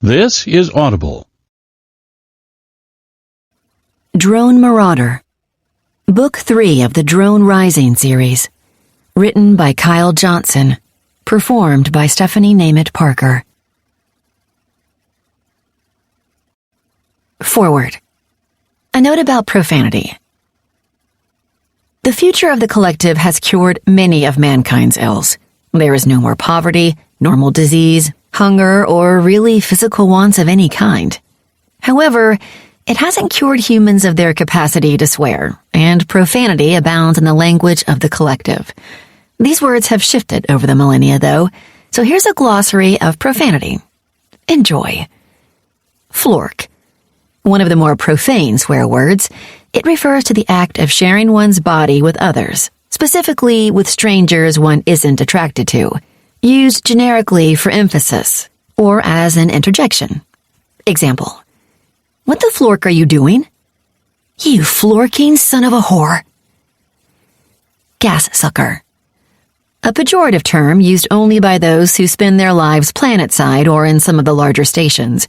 This is Audible. Drone Marauder. Book 3 of the Drone Rising series. Written by Kyle Johnson. Performed by Stephanie Nemeth Parker. Forward. A note about profanity. The future of the collective has cured many of mankind's ills. There is no more poverty, normal disease, hunger, or really physical wants of any kind. However, it hasn't cured humans of their capacity to swear, and profanity abounds in the language of the collective. These words have shifted over the millennia, though, so here's a glossary of profanity. Enjoy. Flork. One of the more profane swear words, it refers to the act of sharing one's body with others, specifically with strangers one isn't attracted to, used generically for emphasis, or as an interjection. Example. What the flork are you doing? You florking son of a whore. Gas sucker. A pejorative term used only by those who spend their lives planetside or in some of the larger stations,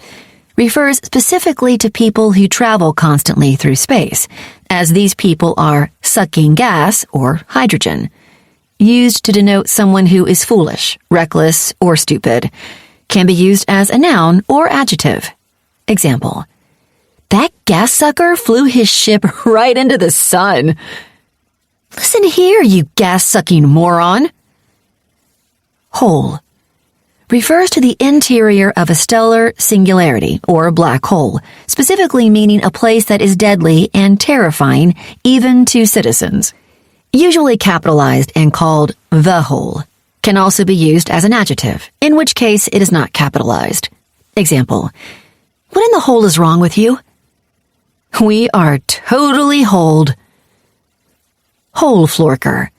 refers specifically to people who travel constantly through space, as these people are sucking gas or hydrogen, used to denote someone who is foolish, reckless, or stupid. Can be used as a noun or adjective. Example. That gas sucker flew his ship right into the sun. Listen here, you gas-sucking moron. Hole. Refers to the interior of a stellar singularity or black hole, specifically meaning a place that is deadly and terrifying even to citizens. Usually capitalized and called the hole. Can also be used as an adjective, in which case it is not capitalized. Example. What in the hole is wrong with you? We are totally holed. Hole florker.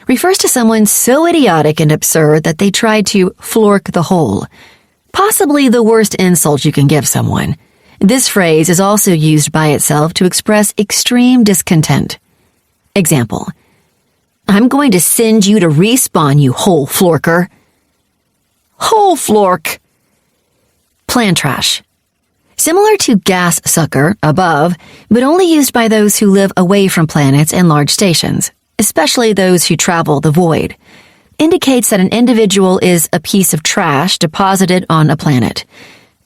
Refers to someone so idiotic and absurd that they tried to flork the hole. Possibly the worst insult you can give someone. This phrase is also used by itself to express extreme discontent. Example. I'm going to send you to respawn, you hole florker. Hole flork. Plan trash. Similar to gas sucker, above, but only used by those who live away from planets and large stations, especially those who travel the void. Indicates that an individual is a piece of trash deposited on a planet.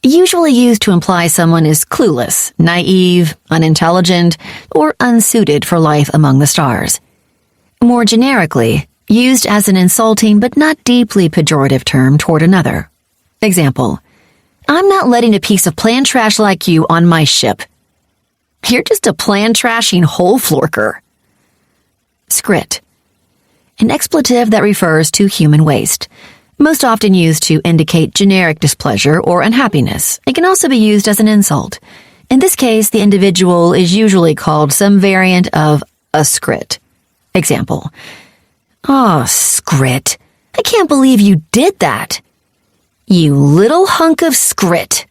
Usually used to imply someone is clueless, naive, unintelligent, or unsuited for life among the stars. More generically, used as an insulting but not deeply pejorative term toward another. Example. I'm not letting a piece of plan trash like you on my ship. You're just a plan trashing hole florker. Scrit. An expletive that refers to human waste. Most often used to indicate generic displeasure or unhappiness. It can also be used as an insult. In this case, the individual is usually called some variant of a scrit. Example. Oh, scrit. I can't believe you did that. You little hunk of scrit.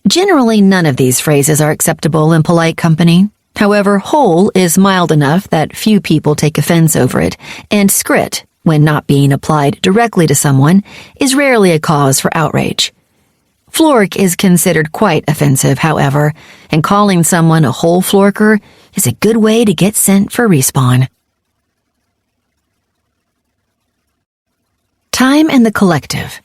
Generally, none of these phrases are acceptable in polite company. However, hole is mild enough that few people take offense over it, and scrit, when not being applied directly to someone, is rarely a cause for outrage. Flork is considered quite offensive, however, and calling someone a hole florker is a good way to get sent for respawn. Time in the collective.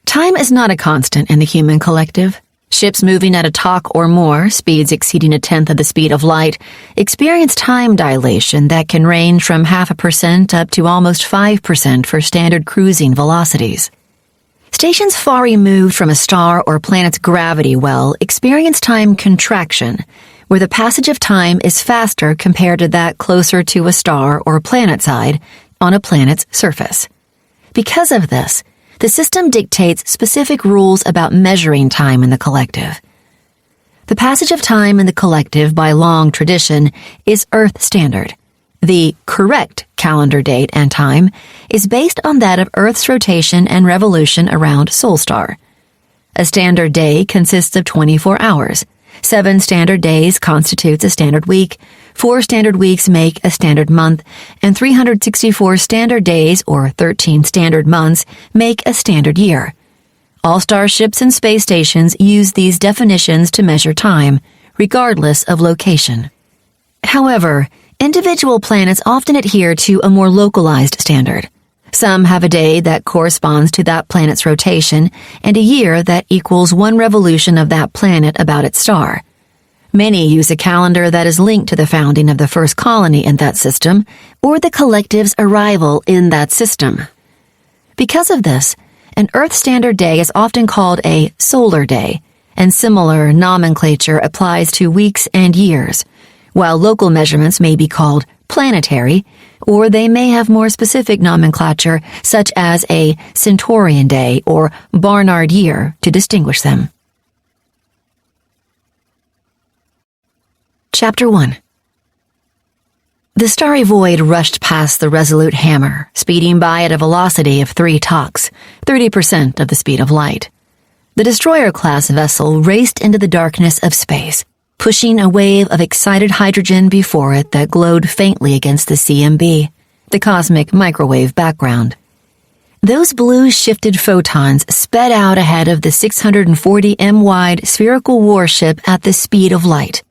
Time is not a constant in the human collective. Ships moving at a Mach or more, speeds exceeding 1/10 of the speed of light, experience time dilation that can range from 0.5% up to almost 5% for standard cruising velocities. Stations far removed from a star or planet's gravity well experience time contraction, where the passage of time is faster compared to that closer to a star or planet side on a planet's surface. Because of this, the system dictates specific rules about measuring time in the collective. The passage of time in the collective by long tradition is Earth standard. The correct calendar date and time is based on that of Earth's rotation and revolution around Solstar. A standard day consists of 24 hours. 7 standard days constitutes a standard week. 4 standard weeks make a standard month, and 364 standard days, or 13 standard months, make a standard year. All starships and space stations use these definitions to measure time, regardless of location. However, individual planets often adhere to a more localized standard. Some have a day that corresponds to that planet's rotation, and a year that equals 1 revolution of that planet about its star. Many use a calendar that is linked to the founding of the first colony in that system, or the collective's arrival in that system. Because of this, an Earth Standard Day is often called a solar day, and similar nomenclature applies to weeks and years, while local measurements may be called planetary, or they may have more specific nomenclature such as a Centaurian Day or Barnard Year to distinguish them. Chapter 1. The starry void rushed past the resolute hammer, speeding by at a velocity of 3 toks, 30% of the speed of light. The destroyer-class vessel raced into the darkness of space, pushing a wave of excited hydrogen before it that glowed faintly against the CMB, the cosmic microwave background. Those blue shifted photons sped out ahead of the 640 m-wide spherical warship at the speed of light,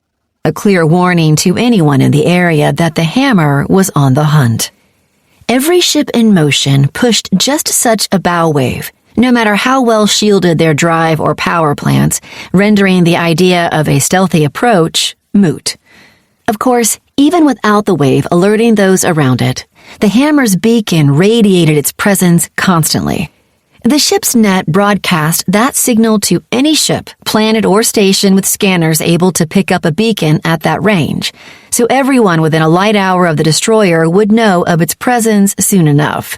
a clear warning to anyone in the area that the hammer was on the hunt. Every ship in motion pushed just such a bow wave, no matter how well shielded their drive or power plants, rendering the idea of a stealthy approach moot. Of course, even without the wave alerting those around it, the hammer's beacon radiated its presence constantly. The ship's net broadcast that signal to any ship, planet, or station with scanners able to pick up a beacon at that range, so everyone within a light hour of the destroyer would know of its presence soon enough.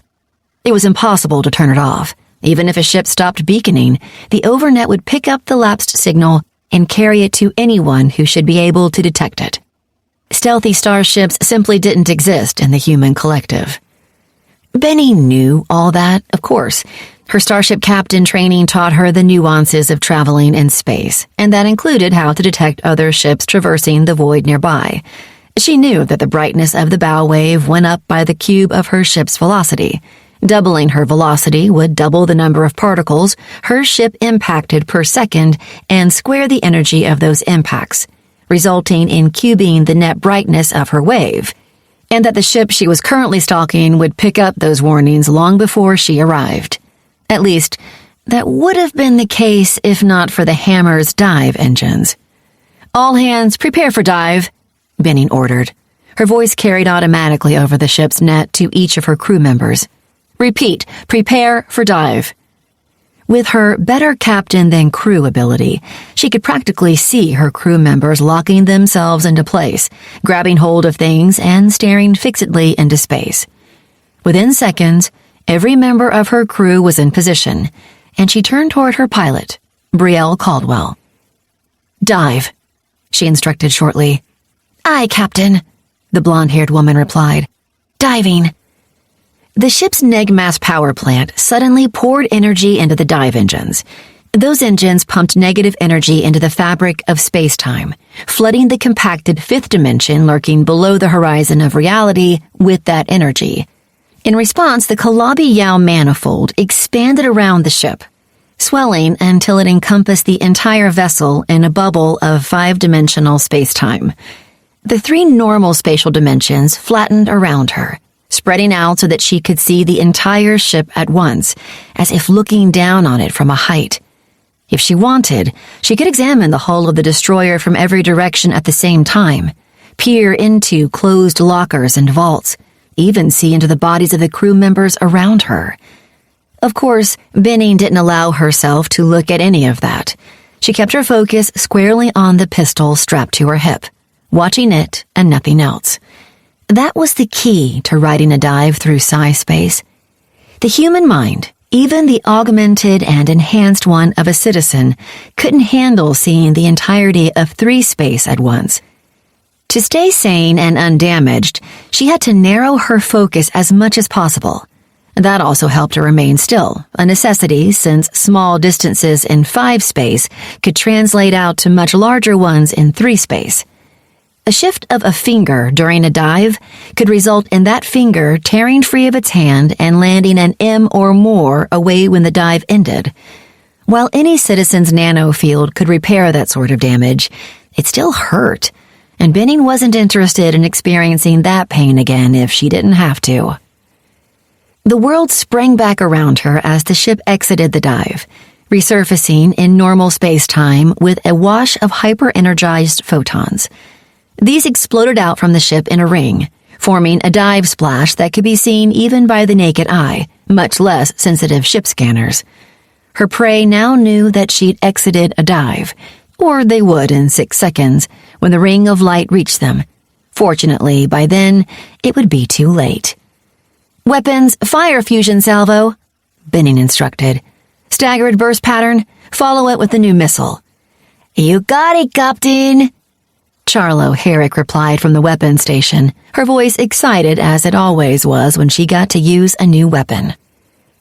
It was impossible to turn it off. Even if a ship stopped beaconing, the overnet would pick up the lapsed signal and carry it to anyone who should be able to detect it. Stealthy starships simply didn't exist in the human collective. Benny knew all that, of course. Her starship captain training taught her the nuances of traveling in space, and that included how to detect other ships traversing the void nearby. She knew that the brightness of the bow wave went up by the cube of her ship's velocity. Doubling her velocity would double the number of particles her ship impacted per second and square the energy of those impacts, resulting in cubing the net brightness of her wave, and that the ship she was currently stalking would pick up those warnings long before she arrived. At least, that would have been the case if not for the hammer's dive engines. "All hands, prepare for dive," Benning ordered. Her voice carried automatically over the ship's net to each of her crew members. "Repeat, prepare for dive." With her better captain than crew ability, she could practically see her crew members locking themselves into place, grabbing hold of things and staring fixedly into space. Within seconds, every member of her crew was in position, and she turned toward her pilot, Brielle Caldwell. "Dive," she instructed shortly. "Aye, Captain," the blonde-haired woman replied. "Diving." The ship's neg-mass power plant suddenly poured energy into the dive engines. Those engines pumped negative energy into the fabric of space-time, flooding the compacted fifth dimension lurking below the horizon of reality with that energy. In response, the Calabi-Yau manifold expanded around the ship, swelling until it encompassed the entire vessel in a bubble of 5-dimensional space-time. The 3 normal spatial dimensions flattened around her, spreading out so that she could see the entire ship at once, as if looking down on it from a height. If she wanted, she could examine the hull of the destroyer from every direction at the same time, peer into closed lockers and vaults, even see into the bodies of the crew members around her. Of course, Benning didn't allow herself to look at any of that. She kept her focus squarely on the pistol strapped to her hip, watching it and nothing else. That was the key to riding a dive through psi-space. The human mind, even the augmented and enhanced one of a citizen, couldn't handle seeing the entirety of 3-space at once. To stay sane and undamaged, she had to narrow her focus as much as possible. That also helped her remain still, a necessity since small distances in 5-space could translate out to much larger ones in 3-space. A shift of a finger during a dive could result in that finger tearing free of its hand and landing an M or more away when the dive ended. While any citizen's nanofield could repair that sort of damage, it still hurt, and Benning wasn't interested in experiencing that pain again if she didn't have to. The world sprang back around her as the ship exited the dive, resurfacing in normal space-time with a wash of hyper-energized photons. These exploded out from the ship in a ring, forming a dive splash that could be seen even by the naked eye, much less sensitive ship scanners. Her prey now knew that she'd exited a dive, or they would in 6 seconds when the ring of light reached them. Fortunately, by then, it would be too late. "Weapons, fire fusion salvo," Benning instructed. "Staggered burst pattern, follow it with the new missile." "You got it, Captain," Charlo Herrick replied from the weapons station, her voice excited as it always was when she got to use a new weapon.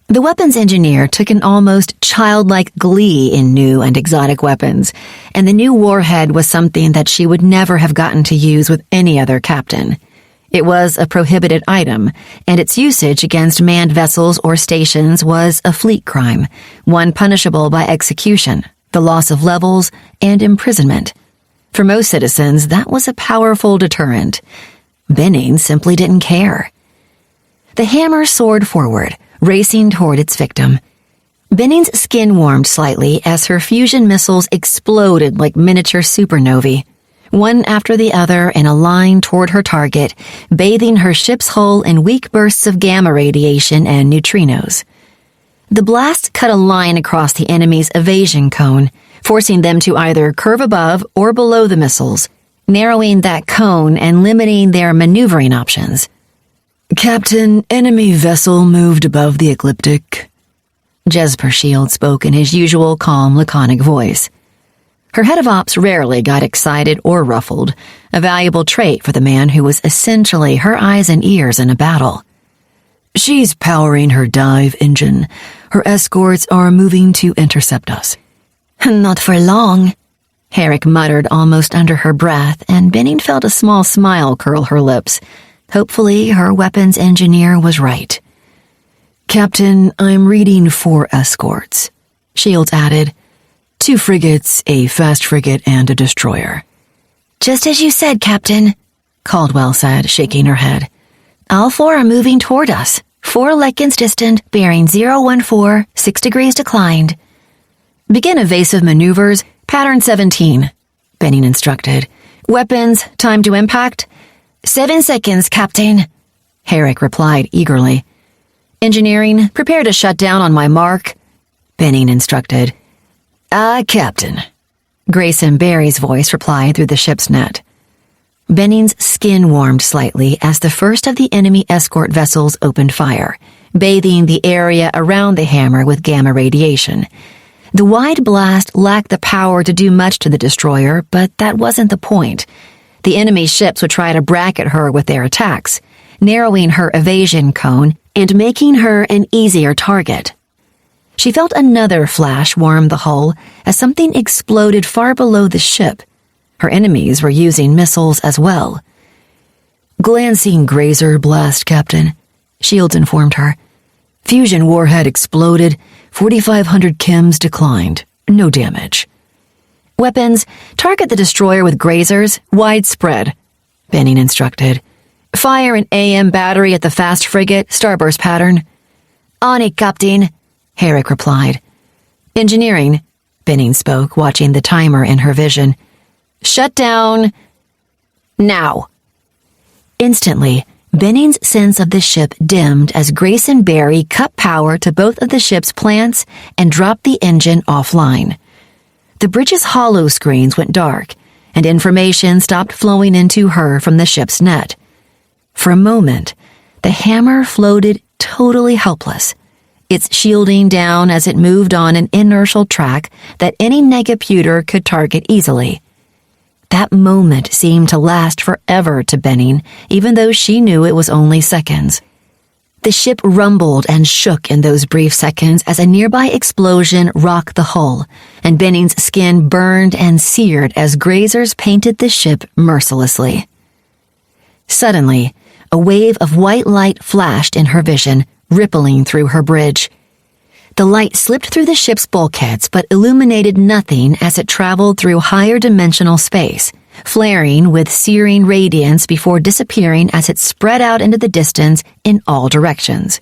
The weapons engineer took an almost childlike glee in new and exotic weapons, and the new warhead was something that she would never have gotten to use with any other captain. It was a prohibited item, and its usage against manned vessels or stations was a fleet crime, one punishable by execution, the loss of levels, and imprisonment. For most citizens, that was a powerful deterrent. Benning simply didn't care. The hammer soared forward, racing toward its victim. Benning's skin warmed slightly as her fusion missiles exploded like miniature supernovae, one after the other in a line toward her target, bathing her ship's hull in weak bursts of gamma radiation and neutrinos. The blast cut a line across the enemy's evasion cone, forcing them to either curve above or below the missiles, narrowing that cone and limiting their maneuvering options. "Captain, enemy vessel moved above the ecliptic." Jesper Shield spoke in his usual calm, laconic voice. Her head of ops rarely got excited or ruffled, a valuable trait for the man who was essentially her eyes and ears in a battle. "She's powering her dive engine. Her escorts are moving to intercept us." "Not for long," Herrick muttered almost under her breath, and Benning felt a small smile curl her lips. Hopefully, her weapons engineer was right. "Captain, I'm reading 4 escorts," Shields added. 2 frigates, a fast frigate, and a destroyer. "Just as you said, Captain," Caldwell said, shaking her head. "All 4 are moving toward us. 4 lichens distant, bearing 014, 6 degrees declined." "Begin evasive maneuvers, pattern 17, Benning instructed. "Weapons, time to impact?" 7 seconds, Captain, Herrick replied eagerly. "Engineering, prepare to shut down on my mark," Benning instructed. "Aye, Captain," Grayson Barry's voice replied through the ship's net. Benning's skin warmed slightly as the first of the enemy escort vessels opened fire, bathing the area around the hammer with gamma radiation. The wide blast lacked the power to do much to the destroyer, but that wasn't the point. The enemy ships would try to bracket her with their attacks, narrowing her evasion cone and making her an easier target. She felt another flash warm the hull as something exploded far below the ship. Her enemies were using missiles as well. "Glancing grazer blast, Captain," Shields informed her. "Fusion warhead exploded, 4,500 chems declined. No damage." "Weapons, target the destroyer with grazers, widespread," Benning instructed. "Fire an AM battery at the fast frigate, starburst pattern." "On it, Captain," Herrick replied. "Engineering," Benning spoke, watching the timer in her vision. "Shut down now." Instantly, Benning's sense of the ship dimmed as Grayson Barry cut power to both of the ship's plants and dropped the engine offline. The bridge's hollow screens went dark, and information stopped flowing into her from the ship's net. For a moment, the hammer floated totally helpless, its shielding down as it moved on an inertial track that any negaputer could target easily. That moment seemed to last forever to Benning, even though she knew it was only seconds. The ship rumbled and shook in those brief seconds as a nearby explosion rocked the hull, and Benning's skin burned and seared as grazers painted the ship mercilessly. Suddenly, a wave of white light flashed in her vision, rippling through her bridge. The light slipped through the ship's bulkheads but illuminated nothing as it traveled through higher dimensional space, flaring with searing radiance before disappearing as it spread out into the distance in all directions.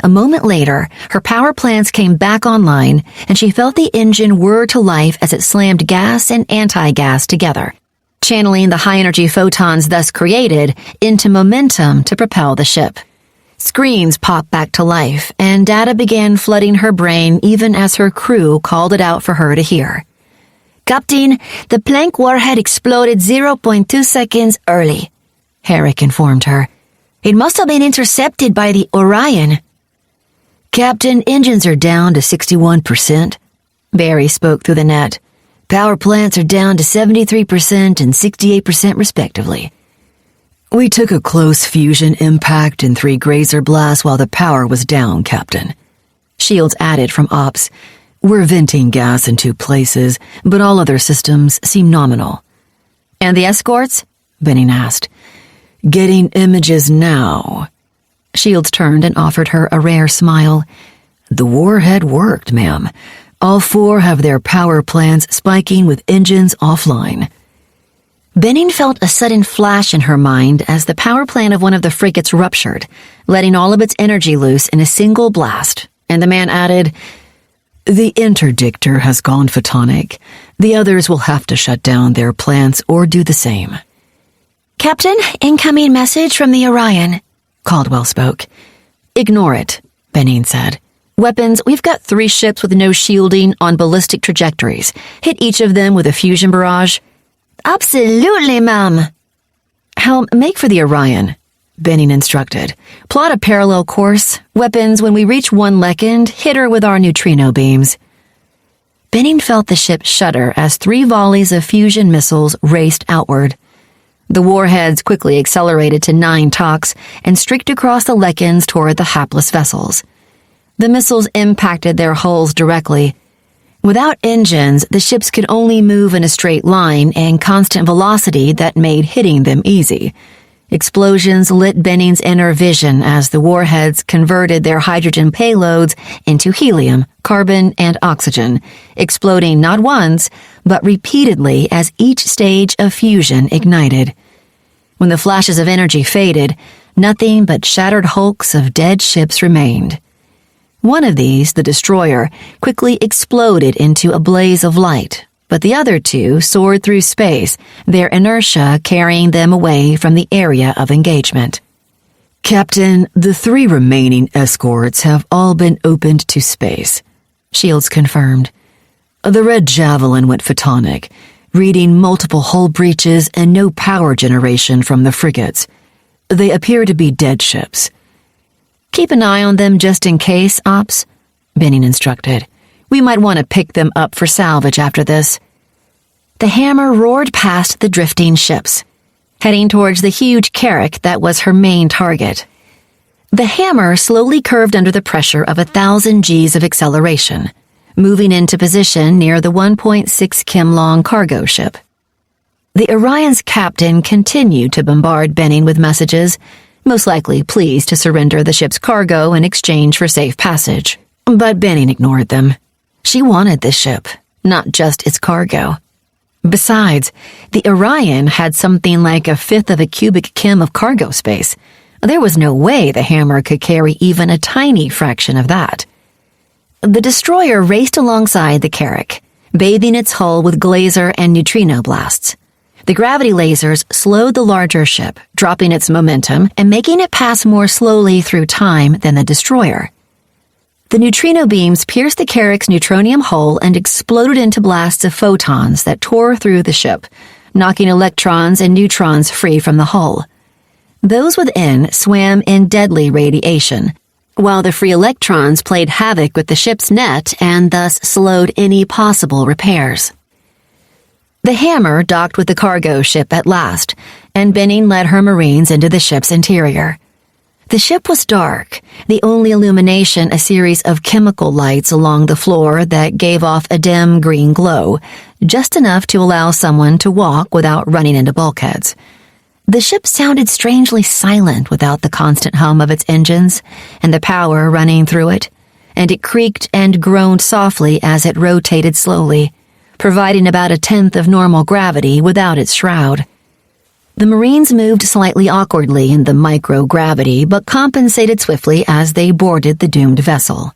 A moment later, her power plants came back online, and she felt the engine whir to life as it slammed gas and anti-gas together, channeling the high-energy photons thus created into momentum to propel the ship. Screens popped back to life, and data began flooding her brain even as her crew called it out for her to hear. "Captain, the Planck warhead exploded 0.2 seconds early," Herrick informed her. "It must have been intercepted by the Orion." "Captain, engines are down to 61%. Barry spoke through the net. "Power plants are down to 73% and 68% respectively. We took a close fusion impact and 3 grazer blasts while the power was down, Captain." Shields added from Ops. "We're venting gas in 2 places, but all other systems seem nominal." "And the escorts?" Benning asked. "Getting images now." Shields turned and offered her a rare smile. "The warhead worked, ma'am. All 4 have their power plants spiking with engines offline." Benning felt a sudden flash in her mind as the power plant of one of the frigates ruptured, letting all of its energy loose in a single blast, and the man added, "The interdictor has gone photonic. The others will have to shut down their plants or do the same." "Captain, incoming message from the Orion," Caldwell spoke. "Ignore it," Benning said. "Weapons, we've got 3 ships with no shielding on ballistic trajectories. Hit each of them with a fusion barrage." "Absolutely, ma'am." "Helm, make for the Orion," Benning instructed. "Plot a parallel course. Weapons, when we reach 1 Lekend, hit her with our neutrino beams." Benning felt the ship shudder as 3 volleys of fusion missiles raced outward. The warheads quickly accelerated to 9 Toks and streaked across the Lekens toward the hapless vessels. The missiles impacted their hulls directly. Without engines, the ships could only move in a straight line and constant velocity that made hitting them easy. Explosions lit Benning's inner vision as the warheads converted their hydrogen payloads into helium, carbon, and oxygen, exploding not once, but repeatedly as each stage of fusion ignited. When the flashes of energy faded, nothing but shattered hulks of dead ships remained. One of these, the destroyer, quickly exploded into a blaze of light, but the other 2 soared through space, their inertia carrying them away from the area of engagement. "Captain, the 3 remaining escorts have all been opened to space," Shields confirmed. "The Red Javelin went photonic, reading multiple hull breaches and no power generation from the frigates. They appear to be dead ships." "Keep an eye on them just in case, Ops," Benning instructed. "We might want to pick them up for salvage after this." The hammer roared past the drifting ships, heading towards the huge carrack that was her main target. The hammer slowly curved under the pressure of 1,000 Gs of acceleration, moving into position near the 1.6 km-long cargo ship. The Orion's captain continued to bombard Benning with messages, most likely pleased to surrender the ship's cargo in exchange for safe passage. But Benning ignored them. She wanted this ship, not just its cargo. Besides, the Orion had something like 1/5 of a cubic kim of cargo space. There was no way the hammer could carry even a tiny fraction of that. The destroyer raced alongside the carrack, bathing its hull with glazer and neutrino blasts. The gravity lasers slowed the larger ship, dropping its momentum and making it pass more slowly through time than the destroyer. The neutrino beams pierced the carrack's neutronium hull and exploded into blasts of photons that tore through the ship, knocking electrons and neutrons free from the hull. Those within swam in deadly radiation, while the free electrons played havoc with the ship's net and thus slowed any possible repairs. The hammer docked with the cargo ship at last, and Benning led her Marines into the ship's interior. The ship was dark, the only illumination a series of chemical lights along the floor that gave off a dim green glow, just enough to allow someone to walk without running into bulkheads. The ship sounded strangely silent without the constant hum of its engines and the power running through it, and it creaked and groaned softly as it rotated slowly, providing about 1/10 of normal gravity without its shroud. The Marines moved slightly awkwardly in the microgravity, but compensated swiftly as they boarded the doomed vessel.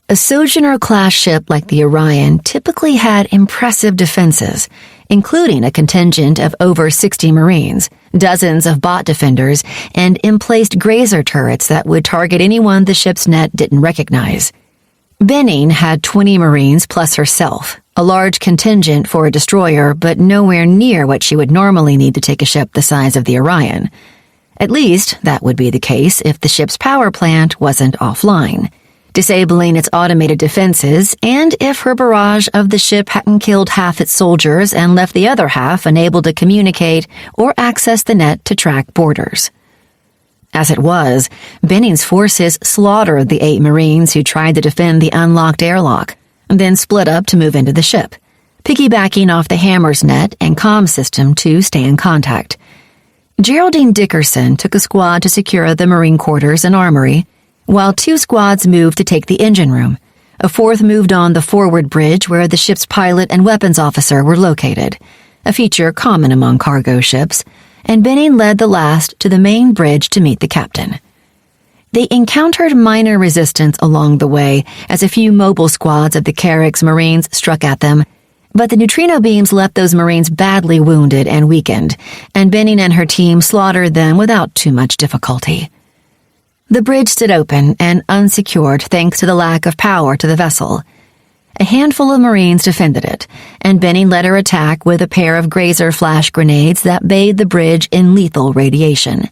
A Sojourner-class ship like the Orion typically had impressive defenses, including a contingent of over 60 Marines, dozens of bot defenders, and emplaced grazer turrets that would target anyone the ship's net didn't recognize. Benning had 20 Marines plus herself, a large contingent for a destroyer, but nowhere near what she would normally need to take a ship the size of the Orion. At least, that would be the case if the ship's power plant wasn't offline, disabling its automated defenses, and if her barrage of the ship hadn't killed half its soldiers and left the other half unable to communicate or access the net to track borders. As it was, Benning's forces slaughtered the 8 Marines who tried to defend the unlocked airlock, then split up to move into the ship, piggybacking off the Hammer's net and comm system to stay in contact. Geraldine Dickerson took a squad to secure the Marine quarters and armory, while 2 squads moved to take the engine room. A 4th moved on the forward bridge where the ship's pilot and weapons officer were located, a feature common among cargo ships, and Benning led the last to the main bridge to meet the captain. They encountered minor resistance along the way as a few mobile squads of the Carrick's Marines struck at them, but the neutrino beams left those Marines badly wounded and weakened, and Benning and her team slaughtered them without too much difficulty. The bridge stood open and unsecured thanks to the lack of power to the vessel. A handful of Marines defended it, and Benning led her attack with a pair of grazer flash grenades that bathed the bridge in lethal radiation.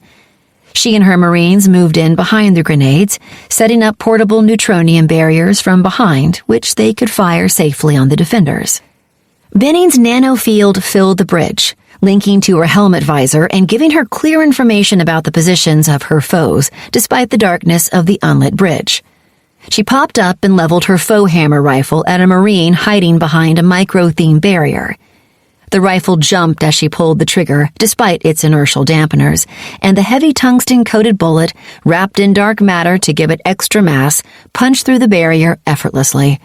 She and her Marines moved in behind the grenades, setting up portable neutronium barriers from behind, which they could fire safely on the defenders. Benning's nanofield filled the bridge, linking to her helmet visor and giving her clear information about the positions of her foes, despite the darkness of the unlit bridge. She popped up and leveled her faux hammer rifle at a Marine hiding behind a micro-theme barrier. The rifle jumped as she pulled the trigger, despite its inertial dampeners, and the heavy tungsten-coated bullet, wrapped in dark matter to give it extra mass, punched through the barrier effortlessly.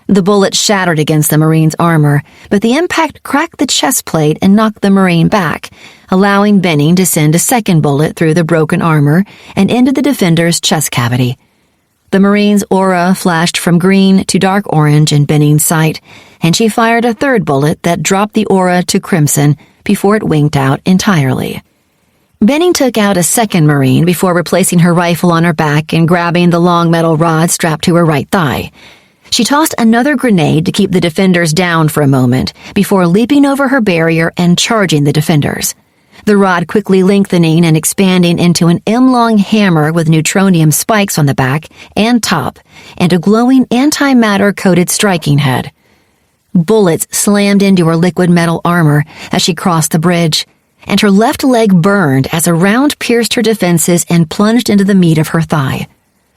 The bullet shattered against the Marine's armor, but the impact cracked the chest plate and knocked the Marine back, allowing Benning to send a second bullet through the broken armor and into the defender's chest cavity. The Marine's aura flashed from green to dark orange in Benning's sight, and she fired a third bullet that dropped the aura to crimson before it winked out entirely. Benning took out a second Marine before replacing her rifle on her back and grabbing the long metal rod strapped to her right thigh. She tossed another grenade to keep the defenders down for a moment before leaping over her barrier and charging the defenders. The rod quickly lengthening and expanding into an M-long hammer with neutronium spikes on the back and top, and a glowing antimatter-coated striking head. Bullets slammed into her liquid metal armor as she crossed the bridge, and her left leg burned as a round pierced her defenses and plunged into the meat of her thigh.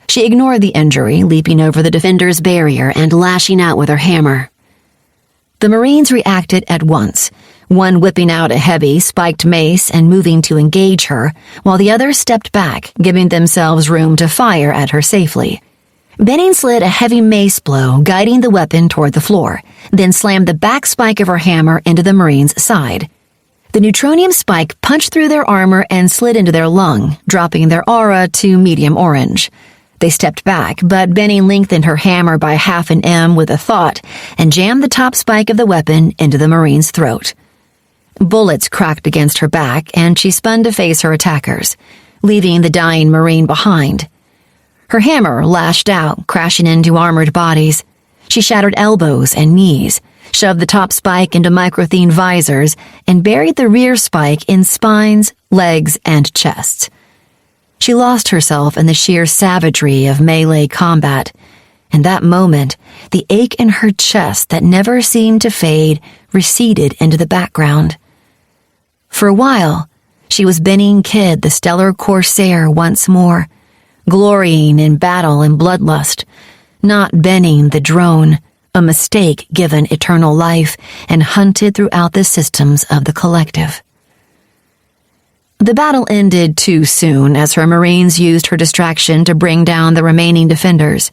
She ignored the injury, leaping over the defender's barrier and lashing out with her hammer. The Marines reacted at once, one whipping out a heavy, spiked mace and moving to engage her, while the others stepped back, giving themselves room to fire at her safely. Benning slid a heavy mace blow, guiding the weapon toward the floor, then slammed the back spike of her hammer into the Marine's side. The neutronium spike punched through their armor and slid into their lung, dropping their aura to medium orange. They stepped back, but Benning lengthened her hammer by half an M with a thought and jammed the top spike of the weapon into the Marine's throat. Bullets cracked against her back, and she spun to face her attackers, leaving the dying Marine behind. Her hammer lashed out, crashing into armored bodies. She shattered elbows and knees, shoved the top spike into microthene visors, and buried the rear spike in spines, legs, and chests. She lost herself in the sheer savagery of melee combat, and that moment, the ache in her chest that never seemed to fade receded into the background. For a while, She was Benning Kidd, the Stellar Corsair, once more, glorying in battle and bloodlust, not Benning the drone, a mistake given eternal life and hunted throughout the systems of the collective. The battle ended too soon as her Marines used her distraction to bring down the remaining defenders.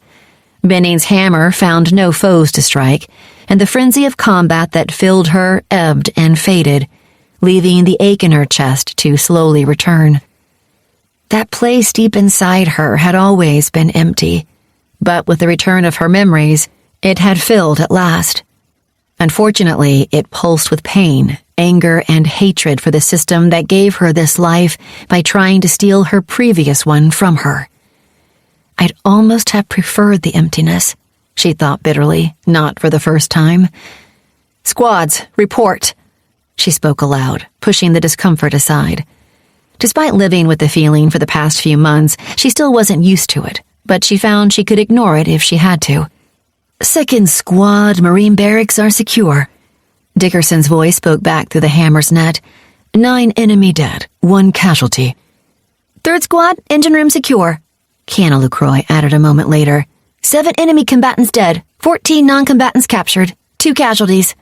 Benning's hammer found no foes to strike, and the frenzy of combat that filled her ebbed and faded, leaving the ache in her chest to slowly return. That place deep inside her had always been empty, but with the return of her memories, it had filled at last. Unfortunately, it pulsed with pain, anger, and hatred for the system that gave her this life by trying to steal her previous one from her. I'd almost have preferred the emptiness, she thought bitterly, not for the first time. "Squads, report," she spoke aloud, pushing the discomfort aside. Despite living with the feeling for the past few months, she still wasn't used to it, but she found she could ignore it if she had to. "Second squad, Marine barracks are secure." Dickerson's voice spoke back through the hammer's net. 9 enemy dead, 1 casualty. "Third squad, engine room secure," Kiana LaCroix added a moment later. 7 enemy combatants dead, 14 non-combatants captured, 2 casualties.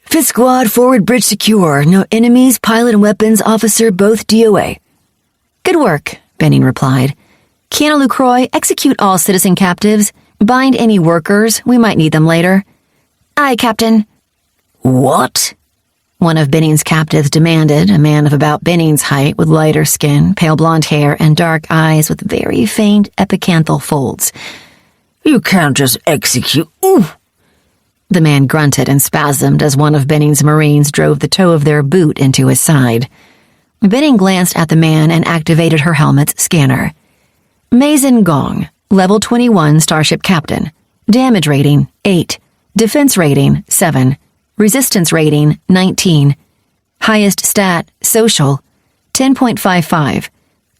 "Fifth squad, forward bridge secure, no enemies, pilot and weapons officer both DOA." "Good work," Benning replied. "Kiana LaCroix, execute all citizen captives. Bind any workers, we might need them later." "Aye, Captain." "What?" one of Benning's captives demanded, a man of about Benning's height with lighter skin, pale blonde hair, and dark eyes with very faint epicanthal folds. "You can't just execute— Ooh!" The man grunted and spasmed as one of Benning's Marines drove the toe of their boot into his side. Benning glanced at the man and activated her helmet's scanner. Mason Gong, Level 21 Starship Captain. Damage rating, 8. Defense rating, 7. Resistance rating, 19. Highest stat, social, 10.55.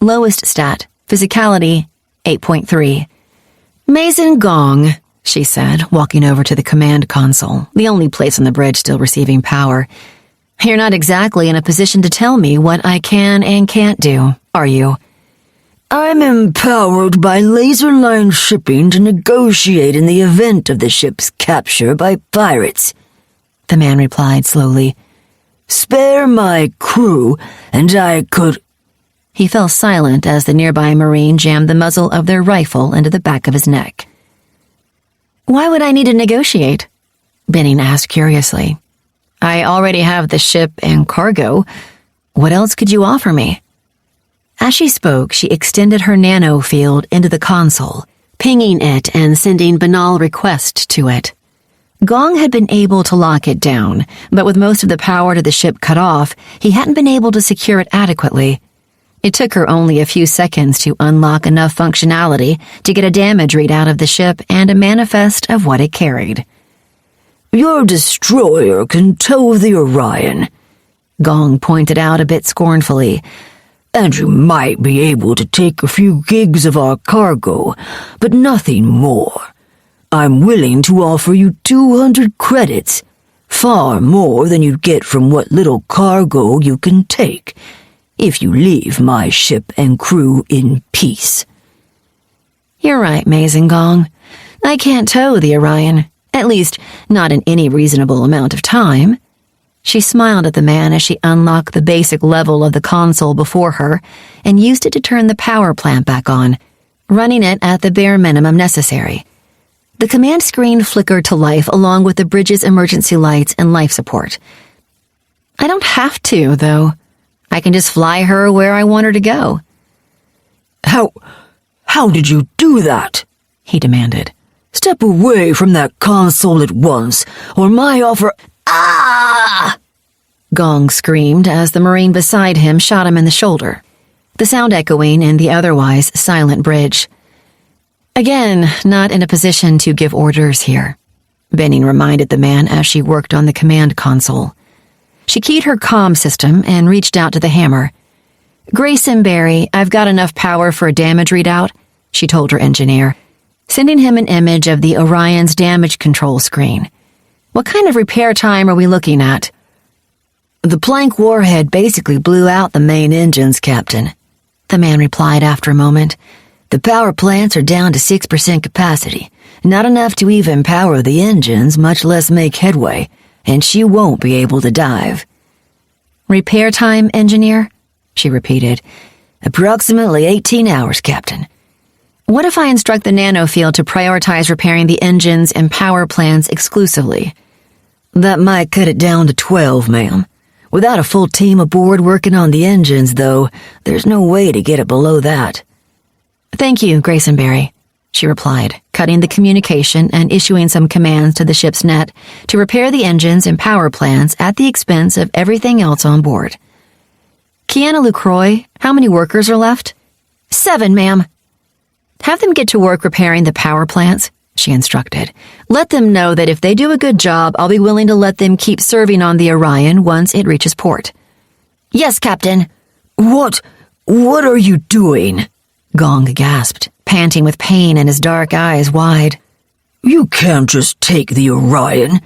Lowest stat, physicality, 8.3. "Mason Gong," she said, walking over to the command console, the only place on the bridge still receiving power. "You're not exactly in a position to tell me what I can and can't do, are you?" "I'm empowered by laser line shipping to negotiate in the event of the ship's capture by pirates," the man replied slowly. "Spare my crew, and I could—" He fell silent as the nearby Marine jammed the muzzle of their rifle into the back of his neck. "Why would I need to negotiate?" Benning asked curiously. "I already have the ship and cargo. What else could you offer me?" As she spoke, she extended her nano field into the console, pinging it and sending banal requests to it. Gong had been able to lock it down, but with most of the power to the ship cut off, he hadn't been able to secure it adequately. It took her only a few seconds to unlock enough functionality to get a damage readout of the ship and a manifest of what it carried. "Your destroyer can tow the Orion," Gong pointed out a bit scornfully. "And you might be able to take a few gigs of our cargo, but nothing more. I'm willing to offer you 200 credits, far more than you'd get from what little cargo you can take, if you leave my ship and crew in peace." "You're right, Mason Gong. I can't tow the Orion, at least not in any reasonable amount of time." She smiled at the man as she unlocked the basic level of the console before her and used it to turn the power plant back on, running it at the bare minimum necessary. The command screen flickered to life along with the bridge's emergency lights and life support. "I don't have to, though. I can just fly her where I want her to go." How did you do that?" he demanded. "Step away from that console at once, or my offer— Ah!" Gong screamed as the Marine beside him shot him in the shoulder, the sound echoing in the otherwise silent bridge. "Again, not in a position to give orders here," Benning reminded the man as she worked on the command console. She keyed her comm system and reached out to the hammer. "Grayson Barry, I've got enough power for a damage readout," she told her engineer, sending him an image of the Orion's damage control screen. "What kind of repair time are we looking at?" The plank warhead basically blew out the main engines, Captain, the man replied after a moment. The power plants are down to 6% capacity, not enough to even power the engines, much less make headway, and she won't be able to dive. Repair time, engineer? She repeated. Approximately 18 hours, Captain. What if I instruct the nanofield to prioritize repairing the engines and power plants exclusively? That might cut it down to 12, ma'am. Without a full team aboard working on the engines, though, there's no way to get it below that. Thank you, Graysonberry, she replied, cutting the communication and issuing some commands to the ship's net to repair the engines and power plants at the expense of everything else on board. Kiana Lucroy, how many workers are left? 7, ma'am. Have them get to work repairing the power plants, she instructed. Let them know that if they do a good job, I'll be willing to let them keep serving on the Orion once it reaches port. Yes, Captain. What are you doing? Gong gasped, panting with pain and his dark eyes wide. You can't just take the Orion.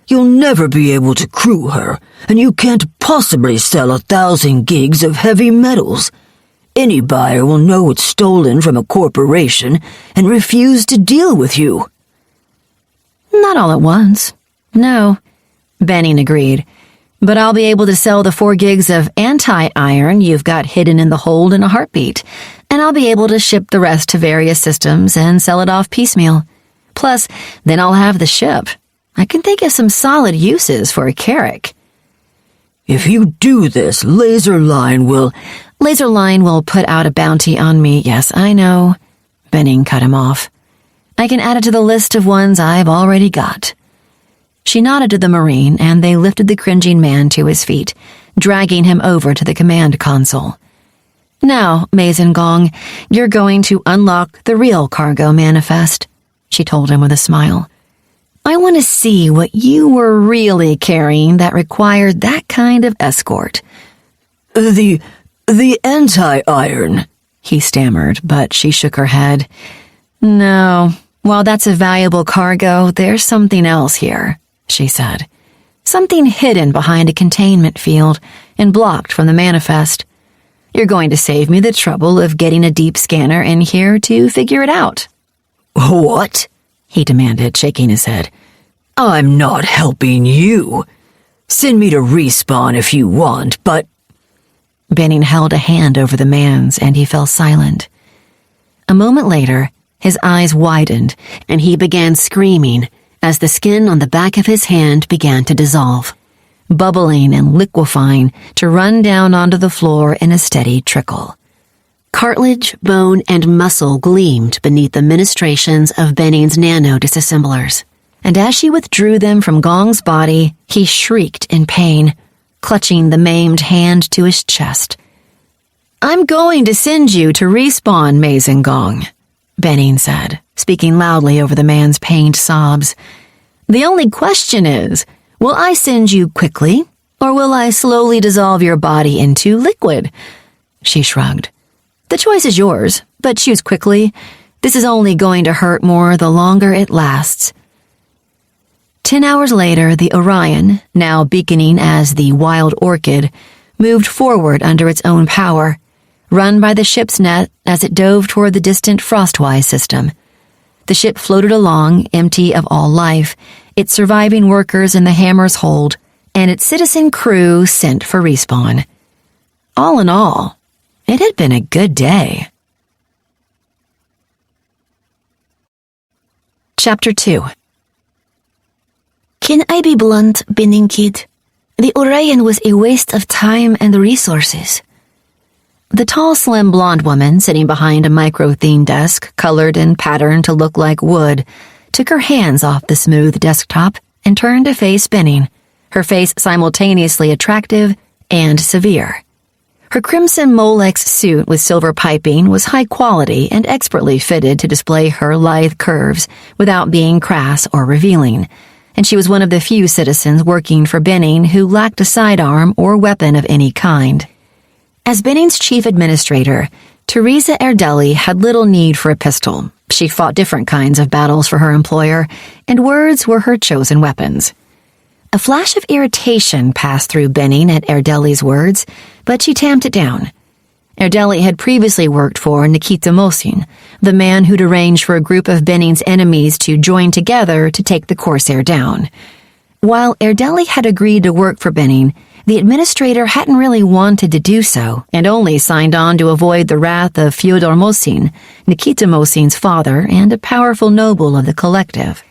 You'll never be able to crew her, and you can't possibly sell 1,000 gigs of heavy metals. Any buyer will know it's stolen from a corporation and refuse to deal with you. Not all at once. No, Benning agreed. But I'll be able to sell the 4 gigs of anti-iron you've got hidden in the hold in a heartbeat, and I'll be able to ship the rest to various systems and sell it off piecemeal. Plus, then I'll have the ship. I can think of some solid uses for a Carrack. If you do this, Laserline will put out a bounty on me. Yes, I know. Benning cut him off. I can add it to the list of ones I've already got. She nodded to the Marine, and they lifted the cringing man to his feet, dragging him over to the command console. Now, Mason Gong, you're going to unlock the real cargo manifest, she told him with a smile. I want to see what you were really carrying that required that kind of escort. The anti-iron, he stammered, but she shook her head. No, while that's a valuable cargo, there's something else here, she said. Something hidden behind a containment field and blocked from the manifest. You're going to save me the trouble of getting a deep scanner in here to figure it out. What? He demanded, shaking his head. I'm not helping you. Send me to respawn if you want, but... Benning held a hand over the man's, and he fell silent. A moment later, his eyes widened, and he began screaming as the skin on the back of his hand began to dissolve, bubbling and liquefying to run down onto the floor in a steady trickle. Cartilage, bone, and muscle gleamed beneath the ministrations of Benning's nano-disassemblers, and as she withdrew them from Gong's body, he shrieked in pain, clutching the maimed hand to his chest. I'm going to send you to respawn, Mason Gong, Benning said, speaking loudly over the man's pained sobs. The only question is, will I send you quickly, or will I slowly dissolve your body into liquid? She shrugged. The choice is yours, but choose quickly. This is only going to hurt more the longer it lasts. 10 hours later, the Orion, now beaconing as the Wild Orchid, moved forward under its own power, run by the ship's net as it dove toward the distant Frostwise system. The ship floated along, empty of all life, its surviving workers in the Hammer's hold, and its citizen crew sent for respawn. All in all, it had been a good day. Chapter 2. Can I be blunt, Benning Kid? The Orion was a waste of time and resources. The tall, slim blonde woman sitting behind a micro-themed desk, colored and patterned to look like wood, took her hands off the smooth desktop and turned to face Benning, her face simultaneously attractive and severe. Her crimson Molex suit with silver piping was high quality and expertly fitted to display her lithe curves without being crass or revealing, and she was one of the few citizens working for Benning who lacked a sidearm or weapon of any kind. As Benning's chief administrator, Teresa Erdelli had little need for a pistol. She fought different kinds of battles for her employer, and words were her chosen weapons. A flash of irritation passed through Benning at Erdeli's words, but she tamped it down. Erdeli had previously worked for Nikita Mosin, the man who'd arranged for a group of Benning's enemies to join together to take the Corsair down. While Erdeli had agreed to work for Benning, the administrator hadn't really wanted to do so and only signed on to avoid the wrath of Fyodor Mosin, Nikita Mosin's father and a powerful noble of the collective.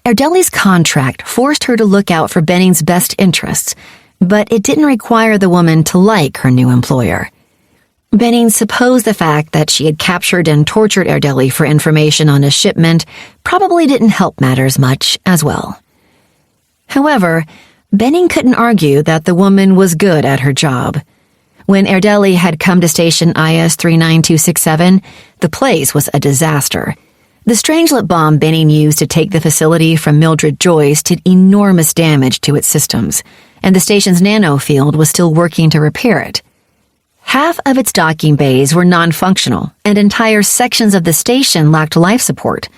Erdeli's contract forced her to look out for Benning's best interests, but it didn't require the woman to like her new employer. Benning supposed the fact that she had captured and tortured Erdeli for information on a shipment probably didn't help matters much as well. However, Benning couldn't argue that the woman was good at her job. When Erdeli had come to station IS 39267, the place was a disaster. The strangelet bomb Benning used to take the facility from Mildred Joyce did enormous damage to its systems, and the station's nanofield was still working to repair it. Half of its docking bays were non-functional, and entire sections of the station lacked life support.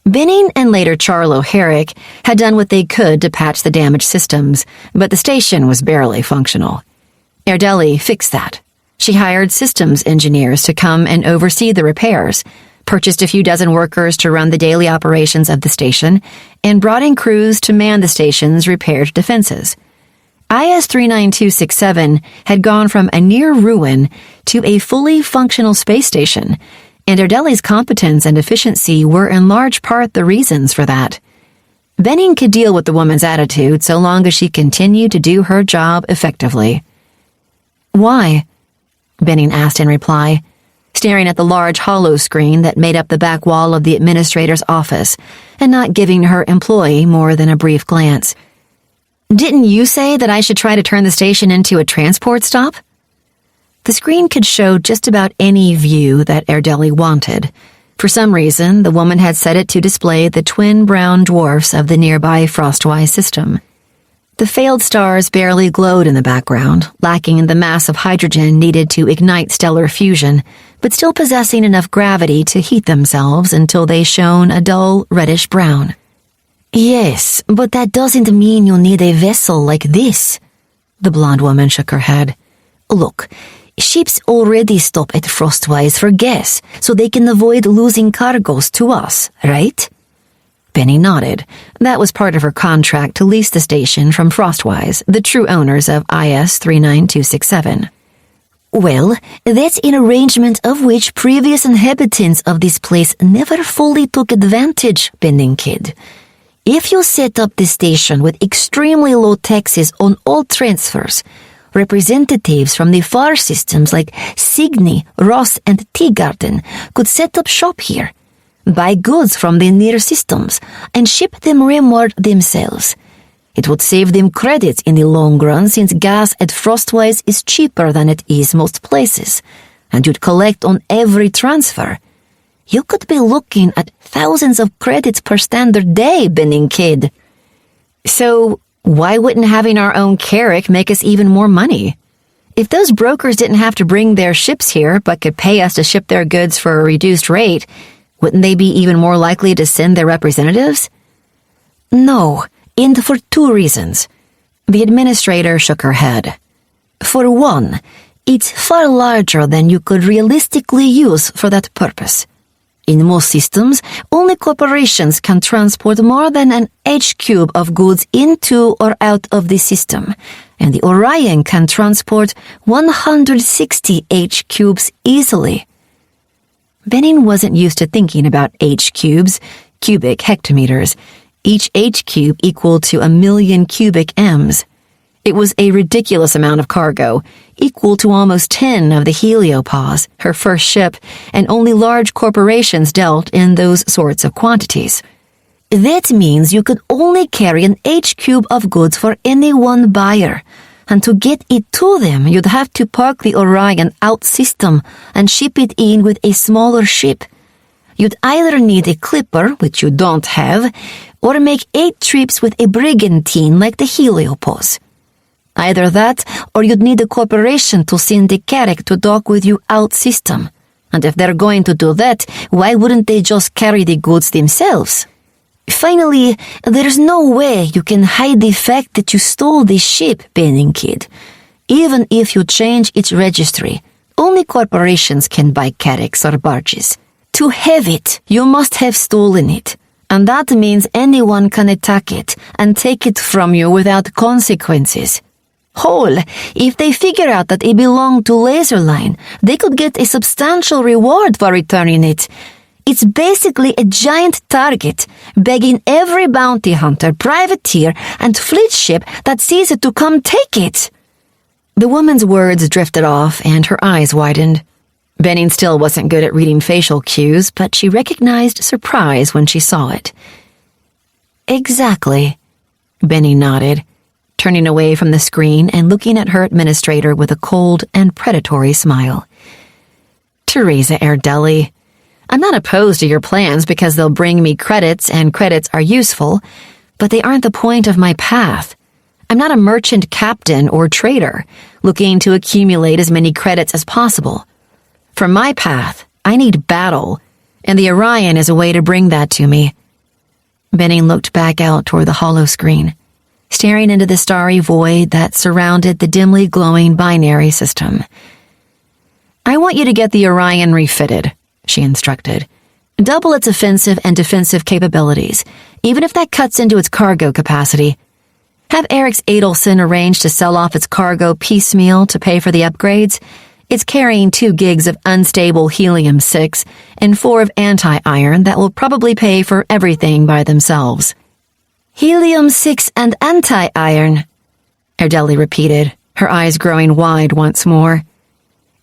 Benning and later Charlo Herrick had done what they could to patch the damaged systems, but the station was barely functional. Erdeli fixed that. She hired systems engineers to come and oversee the repairs, purchased a few dozen workers to run the daily operations of the station, and brought in crews to man the station's repaired defenses. IS 39267 had gone from a near ruin to a fully functional space station, and Erdeli's competence and efficiency were in large part the reasons for that. Benning could deal with the woman's attitude so long as she continued to do her job effectively. "Why?" Benning asked in reply, staring at the large hollow screen that made up the back wall of the administrator's office and not giving her employee more than a brief glance. "Didn't you say that I should try to turn the station into a transport stop?" The screen could show just about any view that Erdeli wanted. For some reason, the woman had set it to display the twin brown dwarfs of the nearby Frostwise system. The failed stars barely glowed in the background, lacking the mass of hydrogen needed to ignite stellar fusion, but still possessing enough gravity to heat themselves until they shone a dull reddish brown. "Yes, but that doesn't mean you need a vessel like this." The blonde woman shook her head. "Look, ships already stop at Frostwise for gas, so they can avoid losing cargoes to us, right?" Benny nodded. That was part of her contract to lease the station from Frostwise, the true owners of IS 39267. "Well, that's an arrangement of which previous inhabitants of this place never fully took advantage, Benning Kid. If you set up the station with extremely low taxes on all transfers, representatives from the far systems like Signy, Ross, and Teagarden could set up shop here, buy goods from the near systems, and ship them remward themselves. It would save them credits in the long run since gas at Frostwise is cheaper than it is most places, and you'd collect on every transfer. You could be looking at thousands of credits per standard day, Benning Kid." "So why wouldn't having our own Carrick make us even more money? If those brokers didn't have to bring their ships here but could pay us to ship their goods for a reduced rate, wouldn't they be even more likely to send their representatives?" "No, and for two reasons." The administrator shook her head. "For one, it's far larger than you could realistically use for that purpose. In most systems, only corporations can transport more than an H-cube of goods into or out of the system, and the Orion can transport 160 H-cubes easily." Benning wasn't used to thinking about H-cubes, cubic hectometers, each H-cube equal to 1,000,000 cubic Ms. It was a ridiculous amount of cargo, equal to almost 10 of the Heliopause, her first ship, and only large corporations dealt in those sorts of quantities. "That means you could only carry an H-cube of goods for any one buyer, and to get it to them, you'd have to park the Orion out-system and ship it in with a smaller ship. You'd either need a clipper, which you don't have, or make 8 trips with a brigantine like the Heliopause. Either that, or you'd need a corporation to send a Carrick to dock with you out-system. And if they're going to do that, why wouldn't they just carry the goods themselves?" Finally, there's no way you can hide the fact that you stole this ship, Benning Kid. Even if you change its registry, only corporations can buy carracks or barges. To have it, you must have stolen it, and that means anyone can attack it and take it from you without consequences. Hole, if they figure out that it belonged to Laserline, they could get a substantial reward for returning it. It's basically a giant target, begging every bounty hunter, privateer, and fleet ship that sees it to come take it. The woman's words drifted off, and her eyes widened. Benning still wasn't good at reading facial cues, but she recognized surprise when she saw it. Exactly, Benning nodded, turning away from the screen and looking at her administrator with a cold and predatory smile. Teresa Erdelli, I'm not opposed to your plans because they'll bring me credits, and credits are useful, but they aren't the point of my path. I'm not a merchant captain or trader, looking to accumulate as many credits as possible. For my path, I need battle, and the Orion is a way to bring that to me. Benning looked back out toward the hollow screen, staring into the starry void that surrounded the dimly glowing binary system. I want you to get the Orion refitted, she instructed. Double its offensive and defensive capabilities, even if that cuts into its cargo capacity. Have Eric's Adelson arrange to sell off its cargo piecemeal to pay for the upgrades. It's carrying 2 gigs of unstable helium-6 and 4 of anti-iron that will probably pay for everything by themselves. Helium-6 and anti-iron, Erdelli repeated, her eyes growing wide once more.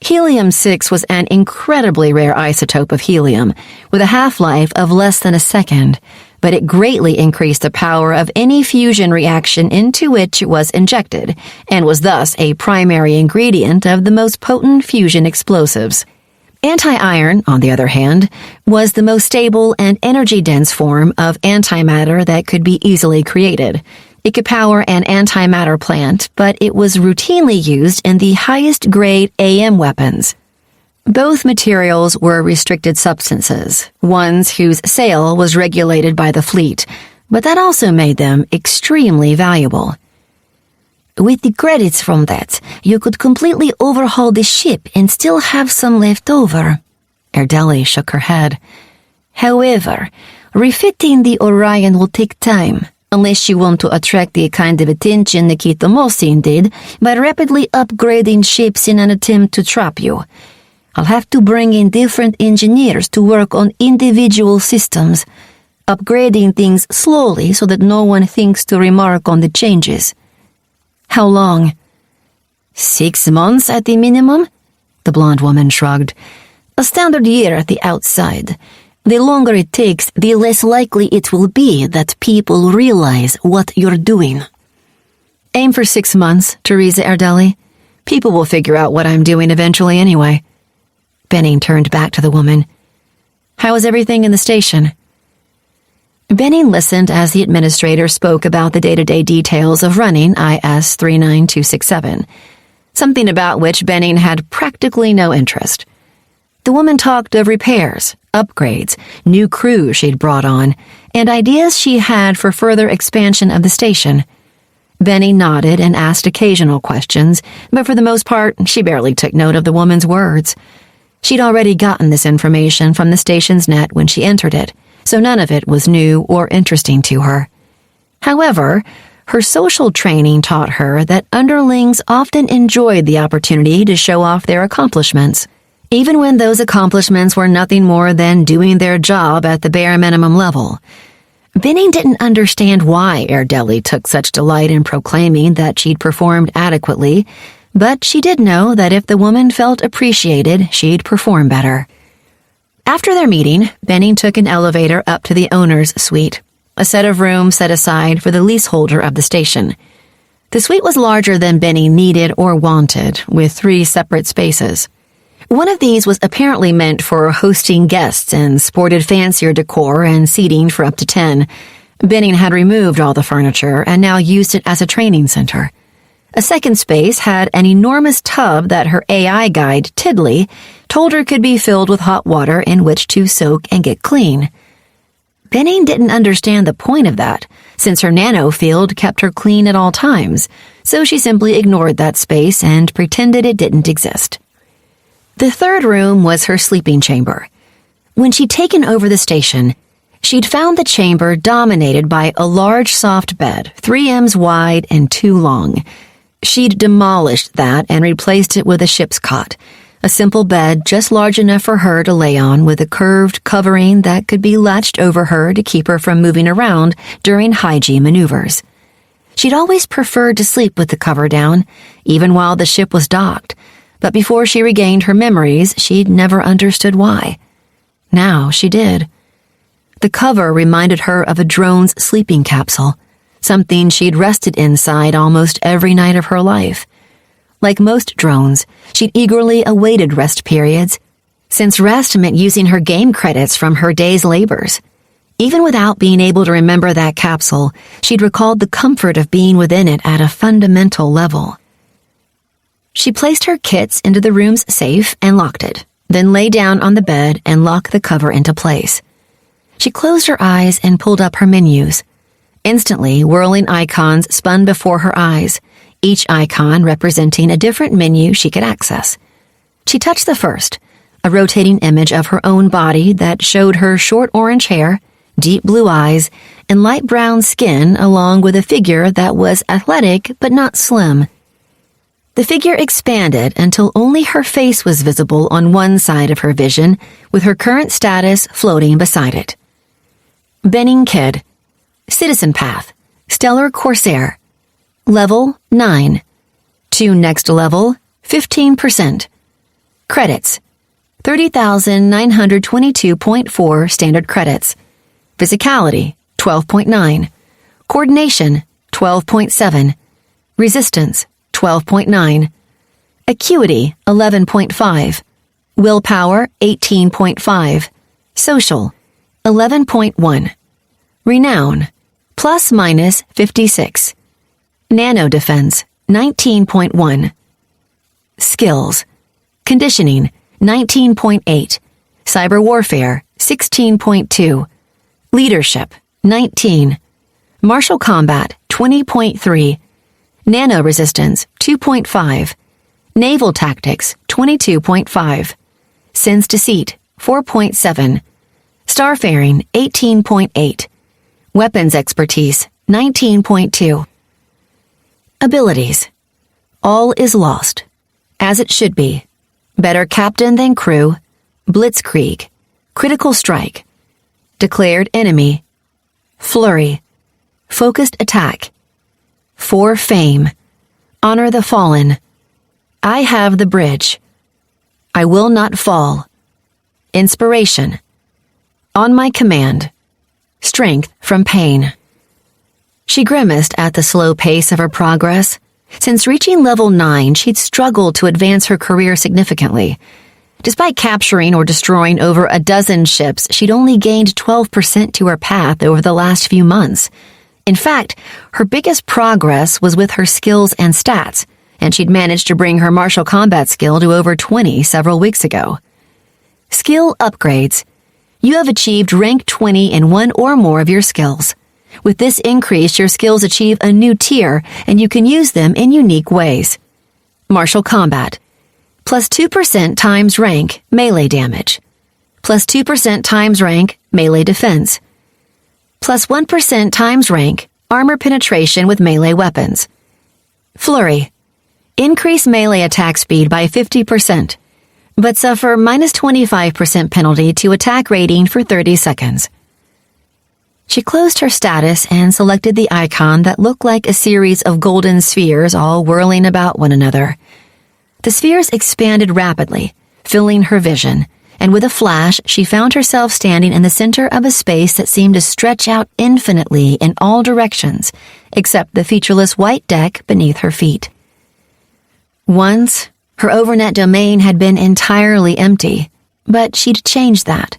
Helium-6 was an incredibly rare isotope of helium, with a half-life of less than a second, but it greatly increased the power of any fusion reaction into which it was injected, and was thus a primary ingredient of the most potent fusion explosives. Anti-iron, on the other hand, was the most stable and energy-dense form of antimatter that could be easily created. It could power an antimatter plant, but it was routinely used in the highest-grade AM weapons. Both materials were restricted substances, ones whose sale was regulated by the fleet, but that also made them extremely valuable. With the credits from that, you could completely overhaul the ship and still have some left over. Erdelli shook her head. However, refitting the Orion will take time, unless you want to attract the kind of attention Nikita Mosin did by rapidly upgrading ships in an attempt to trap you. I'll have to bring in different engineers to work on individual systems, upgrading things slowly so that no one thinks to remark on the changes. How long? 6 months at the minimum? The blonde woman shrugged. A standard year at the outside. The longer it takes, the less likely it will be that people realize what you're doing. Aim for 6 months, Teresa Erdelli. People will figure out what I'm doing eventually anyway. Benning turned back to the woman. How is everything in the station? Benning listened as the administrator spoke about the day-to-day details of running IS 39267, something about which Benning had practically no interest. The woman talked of repairs, upgrades, new crew she'd brought on, and ideas she had for further expansion of the station. Benning nodded and asked occasional questions, but for the most part, she barely took note of the woman's words. She'd already gotten this information from the station's net when she entered it, so none of it was new or interesting to her. However, her social training taught her that underlings often enjoyed the opportunity to show off their accomplishments, even when those accomplishments were nothing more than doing their job at the bare minimum level. Benning didn't understand why Erdelli took such delight in proclaiming that she'd performed adequately, but she did know that if the woman felt appreciated, she'd perform better. After their meeting, Benning took an elevator up to the owner's suite, a set of rooms set aside for the leaseholder of the station. The suite was larger than Benning needed or wanted, with 3 separate spaces. One of these was apparently meant for hosting guests and sported fancier decor and seating for up to 10. Benning had removed all the furniture and now used it as a training center. A second space had an enormous tub that her AI guide, Tiddly, told her could be filled with hot water in which to soak and get clean. Benning didn't understand the point of that, since her nano field kept her clean at all times, so she simply ignored that space and pretended it didn't exist. The third room was her sleeping chamber. When she'd taken over the station, she'd found the chamber dominated by a large soft bed, 3 Ms wide and 2 long. She'd demolished that and replaced it with a ship's cot, a simple bed just large enough for her to lay on with a curved covering that could be latched over her to keep her from moving around during high-G maneuvers. She'd always preferred to sleep with the cover down, even while the ship was docked, but before she regained her memories, she'd never understood why. Now she did. The cover reminded her of a drone's sleeping capsule, something she'd rested inside almost every night of her life. Like most drones, she'd eagerly awaited rest periods, since rest meant using her game credits from her day's labors. Even without being able to remember that capsule, she'd recalled the comfort of being within it at a fundamental level. She placed her kits into the room's safe and locked it, then lay down on the bed and locked the cover into place. She closed her eyes and pulled up her menus. Instantly, whirling icons spun before her eyes, each icon representing a different menu she could access. She touched the first, a rotating image of her own body that showed her short orange hair, deep blue eyes, and light brown skin, along with a figure that was athletic but not slim. The figure expanded until only her face was visible on one side of her vision, with her current status floating beside it. Benning Kid. Citizen Path. Stellar Corsair. Level 9. To next level, 15%. Credits. 30,922.4 standard credits. Physicality, 12.9. Coordination, 12.7. Resistance, 12.9. Acuity, 11.5. Willpower, 18.5. Social, 11.1. Renown, plus minus 56. Nano Defense, 19.1. Skills. Conditioning, 19.8. Cyber Warfare, 16.2. Leadership, 19. Martial Combat, 20.3. Nano Resistance, 2.5. Naval Tactics, 22.5. Sense Deceit, 4.7. Starfaring, 18.8. Weapons Expertise, 19.2. Abilities. All is lost. As it should be. Better captain than crew. Blitzkrieg. Critical strike. Declared enemy. Flurry. Focused attack. For fame. Honor the fallen. I have the bridge. I will not fall. Inspiration. On my command. Strength from pain. She grimaced at the slow pace of her progress. Since reaching level 9, she'd struggled to advance her career significantly. Despite capturing or destroying over a dozen ships, she'd only gained 12% to her path over the last few months. In fact, her biggest progress was with her skills and stats, and she'd managed to bring her martial combat skill to over 20 several weeks ago. Skill upgrades. You have achieved rank 20 in one or more of your skills. With this increase, your skills achieve a new tier, and you can use them in unique ways. Martial Combat. Plus 2% times rank, melee damage. Plus 2% times rank, melee defense. Plus 1% times rank, armor penetration with melee weapons. Flurry. Increase melee attack speed by 50%, but suffer minus 25% penalty to attack rating for 30 seconds. She closed her status and selected the icon that looked like a series of golden spheres all whirling about one another. The spheres expanded rapidly, filling her vision, and with a flash, she found herself standing in the center of a space that seemed to stretch out infinitely in all directions, except the featureless white deck beneath her feet. Once, her overnet domain had been entirely empty, but she'd changed that.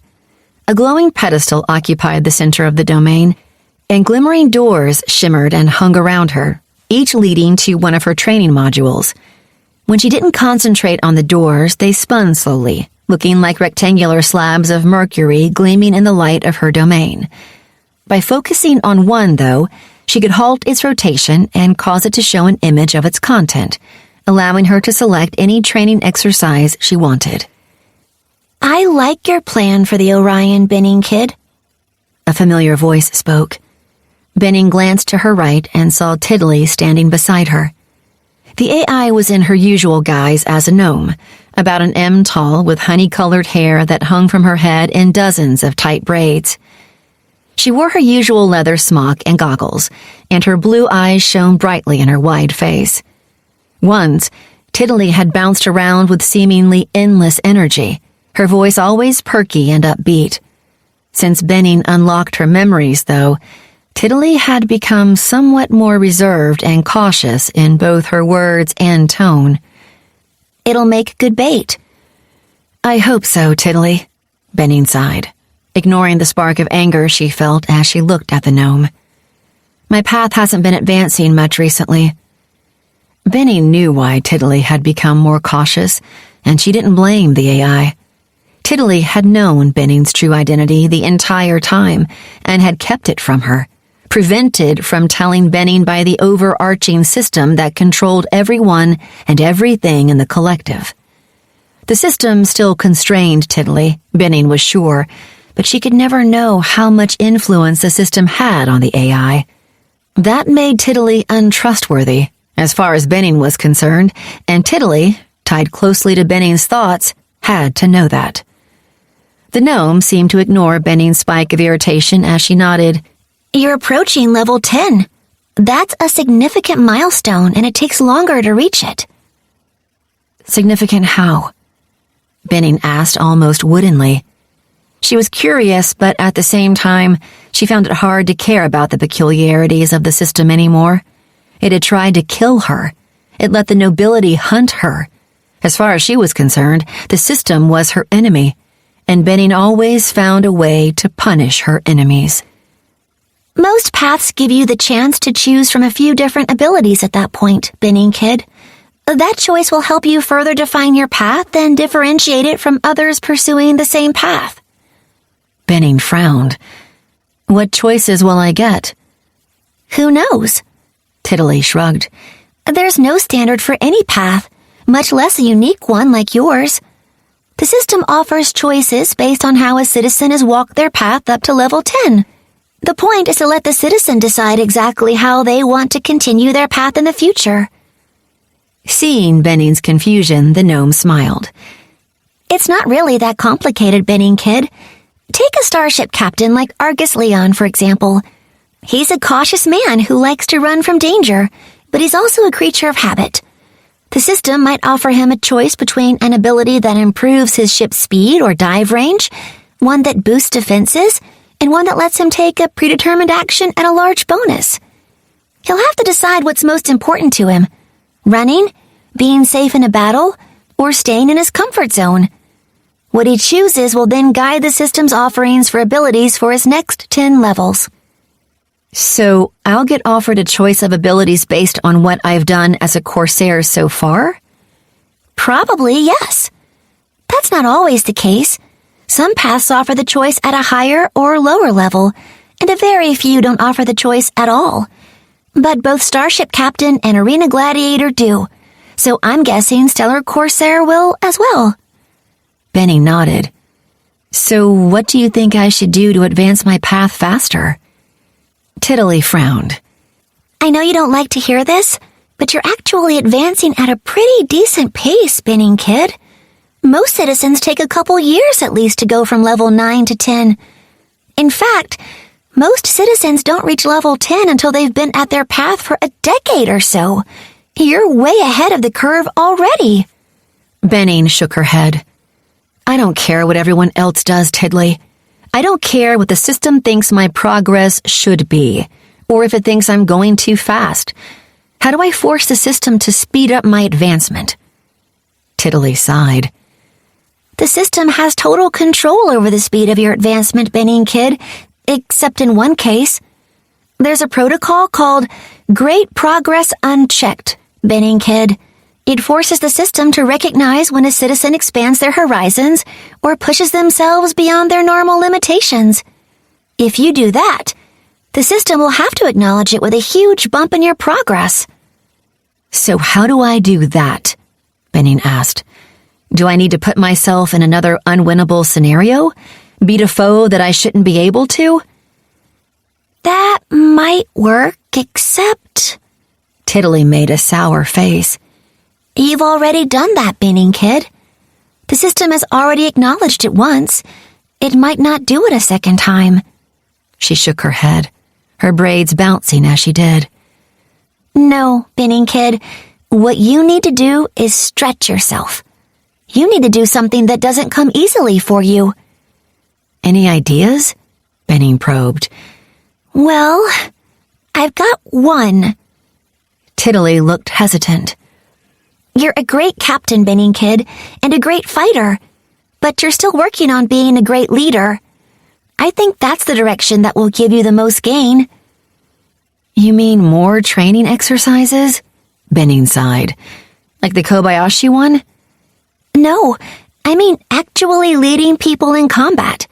A glowing pedestal occupied the center of the domain, and glimmering doors shimmered and hung around her, each leading to one of her training modules. When she didn't concentrate on the doors, they spun slowly, looking like rectangular slabs of mercury gleaming in the light of her domain. By focusing on one, though, she could halt its rotation and cause it to show an image of its content, allowing her to select any training exercise she wanted. I like your plan for the Orion, Benning kid. A familiar voice spoke. Benning glanced to her right and saw Tiddly standing beside her. The AI was in her usual guise as a gnome, about an M tall with honey-colored hair that hung from her head in dozens of tight braids. She wore her usual leather smock and goggles, and her blue eyes shone brightly in her wide face. Once, Tiddly had bounced around with seemingly endless energy, her voice always perky and upbeat. Since Benning unlocked her memories, though, Tiddly had become somewhat more reserved and cautious in both her words and tone. It'll make good bait. I hope so, Tiddly, Benning sighed, ignoring the spark of anger she felt as she looked at the gnome. My path hasn't been advancing much recently. Benning knew why Tiddly had become more cautious, and she didn't blame the AI. Tiddly had known Benning's true identity the entire time and had kept it from her, prevented from telling Benning by the overarching system that controlled everyone and everything in the collective. The system still constrained Tiddly, Benning was sure, but she could never know how much influence the system had on the AI. That made Tiddly untrustworthy, as far as Benning was concerned, and Tiddly, tied closely to Benning's thoughts, had to know that. The gnome seemed to ignore Benning's spike of irritation as she nodded. You're approaching level 10. That's a significant milestone, and it takes longer to reach it. Significant how? Benning asked almost woodenly. She was curious, but at the same time, she found it hard to care about the peculiarities of the system anymore. It had tried to kill her. It let the nobility hunt her. As far as she was concerned, the system was her enemy, and Benning always found a way to punish her enemies. Most paths give you the chance to choose from a few different abilities at that point, Benning kid. That choice will help you further define your path and differentiate it from others pursuing the same path. Benning frowned. What choices will I get? Who knows? Tiddly shrugged. There's no standard for any path, much less a unique one like yours. The system offers choices based on how a citizen has walked their path up to level 10. The point is to let the citizen decide exactly how they want to continue their path in the future. Seeing Benning's confusion, the gnome smiled. It's not really that complicated, Benning kid. Take a starship captain like Argus Leon, for example. He's a cautious man who likes to run from danger, but he's also a creature of habit. The system might offer him a choice between an ability that improves his ship's speed or dive range, one that boosts defenses, and one that lets him take a predetermined action at a large bonus. He'll have to decide what's most important to him: running, being safe in a battle, or staying in his comfort zone. What he chooses will then guide the system's offerings for abilities for his next 10 levels. So, I'll get offered a choice of abilities based on what I've done as a Corsair so far? Probably, yes. That's not always the case. Some paths offer the choice at a higher or lower level, and a very few don't offer the choice at all. But both Starship Captain and Arena Gladiator do, so I'm guessing Stellar Corsair will as well. Benning nodded. So what do you think I should do to advance my path faster? Tiddly frowned. I know you don't like to hear this, but you're actually advancing at a pretty decent pace, Benning kid. Most citizens take a couple years at least to go from level 9 to 10. In fact, most citizens don't reach level 10 until they've been at their path for a decade or so. You're way ahead of the curve already. Benning shook her head. I don't care what everyone else does, Tiddly. I don't care what the system thinks my progress should be, or if it thinks I'm going too fast. How do I force the system to speed up my advancement? Tiddly sighed. The system has total control over the speed of your advancement, Benning kid, except in one case. There's a protocol called Great Progress Unchecked, Benning kid. It forces the system to recognize when a citizen expands their horizons or pushes themselves beyond their normal limitations. If you do that, The system will have to acknowledge it with a huge bump in your progress. So how do I do that? Benning asked. Do I need to put myself in another unwinnable scenario? Beat a foe that I shouldn't be able to? That might work, except... Tiddly made a sour face. You've already done that, Benning Kid. The system has already acknowledged it once. It might not do it a second time. She shook her head, her braids bouncing as she did. No, Benning Kid. What you need to do is stretch yourself. You need to do something that doesn't come easily for you. Any ideas? Benning probed. Well, I've got one. Tiddly looked hesitant. You're a great captain, Benning Kid, and a great fighter, but you're still working on being a great leader. I think that's the direction that will give you the most gain. You mean more training exercises? Benning sighed. Like the Kobayashi one? No, I mean actually leading people in combat.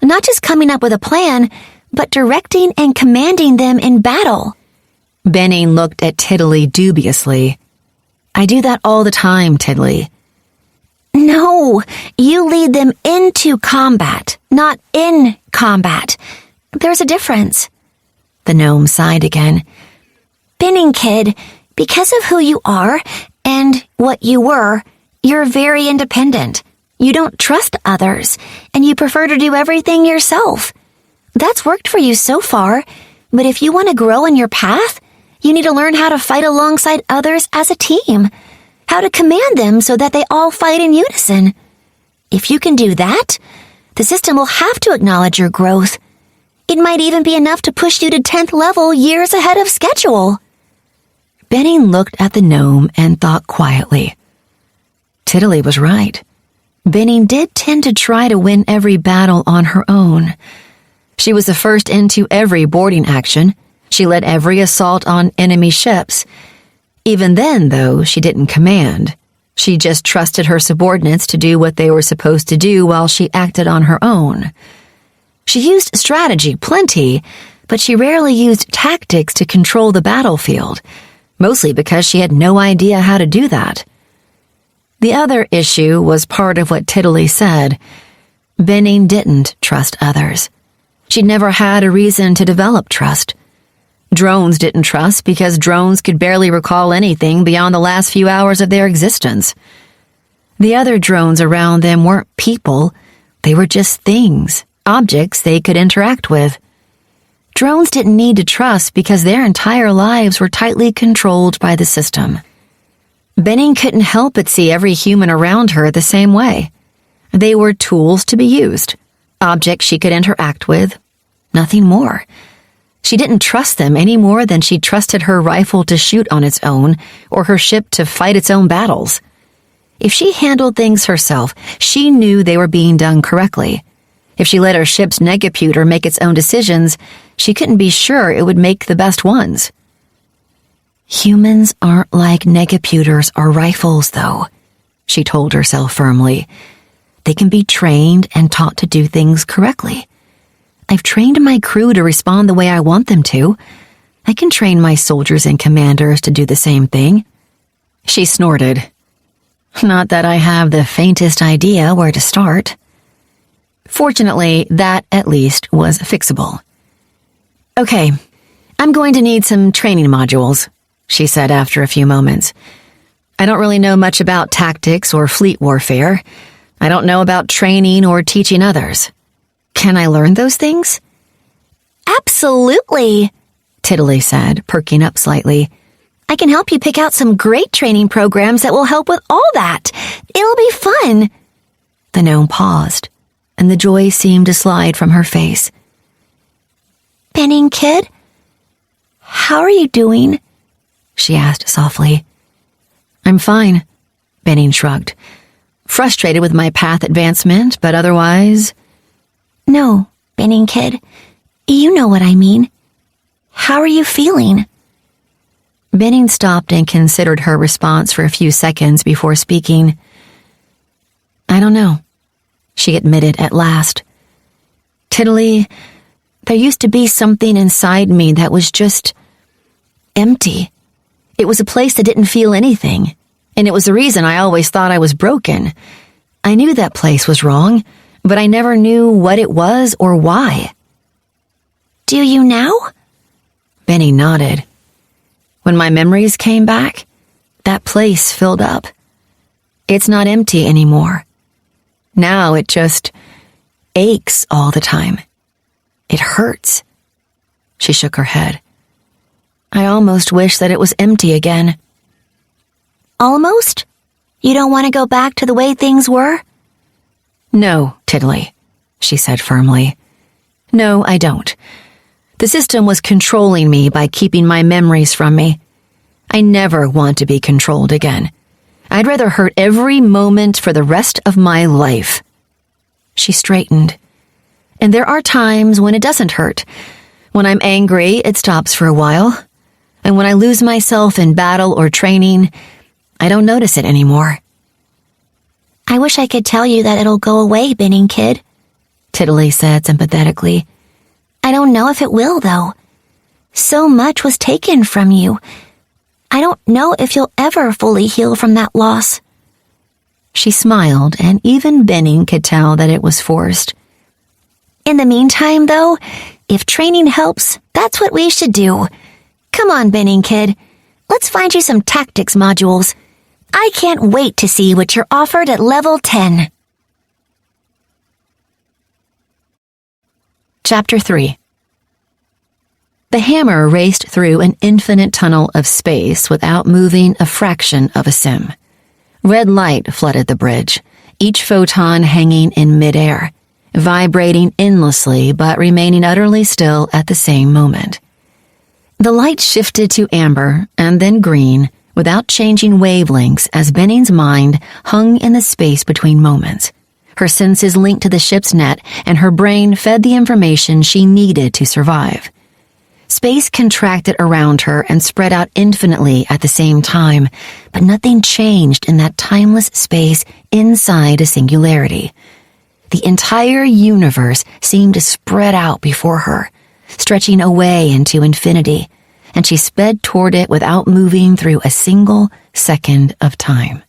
Not just coming up with a plan, but directing and commanding them in battle. Benning looked at Tiddly dubiously. I do that all the time, Tiddly. No, you lead them into combat, not in combat. There's a difference. The gnome sighed again. Benning Kid, because of who you are and what you were, you're very independent. You don't trust others, and you prefer to do everything yourself. That's worked for you so far, but if you want to grow in your path, you need to learn how to fight alongside others as a team, how to command them so that they all fight in unison. If you can do that, the system will have to acknowledge your growth. It might even be enough to push you to 10th level years ahead of schedule. Benning looked at the gnome and thought quietly. Tiddly was right. Benning did tend to try to win every battle on her own. She was the first into every boarding action. She led every assault on enemy ships. Even then, though, she didn't command. She just trusted her subordinates to do what they were supposed to do while she acted on her own. She used strategy plenty, but she rarely used tactics to control the battlefield, mostly because she had no idea how to do that. The other issue was part of what Tiddly said. Benning didn't trust others. She'd never had a reason to develop trust. Drones didn't trust because drones could barely recall anything beyond the last few hours of their existence. The other drones around them weren't people. They were just things, objects they could interact with. Drones didn't need to trust because their entire lives were tightly controlled by the system. Benning couldn't help but see every human around her the same way. They were tools to be used, objects she could interact with, nothing more. She didn't trust them any more than she trusted her rifle to shoot on its own or her ship to fight its own battles. If she handled things herself, she knew they were being done correctly. If she let her ship's negaputer make its own decisions, she couldn't be sure it would make the best ones. Humans aren't like negaputers or rifles, though, she told herself firmly. They can be trained and taught to do things correctly. I've trained my crew to respond the way I want them to. I can train my soldiers and commanders to do the same thing. She snorted. Not that I have the faintest idea where to start. Fortunately, that at least was fixable. Okay, I'm going to need some training modules, she said after a few moments. I don't really know much about tactics or fleet warfare. I don't know about training or teaching others. Can I learn those things? Absolutely, Tiddly said, perking up slightly. I can help you pick out some great training programs that will help with all that. It'll be fun. The gnome paused, and the joy seemed to slide from her face. Benning Kid, how are you doing? She asked softly. I'm fine, Benning shrugged. Frustrated with my path advancement, but otherwise... No, Benning Kid, you know what I mean. How are you feeling? Benning stopped and considered her response for a few seconds before speaking. I don't know, she admitted at last. Tiddly There used to be something inside me that was just empty. It was a place that didn't feel anything, and it was the reason I always thought I was broken. I knew that place was wrong, but I never knew what it was or why. Do you now? Benny nodded. When my memories came back, that place filled up. It's not empty anymore. Now it just aches all the time. It hurts. She shook her head. I almost wish that it was empty again. Almost? You don't want to go back to the way things were? No, Tiddly, she said firmly. No, I don't. The system was controlling me by keeping my memories from me. I never want to be controlled again. I'd rather hurt every moment for the rest of my life. She straightened. And there are times when it doesn't hurt. When I'm angry, it stops for a while. And when I lose myself in battle or training, I don't notice it anymore. I wish I could tell you that it'll go away, Benning Kid, Tiddly said sympathetically. I don't know if it will, though. So much was taken from you. I don't know if you'll ever fully heal from that loss. She smiled, and even Benning could tell that it was forced. In the meantime, though, if training helps, that's what we should do. Come on, Benning Kid. Let's find you some tactics modules. I can't wait to see what you're offered at level 10. Chapter 3. The hammer raced through an infinite tunnel of space without moving a fraction of a sim. Red light flooded the bridge, each photon hanging in midair, vibrating endlessly but remaining utterly still at the same moment. The light shifted to amber and then green without changing wavelengths as Benning's mind hung in the space between moments. Her senses linked to the ship's net and her brain fed the information she needed to survive. Space contracted around her and spread out infinitely at the same time, but nothing changed in that timeless space inside a singularity. The entire universe seemed to spread out before her, stretching away into infinity, and she sped toward it without moving through a single second of time.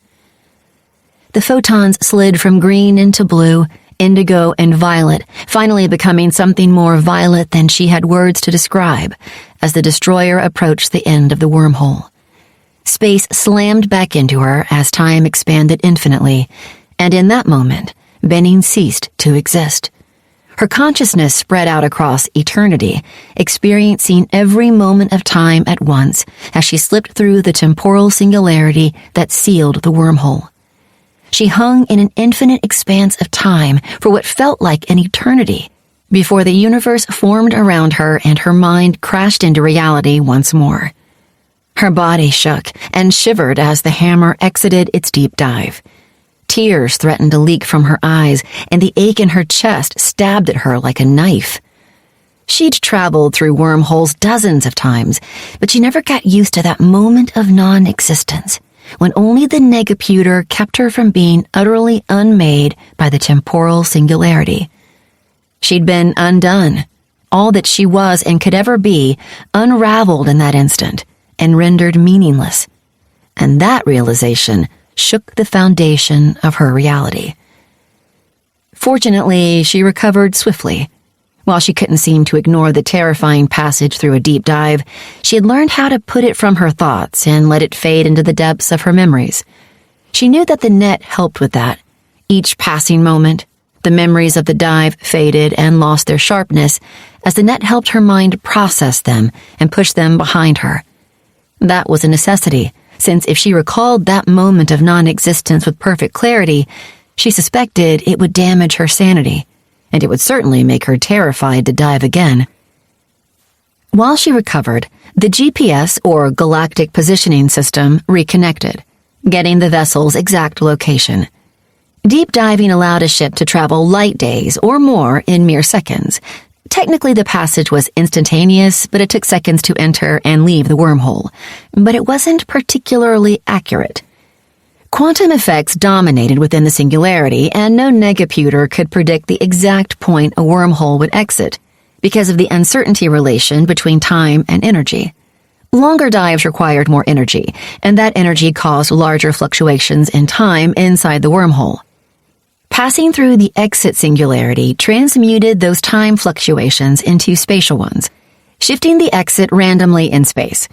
The photons slid from green into blue, indigo, and violet, finally becoming something more violet than she had words to describe as the destroyer approached the end of the wormhole. Space slammed back into her as time expanded infinitely, and in that moment, Benning ceased to exist. Her consciousness spread out across eternity, experiencing every moment of time at once as she slipped through the temporal singularity that sealed the wormhole. She hung in an infinite expanse of time for what felt like an eternity before the universe formed around her and her mind crashed into reality once more. Her body shook and shivered as the hammer exited its deep dive. Tears threatened to leak from her eyes, and the ache in her chest stabbed at her like a knife. She'd traveled through wormholes dozens of times, but she never got used to that moment of non-existence, when only the negaputer kept her from being utterly unmade by the temporal singularity. She'd been undone, all that she was and could ever be, unraveled in that instant, and rendered meaningless. And that realization shook the foundation of her reality. Fortunately, she recovered swiftly. While she couldn't seem to ignore the terrifying passage through a deep dive, she had learned how to put it from her thoughts and let it fade into the depths of her memories. She knew that the net helped with that. Each passing moment, the memories of the dive faded and lost their sharpness as the net helped her mind process them and push them behind her. That was a necessity, since if she recalled that moment of non-existence with perfect clarity, she suspected it would damage her sanity, and it would certainly make her terrified to dive again. While she recovered, the GPS, or Galactic Positioning System, reconnected, getting the vessel's exact location. Deep diving allowed a ship to travel light days or more in mere seconds. Technically, the passage was instantaneous, but it took seconds to enter and leave the wormhole. But it wasn't particularly accurate. Quantum effects dominated within the singularity, and no negaputer could predict the exact point a wormhole would exit. because of the uncertainty relation between time and energy. Longer dives required more energy, and that energy caused larger fluctuations in time inside the wormhole. Passing through the exit singularity transmuted those time fluctuations into spatial ones, shifting the exit randomly in space.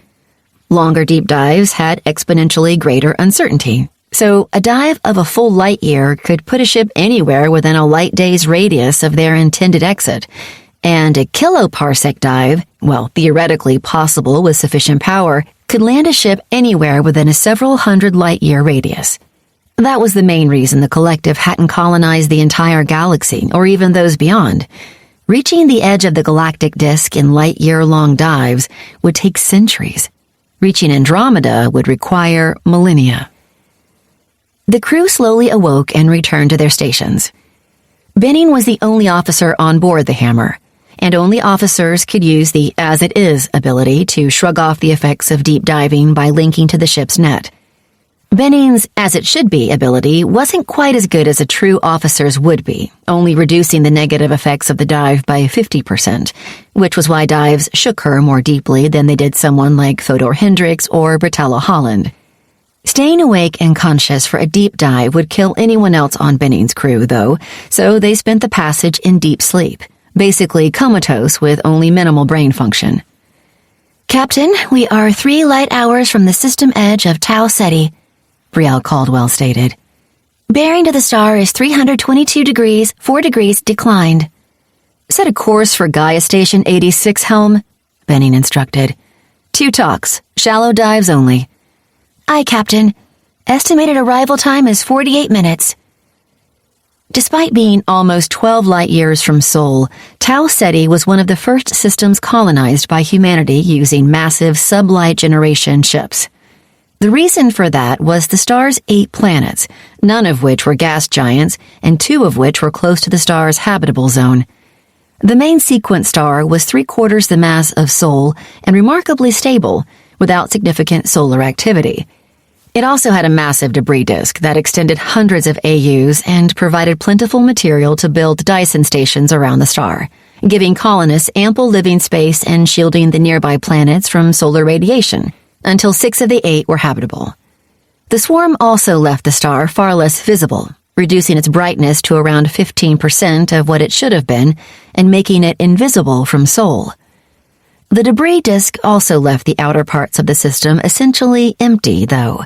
Longer deep dives had exponentially greater uncertainty, so a dive of a full light year could put a ship anywhere within a light day's radius of their intended exit, and a kiloparsec dive, well, theoretically possible with sufficient power, could land a ship anywhere within a several hundred light-year radius. That was the main reason the collective hadn't colonized the entire galaxy, or even those beyond. Reaching the edge of the galactic disk in light-year-long dives would take centuries. Reaching Andromeda would require millennia. The crew slowly awoke and returned to their stations. Benning was the only officer on board the Hammer, and only officers could use the as-it-is ability to shrug off the effects of deep diving by linking to the ship's net. Benning's as-it-should-be ability wasn't quite as good as a true officer's would be, only reducing the negative effects of the dive by 50%, which was why dives shook her more deeply than they did someone like Fodor Hendricks or Bertella Holland. Staying awake and conscious for a deep dive would kill anyone else on Benning's crew, though, so they spent the passage in deep sleep, basically comatose with only minimal brain function. Captain, we are 3 light hours from the system edge of Tau Ceti, Brielle Caldwell stated. Bearing to the star is 322 degrees, 4 degrees declined. Set a course for Gaia Station 86, Helm, Benning instructed. 2 talks, shallow dives only. Aye, Captain. Estimated arrival time is 48 minutes. Despite being almost 12 light-years from Sol, Tau Ceti was one of the first systems colonized by humanity using massive sublight generation ships. The reason for that was the star's 8 planets, none of which were gas giants, and 2 of which were close to the star's habitable zone. The main sequence star was 3/4 the mass of Sol and remarkably stable, without significant solar activity. It also had a massive debris disk that extended hundreds of AUs and provided plentiful material to build Dyson stations around the star, giving colonists ample living space and shielding the nearby planets from solar radiation, until 6 of the 8 were habitable. The swarm also left the star far less visible, reducing its brightness to around 15% of what it should have been and making it invisible from Sol. The debris disk also left the outer parts of the system essentially empty, though.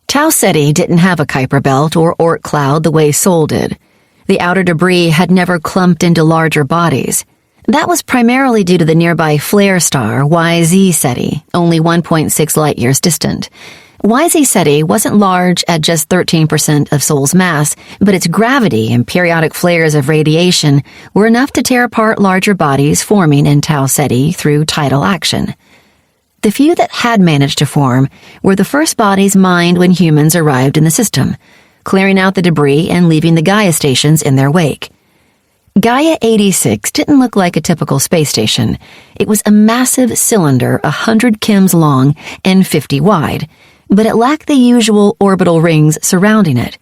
Tau Ceti didn't have a Kuiper belt or Oort cloud the way Sol did. The outer debris had never clumped into larger bodies. That was primarily due to the nearby flare star YZ Ceti, only 1.6 light-years distant. YZ Ceti wasn't large at just 13% of Sol's mass, but its gravity and periodic flares of radiation were enough to tear apart larger bodies forming in Tau Ceti through tidal action. The few that had managed to form were the first bodies mined when humans arrived in the system, clearing out the debris and leaving the Gaia stations in their wake. Gaia 86 didn't look like a typical space station. It was a massive cylinder 100 kims long and 50 wide, but it lacked the usual orbital rings surrounding it.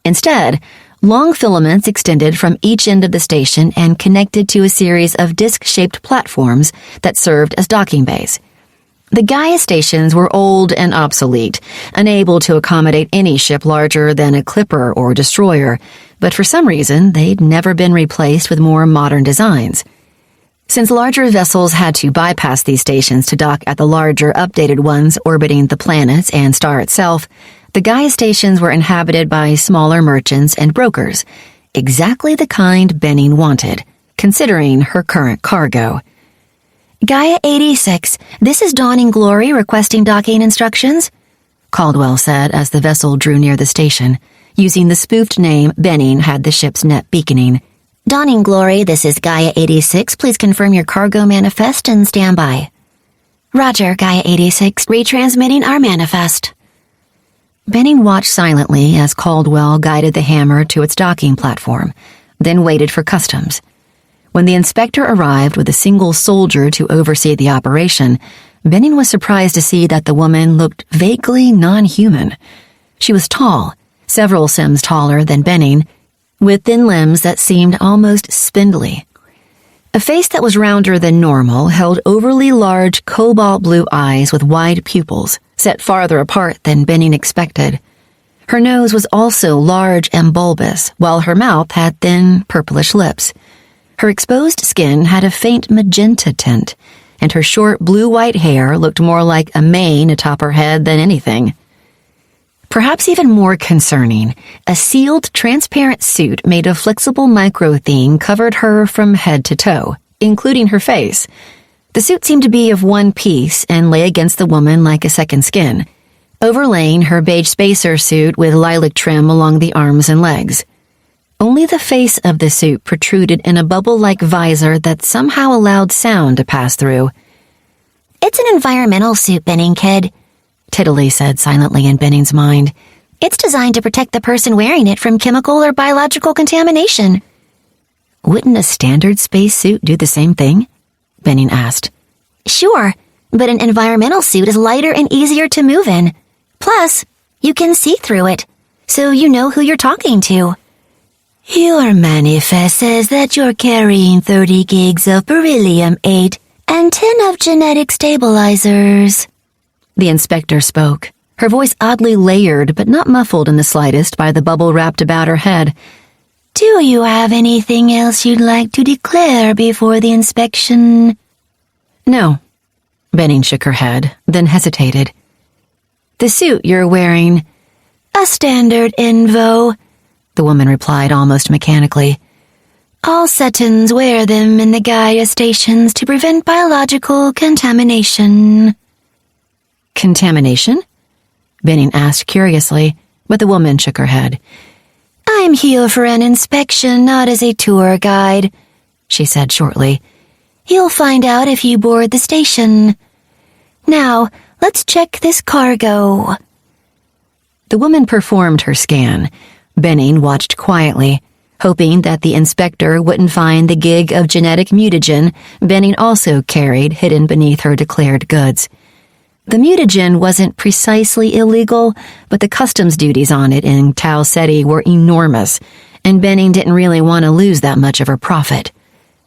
Instead, long filaments extended from each end of the station and connected to a series of disc-shaped platforms that served as docking bays. The Gaia stations were old and obsolete, unable to accommodate any ship larger than a clipper or destroyer, but for some reason they'd never been replaced with more modern designs. Since larger vessels had to bypass these stations to dock at the larger, updated ones orbiting the planets and star itself, the Gaia stations were inhabited by smaller merchants and brokers, exactly the kind Benning wanted, considering her current cargo. Gaia 86, this is Dawning Glory requesting docking instructions, Caldwell said as the vessel drew near the station, using the spoofed name Benning had the ship's net beaconing. Dawning Glory, this is Gaia 86. Please confirm your cargo manifest and stand by. Roger, Gaia 86, retransmitting our manifest. Benning watched silently as Caldwell guided the Hammer to its docking platform, then waited for customs. When the inspector arrived with a single soldier to oversee the operation, Benning was surprised to see that the woman looked vaguely non-human. She was tall, several sims taller than Benning, with thin limbs that seemed almost spindly. A face that was rounder than normal held overly large cobalt blue eyes with wide pupils, set farther apart than Benning expected. Her nose was also large and bulbous, while her mouth had thin, purplish lips. Her exposed skin had a faint magenta tint, and her short blue-white hair looked more like a mane atop her head than anything. Perhaps even more concerning, a sealed, transparent suit made of flexible microthene covered her from head to toe, including her face. The suit seemed to be of one piece and lay against the woman like a second skin, overlaying her beige spacer suit with lilac trim along the arms and legs. Only the face of the suit protruded in a bubble-like visor that somehow allowed sound to pass through. It's an environmental suit, Benning kid, Tiddly said silently in Benning's mind. It's designed to protect the person wearing it from chemical or biological contamination. Wouldn't a standard spacesuit do the same thing? Benning asked. Sure, but an environmental suit is lighter and easier to move in. Plus, you can see through it, so you know who you're talking to. Your manifest says that you're carrying 30 gigs of beryllium-8 and 10 of genetic stabilizers. The inspector spoke, her voice oddly layered but not muffled in the slightest by the bubble wrapped about her head. Do you have anything else you'd like to declare before the inspection? No. Benning shook her head, then hesitated. The suit you're wearing... A standard Invo, the woman replied almost mechanically. All Setons wear them in the Gaia stations to prevent biological contamination. Contamination? Benning asked curiously, but the woman shook her head. I'm here for an inspection, not as a tour guide, she said shortly. You'll find out if you board the station. Now, let's check this cargo. The woman performed her scan. Benning watched quietly, hoping that the inspector wouldn't find the gig of genetic mutagen Benning also carried hidden beneath her declared goods. The mutagen wasn't precisely illegal, but the customs duties on it in Tau Ceti were enormous, and Benning didn't really want to lose that much of her profit.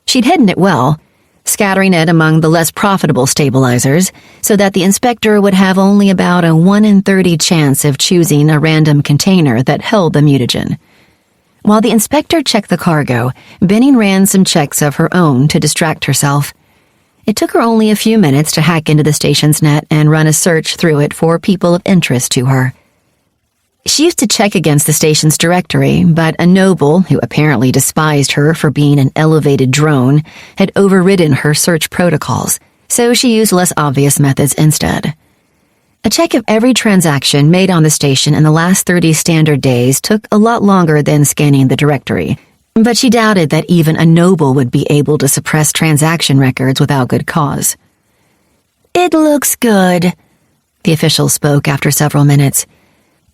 She'd hidden it well, scattering it among the less profitable stabilizers, so that the inspector would have only about a 1 in 30 chance of choosing a random container that held the mutagen. While the inspector checked the cargo, Benning ran some checks of her own to distract herself. It took her only a few minutes to hack into the station's net and run a search through it for people of interest to her. She used to check against the station's directory, but a noble, who apparently despised her for being an elevated drone, had overridden her search protocols, so she used less obvious methods instead. A check of every transaction made on the station in the last 30 standard days took a lot longer than scanning the directory, but she doubted that even a noble would be able to suppress transaction records without good cause. It looks good, the official spoke after several minutes.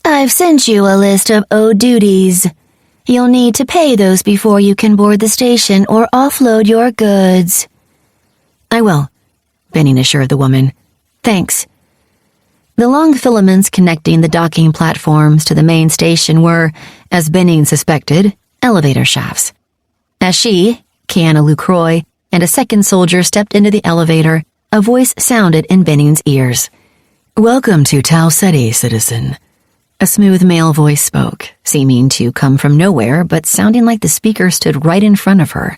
I've sent you a list of owed duties. You'll need to pay those before you can board the station or offload your goods. I will, Benning assured the woman. Thanks. The long filaments connecting the docking platforms to the main station were, as Benning suspected, elevator shafts. As she, Kiana Lucroy, and a second soldier stepped into the elevator, a voice sounded in Benning's ears. Welcome to Tau Ceti, citizen. A smooth male voice spoke, seeming to come from nowhere, but sounding like the speaker stood right in front of her.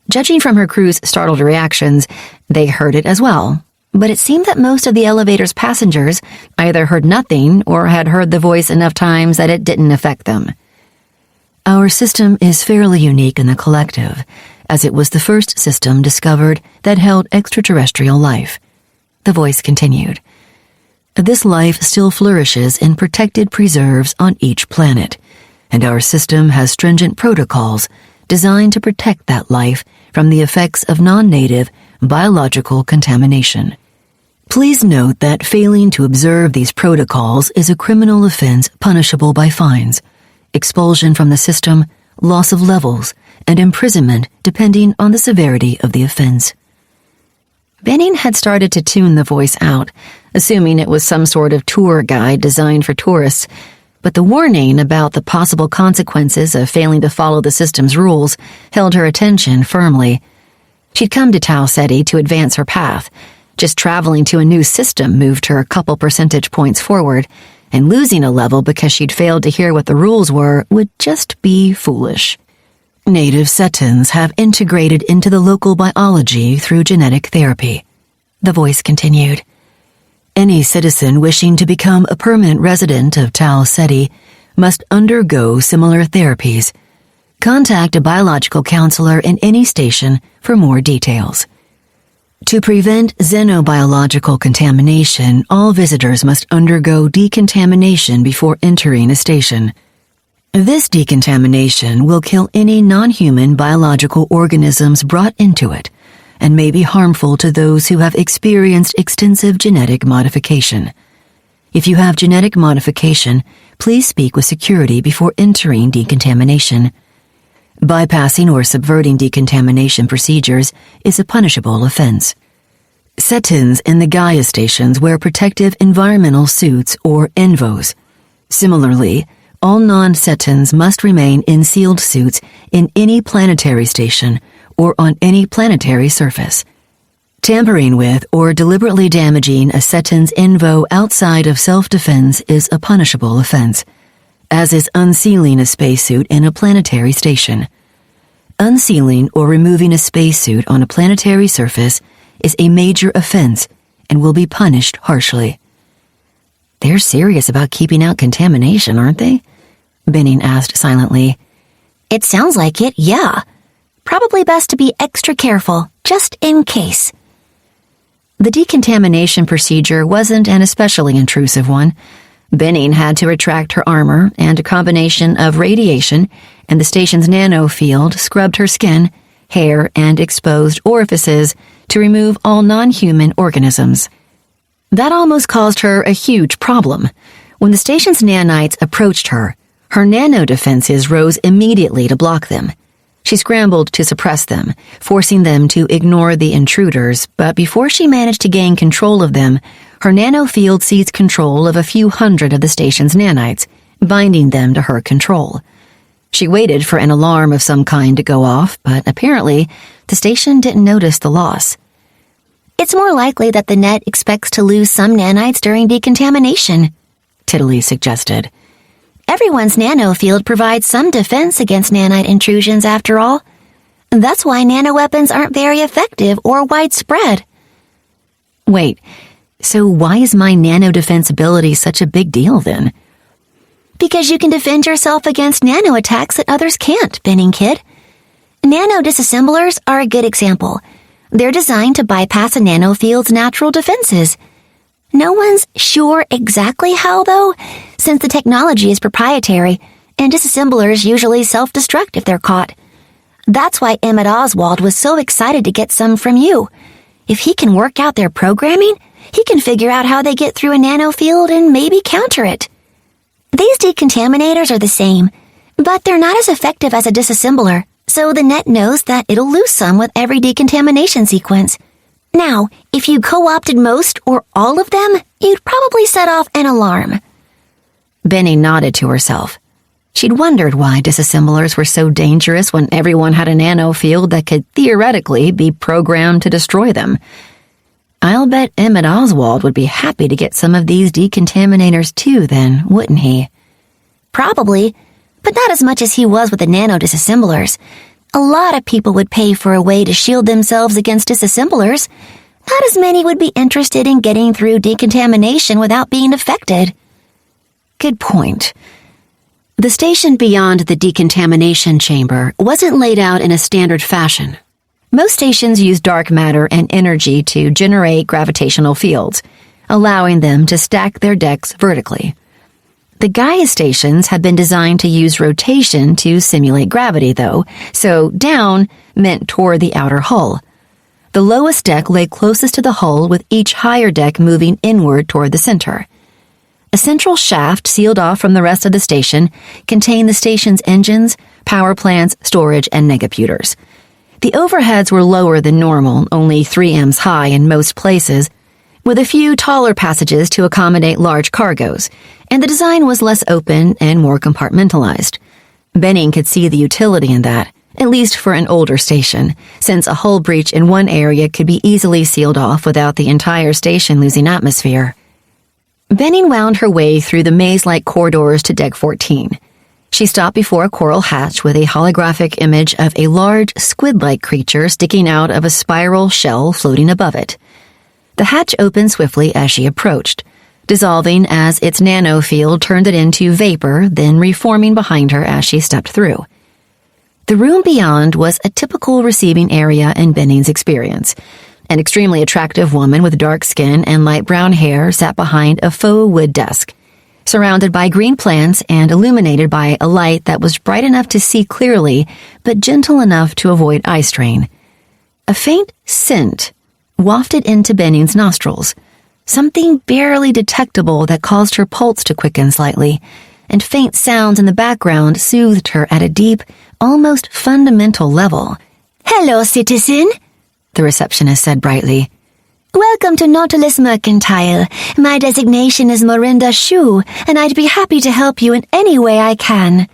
Judging from her crew's startled reactions, they heard it as well, but it seemed that most of the elevator's passengers either heard nothing or had heard the voice enough times that it didn't affect them. Our system is fairly unique in the collective, as it was the first system discovered that held extraterrestrial life. The voice continued. This life still flourishes in protected preserves on each planet, and our system has stringent protocols designed to protect that life from the effects of non-native biological contamination. Please note that failing to observe these protocols is a criminal offense punishable by fines, expulsion from the system, loss of levels, and imprisonment depending on the severity of the offense. Benning had started to tune the voice out, assuming it was some sort of tour guide designed for tourists, but the warning about the possible consequences of failing to follow the system's rules held her attention firmly. She'd come to Tau Ceti to advance her path. Just traveling to a new system moved her a couple percentage points forward, and losing a level because she'd failed to hear what the rules were would just be foolish. Native Cetans have integrated into the local biology through genetic therapy. The voice continued. Any citizen wishing to become a permanent resident of Tau Ceti must undergo similar therapies. Contact a biological counselor in any station for more details. To prevent xenobiological contamination, all visitors must undergo decontamination before entering a station. This decontamination will kill any non-human biological organisms brought into it, and may be harmful to those who have experienced extensive genetic modification. If you have genetic modification, please speak with security before entering decontamination. Bypassing or subverting decontamination procedures is a punishable offense. Cetans in the Gaia stations wear protective environmental suits or ENVOs. Similarly, all non-Cetans must remain in sealed suits in any planetary station or on any planetary surface. Tampering with or deliberately damaging a Cetan's ENVO outside of self-defense is a punishable offense, as is unsealing a spacesuit in a planetary station. Unsealing or removing a spacesuit on a planetary surface is a major offense and will be punished harshly. They're serious about keeping out contamination, aren't they? Benning asked silently. It sounds like it, yeah. Probably best to be extra careful, just in case. The decontamination procedure wasn't an especially intrusive one. Benning had to retract her armor, and a combination of radiation and the station's nanofield scrubbed her skin, hair, and exposed orifices to remove all non-human organisms. That almost caused her a huge problem. When the station's nanites approached her, her nano-defenses rose immediately to block them. She scrambled to suppress them, forcing them to ignore the intruders, but before she managed to gain control of them, her nanofield seized control of a few hundred of the station's nanites, binding them to her control. She waited for an alarm of some kind to go off, but apparently the station didn't notice the loss. It's more likely that the net expects to lose some nanites during decontamination, Tiddly suggested. Everyone's nanofield provides some defense against nanite intrusions, after all. That's why nanoweapons aren't very effective or widespread. Wait, so why is my nano-defense ability such a big deal, then? Because you can defend yourself against nano-attacks that others can't, Benning Kid. Nano-disassemblers are a good example. They're designed to bypass a nanofield's natural defenses. No one's sure exactly how, though, since the technology is proprietary, and disassemblers usually self-destruct if they're caught. That's why Emmett Oswald was so excited to get some from you. If he can work out their programming, he can figure out how they get through a nanofield and maybe counter it. These decontaminators are the same, but they're not as effective as a disassembler, so the net knows that it'll lose some with every decontamination sequence. Now, if you co-opted most or all of them, you'd probably set off an alarm. Benny nodded to herself. She'd wondered why disassemblers were so dangerous when everyone had a nanofield that could theoretically be programmed to destroy them. I'll bet Emmett Oswald would be happy to get some of these decontaminators too, then, wouldn't he? Probably, but not as much as he was with the nano-disassemblers. A lot of people would pay for a way to shield themselves against disassemblers. Not as many would be interested in getting through decontamination without being affected. Good point. The station beyond the decontamination chamber wasn't laid out in a standard fashion. Most stations use dark matter and energy to generate gravitational fields, allowing them to stack their decks vertically. The Gaia stations have been designed to use rotation to simulate gravity, though, so down meant toward the outer hull. The lowest deck lay closest to the hull, with each higher deck moving inward toward the center. A central shaft sealed off from the rest of the station contained the station's engines, power plants, storage, and negaputers. The overheads were lower than normal, only 3 Ms high in most places, with a few taller passages to accommodate large cargoes, and the design was less open and more compartmentalized. Benning could see the utility in that, at least for an older station, since a hull breach in one area could be easily sealed off without the entire station losing atmosphere. Benning wound her way through the maze-like corridors to Deck 14. She stopped before a coral hatch with a holographic image of a large squid-like creature sticking out of a spiral shell floating above it. The hatch opened swiftly as she approached, dissolving as its nanofield turned it into vapor, then reforming behind her as she stepped through. The room beyond was a typical receiving area in Benning's experience. An extremely attractive woman with dark skin and light brown hair sat behind a faux wood desk, surrounded by green plants and illuminated by a light that was bright enough to see clearly, but gentle enough to avoid eye strain. A faint scent wafted into Benning's nostrils, something barely detectable that caused her pulse to quicken slightly, and faint sounds in the background soothed her at a deep, almost fundamental level. "Hello, citizen," the receptionist said brightly. "Welcome to Nautilus Mercantile. My designation is Morinda Shu, and I'd be happy to help you in any way I can."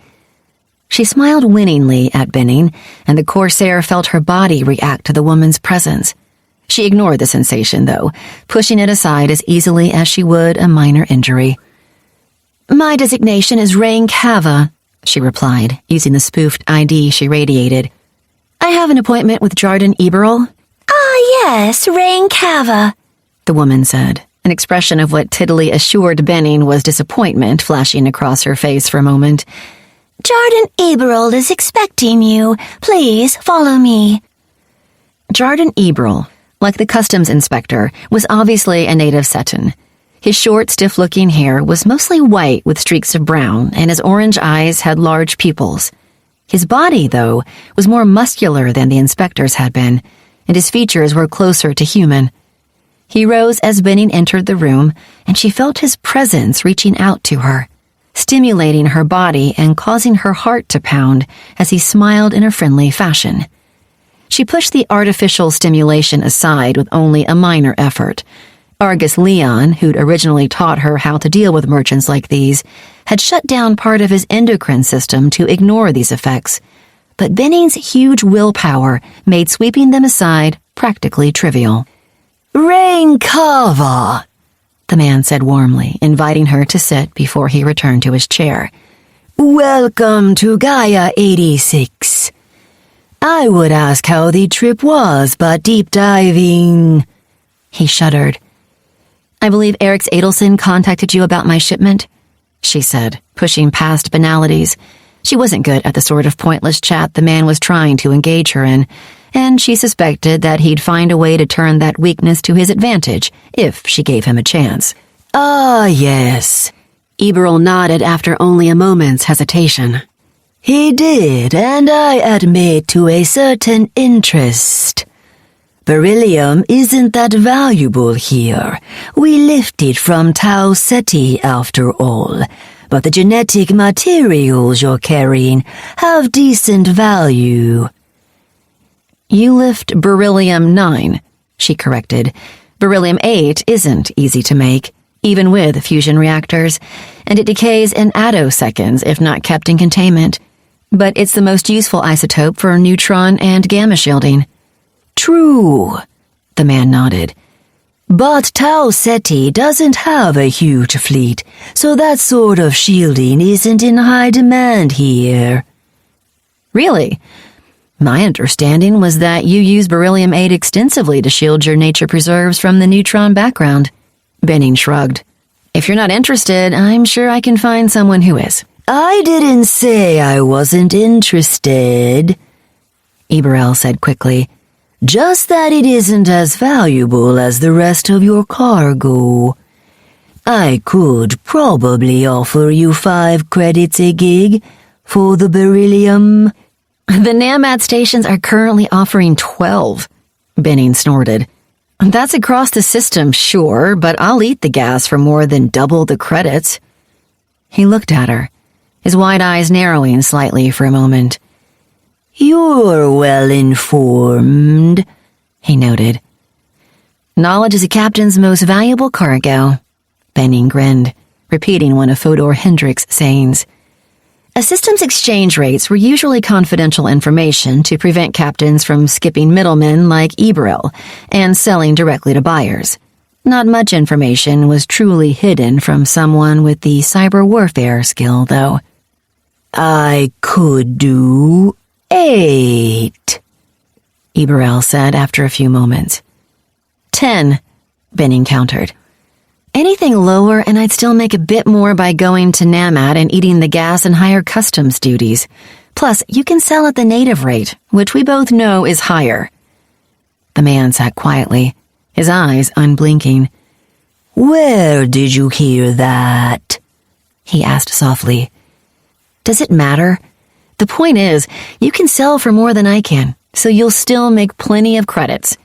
She smiled winningly at Benning, and the Corsair felt her body react to the woman's presence. She ignored the sensation, though, pushing it aside as easily as she would a minor injury. "My designation is Rain Cava," she replied, using the spoofed ID she radiated. "I have an appointment with Jardin Eberl." "Ah, yes, Rain Cava," the woman said, an expression of what tittily assured Benning was disappointment flashing across her face for a moment. "Jardin Eberl is expecting you. Please follow me." Jardin Eberl, like the customs inspector, was obviously a native Seton. His short, stiff-looking hair was mostly white with streaks of brown, and his orange eyes had large pupils. His body, though, was more muscular than the inspector's had been, and his features were closer to human. He rose as Benning entered the room, and she felt his presence reaching out to her, stimulating her body and causing her heart to pound as he smiled in a friendly fashion. She pushed the artificial stimulation aside with only a minor effort. Argus Leon, who'd originally taught her how to deal with merchants like these, had shut down part of his endocrine system to ignore these effects, but Benning's huge willpower made sweeping them aside practically trivial. "Rain Cava," the man said warmly, inviting her to sit before he returned to his chair. "Welcome to Gaia 86. I would ask how the trip was, but deep diving—" He shuddered. "I believe Erix Adelson contacted you about my shipment," she said, pushing past banalities. She wasn't good at the sort of pointless chat the man was trying to engage her in, and she suspected that he'd find a way to turn that weakness to his advantage if she gave him a chance. "Ah, yes." Eberl nodded after only a moment's hesitation. "He did, and I admit to a certain interest. Beryllium isn't that valuable here. We lift it from Tau Ceti after all, but the genetic materials you're carrying have decent value." "You lift beryllium 9, she corrected. Beryllium 8 isn't easy to make, even with fusion reactors, and it decays in attoseconds if not kept in containment. But it's the most useful isotope for neutron and gamma shielding." "True," the man nodded. "But Tau Ceti doesn't have a huge fleet, so that sort of shielding isn't in high demand here." "Really? My understanding was that you use beryllium 8 extensively to shield your nature preserves from the neutron background." Benning shrugged. "If you're not interested, I'm sure I can find someone who is." "I didn't say I wasn't interested," Eberl said quickly. "Just that it isn't as valuable as the rest of your cargo. I could probably offer you 5 credits a gig for the beryllium." "The Namat stations are currently offering 12, Benning snorted. "That's across the system, sure, but I'll eat the gas for more than double the credits." He looked at her, his wide eyes narrowing slightly for a moment. "You're well informed," he noted. "Knowledge is a captain's most valuable cargo," Benning grinned, repeating one of Fodor Hendrick's sayings. A system's exchange rates were usually confidential information to prevent captains from skipping middlemen like Eberil and selling directly to buyers. Not much information was truly hidden from someone with the cyber warfare skill, though. I could do 8, Eberil said after a few moments. 10, Benning countered. Anything lower and I'd still make a bit more by going to Namad and eating the gas and higher customs duties. Plus, you can sell at the native rate, which we both know is higher. The man sat quietly, his eyes unblinking. Where did you hear that? He asked softly. Does it matter? The point is, you can sell for more than I can, so you'll still make plenty of credits.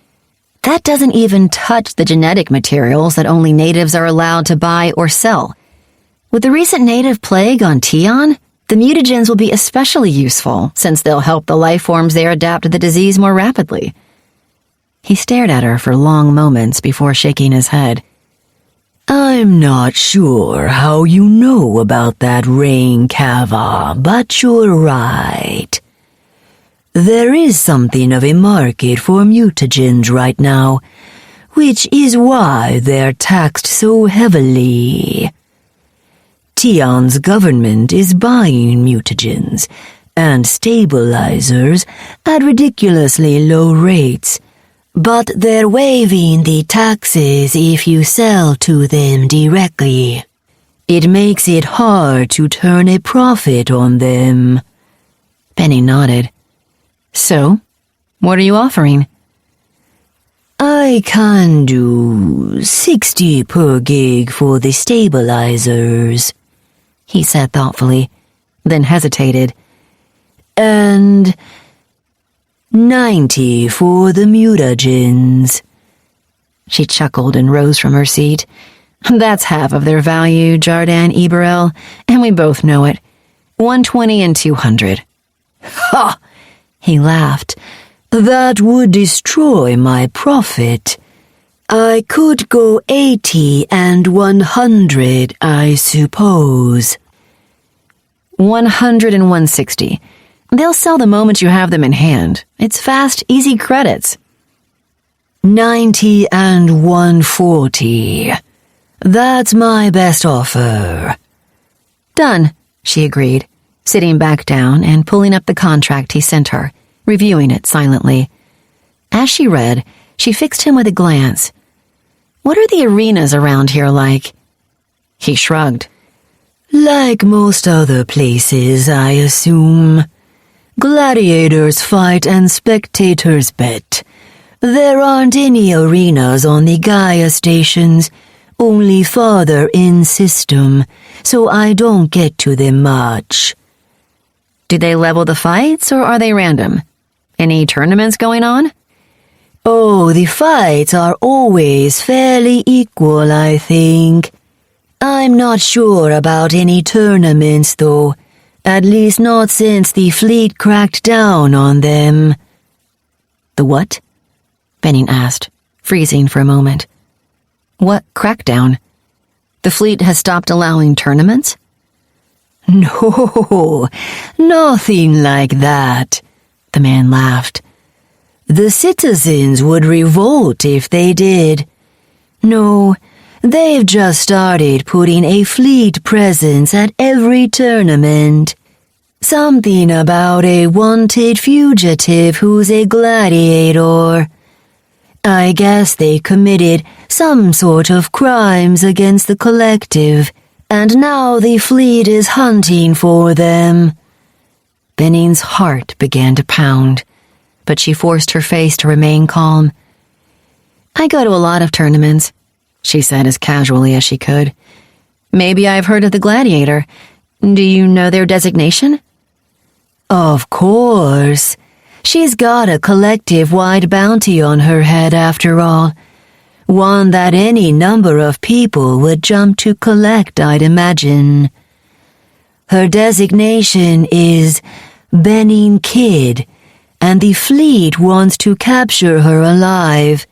That doesn't even touch the genetic materials that only natives are allowed to buy or sell. With the recent native plague on Tion, the mutagens will be especially useful, since they'll help the life forms there adapt to the disease more rapidly. He stared at her for long moments before shaking his head. I'm not sure how you know about that rain cava, but you're right. There is something of a market for mutagens right now, which is why they're taxed so heavily. Tion's government is buying mutagens and stabilizers at ridiculously low rates, but they're waiving the taxes if you sell to them directly. It makes it hard to turn a profit on them. Benny nodded. So, what are you offering? I can do 60 per gig for the stabilizers, he said thoughtfully, then hesitated. And 90 for the mutagens. She chuckled and rose from her seat. That's half of their value, Jardan Eberil, and we both know it. 120 and 200. Ha! He laughed. That would destroy my profit. I could go 80 and 100, I suppose. 100 and 160. They'll sell the moment you have them in hand. It's fast, easy credits. 90 and 140. That's my best offer. Done, she agreed, sitting back down and pulling up the contract he sent her, reviewing it silently. As she read, she fixed him with a glance. What are the arenas around here like? He shrugged. Like most other places, I assume. Gladiators fight and spectators bet. There aren't any arenas on the Gaia stations, only farther in system, so I don't get to them much. Do they level the fights, or are they random? Any tournaments going on? Oh, the fights are always fairly equal, I think. I'm not sure about any tournaments, though. At least not since the fleet cracked down on them. The what? Benning asked, freezing for a moment. What crackdown? The fleet has stopped allowing tournaments? No, nothing like that, the man laughed. The citizens would revolt if they did. No, they've just started putting a fleet presence at every tournament. Something about a wanted fugitive who's a gladiator. I guess they committed some sort of crimes against the collective, and now the fleet is hunting for them. Benning's heart began to pound, but she forced her face to remain calm. I go to a lot of tournaments, she said as casually as she could. Maybe I've heard of the Gladiator. Do you know their designation? Of course. She's got a collective-wide bounty on her head, after all. One that any number of people would jump to collect, I'd imagine. Her designation is Benning Kid, and the fleet wants to capture her alive.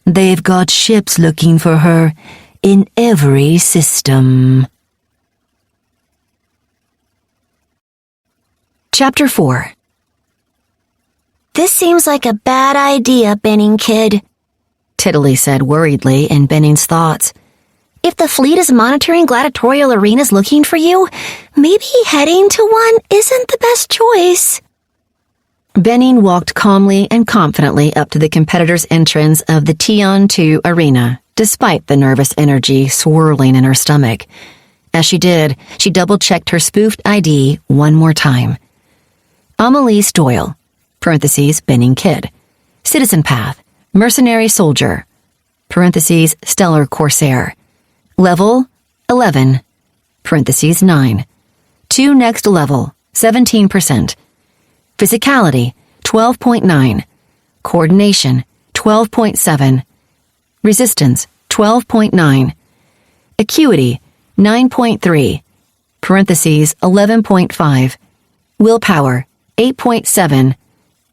They've got ships looking for her in every system. Chapter 4. This seems like a bad idea, Benning kid, Tiddly said worriedly in Benning's thoughts. If the fleet is monitoring gladiatorial arenas looking for you, maybe heading to one isn't the best choice. Benning walked calmly and confidently up to the competitor's entrance of the Tion 2 arena, despite the nervous energy swirling in her stomach. As she did, she double-checked her spoofed ID one more time. Amelise Doyle, parentheses, Benning Kid. Citizen Path, Mercenary Soldier, parentheses, Stellar Corsair. Level, 11, parentheses, 9. To next level, 17%. Physicality, 12.9. Coordination, 12.7. Resistance, 12.9. Acuity, 9.3. Parentheses, 11.5. Willpower, 8.7.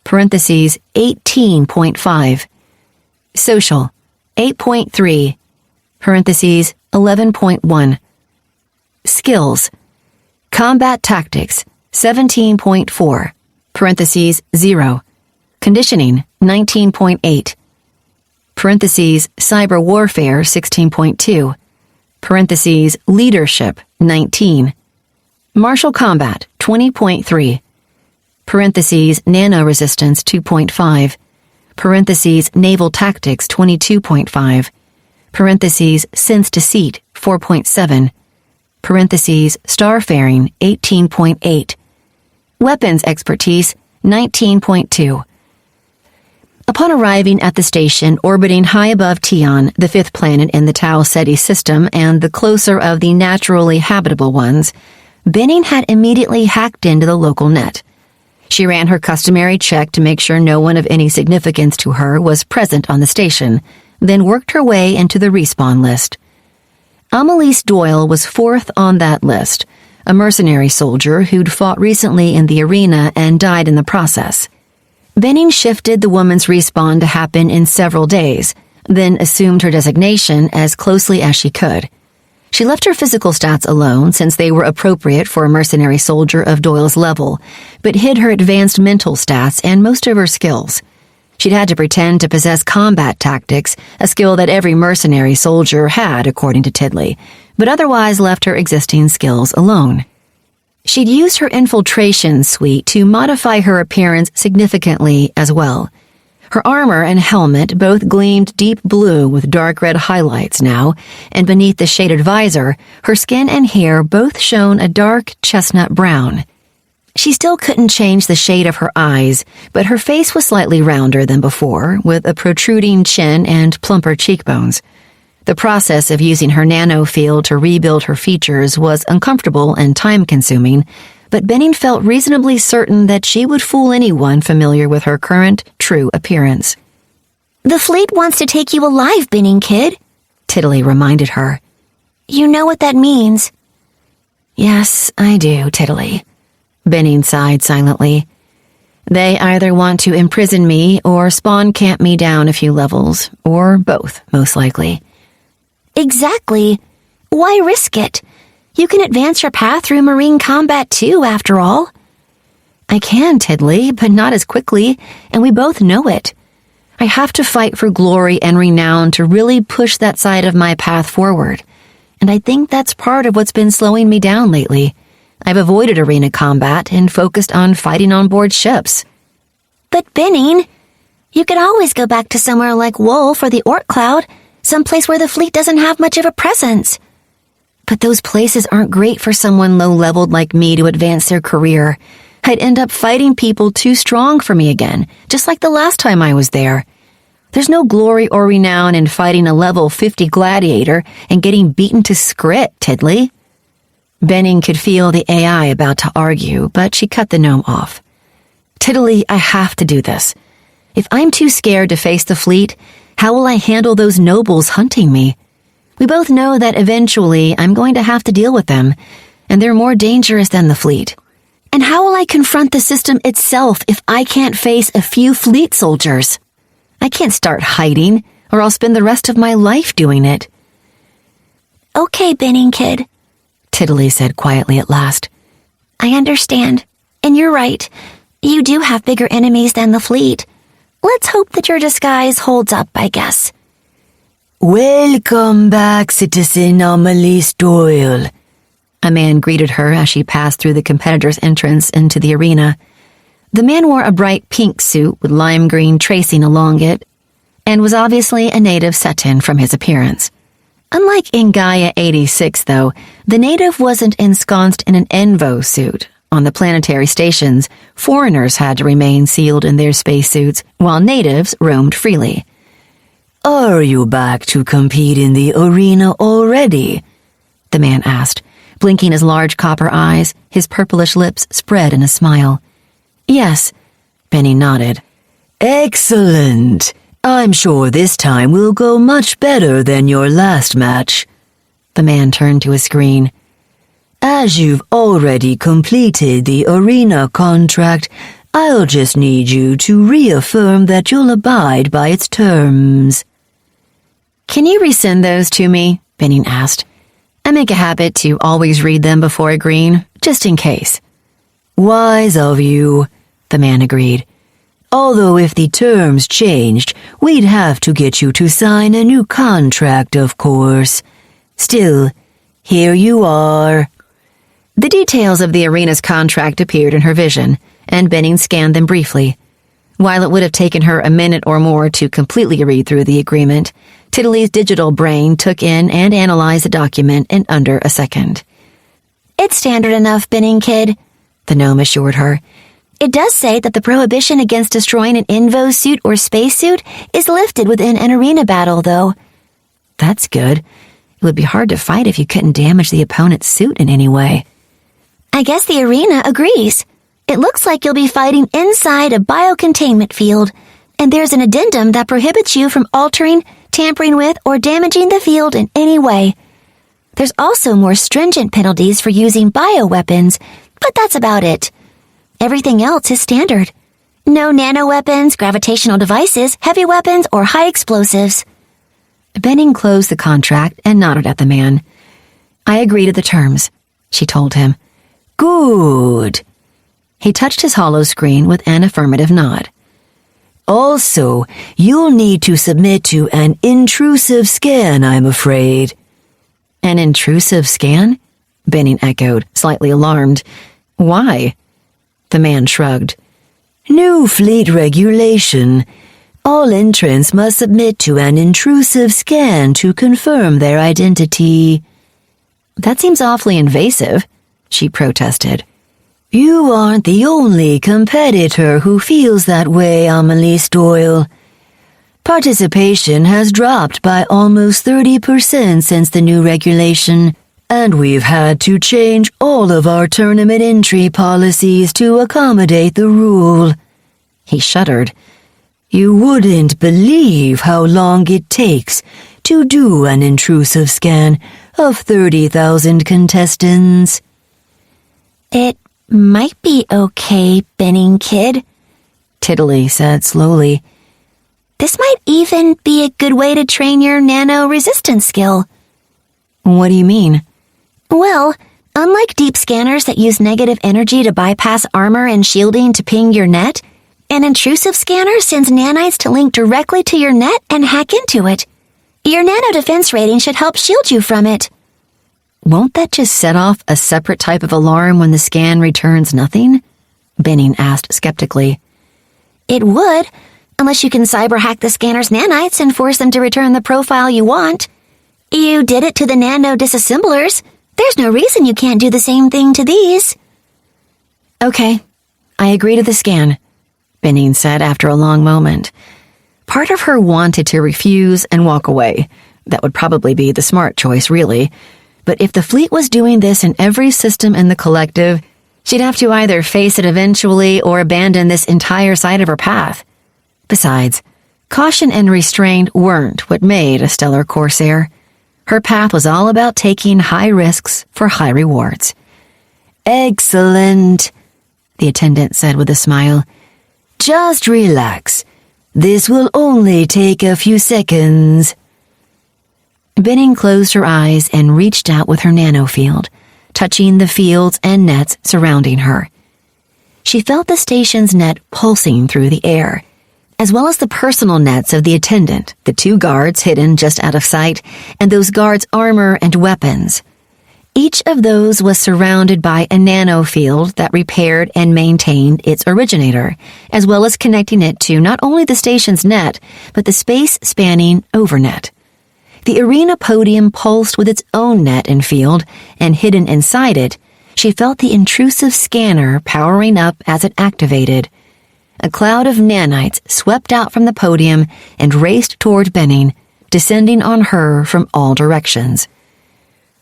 Parentheses, 18.5. Social, 8.3. Parentheses, 11.1. Skills. Combat Tactics, 17.4. Parentheses, 0. Conditioning, 19.8. Parentheses, Cyber Warfare, 16.2. Parentheses, Leadership, 19. Martial Combat, 20.3. Parentheses, Nano Resistance, 2.5. Parentheses, Naval Tactics, 22.5. Parentheses, Sense Deceit, 4.7. Parentheses, Starfaring, 18.8. Weapons Expertise, 19.2. Upon arriving at the station orbiting high above Tion, the fifth planet in the Tau Ceti system and the closer of the naturally habitable ones, Benning had immediately hacked into the local net. She ran her customary check to make sure no one of any significance to her was present on the station, then worked her way into the respawn list. Amelise Doyle was fourth on that list, a mercenary soldier who'd fought recently in the arena and died in the process. Benning shifted the woman's respawn to happen in several days, then assumed her designation as closely as she could. She left her physical stats alone since they were appropriate for a mercenary soldier of Doyle's level, but hid her advanced mental stats and most of her skills. She'd had to pretend to possess combat tactics, a skill that every mercenary soldier had, according to Tiddly, but otherwise left her existing skills alone. She'd used her infiltration suite to modify her appearance significantly as well. Her armor and helmet both gleamed deep blue with dark red highlights now, and beneath the shaded visor, her skin and hair both shone a dark chestnut brown. She still couldn't change the shade of her eyes, but her face was slightly rounder than before, with a protruding chin and plumper cheekbones. The process of using her nano field to rebuild her features was uncomfortable and time-consuming, but Benning felt reasonably certain that she would fool anyone familiar with her current, true appearance. The fleet wants to take you alive, Benning kid, Tiddly reminded her. You know what that means. Yes, I do, Tiddly. Benning sighed silently. They either want to imprison me or spawn camp me down a few levels, or both, most likely. Exactly. Why risk it? You can advance your path through marine combat too, after all. I can, Tiddly, but not as quickly, and we both know it. I have to fight for glory and renown to really push that side of my path forward, and I think that's part of what's been slowing me down lately. I've avoided arena combat and focused on fighting on board ships. But Benning, you could always go back to somewhere like Wolf or the Orc Cloud, someplace where the fleet doesn't have much of a presence. But those places aren't great for someone low-leveled like me to advance their career. I'd end up fighting people too strong for me again, just like the last time I was there. There's no glory or renown in fighting a level 50 gladiator and getting beaten to skrit, Tiddly. Benning could feel the AI about to argue, but she cut the gnome off. Tiddly, I have to do this. If I'm too scared to face the fleet, how will I handle those nobles hunting me? We both know that eventually I'm going to have to deal with them, and they're more dangerous than the fleet. And how will I confront the system itself if I can't face a few fleet soldiers? I can't start hiding, or I'll spend the rest of my life doing it. Okay, Benning kid, Tiddly said quietly at last. I understand. And you're right. You do have bigger enemies than the fleet. Let's hope that your disguise holds up, I guess. Welcome back, Citizen Amelie Doyle. A man greeted her as she passed through the competitor's entrance into the arena. The man wore a bright pink suit with lime green tracing along it, and was obviously a native Seton from his appearance. Unlike in Gaia 86, though, the native wasn't ensconced in an Envo suit. On the planetary stations, foreigners had to remain sealed in their spacesuits, while natives roamed freely. Are you back to compete in the arena already? The man asked, blinking his large copper eyes, his purplish lips spread in a smile. Yes, Benny nodded. Excellent. I'm sure this time will go much better than your last match. The man turned to his screen. As you've already completed the arena contract, I'll just need you to reaffirm that you'll abide by its terms. Can you resend those to me? Benny asked. I make a habit to always read them before agreeing, just in case. Wise of you, the man agreed. Although if the terms changed, we'd have to get you to sign a new contract, of course. Still, here you are. The details of the arena's contract appeared in her vision, and Benning scanned them briefly. While it would have taken her a minute or more to completely read through the agreement, Tiddly's digital brain took in and analyzed the document in under a second. It's standard enough, Benning kid, the gnome assured her. It does say that the prohibition against destroying an Invo suit or spacesuit is lifted within an arena battle, though. That's good. It would be hard to fight if you couldn't damage the opponent's suit in any way. I guess the arena agrees. It looks like you'll be fighting inside a biocontainment field, and there's an addendum that prohibits you from altering, tampering with, or damaging the field in any way. There's also more stringent penalties for using bioweapons, but that's about it. Everything else is standard. No nanoweapons, gravitational devices, heavy weapons, or high explosives. Benning closed the contract and nodded at the man. I agree to the terms, she told him. Good. He touched his hollow screen with an affirmative nod. Also, you'll need to submit to an intrusive scan, I'm afraid. An intrusive scan? Benning echoed, slightly alarmed. Why? The man shrugged. New fleet regulation. All entrants must submit to an intrusive scan to confirm their identity. That seems awfully invasive, she protested. You aren't the only competitor who feels that way, Amelie Doyle. Participation has dropped by almost 30% since the new regulation, and we've had to change all of our tournament entry policies to accommodate the rule. He shuddered. You wouldn't believe how long it takes to do an intrusive scan of 30,000 contestants. It might be okay, Benning kid, Tiddly said slowly. This might even be a good way to train your nano-resistance skill. What do you mean? Well, unlike deep scanners that use negative energy to bypass armor and shielding to ping your net, an intrusive scanner sends nanites to link directly to your net and hack into it. Your nano defense rating should help shield you from it. Won't that just set off a separate type of alarm when the scan returns nothing? Benning asked skeptically. It would, unless you can cyber hack the scanner's nanites and force them to return the profile you want. You did it to the nano disassemblers. There's no reason you can't do the same thing to these. Okay, I agree to the scan, Benning said after a long moment. Part of her wanted to refuse and walk away. That would probably be the smart choice, really. But if the fleet was doing this in every system in the collective, she'd have to either face it eventually or abandon this entire side of her path. Besides, caution and restraint weren't what made a Stellar Corsair. Her path was all about taking high risks for high rewards. Excellent, the attendant said with a smile. Just relax. This will only take a few seconds. Benning closed her eyes and reached out with her nanofield, touching the fields and nets surrounding her. She felt the station's net pulsing through the air, as well as the personal nets of the attendant, the 2 guards hidden just out of sight, and those guards' armor and weapons. Each of those was surrounded by a nanofield that repaired and maintained its originator, as well as connecting it to not only the station's net, but the space-spanning overnet. The arena podium pulsed with its own net and field, and hidden inside it, she felt the intrusive scanner powering up as it activated. A cloud of nanites swept out from the podium and raced toward Benning, descending on her from all directions.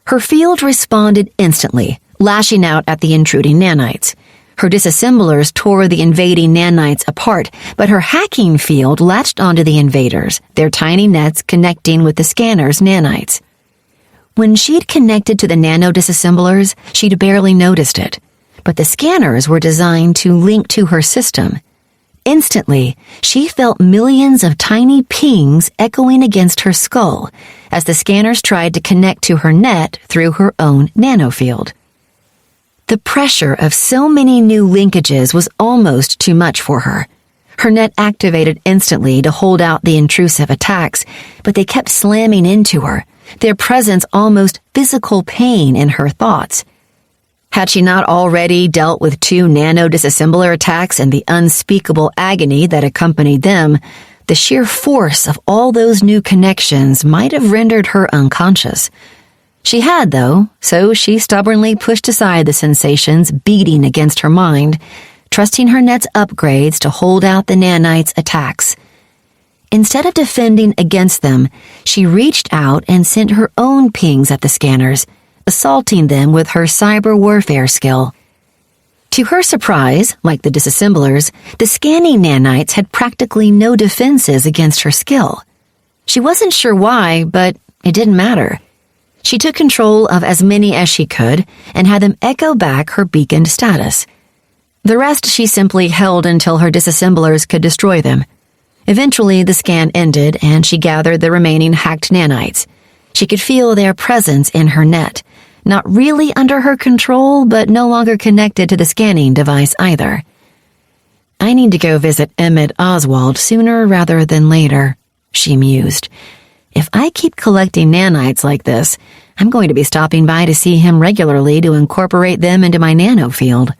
Her field responded instantly, lashing out at the intruding nanites. Her disassemblers tore the invading nanites apart, but her hacking field latched onto the invaders, their tiny nets connecting with the scanner's nanites. When she'd connected to the nano-disassemblers, she'd barely noticed it, but the scanners were designed to link to her system. Instantly, she felt millions of tiny pings echoing against her skull as the scanners tried to connect to her net through her own nanofield. The pressure of so many new linkages was almost too much for her. Her net activated instantly to hold out the intrusive attacks, but they kept slamming into her, their presence almost physical pain in her thoughts. Had she not already dealt with 2 nano-disassembler attacks and the unspeakable agony that accompanied them, the sheer force of all those new connections might have rendered her unconscious. She had, though, so she stubbornly pushed aside the sensations beating against her mind, trusting her net's upgrades to hold out the nanites' attacks. Instead of defending against them, she reached out and sent her own pings at the scanners, assaulting them with her cyber warfare skill. To her surprise, like the disassemblers, the scanning nanites had practically no defenses against her skill. She wasn't sure why, but it didn't matter. She took control of as many as she could and had them echo back her beaconed status. The rest she simply held until her disassemblers could destroy them. Eventually, the scan ended and she gathered the remaining hacked nanites. She could feel their presence in her net, not really under her control, but no longer connected to the scanning device either. I need to go visit Emmett Oswald sooner rather than later, she mused. If I keep collecting nanites like this, I'm going to be stopping by to see him regularly to incorporate them into my nanofield.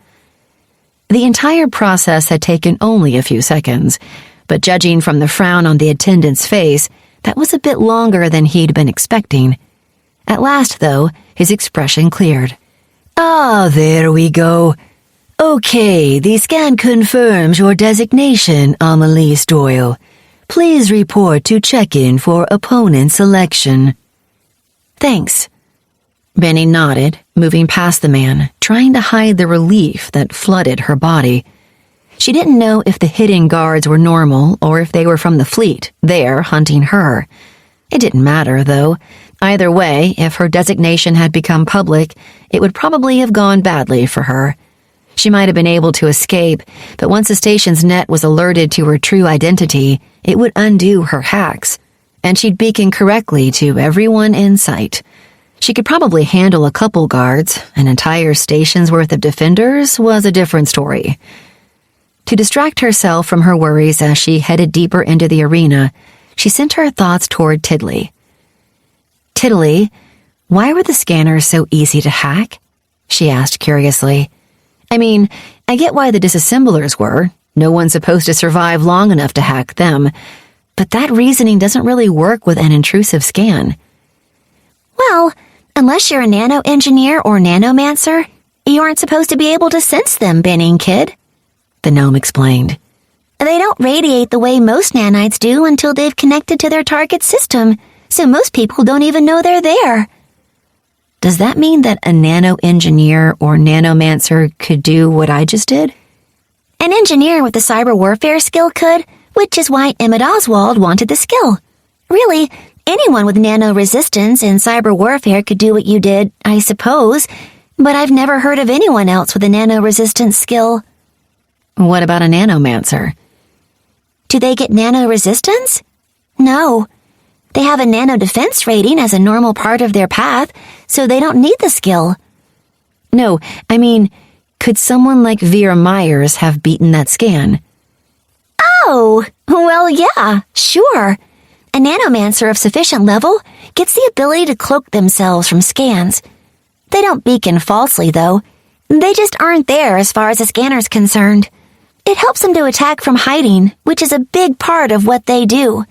The entire process had taken only a few seconds, but judging from the frown on the attendant's face, that was a bit longer than he'd been expecting. At last, though, his expression cleared. Ah, there we go. Okay, the scan confirms your designation, Amelie Doyle. Please report to check-in for opponent selection. Thanks. Benny nodded, moving past the man, trying to hide the relief that flooded her body. She didn't know if the hidden guards were normal or if they were from the fleet, there hunting her. It didn't matter, though. Either way, if her designation had become public, it would probably have gone badly for her. She might have been able to escape, but once the station's net was alerted to her true identity, it would undo her hacks, and she'd beacon correctly to everyone in sight. She could probably handle a couple guards. An entire station's worth of defenders was a different story. To distract herself from her worries as she headed deeper into the arena, she sent her thoughts toward Tiddly. Tiddly, why were the scanners so easy to hack? She asked curiously. I mean, I get why the disassemblers were. No one's supposed to survive long enough to hack them. But that reasoning doesn't really work with an intrusive scan. Well, unless you're a nano-engineer or nanomancer, you aren't supposed to be able to sense them, Benning Kid, the gnome explained. They don't radiate the way most nanites do until they've connected to their target system, so most people don't even know they're there. Does that mean that a nano-engineer or nanomancer could do what I just did? An engineer with a cyber warfare skill could, which is why Emmett Oswald wanted the skill. Really, anyone with nano-resistance in cyber warfare could do what you did, I suppose, but I've never heard of anyone else with a nano-resistance skill. What about a nanomancer? Do they get nano-resistance? No. They have a nano-defense rating as a normal part of their path, so they don't need the skill. No, I mean, Could someone like Vera Myers have beaten that scan? Oh, well, yeah, sure. A nanomancer of sufficient level gets the ability to cloak themselves from scans. They don't beacon falsely, though. They just aren't there as far as the scanner's concerned. It helps them to attack from hiding, which is a big part of what they do.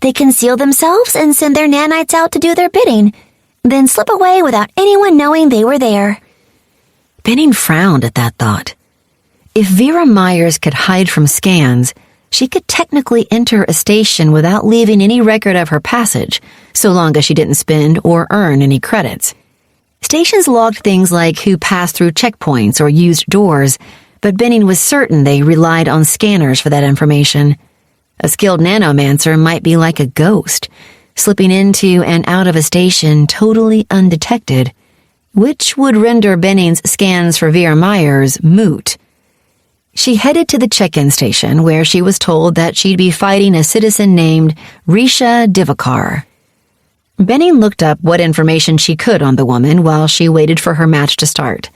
They conceal themselves and send their nanites out to do their bidding, then slip away without anyone knowing they were there. Benning frowned at that thought. If Vera Myers could hide from scans, she could technically enter a station without leaving any record of her passage, so long as she didn't spend or earn any credits. Stations logged things like who passed through checkpoints or used doors, but Benning was certain they relied on scanners for that information. A skilled nanomancer might be like a ghost, slipping into and out of a station totally undetected, which would render Benning's scans for Vera Myers moot. She headed to the check-in station, where she was told that she'd be fighting a citizen named Risha Divakar. Benning looked up what information she could on the woman while she waited for her match to start.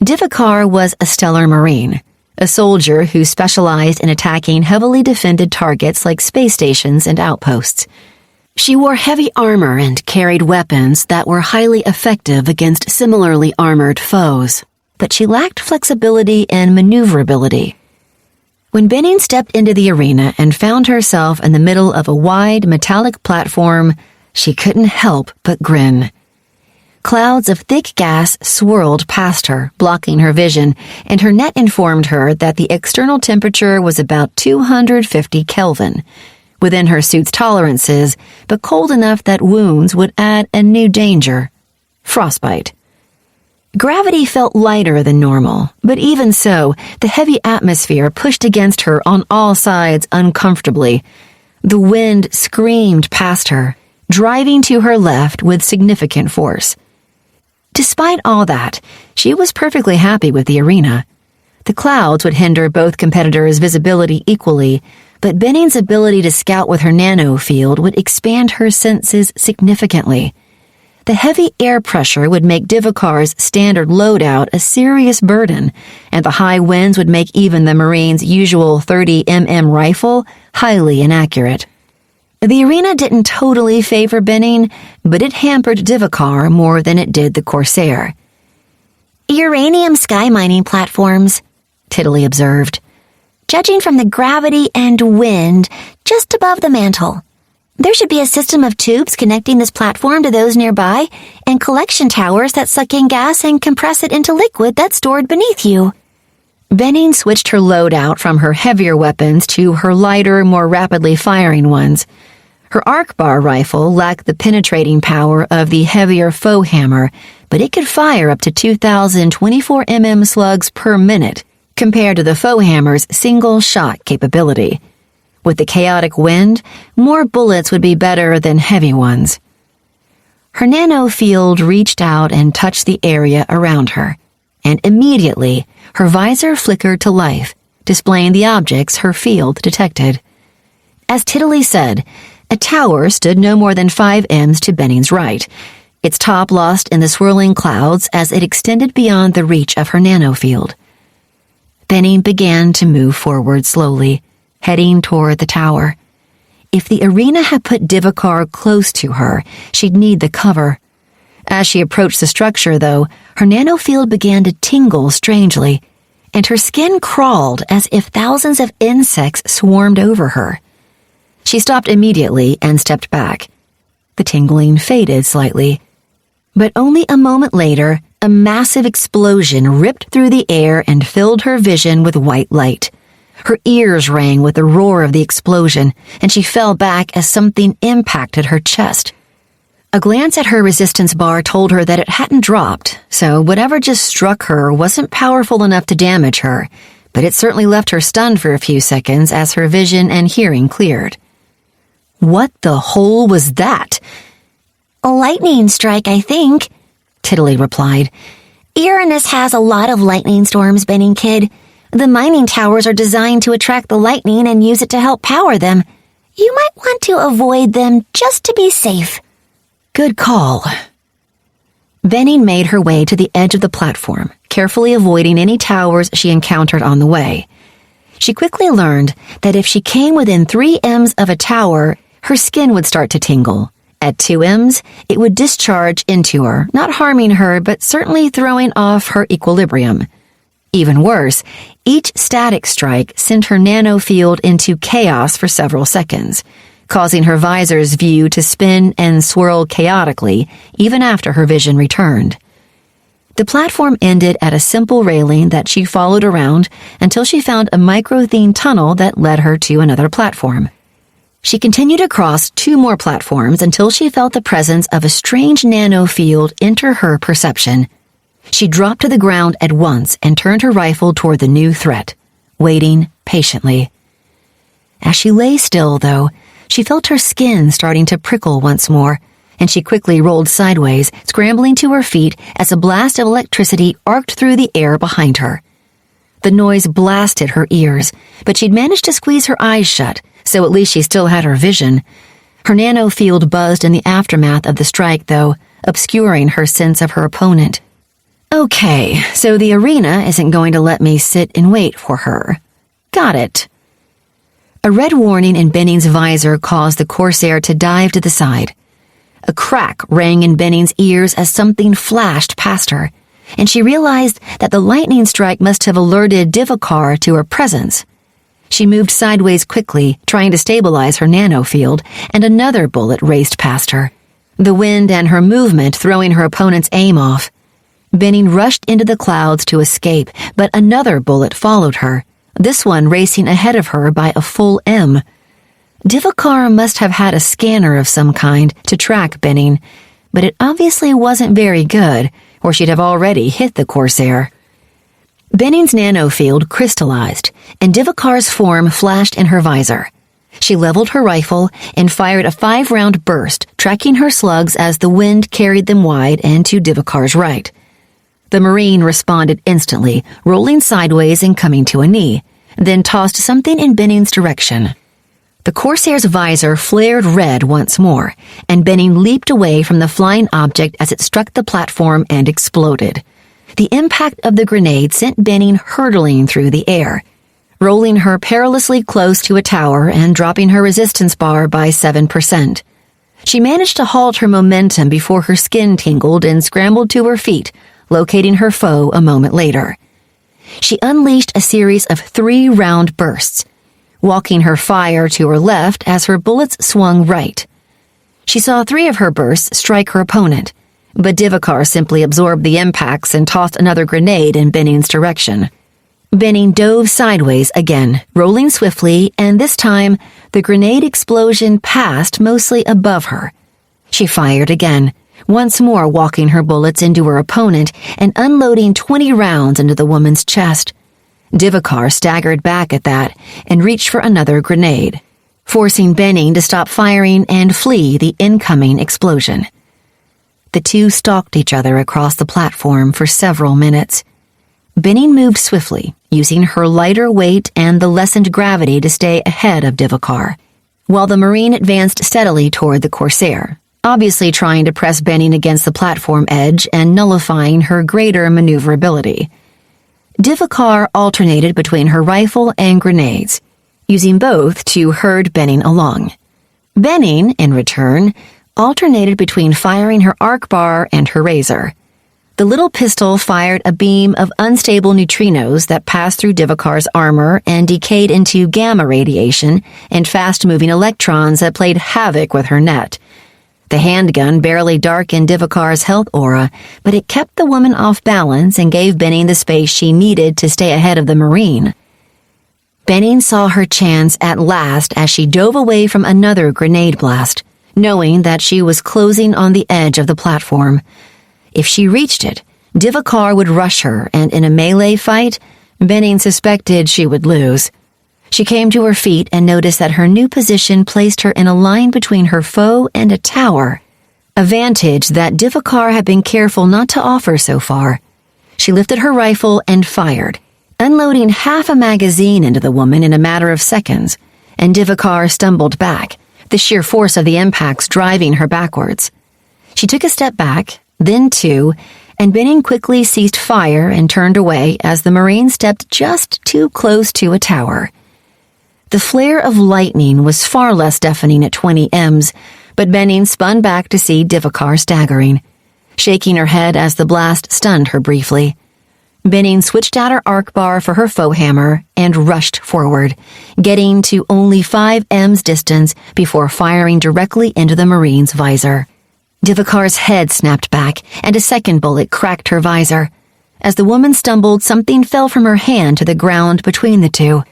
Divakar was a Stellar Marine, a soldier who specialized in attacking heavily defended targets like space stations and outposts. She wore heavy armor and carried weapons that were highly effective against similarly armored foes, but she lacked flexibility and maneuverability. When Benning stepped into the arena and found herself in the middle of a wide metallic platform, she couldn't help but grin. Clouds of thick gas swirled past her, blocking her vision, and her net informed her that the external temperature was about 250 Kelvin, within her suit's tolerances, but cold enough that wounds would add a new danger: frostbite. Gravity felt lighter than normal, but even so, the heavy atmosphere pushed against her on all sides uncomfortably. The wind screamed past her, driving to her left with significant force. Despite all that, she was perfectly happy with the arena. The clouds would hinder both competitors' visibility equally, but Benning's ability to scout with her nano field would expand her senses significantly. The heavy air pressure would make Divakar's standard loadout a serious burden, and the high winds would make even the Marine's usual 30mm rifle highly inaccurate. The arena didn't totally favor Benning, but it hampered Divakar more than it did the Corsair. Uranium sky mining platforms, Tiddly observed. Judging from the gravity and wind just above the mantle, there should be a system of tubes connecting this platform to those nearby, and collection towers that suck in gas and compress it into liquid that's stored beneath you. Benning switched her loadout from her heavier weapons to her lighter, more rapidly firing ones. Her arc bar rifle lacked the penetrating power of the heavier foe hammer, but it could fire up to 2,024mm slugs per minute, compared to the foe hammer's single-shot capability. With the chaotic wind, more bullets would be better than heavy ones. Her nano field reached out and touched the area around her, and immediately her visor flickered to life, displaying the objects her field detected. As Tiddly said, a tower stood no more than 5 Ms to Benning's right, its top lost in the swirling clouds as it extended beyond the reach of her nanofield. Benning began to move forward slowly, heading toward the tower. If the arena had put Divakar close to her, she'd need the cover. As she approached the structure, though, her nanofield began to tingle strangely, and her skin crawled as if thousands of insects swarmed over her. She stopped immediately and stepped back. The tingling faded slightly. But only a moment later, a massive explosion ripped through the air and filled her vision with white light. Her ears rang with the roar of the explosion, and she fell back as something impacted her chest. A glance at her resistance bar told her that it hadn't dropped, so whatever just struck her wasn't powerful enough to damage her, but it certainly left her stunned for a few seconds as her vision and hearing cleared. What the hole was that? A lightning strike, I think, Tiddly replied. Uranus has a lot of lightning storms, Benning Kid. The mining towers are designed to attract the lightning and use it to help power them. You might want to avoid them just to be safe. Good call. Benning made her way to the edge of the platform, carefully avoiding any towers she encountered on the way. She quickly learned that if she came within 3 Ms of a tower, her skin would start to tingle. At 2 Ms, it would discharge into her, not harming her, but certainly throwing off her equilibrium. Even worse, each static strike sent her nanofield into chaos for several seconds, causing her visor's view to spin and swirl chaotically even after her vision returned. The platform ended at a simple railing that she followed around until she found a micro-themed tunnel that led her to another platform. She continued across 2 more platforms until she felt the presence of a strange nanofield enter her perception. She dropped to the ground at once and turned her rifle toward the new threat, waiting patiently. As she lay still, though, she felt her skin starting to prickle once more, and she quickly rolled sideways, scrambling to her feet as a blast of electricity arced through the air behind her. The noise blasted her ears, but she'd managed to squeeze her eyes shut, so at least she still had her vision. Her nanofield buzzed in the aftermath of the strike, though, obscuring her sense of her opponent. Okay, so the arena isn't going to let me sit and wait for her. Got it. A red warning in Benning's visor caused the Corsair to dive to the side. A crack rang in Benning's ears as something flashed past her, and she realized that the lightning strike must have alerted Divakar to her presence. She moved sideways quickly, trying to stabilize her nanofield, and another bullet raced past her, the wind and her movement throwing her opponent's aim off. Benning rushed into the clouds to escape, but another bullet followed her, this one racing ahead of her by a full M. Divakar must have had a scanner of some kind to track Benning, but it obviously wasn't very good, or she'd have already hit the Corsair. Benning's nanofield crystallized, and Divakar's form flashed in her visor. She leveled her rifle and fired a 5-round burst, tracking her slugs as the wind carried them wide and to Divakar's right. The Marine responded instantly, rolling sideways and coming to a knee, then tossed something in Benning's direction. The Corsair's visor flared red once more, and Benning leaped away from the flying object as it struck the platform and exploded. The impact of the grenade sent Benning hurtling through the air, rolling her perilously close to a tower and dropping her resistance bar by 7%. She managed to halt her momentum before her skin tingled and scrambled to her feet, locating her foe a moment later. She unleashed a series of 3-round bursts, walking her fire to her left as her bullets swung right. She saw 3 of her bursts strike her opponent, but Divakar simply absorbed the impacts and tossed another grenade in Benning's direction. Benning dove sideways again, rolling swiftly, and this time the grenade explosion passed mostly above her. She fired again, once more walking her bullets into her opponent and unloading 20 rounds into the woman's chest. Divakar staggered back at that and reached for another grenade, forcing Benning to stop firing and flee the incoming explosion. The two stalked each other across the platform for several minutes. Benning moved swiftly, using her lighter weight and the lessened gravity to stay ahead of Divakar, while the Marine advanced steadily toward the Corsair, obviously trying to press Benning against the platform edge and nullifying her greater maneuverability. Divakar alternated between her rifle and grenades, using both to herd Benning along. Benning, in return, alternated between firing her arc bar and her razor. The little pistol fired a beam of unstable neutrinos that passed through Divakar's armor and decayed into gamma radiation and fast-moving electrons that played havoc with her net. The handgun barely darkened Divakar's health aura, but it kept the woman off balance and gave Benning the space she needed to stay ahead of the Marine. Benning saw her chance at last as she dove away from another grenade blast, knowing that she was closing on the edge of the platform. If she reached it, Divakar would rush her, and in a melee fight, Benning suspected she would lose. She came to her feet and noticed that her new position placed her in a line between her foe and a tower, a vantage that Divakar had been careful not to offer so far. She lifted her rifle and fired, unloading half a magazine into the woman in a matter of seconds, and Divakar stumbled back, the sheer force of the impacts driving her backwards. She took a step back, then 2, and Benning quickly ceased fire and turned away as the Marine stepped just too close to a tower. The flare of lightning was far less deafening at 20 Ms, but Benning spun back to see Divakar staggering, shaking her head as the blast stunned her briefly. Benning switched out her arc bar for her faux hammer and rushed forward, getting to only 5 Ms distance before firing directly into the Marine's visor. Divakar's head snapped back, and a second bullet cracked her visor. As the woman stumbled, something fell from her hand to the ground between the two.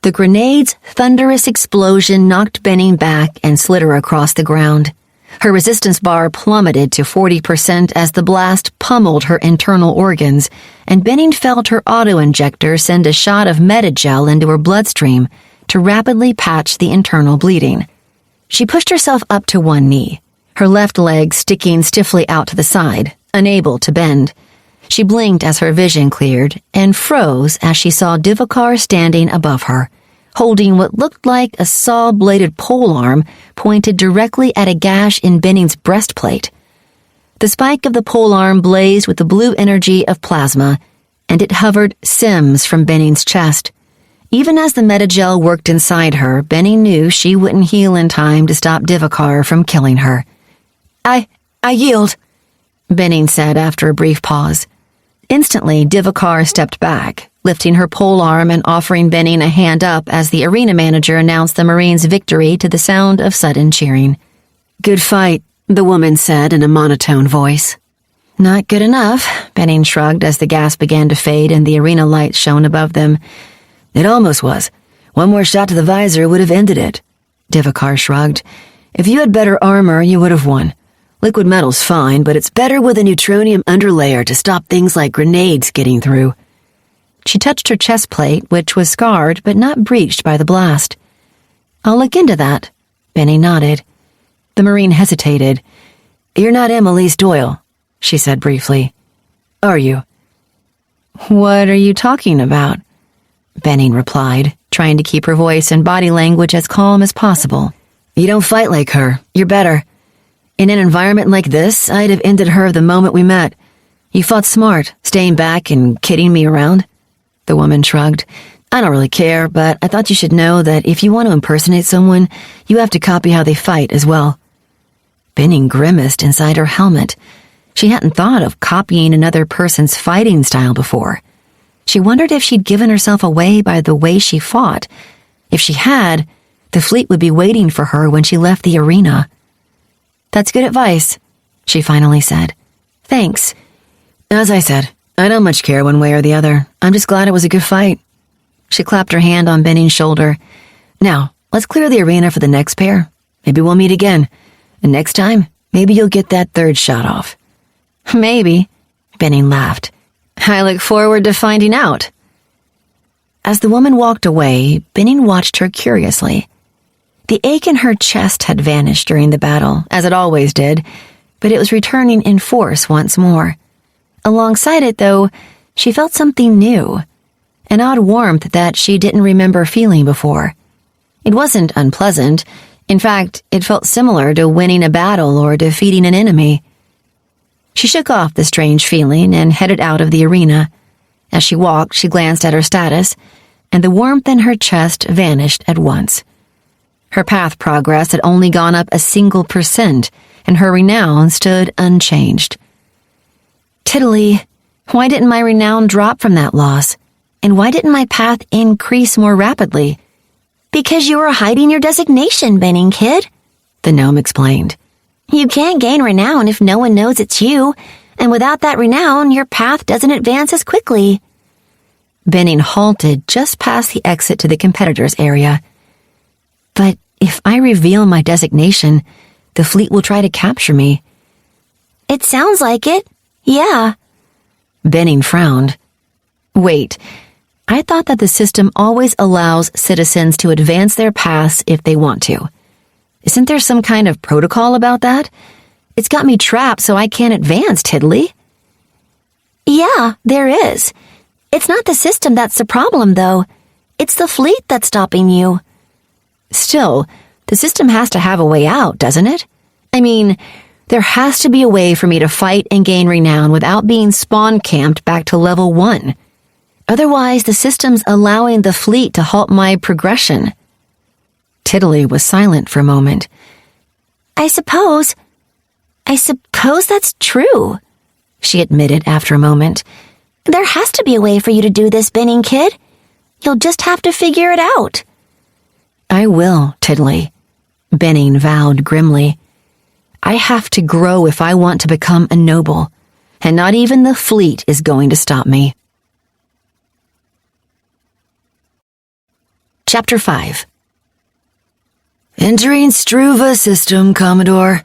The grenade's thunderous explosion knocked Benning back and slid her across the ground. Her resistance bar plummeted to 40% as the blast pummeled her internal organs, and Benning felt her auto-injector send a shot of metagel into her bloodstream to rapidly patch the internal bleeding. She pushed herself up to one knee, her left leg sticking stiffly out to the side, unable to bend. She blinked as her vision cleared and froze as she saw Divakar standing above her, holding what looked like a saw-bladed polearm pointed directly at a gash in Benning's breastplate. The spike of the polearm blazed with the blue energy of plasma, and it hovered sims from Benning's chest. Even as the metagel worked inside her, Benning knew she wouldn't heal in time to stop Divakar from killing her. I yield, Benning said after a brief pause. Instantly, Divakar stepped back, lifting her polearm and offering Benning a hand up as the arena manager announced the Marine's victory to the sound of sudden cheering. "Good fight," the woman said in a monotone voice. "Not good enough," Benning shrugged as the gas began to fade and the arena lights shone above them. "It almost was. One more shot to the visor would have ended it." Divakar shrugged. "If you had better armor, you would have won. Liquid metal's fine, but it's better with a neutronium underlayer to stop things like grenades getting through." She touched her chest plate, which was scarred but not breached by the blast. "I'll look into that." Benning nodded. The Marine hesitated. "You're not Annalise Doyle," she said briefly. "Are you?" "What are you talking about?" Benning replied, trying to keep her voice and body language as calm as possible. "You don't fight like her. You're better. In an environment like this, I'd have ended her the moment we met. You fought smart, staying back and kidding me around." The woman shrugged. "I don't really care, but I thought you should know that if you want to impersonate someone, you have to copy how they fight as well." Benning grimaced inside her helmet. She hadn't thought of copying another person's fighting style before. She wondered if she'd given herself away by the way she fought. If she had, the fleet would be waiting for her when she left the arena. "That's good advice," she finally said. "Thanks." "As I said, I don't much care one way or the other. I'm just glad it was a good fight." She clapped her hand on Benning's shoulder. "Now, let's clear the arena for the next pair. Maybe we'll meet again. And next time, maybe you'll get that third shot off." "Maybe," Benning laughed. "I look forward to finding out." As the woman walked away, Benning watched her curiously. The ache in her chest had vanished during the battle, as it always did, but it was returning in force once more. Alongside it, though, she felt something new, an odd warmth that she didn't remember feeling before. It wasn't unpleasant. In fact, it felt similar to winning a battle or defeating an enemy. She shook off the strange feeling and headed out of the arena. As she walked, she glanced at her status, and the warmth in her chest vanished at once. Her path progress had only gone up a single %, and her renown stood unchanged. Tiddly, why didn't my renown drop from that loss? And why didn't my path increase more rapidly? "Because you were hiding your designation, Benning kid," the gnome explained. "You can't gain renown if no one knows it's you, and without that renown, your path doesn't advance as quickly." Benning halted just past the exit to the competitors area. "But if I reveal my designation, the fleet will try to capture me." "It sounds like it. Yeah." Benning frowned. "Wait, I thought that the system always allows citizens to advance their paths if they want to. Isn't there some kind of protocol about that? It's got me trapped so I can't advance, Tiddly." "Yeah, there is. It's not the system that's the problem, though. It's the fleet that's stopping you." "Still, the system has to have a way out, doesn't it? I mean, There has to be a way for me to fight and gain renown without being spawn-camped back to level 1. Otherwise, the system's allowing the fleet to halt my progression. Tiddly was silent for a moment. I suppose that's true, she admitted after a moment. There has to be a way for you to do this, Benning Kid. You'll just have to figure it out. I will, Tiddly, Benning vowed grimly. I have to grow if I want to become a noble, and not even the fleet is going to stop me. Chapter 5. Entering Struva system, Commodore.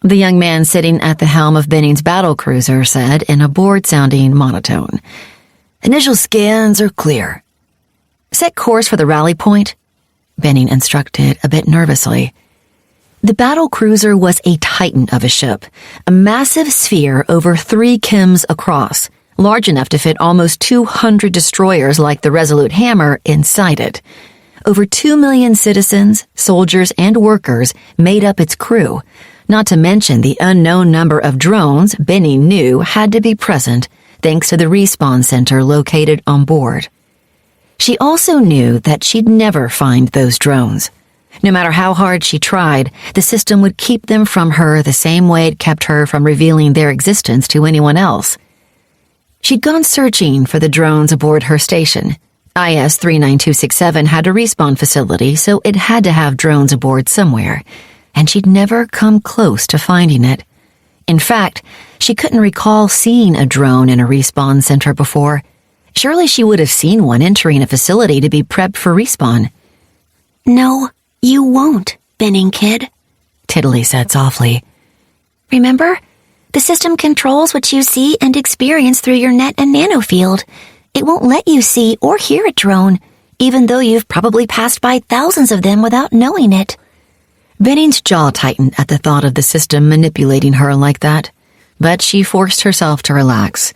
The young man sitting at the helm of Benning's battlecruiser said in a bored-sounding monotone. Initial scans are clear. Set course for the rally point, Benning instructed a bit nervously. The battlecruiser was a titan of a ship, a massive sphere over 3 kims across, large enough to fit almost 200 destroyers like the Resolute Hammer inside it. Over 2 million citizens, soldiers, and workers made up its crew, not to mention the unknown number of drones Benning knew had to be present thanks to the respawn center located on board. She also knew that she'd never find those drones. No matter how hard she tried, the system would keep them from her the same way it kept her from revealing their existence to anyone else. She'd gone searching for the drones aboard her station. IS-39267 had a respawn facility, so it had to have drones aboard somewhere, and she'd never come close to finding it. In fact, she couldn't recall seeing a drone in a respawn center before. Surely she would have seen one entering a facility to be prepped for respawn. No, you won't, Benning Kid, Tiddly said softly. Remember? The system controls what you see and experience through your net and nanofield. It won't let you see or hear a drone, even though you've probably passed by thousands of them without knowing it. Benning's jaw tightened at the thought of the system manipulating her like that, but she forced herself to relax.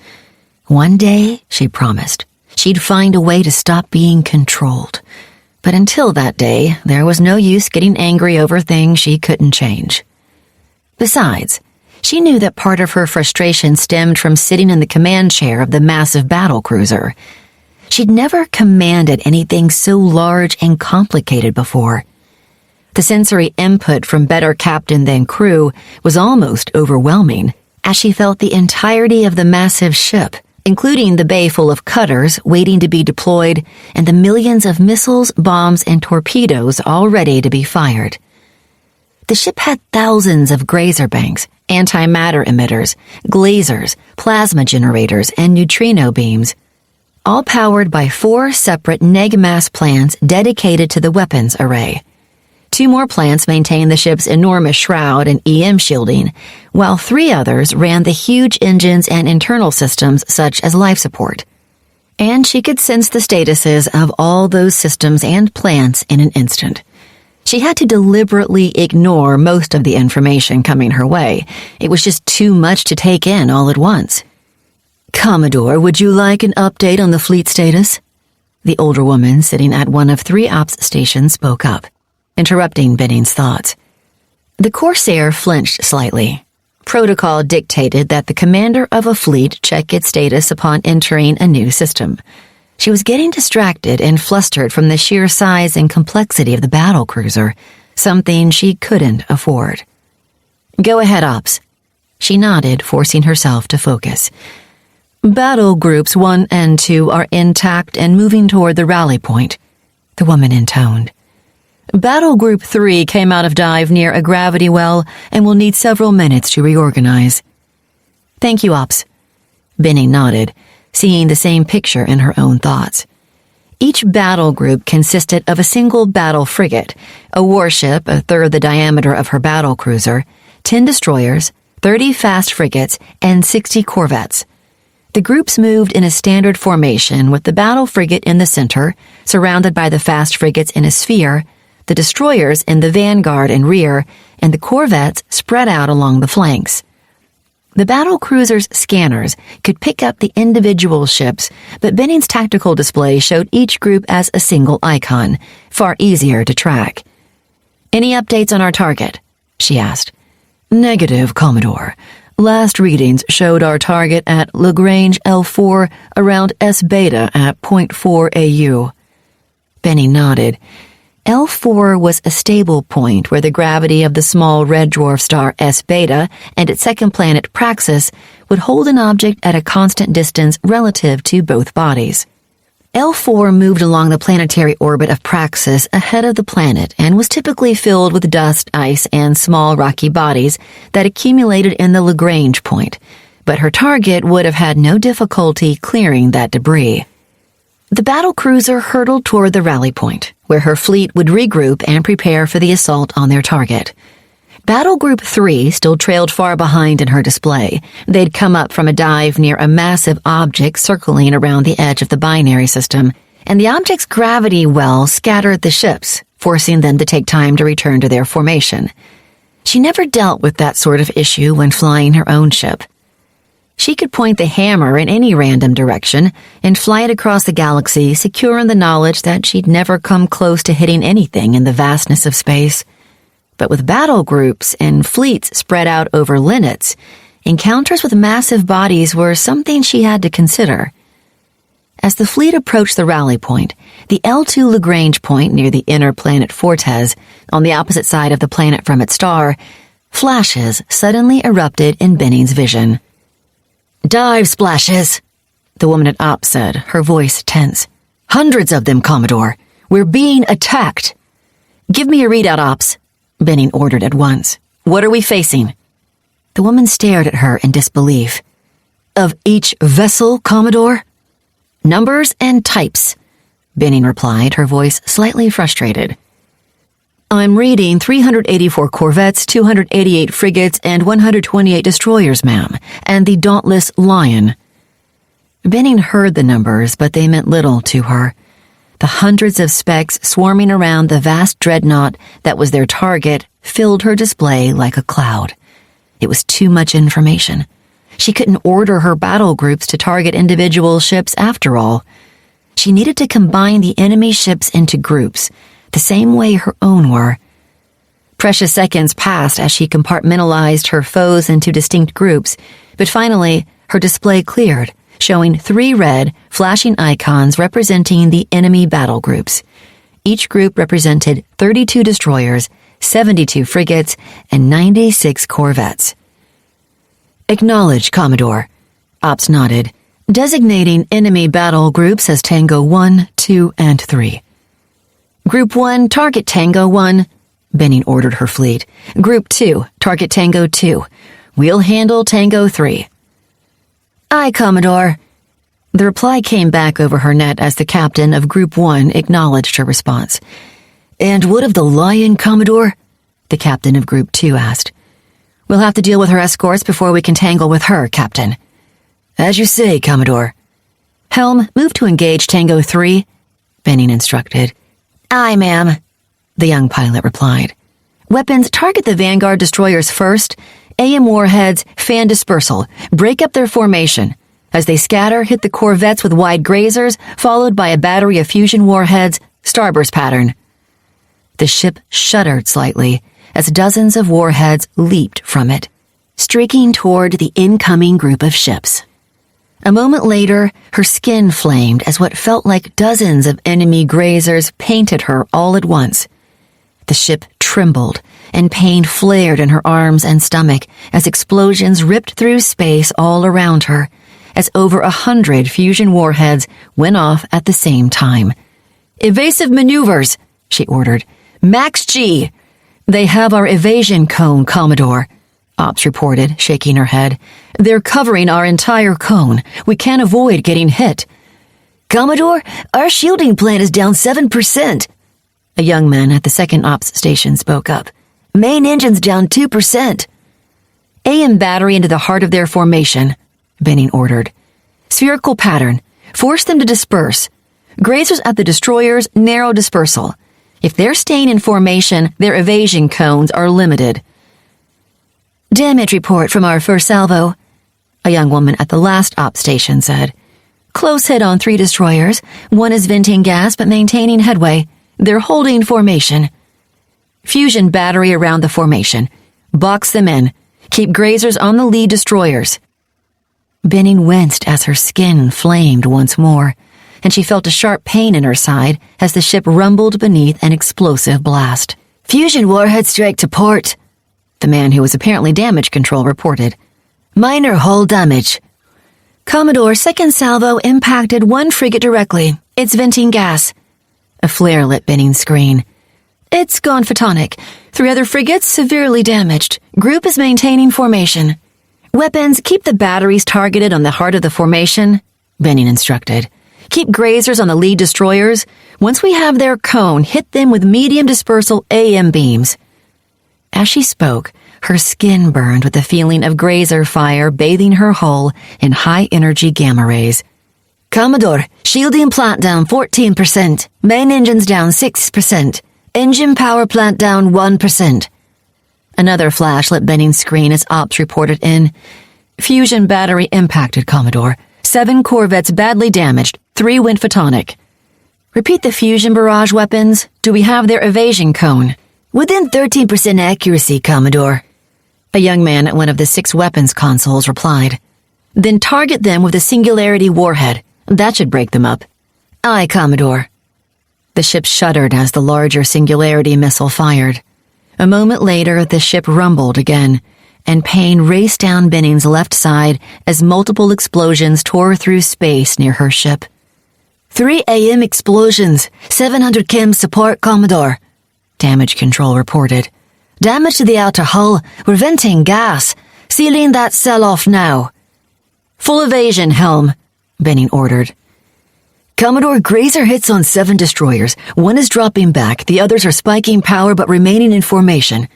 One day, she promised, she'd find a way to stop being controlled. But until that day, there was no use getting angry over things she couldn't change. Besides, she knew that part of her frustration stemmed from sitting in the command chair of the massive battlecruiser. She'd never commanded anything so large and complicated before. The sensory input from better captain than crew was almost overwhelming, as she felt the entirety of the massive ship, including the bay full of cutters waiting to be deployed and the millions of missiles, bombs, and torpedoes all ready to be fired. The ship had thousands of grazer banks, antimatter emitters, glazers, plasma generators, and neutrino beams, all powered by 4 separate neg-mass plants dedicated to the weapons array. 2 more plants maintained the ship's enormous shroud and EM shielding, while 3 others ran the huge engines and internal systems such as life support. And she could sense the statuses of all those systems and plants in an instant. She had to deliberately ignore most of the information coming her way. It was just too much to take in all at once. Commodore, would you like an update on the fleet status? The older woman sitting at one of 3 ops stations spoke up, interrupting Benning's thoughts. The Corsair flinched slightly. Protocol dictated that the commander of a fleet check its status upon entering a new system. She was getting distracted and flustered from the sheer size and complexity of the battlecruiser, something she couldn't afford. Go ahead, Ops. She nodded, forcing herself to focus. Battle Groups 1 and 2 are intact and moving toward the rally point, the woman intoned. Battle Group 3 came out of dive near a gravity well and will need several minutes to reorganize. Thank you, Ops. Benning nodded, seeing the same picture in her own thoughts. Each battle group consisted of a single battle frigate, a warship a third the diameter of her battlecruiser, 10 destroyers, 30 fast frigates, and 60 corvettes. The groups moved in a standard formation with the battle frigate in the center, surrounded by the fast frigates in a sphere, the destroyers in the vanguard and rear, and the corvettes spread out along the flanks. The battlecruiser's scanners could pick up the individual ships, but Benning's tactical display showed each group as a single icon, far easier to track. Any updates on our target? She asked. Negative, Commodore. Last readings showed our target at Lagrange L4 around S-beta at 0.4 AU. Benny nodded. L4 was a stable point where the gravity of the small red dwarf star S-beta and its second planet Praxis would hold an object at a constant distance relative to both bodies. L4 moved along the planetary orbit of Praxis ahead of the planet and was typically filled with dust, ice, and small rocky bodies that accumulated in the Lagrange point, but her target would have had no difficulty clearing that debris. The battle cruiser hurtled toward the rally point, where her fleet would regroup and prepare for the assault on their target. Battle Group 3 still trailed far behind in her display. They'd come up from a dive near a massive object circling around the edge of the binary system, and the object's gravity well scattered the ships, forcing them to take time to return to their formation. She never dealt with that sort of issue when flying her own ship. She could point the hammer in any random direction and fly it across the galaxy, secure in the knowledge that she'd never come close to hitting anything in the vastness of space. But with battle groups and fleets spread out over linnets, encounters with massive bodies were something she had to consider. As the fleet approached the rally point, the L2 Lagrange point near the inner planet Fortes, on the opposite side of the planet from its star, flashes suddenly erupted in Benning's vision. "Dive splashes," the woman at Ops said, her voice tense. "Hundreds of them, Commodore. We're being attacked." "Give me a readout, Ops," Benning ordered at once. "What are we facing?" The woman stared at her in disbelief. "Of each vessel, Commodore?" "Numbers and types," Benning replied, her voice slightly frustrated. "I'm reading 384 corvettes, 288 frigates, and 128 destroyers, ma'am, and the Dauntless Lion." Benning heard the numbers, but they meant little to her. The hundreds of specks swarming around the vast dreadnought that was their target filled her display like a cloud. It was too much information. She couldn't order her battle groups to target individual ships after all. She needed to combine the enemy ships into groups, the same way her own were. Precious seconds passed as she compartmentalized her foes into distinct groups, but finally her display cleared, showing 3 red, flashing icons representing the enemy battle groups. Each group represented 32 destroyers, 72 frigates, and 96 corvettes. "Acknowledge, Commodore," Ops nodded, designating enemy battle groups as Tango 1, 2, and 3. "Group 1, target Tango 1, Benning ordered her fleet. "Group 2, target Tango 2. We'll handle Tango 3. "Aye, Commodore." The reply came back over her net as the captain of Group 1 acknowledged her response. "And what of the Lion, Commodore?" the captain of Group 2 asked. "We'll have to deal with her escorts before we can tangle with her, Captain." "As you say, Commodore." "Helm, move to engage Tango 3, Benning instructed. "Aye, ma'am," the young pilot replied. "Weapons, target the Vanguard destroyers first. AM warheads, fan dispersal. Break up their formation. As they scatter, hit the corvettes with wide grazers, followed by a battery of fusion warheads, starburst pattern." The ship shuddered slightly as dozens of warheads leaped from it, streaking toward the incoming group of ships. A moment later, her skin flamed as what felt like dozens of enemy grazers painted her all at once. The ship trembled, and pain flared in her arms and stomach as explosions ripped through space all around her, as over 100 fusion warheads went off at the same time. "Evasive maneuvers," she ordered. "Max G." "They have our evasion cone, Commodore," Ops reported, shaking her head. "They're covering our entire cone. We can't avoid getting hit." "Commodore, our shielding plan is down 7%. A young man at the second Ops station spoke up. "Main engine's down 2%. "AM battery into the heart of their formation," Benning ordered. "Spherical pattern. Force them to disperse. Grazers at the destroyers, narrow dispersal. If they're staying in formation, their evasion cones are limited." "Damage report from our first salvo," a young woman at the last Ops station said. "Close hit on 3 destroyers. One is venting gas but maintaining headway. They're holding formation. Fusion battery around the formation. Box them in. Keep grazers on the lead destroyers. Benning winced as her skin flamed once more, and she felt a sharp pain in her side as the ship rumbled beneath an explosive blast. Fusion warhead strike to port, the man who was apparently damage control reported. Minor hull damage. Commodore, second salvo impacted one frigate directly. It's venting gas. A flare lit Benning's screen. It's gone photonic. 3 other frigates severely damaged. Group is maintaining formation. Weapons, keep the batteries targeted on the heart of the formation, Benning instructed. Keep grazers on the lead destroyers. Once we have their cone, hit them with medium dispersal AM beams. As she spoke, her skin burned with the feeling of grazer fire bathing her hull in high-energy gamma rays. Commodore, shielding plant down 14%. Main engines down 6%. Engine power plant down 1%. Another flash lit Benning's screen as ops reported in. Fusion battery impacted, Commodore. 7 corvettes badly damaged. 3 went photonic. Repeat the fusion barrage weapons. Do we have their evasion cone? Within 13% accuracy, Commodore. A young man at one of the 6 weapons consoles replied. Then target them with a singularity warhead. That should break them up. Aye, Commodore. The ship shuddered as the larger singularity missile fired. A moment later, the ship rumbled again, and pain raced down Benning's left side as multiple explosions tore through space near her ship. 3 AM explosions, 700 chem support, Commodore. Damage control reported. Damage to the outer hull. We're venting gas. Sealing that cell off now. Full evasion, Helm, Benning ordered. Commodore, grazer hits on 7 destroyers. 1 is dropping back, the others are spiking power but remaining in formation.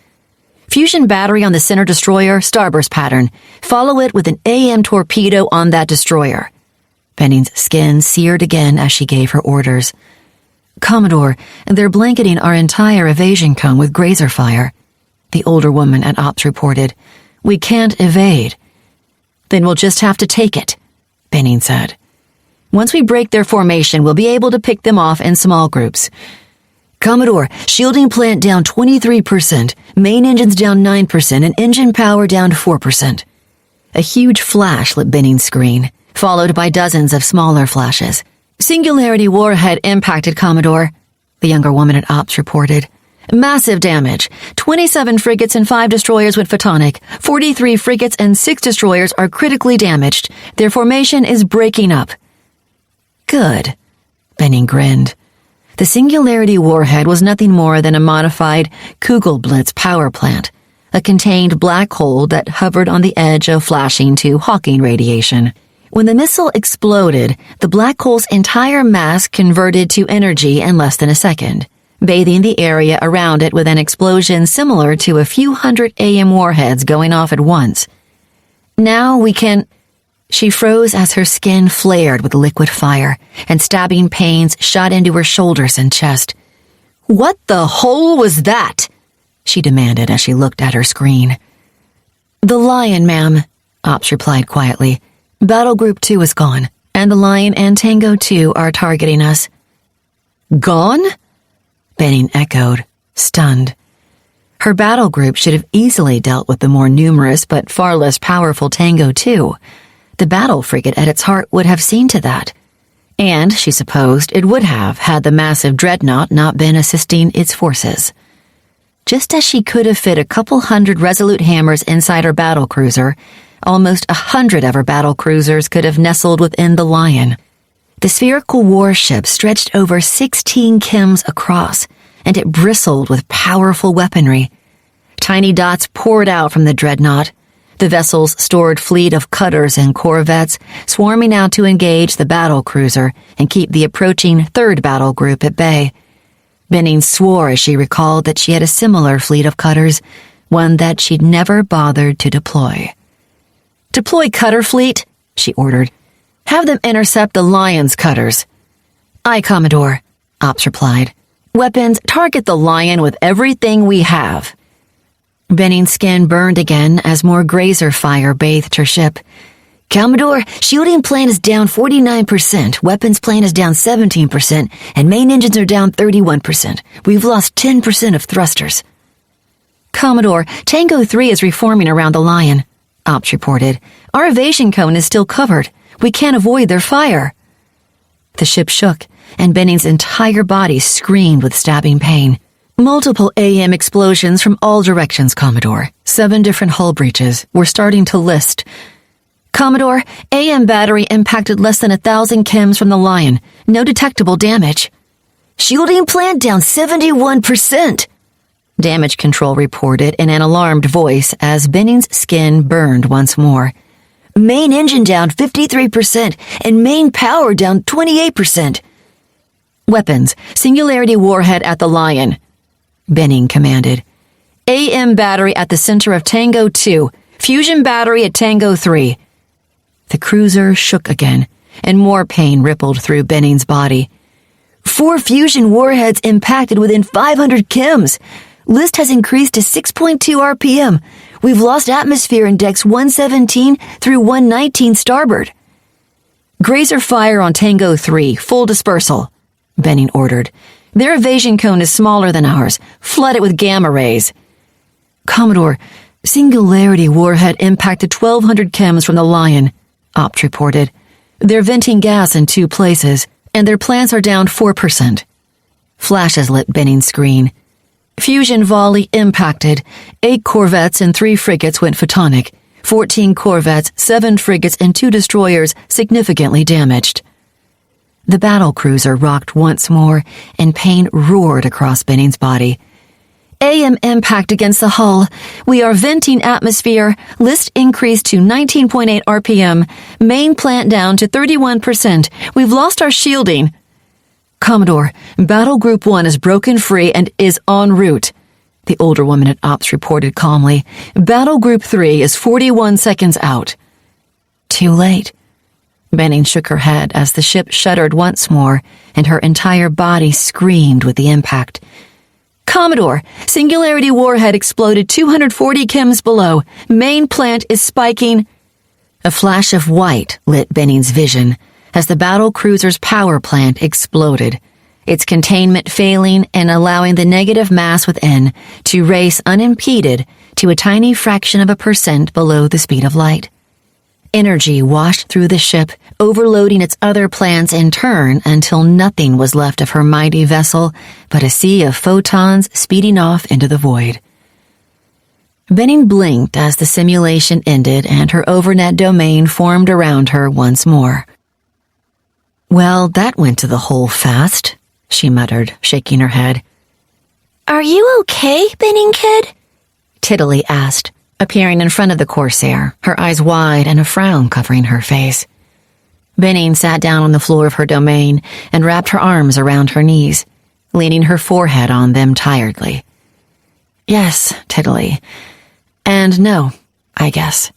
Fusion battery on the center destroyer, starburst pattern. Follow it with an AM torpedo on that destroyer. Benning's skin seared again as she gave her orders. Commodore, they're blanketing our entire evasion cone with grazer fire, the older woman at ops reported. We can't evade. Then we'll just have to take it, Benning said. Once we break their formation, we'll be able to pick them off in small groups. Commodore, shielding plant down 23%, main engines down 9%, and engine power down 4%. A huge flash lit Benning's screen, followed by dozens of smaller flashes. Singularity warhead impacted, Commodore, the younger woman at ops reported. Massive damage. 27 frigates and 5 destroyers went photonic. 43 frigates and 6 destroyers are critically damaged. Their formation is breaking up. Good, Benning grinned. The Singularity warhead was nothing more than a modified Kugelblitz power plant, a contained black hole that hovered on the edge of flashing to Hawking radiation. When the missile exploded, the black hole's entire mass converted to energy in less than a second, bathing the area around it with an explosion similar to a few hundred AM warheads going off at once. Now we can... She froze as her skin flared with liquid fire, and stabbing pains shot into her shoulders and chest. What the hole was that? She demanded as she looked at her screen. The Lion, ma'am, Ops replied quietly. Battle Group 2 is gone, and the Lion and Tango 2 are targeting us. Gone? Benning echoed, stunned. Her battle group should have easily dealt with the more numerous but far less powerful Tango 2. The battle frigate at its heart would have seen to that. And, she supposed, it would have had the massive dreadnought not been assisting its forces. Just as she could have fit a couple hundred resolute hammers inside her battle cruiser, almost 100 of her battle cruisers could have nestled within the Lion. The spherical warship stretched over 16 chems across, and it bristled with powerful weaponry. Tiny dots poured out from the dreadnought, the vessel's stored fleet of cutters and corvettes swarming out to engage the battle cruiser and keep the approaching third battle group at bay. Benning swore as she recalled that she had a similar fleet of cutters, one that she'd never bothered to deploy. Deploy cutter fleet, she ordered. Have them intercept the Lion's cutters. Aye, Commodore, Ops replied. Weapons, target the Lion with everything we have. Benning's skin burned again as more grazer fire bathed her ship. Commodore, shielding plan is down 49%, weapons plan is down 17%, and main engines are down 31%. We've lost 10% of thrusters. Commodore, Tango 3 is reforming around the Lion, Ops reported. Our evasion cone is still covered. We can't avoid their fire. The ship shook, and Benning's entire body screamed with stabbing pain. Multiple AM explosions from all directions, Commodore. 7 different hull breaches were starting to list. Commodore, AM battery impacted less than 1,000 chems from the Lion. No detectable damage. Shielding plant down 71%. Damage control reported in an alarmed voice as Benning's skin burned once more. Main engine down 53% and main power down 28%. Weapons, Singularity Warhead at the Lion, Benning commanded. AM battery at the center of Tango 2, fusion battery at Tango 3. The cruiser shook again, and more pain rippled through Benning's body. 4 fusion warheads impacted within 500 chems. List has increased to 6.2 RPM. We've lost atmosphere index 117 through 119 starboard. Grazer fire on Tango 3, full dispersal, Benning ordered. Their evasion cone is smaller than ours. Flood it with gamma rays. Commodore, Singularity warhead impacted 1,200 chems from the Lion, Opt reported. They're venting gas in 2 places, and their plants are down 4%. Flashes lit Benning's screen. Fusion volley impacted. 8 corvettes and 3 frigates went photonic. 14 corvettes, 7 frigates, and 2 destroyers significantly damaged. The battle cruiser rocked once more, and pain roared across Benning's body. AM impact against the hull. We are venting atmosphere. List increased to 19.8 RPM. Main plant down to 31%. We've lost our shielding. Commodore, Battle Group 1 is broken free and is en route, the older woman at Ops reported calmly. Battle Group 3 is 41 seconds out. Too late. Benning shook her head as the ship shuddered once more, and her entire body screamed with the impact. Commodore, Singularity Warhead exploded 240 chems below. Main plant is spiking. A flash of white lit Benning's vision as the battle cruiser's power plant exploded, its containment failing and allowing the negative mass within to race unimpeded to a tiny fraction of a percent below the speed of light. Energy washed through the ship, overloading its other plants in turn until nothing was left of her mighty vessel but a sea of photons speeding off into the void. Benning blinked as the simulation ended and her overnet domain formed around her once more. Well, that went to the hole fast, she muttered, shaking her head. Are you okay, Benning kid? Tiddly asked, appearing in front of the Corsair, her eyes wide and a frown covering her face. Benning sat down on the floor of her domain and wrapped her arms around her knees, leaning her forehead on them tiredly. Yes, Tiddly. And no, I guess.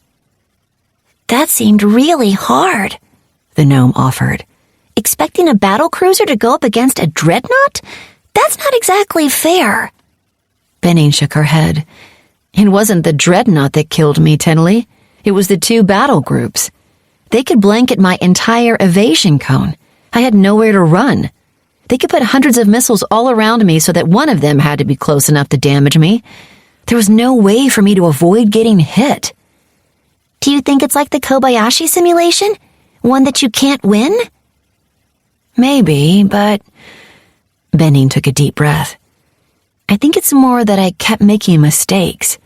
That seemed really hard, the gnome offered. Expecting a battle cruiser to go up against a dreadnought? That's not exactly fair. Benning shook her head. It wasn't the dreadnought that killed me, Tiddly. It was the 2 battle groups. They could blanket my entire evasion cone. I had nowhere to run. They could put hundreds of missiles all around me so that one of them had to be close enough to damage me. There was no way for me to avoid getting hit. Do you think it's like the Kobayashi simulation? One that you can't win? Maybe, but... Benning took a deep breath. I think it's more that I kept making mistakes.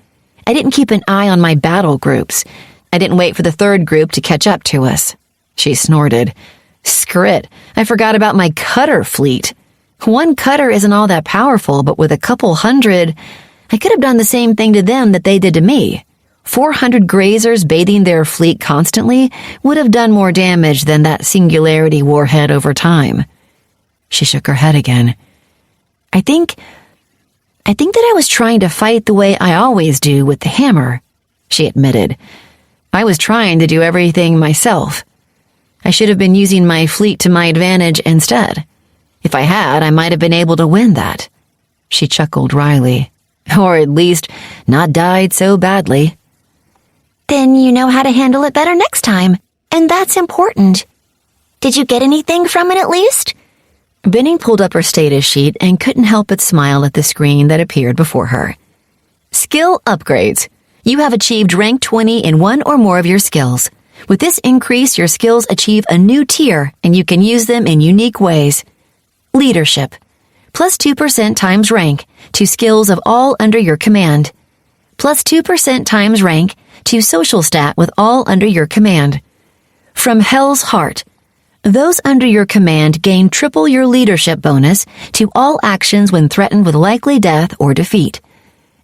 I didn't keep an eye on my battle groups. I didn't wait for the 3rd group to catch up to us. She snorted. Scrit, I forgot about my cutter fleet. 1 cutter isn't all that powerful, but with a couple hundred, I could have done the same thing to them that they did to me. 400 grazers bathing their fleet constantly would have done more damage than that Singularity warhead over time. She shook her head again. I think that I was trying to fight the way I always do with the hammer, she admitted. I was trying to do everything myself. I should have been using my fleet to my advantage instead. If I had, I might have been able to win that. She chuckled wryly. Or at least not died so badly. Then you know how to handle it better next time, and that's important. Did you get anything from it at least? Benning pulled up her status sheet and couldn't help but smile at the screen that appeared before her. Skill upgrades. You have achieved rank 20 in one or more of your skills. With this increase, your skills achieve a new tier, and you can use them in unique ways. Leadership. Plus 2% times rank to skills of all under your command. Plus 2% times rank to social stat with all under your command. From Hell's Heart. Those under your command gain triple your leadership bonus to all actions when threatened with likely death or defeat.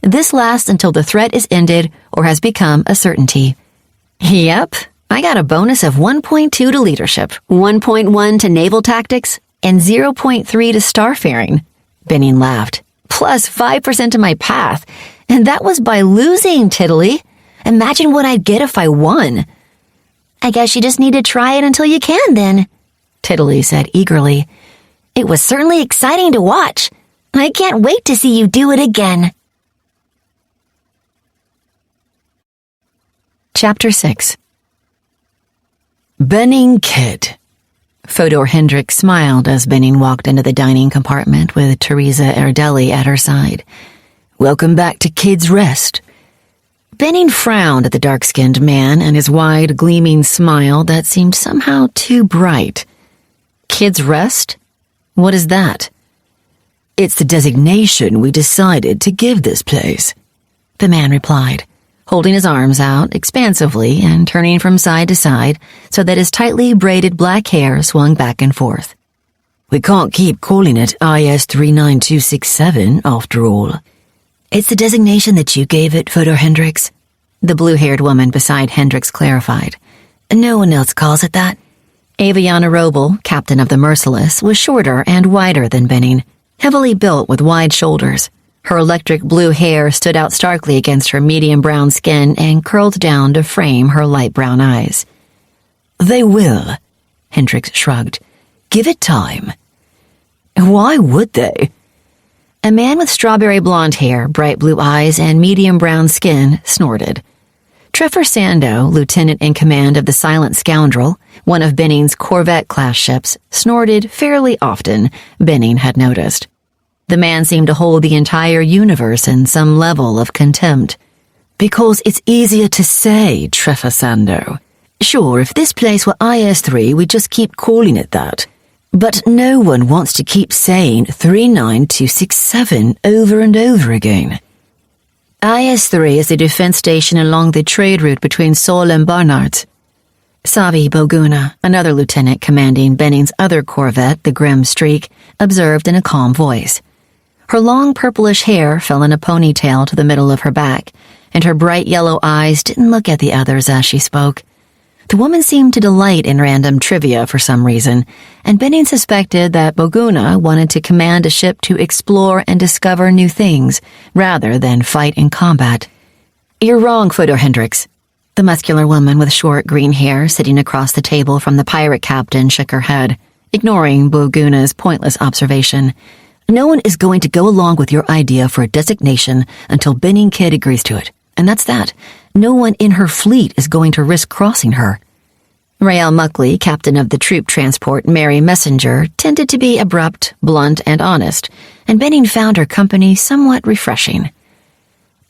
This lasts until the threat is ended or has become a certainty. Yep, I got a bonus of 1.2 to leadership, 1.1 to naval tactics, and 0.3 to starfaring. Benin laughed. Plus 5% to my path, and that was by losing, Tiddly. Imagine what I'd get if I won. I guess you just need to try it until you can, then, Tiddly said eagerly. It was certainly exciting to watch. I can't wait to see you do it again. Chapter 6. Benin Kid. Fodor Hendricks smiled as Benin walked into the dining compartment with Teresa Erdeli at her side. Welcome back to Kid's Rest. Benin frowned at the dark-skinned man and his wide, gleaming smile that seemed somehow too bright. Kid's Rest? What is that? It's the designation we decided to give this place, the man replied, holding his arms out expansively and turning from side to side so that his tightly braided black hair swung back and forth. We can't keep calling it IS 39267 after all. It's the designation that you gave it, Fodor Hendricks, the blue-haired woman beside Hendricks clarified. No one else calls it that. Aviana Roble, captain of the Merciless, was shorter and wider than Benin, heavily built with wide shoulders. Her electric blue hair stood out starkly against her medium brown skin and curled down to frame her light brown eyes. They will, Hendricks shrugged. Give it time. Why would they? A man with strawberry blonde hair, bright blue eyes, and medium brown skin snorted. Trevor Sando, lieutenant in command of the Silent Scoundrel, one of Benin's Corvette-class ships, snorted fairly often, Benin had noticed. The man seemed to hold the entire universe in some level of contempt. Because it's easier to say, Trevor Sando. Sure, if this place were IS-3, we'd just keep calling it that. But no one wants to keep saying 39267 over and over again. IS-3 is a defense station along the trade route between Seoul and Barnard. Savi Boguna, another lieutenant commanding Benin's other corvette, the Grim Streak, observed in a calm voice. Her long purplish hair fell in a ponytail to the middle of her back, and her bright yellow eyes didn't look at the others as she spoke. The woman seemed to delight in random trivia for some reason, and Benin suspected that Boguna wanted to command a ship to explore and discover new things, rather than fight in combat. You're wrong, Fodor Hendricks. The muscular woman with short green hair sitting across the table from the pirate captain shook her head, ignoring Boguna's pointless observation. No one is going to go along with your idea for a designation until Benin Kid agrees to it. And that's that. No one in her fleet is going to risk crossing her. Rael Muckley, captain of the troop transport Mary Messenger, tended to be abrupt, blunt, and honest, and Benin found her company somewhat refreshing.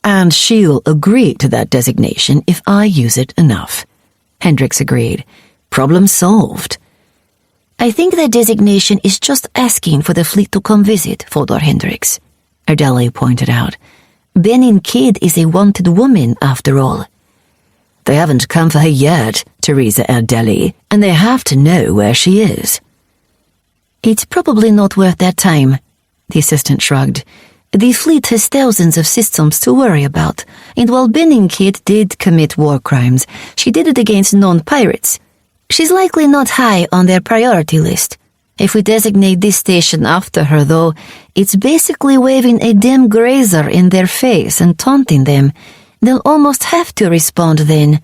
And she'll agree to that designation if I use it enough. Hendricks agreed. Problem solved. I think that designation is just asking for the fleet to come visit, Fodor Hendricks, Erdeli pointed out. Benin Kid is a wanted woman, after all. They haven't come for her yet, Teresa Erdeli, and they have to know where she is. It's probably not worth their time, the assistant shrugged. The fleet has thousands of systems to worry about, and while Benin Kid did commit war crimes, she did it against non-pirates. She's likely not high on their priority list. If we designate this station after her, though, it's basically waving a dim grazer in their face and taunting them. They'll almost have to respond then.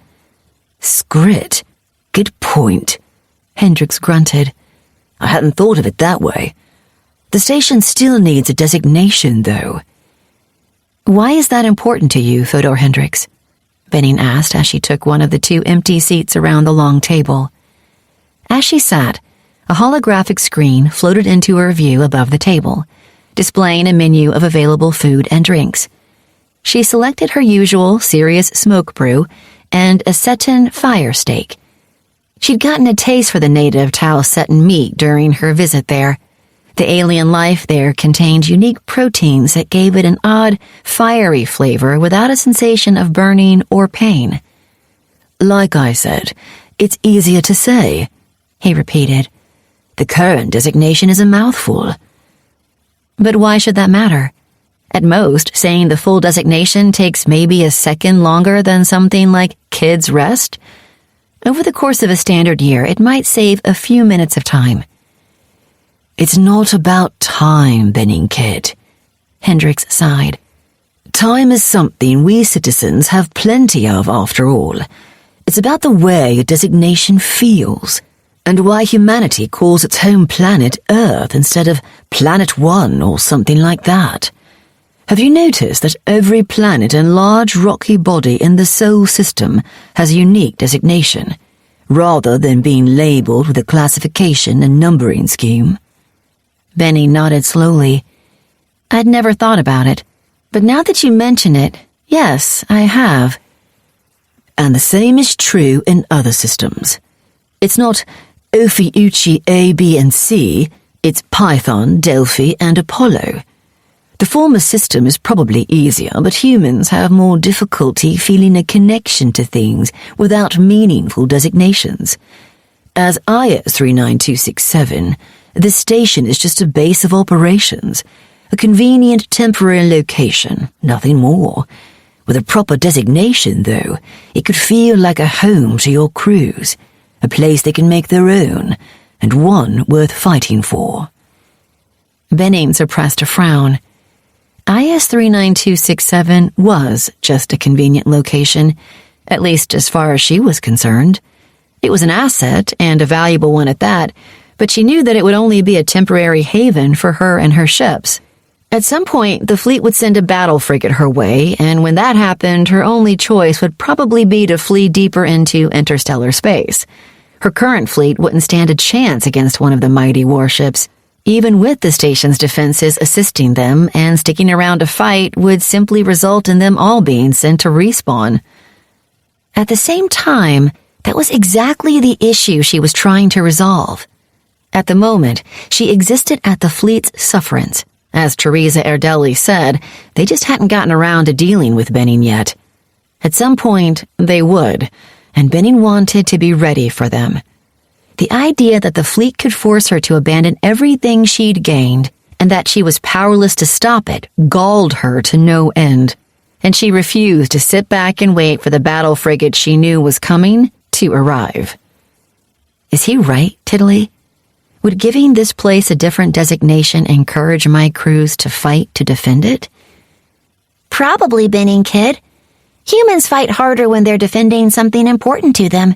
Scrit. Good point. Hendricks grunted. I hadn't thought of it that way. The station still needs a designation, though. Why is that important to you, Fodor Hendricks? Benin asked as she took one of the two empty seats around the long table. As she sat, a holographic screen floated into her view above the table, displaying a menu of available food and drinks. She selected her usual serious smoke brew and a Seton fire steak. She'd gotten a taste for the native Tau Seton meat during her visit there. The alien life there contained unique proteins that gave it an odd, fiery flavor without a sensation of burning or pain. Like I said, it's easier to say, he repeated. The current designation is a mouthful. But why should that matter? At most, saying the full designation takes maybe a second longer than something like Kid's Rest. Over the course of a standard year, it might save a few minutes of time. It's not about time, Benning Kid, Hendricks sighed. Time is something we citizens have plenty of, after all. It's about the way a designation feels, and why humanity calls its home planet Earth instead of Planet One or something like that. Have you noticed that every planet and large rocky body in the Sol system has a unique designation, rather than being labeled with a classification and numbering scheme? Benny nodded slowly. I'd never thought about it, but now that you mention it, yes, I have. And the same is true in other systems. It's not Ophiuchi A, B, and C, it's Python, Delphi, and Apollo. The former system is probably easier, but humans have more difficulty feeling a connection to things without meaningful designations. As IS 39267, this station is just a base of operations, a convenient temporary location, nothing more. With a proper designation, though, it could feel like a home to your crews, a place they can make their own, and one worth fighting for. Benning suppressed a frown. IS 39267 was just a convenient location, at least as far as she was concerned. It was an asset, and a valuable one at that, but she knew that it would only be a temporary haven for her and her ships. At some point, the fleet would send a battle frigate her way, and when that happened, her only choice would probably be to flee deeper into interstellar space. Her current fleet wouldn't stand a chance against one of the mighty warships. Even with the station's defenses assisting them, and sticking around to fight would simply result in them all being sent to respawn. At the same time, that was exactly the issue she was trying to resolve. At the moment, she existed at the fleet's sufferance. As Teresa Erdelli said, they just hadn't gotten around to dealing with Benning yet. At some point, they would, and Benning wanted to be ready for them. The idea that the fleet could force her to abandon everything she'd gained, and that she was powerless to stop it, galled her to no end. And she refused to sit back and wait for the battle frigate she knew was coming to arrive. Is he right, Tiddly? Would giving this place a different designation encourage my crews to fight to defend it? Probably, Benning Kid. Humans fight harder when they're defending something important to them,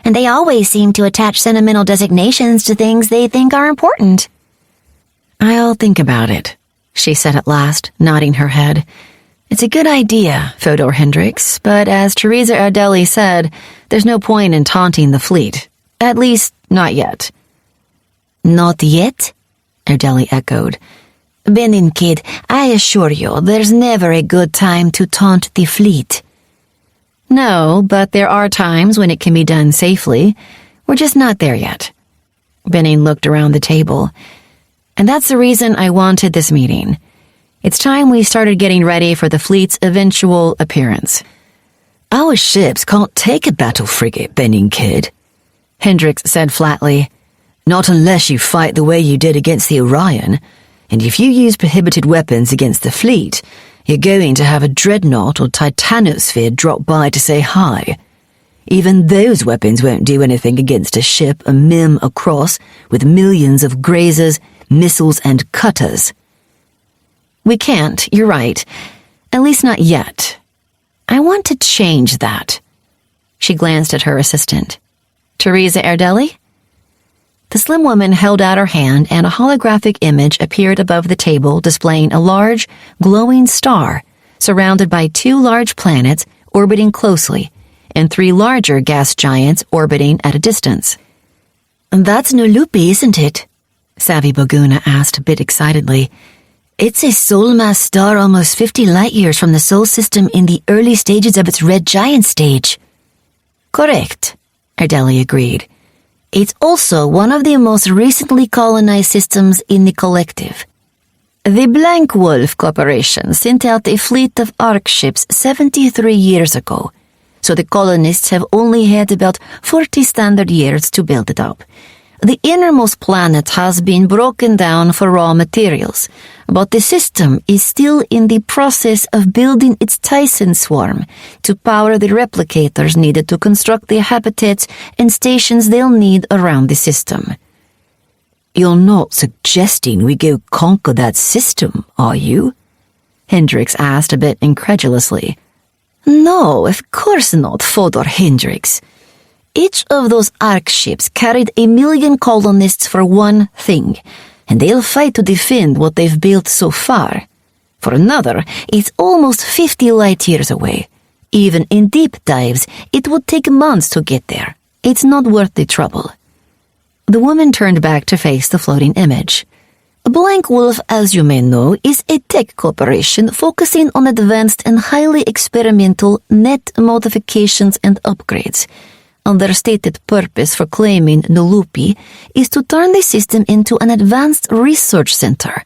and they always seem to attach sentimental designations to things they think are important. I'll think about it, she said at last, nodding her head. It's a good idea, Fodor Hendricks, but as Teresa Erdelli said, there's no point in taunting the fleet. At least, not yet. Not yet? Erdelli echoed. Benning Kid, I assure you, there's never a good time to taunt the fleet. No, but there are times when it can be done safely. We're just not there yet. Benning looked around the table. And that's the reason I wanted this meeting. It's time we started getting ready for the fleet's eventual appearance. Our ships can't take a battle frigate, Benning Kid, Hendricks said flatly. Not unless you fight the way you did against the Orion, and if you use prohibited weapons against the fleet, you're going to have a dreadnought or titanosphere drop by to say hi. Even those weapons won't do anything against a ship a mim across with millions of grazers, missiles, and cutters. We can't, you're right. At least not yet. I want to change that. She glanced at her assistant. Teresa Erdelli? The slim woman held out her hand, and a holographic image appeared above the table displaying a large, glowing star surrounded by 2 large planets orbiting closely and 3 larger gas giants orbiting at a distance. That's Nulupi, isn't it? Savvy Boguna asked a bit excitedly. It's a soul-mass star almost 50 light-years from the Sol system in the early stages of its red giant stage. Correct, Ardeli agreed. It's also one of the most recently colonized systems in the collective. The Blank Wolf Corporation sent out a fleet of Ark ships 73 years ago, so the colonists have only had about 40 standard years to build it up. The innermost planet has been broken down for raw materials, but the system is still in the process of building its Tyson swarm to power the replicators needed to construct the habitats and stations they'll need around the system. You're not suggesting we go conquer that system, are you? Hendricks asked a bit incredulously. No, of course not, Fodor Hendricks. Each of those Ark ships carried 1 million colonists for one thing, and they'll fight to defend what they've built so far. For another, it's almost 50 light-years away. Even in deep dives, it would take months to get there. It's not worth the trouble. The woman turned back to face the floating image. Blank Wolf, as you may know, is a tech corporation focusing on advanced and highly experimental net modifications and upgrades. And their stated purpose for claiming Nulupi is to turn the system into an advanced research center.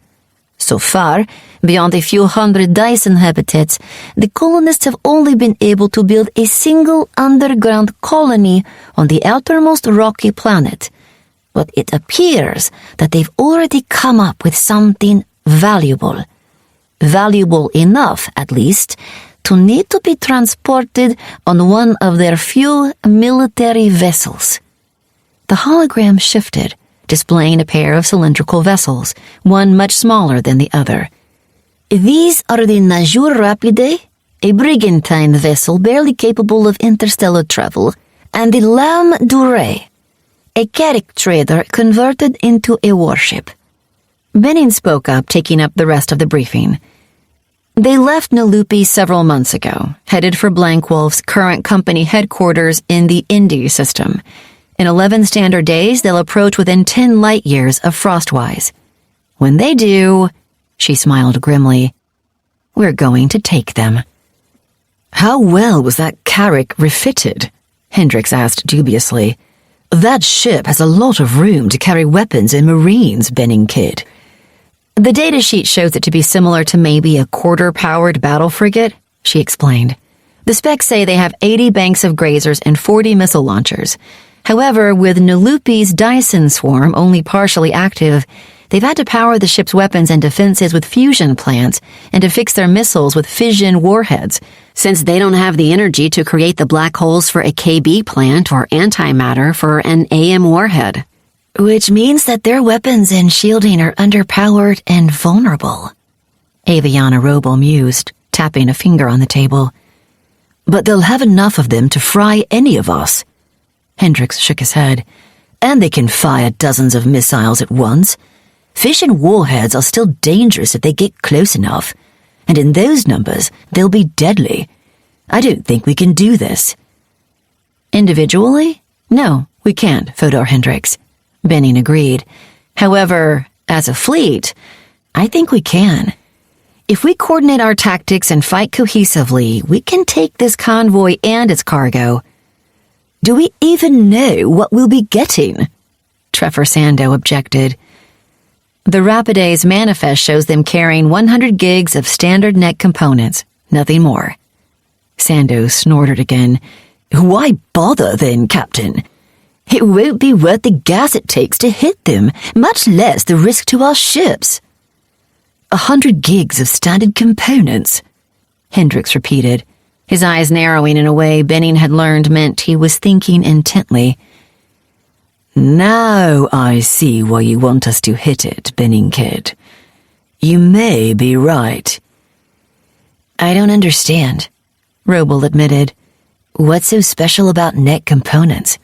So far, beyond a few hundred Dyson habitats, the colonists have only been able to build a single underground colony on the outermost rocky planet. But it appears that they've already come up with something valuable. Valuable enough, at least, to need to be transported on one of their few military vessels. The hologram shifted, displaying a pair of cylindrical vessels, one much smaller than the other. These are the Najur Rapide, a brigantine vessel barely capable of interstellar travel, and the Lam Durée, a Carrick trader converted into a warship. Benin spoke up, taking up the rest of the briefing. They left Nulupi several months ago, headed for Blank Wolf's current company headquarters in the Indi system. In 11 standard days, they'll approach within 10 light-years of Frostwise. When they do, she smiled grimly, we're going to take them. How well was that Carrick refitted? Hendricks asked dubiously. That ship has a lot of room to carry weapons and marines, Benning Kid. The datasheet shows it to be similar to maybe a quarter-powered battle frigate, she explained. The specs say they have 80 banks of grazers and 40 missile launchers. However, with Nulupi's Dyson swarm only partially active, they've had to power the ship's weapons and defenses with fusion plants and to fix their missiles with fission warheads, since they don't have the energy to create the black holes for a KB plant or antimatter for an AM warhead. Which means that their weapons and shielding are underpowered and vulnerable, Aviana Roble mused, tapping a finger on the table. But they'll have enough of them to fry any of us. Hendricks shook his head. And they can fire dozens of missiles at once. Fission warheads are still dangerous if they get close enough. And in those numbers, they'll be deadly. I don't think we can do this. Individually? No, we can't, Fodor Hendricks. Benning agreed. However, as a fleet, I think we can. If we coordinate our tactics and fight cohesively, we can take this convoy and its cargo. Do we even know what we'll be getting? Trevor Sando objected. The Rapidae's manifest shows them carrying 100 gigs of standard net components, nothing more. Sando snorted again. Why bother then, Captain? It won't be worth the gas it takes to hit them, much less the risk to our ships. 100 gigs of standard components, Hendricks repeated, his eyes narrowing in a way Benning had learned meant he was thinking intently. Now I see why you want us to hit it, Benning Kid. You may be right. I don't understand, Roble admitted. What's so special about net components?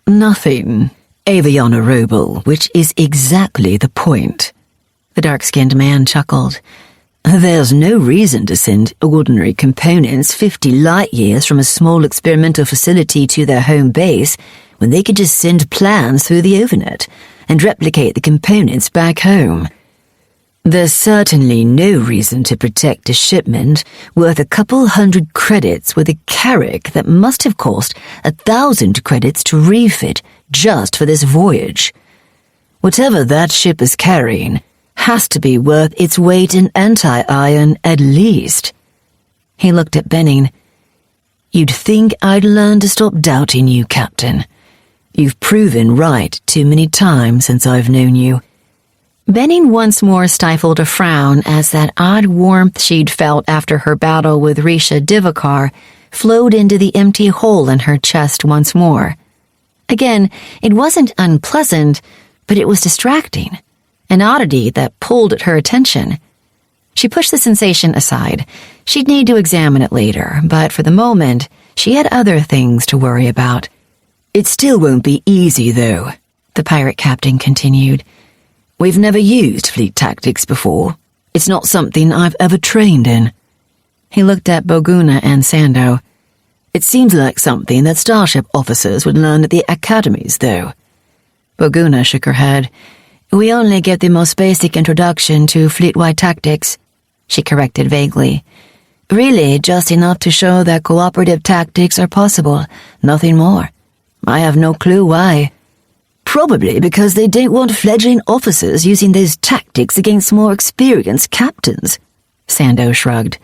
Nothing, Aviana Roble, which is exactly the point. The dark-skinned man chuckled. There's no reason to send ordinary components 50 light-years from a small experimental facility to their home base when they could just send plans through the overnet and replicate the components back home. There's certainly no reason to protect a shipment worth a couple hundred credits with a carrack that must have cost 1,000 credits to refit just for this voyage. Whatever that ship is carrying has to be worth its weight in anti-iron at least. He looked at Benning. You'd think I'd learn to stop doubting you, Captain. You've proven right too many times since I've known you. Benning once more stifled a frown as that odd warmth she'd felt after her battle with Risha Divakar flowed into the empty hole in her chest once more. Again, it wasn't unpleasant, but it was distracting, an oddity that pulled at her attention. She pushed the sensation aside. She'd need to examine it later, but for the moment, she had other things to worry about. It still won't be easy, though, the pirate captain continued. We've never used fleet tactics before. It's not something I've ever trained in. He looked at Boguna and Sando. It seems like something that starship officers would learn at the academies, though. Boguna shook her head. We only get the most basic introduction to fleet-wide tactics, she corrected vaguely. Really, just enough to show that cooperative tactics are possible, nothing more. I have no clue why. Probably because they don't want fledgling officers using those tactics against more experienced captains, Sando shrugged.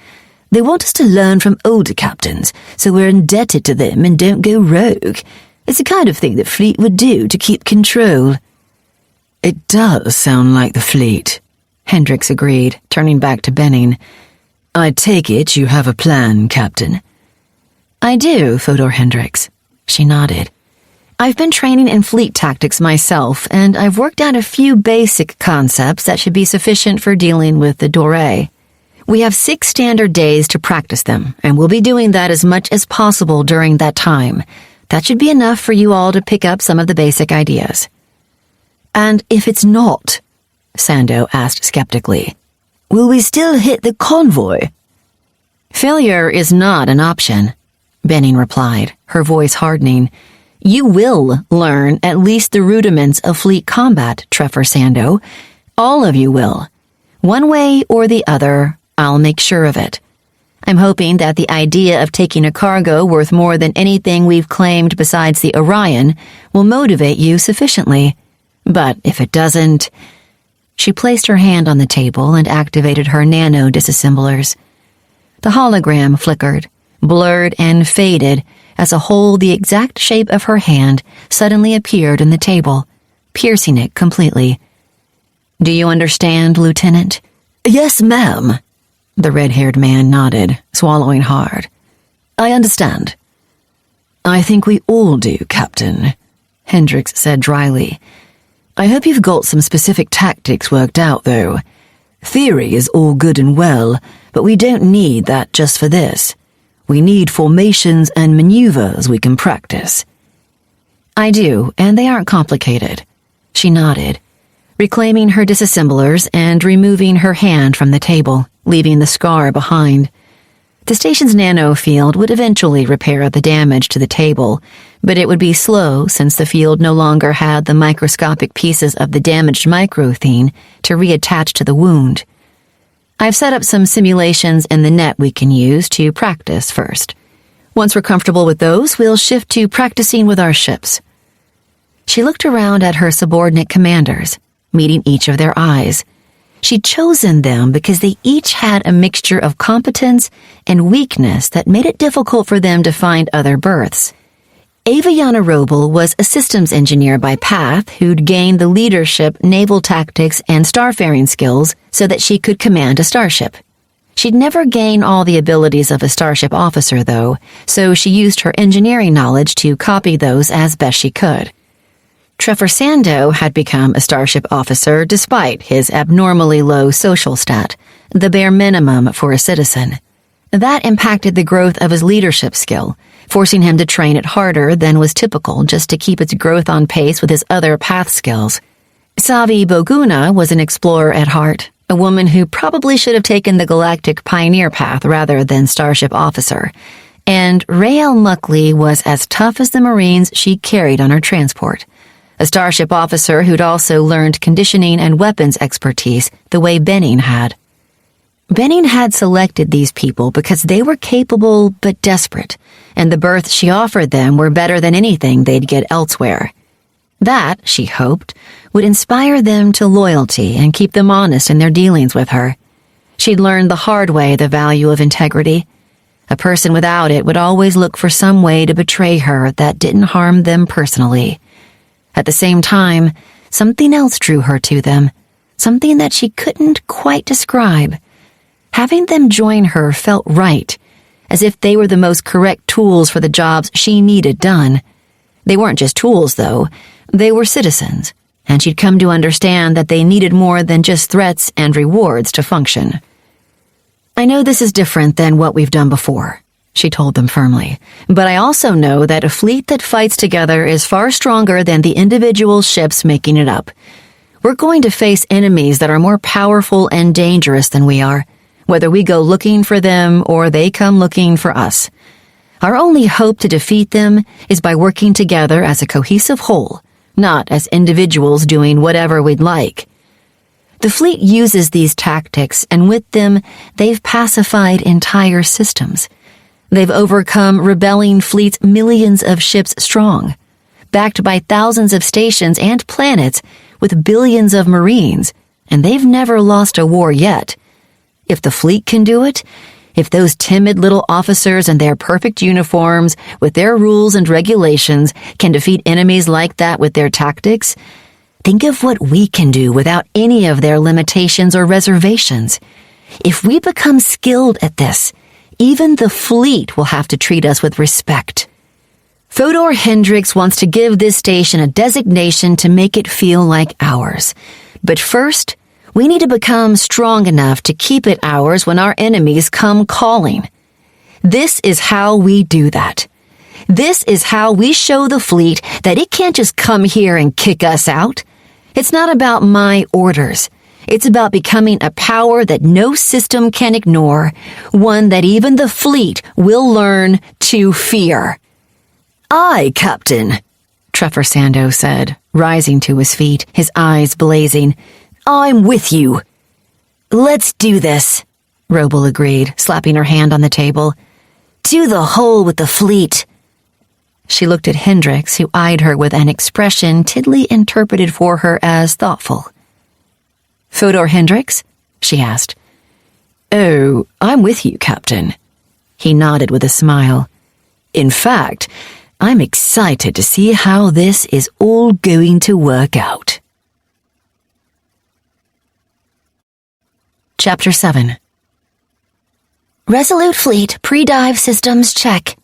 They want us to learn from older captains, so we're indebted to them and don't go rogue. It's the kind of thing that fleet would do to keep control. It does sound like the fleet, Hendricks agreed, turning back to Benning. I take it you have a plan, Captain. I do, Fodor Hendricks. She nodded. I've been training in fleet tactics myself, and I've worked out a few basic concepts that should be sufficient for dealing with the Doré. We have 6 standard days to practice them, and we'll be doing that as much as possible during that time. That should be enough for you all to pick up some of the basic ideas. And if it's not, Sando asked skeptically, will we still hit the convoy? Failure is not an option, Benning replied, her voice hardening. You will learn at least the rudiments of fleet combat, Treffer Sando. All of you will. One way or the other, I'll make sure of it. I'm hoping that the idea of taking a cargo worth more than anything we've claimed besides the Orion will motivate you sufficiently. But if it doesn't... She placed her hand on the table and activated her nano-disassemblers. The hologram flickered, blurred and faded, as a hole the exact shape of her hand suddenly appeared in the table, piercing it completely. Do you understand, Lieutenant? Yes, ma'am. The red-haired man nodded, swallowing hard. I understand. I think we all do, Captain, Hendricks said dryly. I hope you've got some specific tactics worked out, though. Theory is all good and well, but we don't need that just for this. We need formations and maneuvers we can practice. I do, and they aren't complicated. She nodded, reclaiming her disassemblers and removing her hand from the table, leaving the scar behind. The station's nano field would eventually repair the damage to the table, but it would be slow since the field no longer had the microscopic pieces of the damaged microthene to reattach to the wound. I've set up some simulations in the net we can use to practice first. Once we're comfortable with those, we'll shift to practicing with our ships. She looked around at her subordinate commanders, meeting each of their eyes. She'd chosen them because they each had a mixture of competence and weakness that made it difficult for them to find other berths. Aviana Roble was a systems engineer by path who'd gained the leadership, naval tactics, and starfaring skills so that she could command a starship. She'd never gained all the abilities of a starship officer, though, so she used her engineering knowledge to copy those as best she could. Treffer Sando had become a starship officer despite his abnormally low social stat, the bare minimum for a citizen. That impacted the growth of his leadership skill, forcing him to train it harder than was typical just to keep its growth on pace with his other path skills. Savi Boguna was an explorer at heart, a woman who probably should have taken the galactic pioneer path rather than starship officer, and Rael Muckley was as tough as the Marines she carried on her transport. a starship officer who'd also learned conditioning and weapons expertise the way Benning had. Benning had selected these people because they were capable but desperate, and the berths she offered them were better than anything they'd get elsewhere. That, she hoped, would inspire them to loyalty and keep them honest in their dealings with her. She'd learned the hard way the value of integrity. A person without it would always look for some way to betray her that didn't harm them personally. At the same time, something else drew her to them, something that she couldn't quite describe. Having them join her felt right, as if they were the most correct tools for the jobs she needed done. They weren't just tools, though. They were citizens, and she'd come to understand that they needed more than just threats and rewards to function. I know this is different than what we've done before, she told them firmly, but I also know that a fleet that fights together is far stronger than the individual ships making it up. We're going to face enemies that are more powerful and dangerous than we are, whether we go looking for them or they come looking for us. Our only hope to defeat them is by working together as a cohesive whole, not as individuals doing whatever we'd like. The fleet uses these tactics, and with them, they've pacified entire systems. They've overcome rebelling fleets millions of ships strong, backed by thousands of stations and planets with billions of Marines, and they've never lost a war yet. If the fleet can do it, if those timid little officers in their perfect uniforms, with their rules and regulations, can defeat enemies like that with their tactics, think of what we can do without any of their limitations or reservations. If we become skilled at this, even the fleet will have to treat us with respect. Fodor Hendricks wants to give this station a designation to make it feel like ours. But first, we need to become strong enough to keep it ours when our enemies come calling. This is how we do that. This is how we show the fleet that it can't just come here and kick us out. It's not about my orders. It's about becoming a power that no system can ignore, one that even the fleet will learn to fear. Aye, Captain, Treffer Sando said, rising to his feet, his eyes blazing. I'm with you. Let's do this, Roble agreed, slapping her hand on the table. To the hole with the fleet. She looked at Hendricks, who eyed her with an expression Tidley interpreted for her as thoughtful. Fodor Hendricks? She asked. Oh, I'm with you, Captain. He nodded with a smile. In fact, I'm excited to see how this is all going to work out. Chapter 7. Resolute Fleet pre-dive systems check.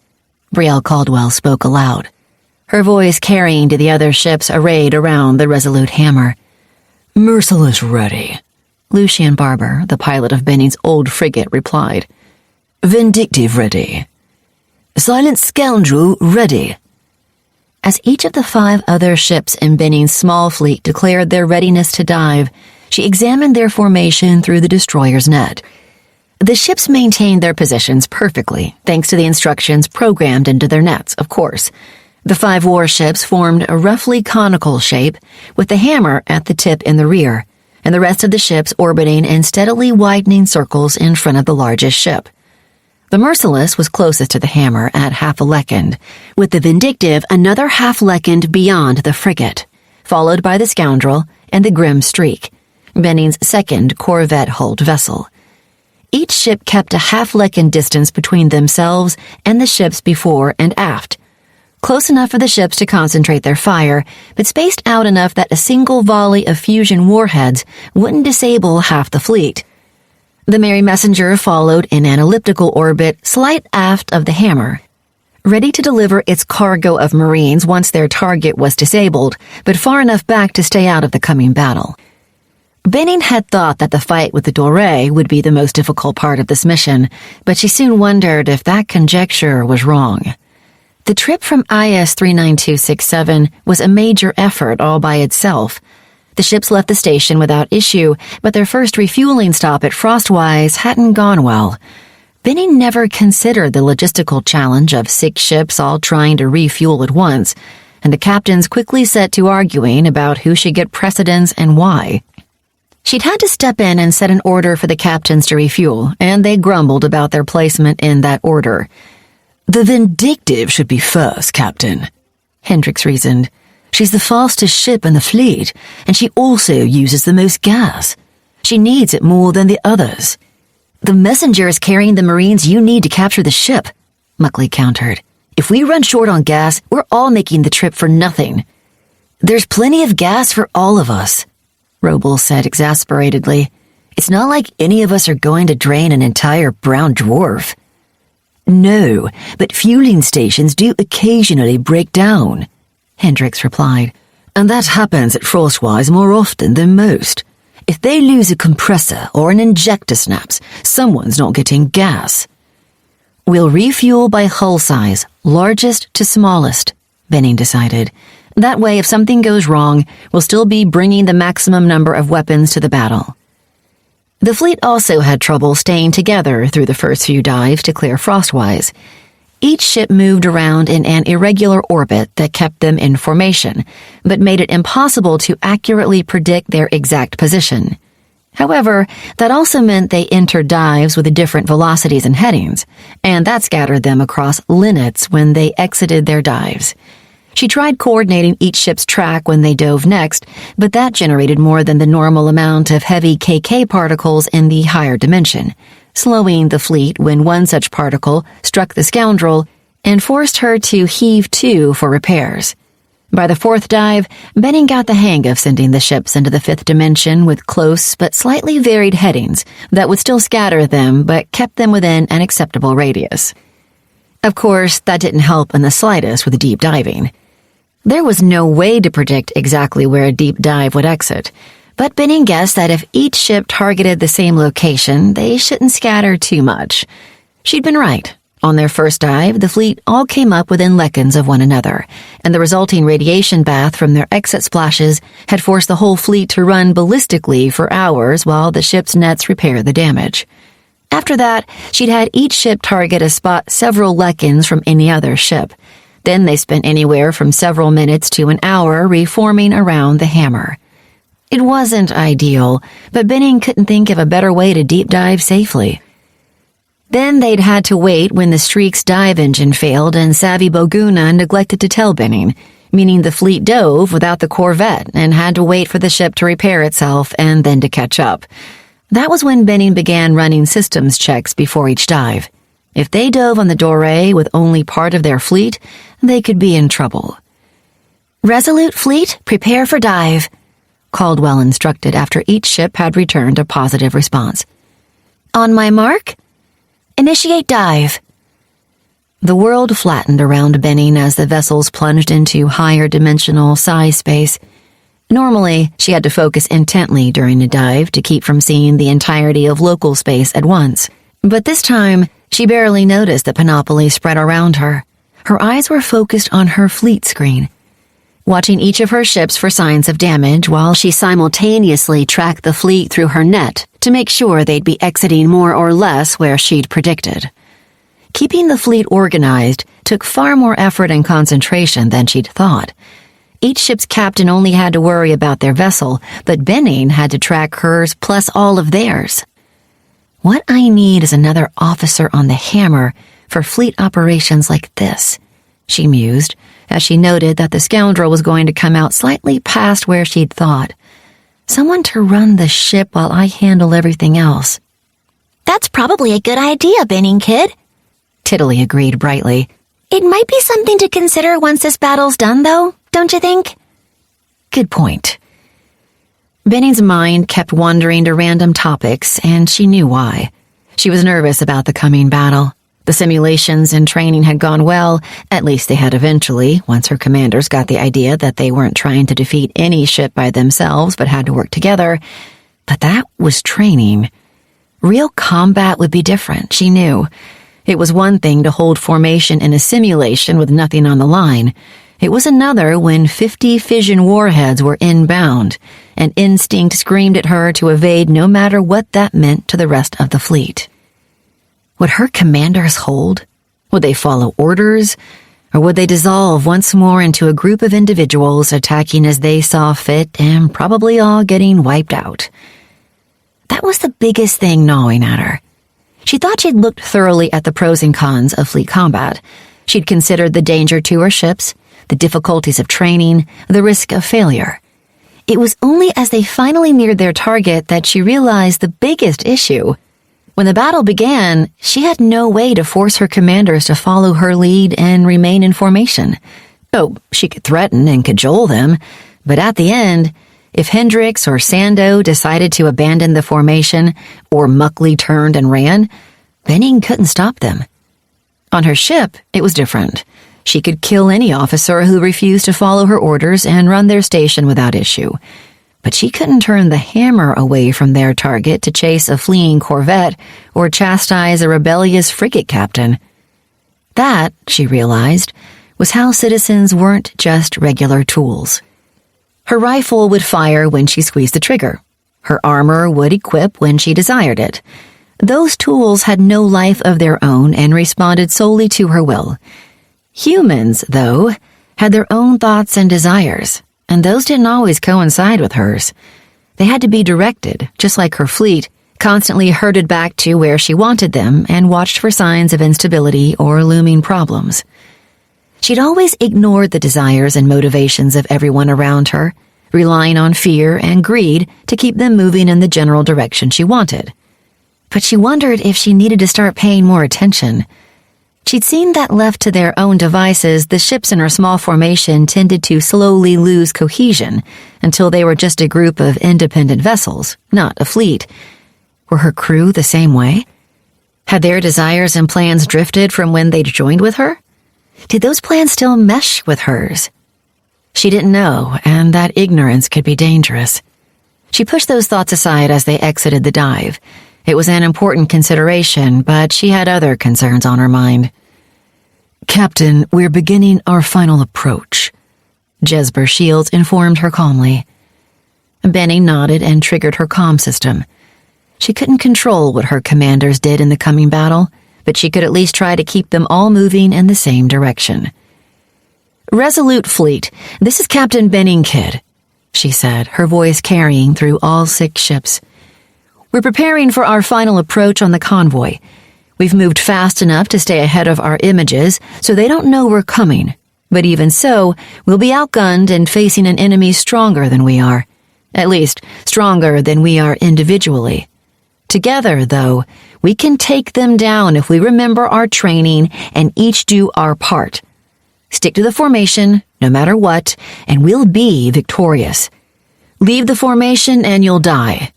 Brielle Caldwell spoke aloud, her voice carrying to the other ships arrayed around the Resolute hammer. Merciless ready, Lucian Barber, the pilot of Benning's old frigate, replied. Vindictive ready. Silent Scoundrel ready. As each of the 5 other ships in Benning's small fleet declared their readiness to dive, she examined their formation through the destroyer's net. The ships maintained their positions perfectly, thanks to the instructions programmed into their nets, of course. The 5 warships formed a roughly conical shape, with the hammer at the tip in the rear, and the rest of the ships orbiting in steadily widening circles in front of the largest ship. The Merciless was closest to the hammer at half a lekend, with the Vindictive another half lekend beyond the frigate, followed by the Scoundrel and the Grim Streak, Benning's second corvette-hulled vessel. Each ship kept a half-lekend distance between themselves and the ships before and aft, close enough for the ships to concentrate their fire, but spaced out enough that a single volley of fusion warheads wouldn't disable half the fleet. The Mary Messenger followed in an elliptical orbit slight aft of the hammer, ready to deliver its cargo of Marines once their target was disabled, but far enough back to stay out of the coming battle. Benning had thought that the fight with the Doré would be the most difficult part of this mission, but she soon wondered if that conjecture was wrong. The trip from IS 39267 was a major effort all by itself. The ships left the station without issue, but their first refueling stop at Frostwise hadn't gone well. Benning never considered the logistical challenge of 6 ships all trying to refuel at once, and the captains quickly set to arguing about who should get precedence and why. She'd had to step in and set an order for the captains to refuel, and they grumbled about their placement in that order. "The Vindictive should be first, Captain," Hendricks reasoned. "She's the fastest ship in the fleet, and she also uses the most gas. She needs it more than the others." "The messenger is carrying the Marines you need to capture the ship," Muckley countered. "If we run short on gas, we're all making the trip for nothing." "There's plenty of gas for all of us," Roble said exasperatedly. "It's not like any of us are going to drain an entire brown dwarf." "No, but fueling stations do occasionally break down," Hendricks replied. "And that happens at Frostwise more often than most. If they lose a compressor or an injector snaps, someone's not getting gas." "We'll refuel by hull size, largest to smallest," Benning decided. "That way, if something goes wrong, we'll still be bringing the maximum number of weapons to the battle." The fleet also had trouble staying together through the first few dives to clear Frostwise. Each ship moved around in an irregular orbit that kept them in formation, but made it impossible to accurately predict their exact position. However, that also meant they entered dives with different velocities and headings, and that scattered them across linnets when they exited their dives. She tried coordinating each ship's track when they dove next, but that generated more than the normal amount of heavy KK particles in the higher dimension, slowing the fleet when one such particle struck the scoundrel and forced her to heave to for repairs. By the fourth dive, Benning got the hang of sending the ships into the fifth dimension with close but slightly varied headings that would still scatter them but kept them within an acceptable radius. Of course, that didn't help in the slightest with deep diving. There was no way to predict exactly where a deep dive would exit, but Benning guessed that if each ship targeted the same location, they shouldn't scatter too much. She'd been right. On their first dive, the fleet all came up within lekins of one another, and the resulting radiation bath from their exit splashes had forced the whole fleet to run ballistically for hours while the ship's nets repaired the damage. After that, she'd had each ship target a spot several lekins from any other ship. Then they spent anywhere from several minutes to an hour reforming around the hammer. It wasn't ideal, but Benning couldn't think of a better way to deep dive safely. Then they'd had to wait when the Streak's dive engine failed and Savvy Boguna neglected to tell Benning, meaning the fleet dove without the corvette and had to wait for the ship to repair itself and then to catch up. That was when Benning began running systems checks before each dive. If they dove on the Doré with only part of their fleet, they could be in trouble. "Resolute fleet, prepare for dive," Caldwell instructed after each ship had returned a positive response. "On my mark, initiate dive." The world flattened around Benning as the vessels plunged into higher dimensional psi space. Normally, she had to focus intently during a dive to keep from seeing the entirety of local space at once. But this time, she barely noticed the panoply spread around her. Her eyes were focused on her fleet screen, watching each of her ships for signs of damage while she simultaneously tracked the fleet through her net to make sure they'd be exiting more or less where she'd predicted. Keeping the fleet organized took far more effort and concentration than she'd thought. Each ship's captain only had to worry about their vessel, but Benning had to track hers plus all of theirs. "What I need is another officer on the hammer for fleet operations like this," she mused, as she noted that the scoundrel was going to come out slightly past where she'd thought. "Someone to run the ship while I handle everything else." "That's probably a good idea, Benning Kid," Tiddly agreed brightly. "It might be something to consider once this battle's done, though, don't you think?" Good point. Benning's mind kept wandering to random topics, and she knew why. She was nervous about the coming battle. The simulations and training had gone well, at least they had eventually, once her commanders got the idea that they weren't trying to defeat any ship by themselves but had to work together. But that was training. Real combat would be different, she knew. It was one thing to hold formation in a simulation with nothing on the line. It was another when 50 fission warheads were inbound, and instinct screamed at her to evade no matter what that meant to the rest of the fleet. Would her commanders hold? Would they follow orders? Or would they dissolve once more into a group of individuals attacking as they saw fit and probably all getting wiped out? That was the biggest thing gnawing at her. She thought she'd looked thoroughly at the pros and cons of fleet combat. She'd considered the danger to her ships, the difficulties of training, the risk of failure. It was only as they finally neared their target that she realized the biggest issue. When the battle began, she had no way to force her commanders to follow her lead and remain in formation. Oh, she could threaten and cajole them, but at the end, if Hendricks or Sando decided to abandon the formation or Muckley turned and ran, Benning couldn't stop them. On her ship, it was different. She could kill any officer who refused to follow her orders and run their station without issue. But she couldn't turn the hammer away from their target to chase a fleeing corvette or chastise a rebellious frigate captain. That, she realized, was how citizens weren't just regular tools. Her rifle would fire when she squeezed the trigger. Her armor would equip when she desired it. Those tools had no life of their own and responded solely to her will. Humans, though, had their own thoughts and desires, and those didn't always coincide with hers. They had to be directed, just like her fleet, constantly herded back to where she wanted them and watched for signs of instability or looming problems. She'd always ignored the desires and motivations of everyone around her, relying on fear and greed to keep them moving in the general direction she wanted. But she wondered if she needed to start paying more attention. She'd seen that left to their own devices, the ships in her small formation tended to slowly lose cohesion until they were just a group of independent vessels, not a fleet. Were her crew the same way? Had their desires and plans drifted from when they'd joined with her? Did those plans still mesh with hers? She didn't know, and that ignorance could be dangerous. She pushed those thoughts aside as they exited the dive. It was an important consideration, but she had other concerns on her mind. Captain, we're beginning our final approach, Jesper Shields informed her calmly. Benny nodded and triggered her comm system. She couldn't control what her commanders did in the coming battle, but she could at least try to keep them all moving in the same direction. Resolute Fleet, this is Captain Benning Kidd, she said, her voice carrying through all 6 ships. We're preparing for our final approach on the convoy. We've moved fast enough to stay ahead of our images so they don't know we're coming. But even so, we'll be outgunned and facing an enemy stronger than we are. At least, stronger than we are individually. Together, though, we can take them down if we remember our training and each do our part. Stick to the formation, no matter what, and we'll be victorious. Leave the formation and you'll die.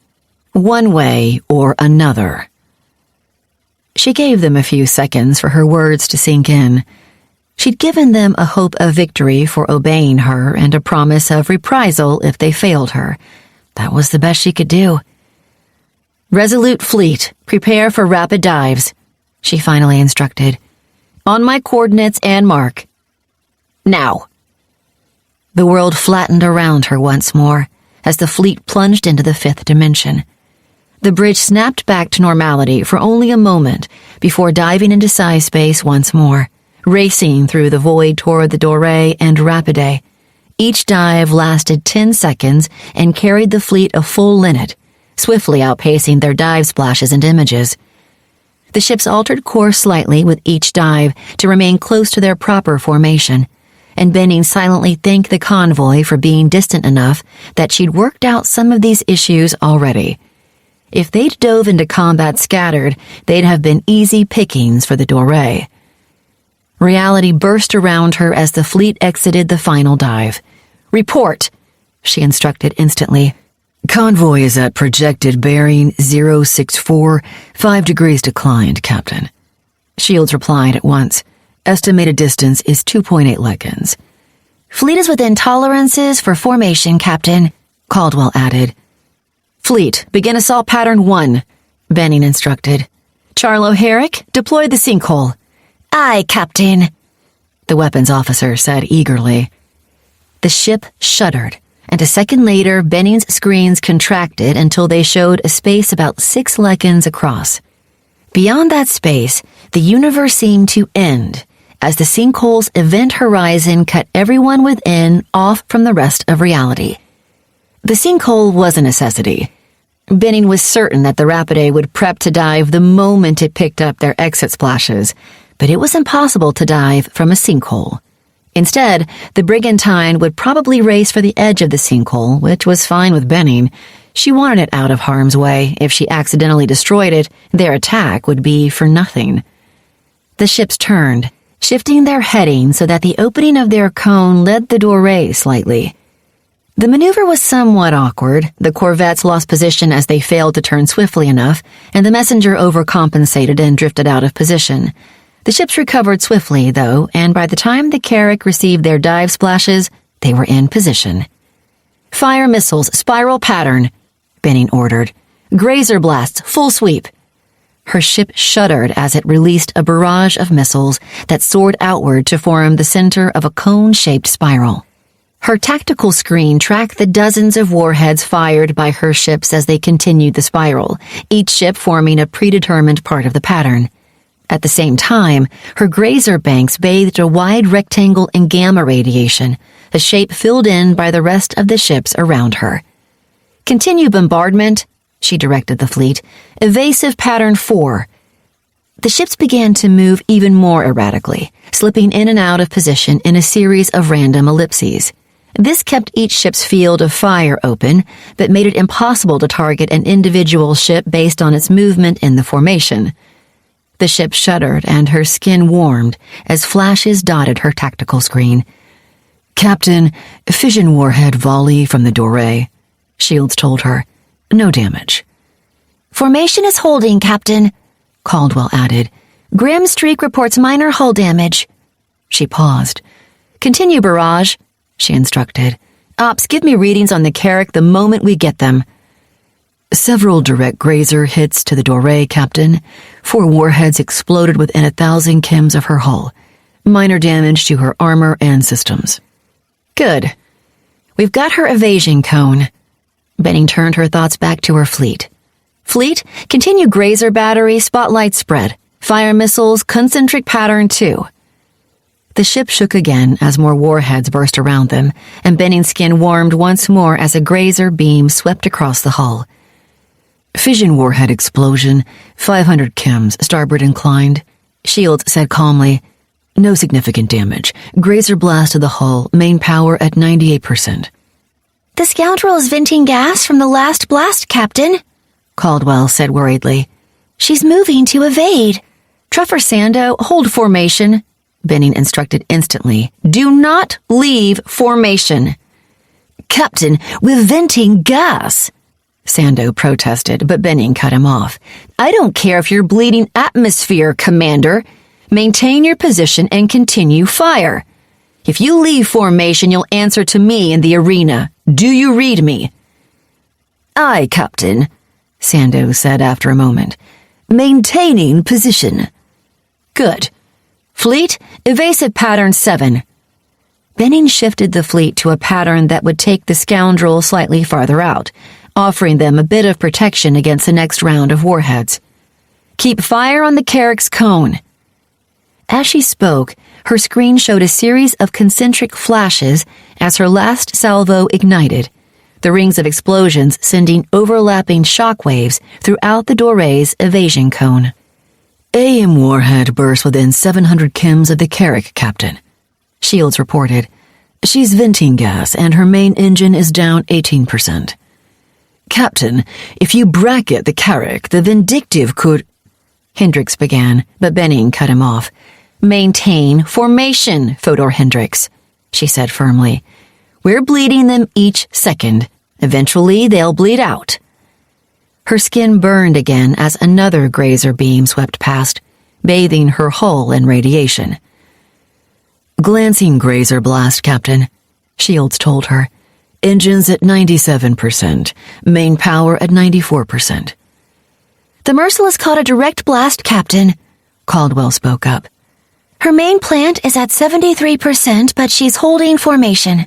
One way or another. She gave them a few seconds for her words to sink in. She'd given them a hope of victory for obeying her and a promise of reprisal if they failed her. That was the best she could do. Resolute Fleet, prepare for rapid dives, she finally instructed. On my coordinates and mark. Now. The world flattened around her once more as the fleet plunged into the 5th dimension. The bridge snapped back to normality for only a moment before diving into Psi-space once more, racing through the void toward the Doré and Rapidae. Each dive lasted 10 seconds and carried the fleet a full linnet, swiftly outpacing their dive splashes and images. The ships altered course slightly with each dive to remain close to their proper formation, and Benning silently thanked the convoy for being distant enough that she'd worked out some of these issues already. If they'd dove into combat scattered, they'd have been easy pickings for the Doré. Reality burst around her as the fleet exited the final dive. Report, she instructed instantly. Convoy is at projected bearing 064, 5 degrees declined, Captain. Shields replied at once. Estimated distance is 2.8 legions. Fleet is within tolerances for formation, Captain, Caldwell added. Fleet, begin assault pattern 1, Benning instructed. Charlo Herrick, deploy the sinkhole. Aye, Captain, the weapons officer said eagerly. The ship shuddered, and a second later Benning's screens contracted until they showed a space about 6 legions across. Beyond that space, the universe seemed to end, as the sinkhole's event horizon cut everyone within off from the rest of reality. The sinkhole was a necessity. Benning was certain that the Rapidae would prep to dive the moment it picked up their exit splashes, but it was impossible to dive from a sinkhole. Instead, the Brigantine would probably race for the edge of the sinkhole, which was fine with Benning. She wanted it out of harm's way. If she accidentally destroyed it, their attack would be for nothing. The ships turned, shifting their heading so that the opening of their cone led the doorway slightly. The maneuver was somewhat awkward. The corvettes lost position as they failed to turn swiftly enough, and the messenger overcompensated and drifted out of position. The ships recovered swiftly, though, and by the time the Carrack received their dive splashes, they were in position. "Fire missiles, spiral pattern," Benning ordered. "Grazer blasts, full sweep." Her ship shuddered as it released a barrage of missiles that soared outward to form the center of a cone-shaped spiral. Her tactical screen tracked the dozens of warheads fired by her ships as they continued the spiral, each ship forming a predetermined part of the pattern. At the same time, her grazer banks bathed a wide rectangle in gamma radiation, a shape filled in by the rest of the ships around her. "Continue bombardment," she directed the fleet. "Evasive pattern 4. The ships began to move even more erratically, slipping in and out of position in a series of random ellipses. This kept each ship's field of fire open, but made it impossible to target an individual ship based on its movement in the formation. The ship shuddered and her skin warmed as flashes dotted her tactical screen. "Captain, fission warhead volley from the doorway," Shields told her. "No damage." "Formation is holding, Captain," Caldwell added. "Grim Streak reports minor hull damage." She paused. "Continue barrage," she instructed. "Ops, give me readings on the Carrack the moment we get them." "Several direct grazer hits to the doorway, Captain. 4 warheads exploded within 1,000 chems of her hull. Minor damage to her armor and systems." "Good. We've got her evasion cone." Benning turned her thoughts back to her fleet. "Fleet, continue grazer battery, spotlight spread. Fire missiles, concentric pattern 2. The ship shook again as more warheads burst around them, and Benning's skin warmed once more as a grazer beam swept across the hull. "Fission warhead explosion, 500 chems, starboard inclined," Shields said calmly. "No significant damage. Grazer blast to the hull, main power at 98%. "The scoundrel is venting gas from the last blast, Captain," Caldwell said worriedly. "She's moving to evade." "Treffer Sando, hold formation," Benning instructed instantly. "Do not leave formation." "Captain, we're venting gas," Sando protested, but Benning cut him off. "I don't care if you're bleeding atmosphere, Commander. Maintain your position and continue fire. If you leave formation, you'll answer to me in the arena. Do you read me?" "Aye, Captain," Sando said after a moment. "Maintaining position." "Good. Fleet, evasive pattern 7. Benning shifted the fleet to a pattern that would take the scoundrel slightly farther out, offering them a bit of protection against the next round of warheads. "Keep fire on the Carrack's cone." As she spoke, her screen showed a series of concentric flashes as her last salvo ignited, the rings of explosions sending overlapping shockwaves throughout the doorway's evasion cone. "AM warhead burst within 700 chems of the Carrack, Captain," Shields reported. "She's venting gas, and her main engine is down 18%. Captain, if you bracket the Carrack, the Vindictive could—" Hendricks began, but Benning cut him off. "Maintain formation, Fodor Hendricks," she said firmly. "We're bleeding them each second. Eventually, they'll bleed out." Her skin burned again as another grazer beam swept past, bathing her hull in radiation. "Glancing grazer blast, Captain," Shields told her. "Engines at 97%, main power at 94%. "The Merciless caught a direct blast, Captain," Caldwell spoke up. "Her main plant is at 73%, but she's holding formation."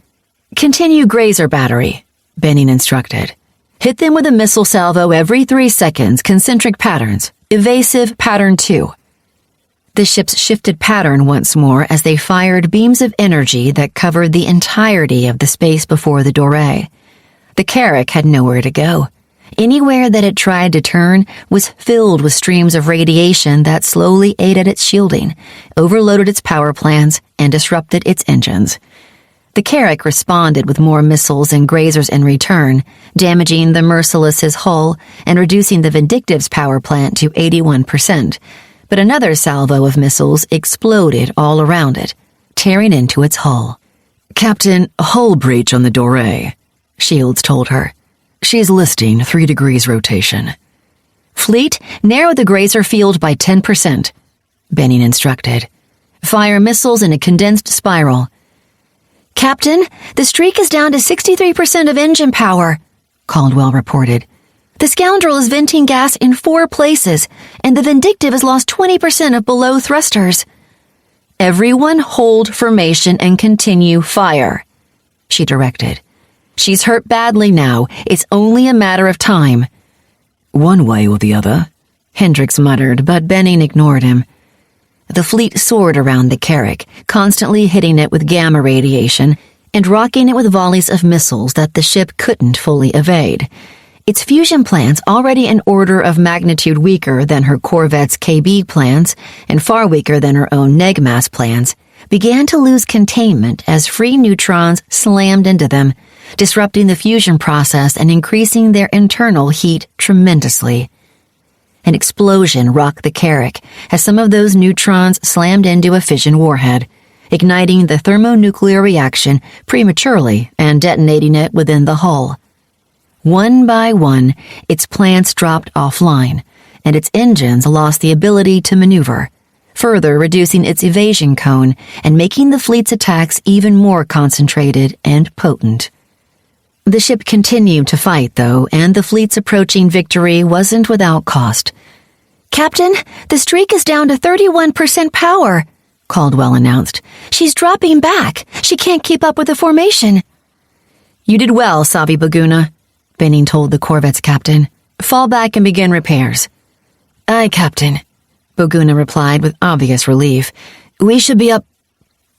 "Continue grazer battery," Benning instructed. "Hit them with a missile salvo every 3 seconds, concentric patterns. Evasive pattern 2. The ships shifted pattern once more as they fired beams of energy that covered the entirety of the space before the Doré. The Carrack had nowhere to go. Anywhere that it tried to turn was filled with streams of radiation that slowly ate at its shielding, overloaded its power plants, and disrupted its engines. The Carrack responded with more missiles and grazers in return, damaging the Merciless's hull and reducing the Vindictive's power plant to 81%, but another salvo of missiles exploded all around it, tearing into its hull. "Captain, hull breach on the Doré," Shields told her. "She's listing 3 degrees rotation." "Fleet, narrow the grazer field by 10%, Benning instructed. "Fire missiles in a condensed spiral." "Captain, the streak is down to 63% of engine power," Caldwell reported. "The scoundrel is venting gas in 4 places, and the Vindictive has lost 20% of below thrusters." "Everyone hold formation and continue fire," she directed. "She's hurt badly now. It's only a matter of time." "One way or the other," Hendricks muttered, but Benning ignored him. The fleet soared around the Carrack, constantly hitting it with gamma radiation and rocking it with volleys of missiles that the ship couldn't fully evade. Its fusion plants, already an order of magnitude weaker than her corvette's KB plants and far weaker than her own Negmass plants, began to lose containment as free neutrons slammed into them, disrupting the fusion process and increasing their internal heat tremendously. An explosion rocked the Carrack as some of those neutrons slammed into a fission warhead, igniting the thermonuclear reaction prematurely and detonating it within the hull. One by one, its plants dropped offline, and its engines lost the ability to maneuver, further reducing its evasion cone and making the fleet's attacks even more concentrated and potent. The ship continued to fight, though, and the fleet's approaching victory wasn't without cost. "Captain, the streak is down to 31% power," Caldwell announced. "She's dropping back. She can't keep up with the formation." "You did well, Savi Baguna," Benning told the corvette's captain. "Fall back and begin repairs." "Aye, Captain," Baguna replied with obvious relief. "We should be up—"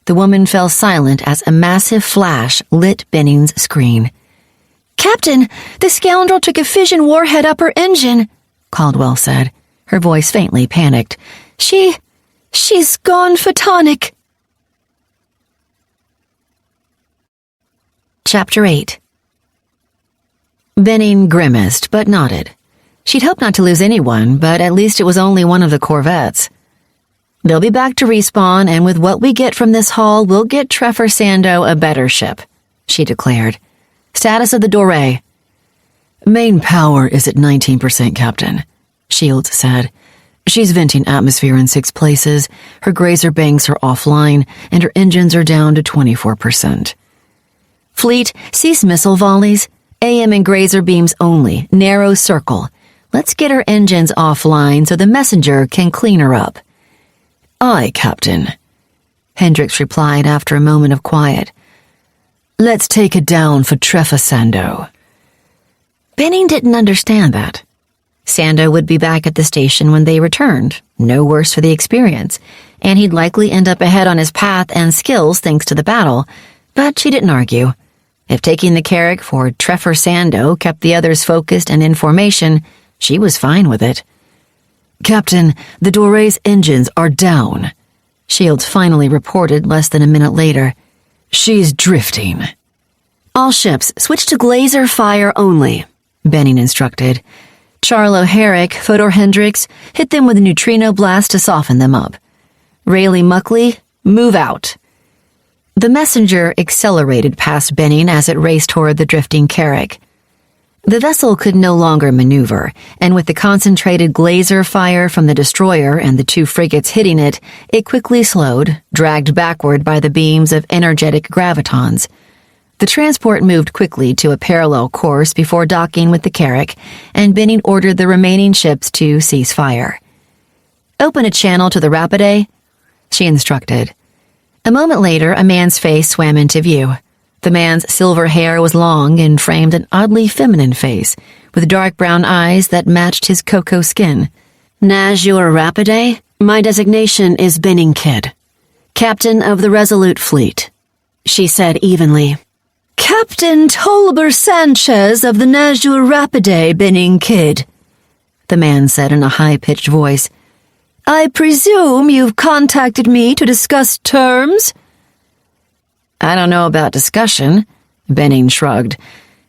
The woman fell silent as a massive flash lit Benning's screen. "Captain, the scoundrel took a fission warhead up her engine," Caldwell said, her voice faintly panicked. She's gone photonic." Chapter 8. Benning grimaced, but nodded. She'd hoped not to lose anyone, but at least it was only one of the corvettes. "They'll be back to respawn, and with what we get from this haul, we'll get Treffer Sando a better ship," she declared. "Status of the Doré." "Main power is at 19%, Captain," Shields said. "She's venting atmosphere in 6 places, her grazer banks are offline, and her engines are down to 24%. "Fleet, cease missile volleys. AM and grazer beams only. Narrow circle. Let's get her engines offline so the messenger can clean her up." "Aye, Captain," Hendricks replied after a moment of quiet. "Let's take it down for Treffer Sando." Benning didn't understand that. Sando would be back at the station when they returned, no worse for the experience, and he'd likely end up ahead on his path and skills thanks to the battle, but she didn't argue. If taking the Carrack for Treffer Sando kept the others focused and in formation, she was fine with it. "Captain, the Doré's engines are down," Shields finally reported less than a minute later. "She's drifting." "All ships, switch to glazer fire only," Benning instructed. "Charlo Herrick, Fodor Hendricks, hit them with a neutrino blast to soften them up. Rayleigh Muckley, move out." The messenger accelerated past Benning as it raced toward the drifting Carrack. The vessel could no longer maneuver, and with the concentrated glazer fire from the destroyer and the 2 frigates hitting it, it quickly slowed, dragged backward by the beams of energetic gravitons. The transport moved quickly to a parallel course before docking with the Carrack, and Benning ordered the remaining ships to cease fire. "Open a channel to the Rapidae," she instructed. A moment later, a man's face swam into view. The man's silver hair was long and framed an oddly feminine face, with dark brown eyes that matched his cocoa skin. "Najur Rapidae?" My designation is Benning Kidd, Captain of the Resolute Fleet, she said evenly. Captain Tolber Sanchez of the near-omnipotent Benning Kidd, the man said in a high-pitched voice. I presume you've contacted me to discuss terms? I don't know about discussion, Benning shrugged.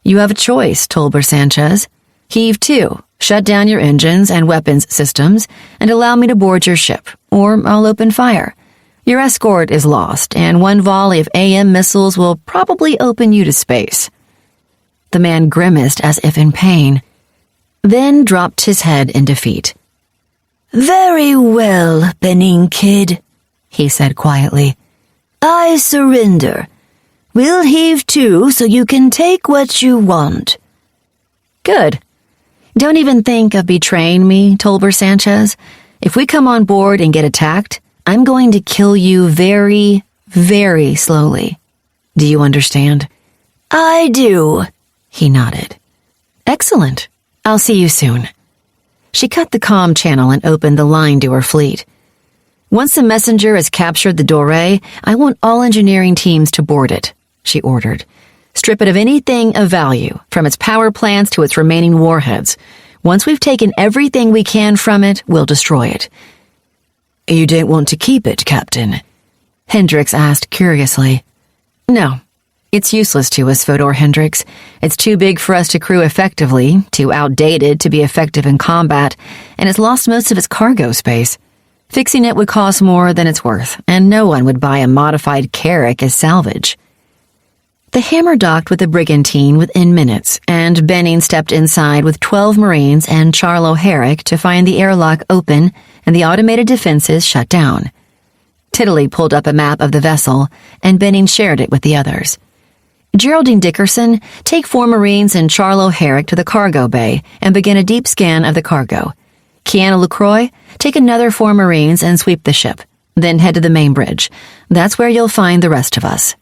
You have a choice, Tolber Sanchez. Heave to, shut down your engines and weapons systems, and allow me to board your ship, or I'll open fire. Your escort is lost, and one volley of AM missiles will probably open you to space. The man grimaced as if in pain, then dropped his head in defeat. Very well, Benning Kidd, he said quietly. I surrender. We'll heave to so you can take what you want. Good. Don't even think of betraying me, Tolber Sanchez. If we come on board and get attacked, I'm going to kill you very, very slowly. Do you understand? I do, he nodded. Excellent. I'll see you soon. She cut the comm channel and opened the line to her fleet. Once the messenger has captured the Doré, I want all engineering teams to board it, she ordered. Strip it of anything of value, from its power plants to its remaining warheads. Once we've taken everything we can from it, we'll destroy it. You don't want to keep it, Captain? Hendricks asked curiously. No. It's useless to us, Fodor Hendricks. It's too big for us to crew effectively, too outdated to be effective in combat, and it's lost most of its cargo space. Fixing it would cost more than it's worth, and no one would buy a modified Carrack as salvage. The Hammer docked with the brigantine within minutes, and Benning stepped inside with 12 Marines and Charlo Herrick to find the airlock open and the automated defenses shut down. Tiddly pulled up a map of the vessel, and Benning shared it with the others. Geraldine Dickerson, take 4 Marines and Charlo Herrick to the cargo bay and begin a deep scan of the cargo. Kiana LaCroix, take another 4 Marines and sweep the ship, then head to the main bridge. That's where you'll find the rest of us.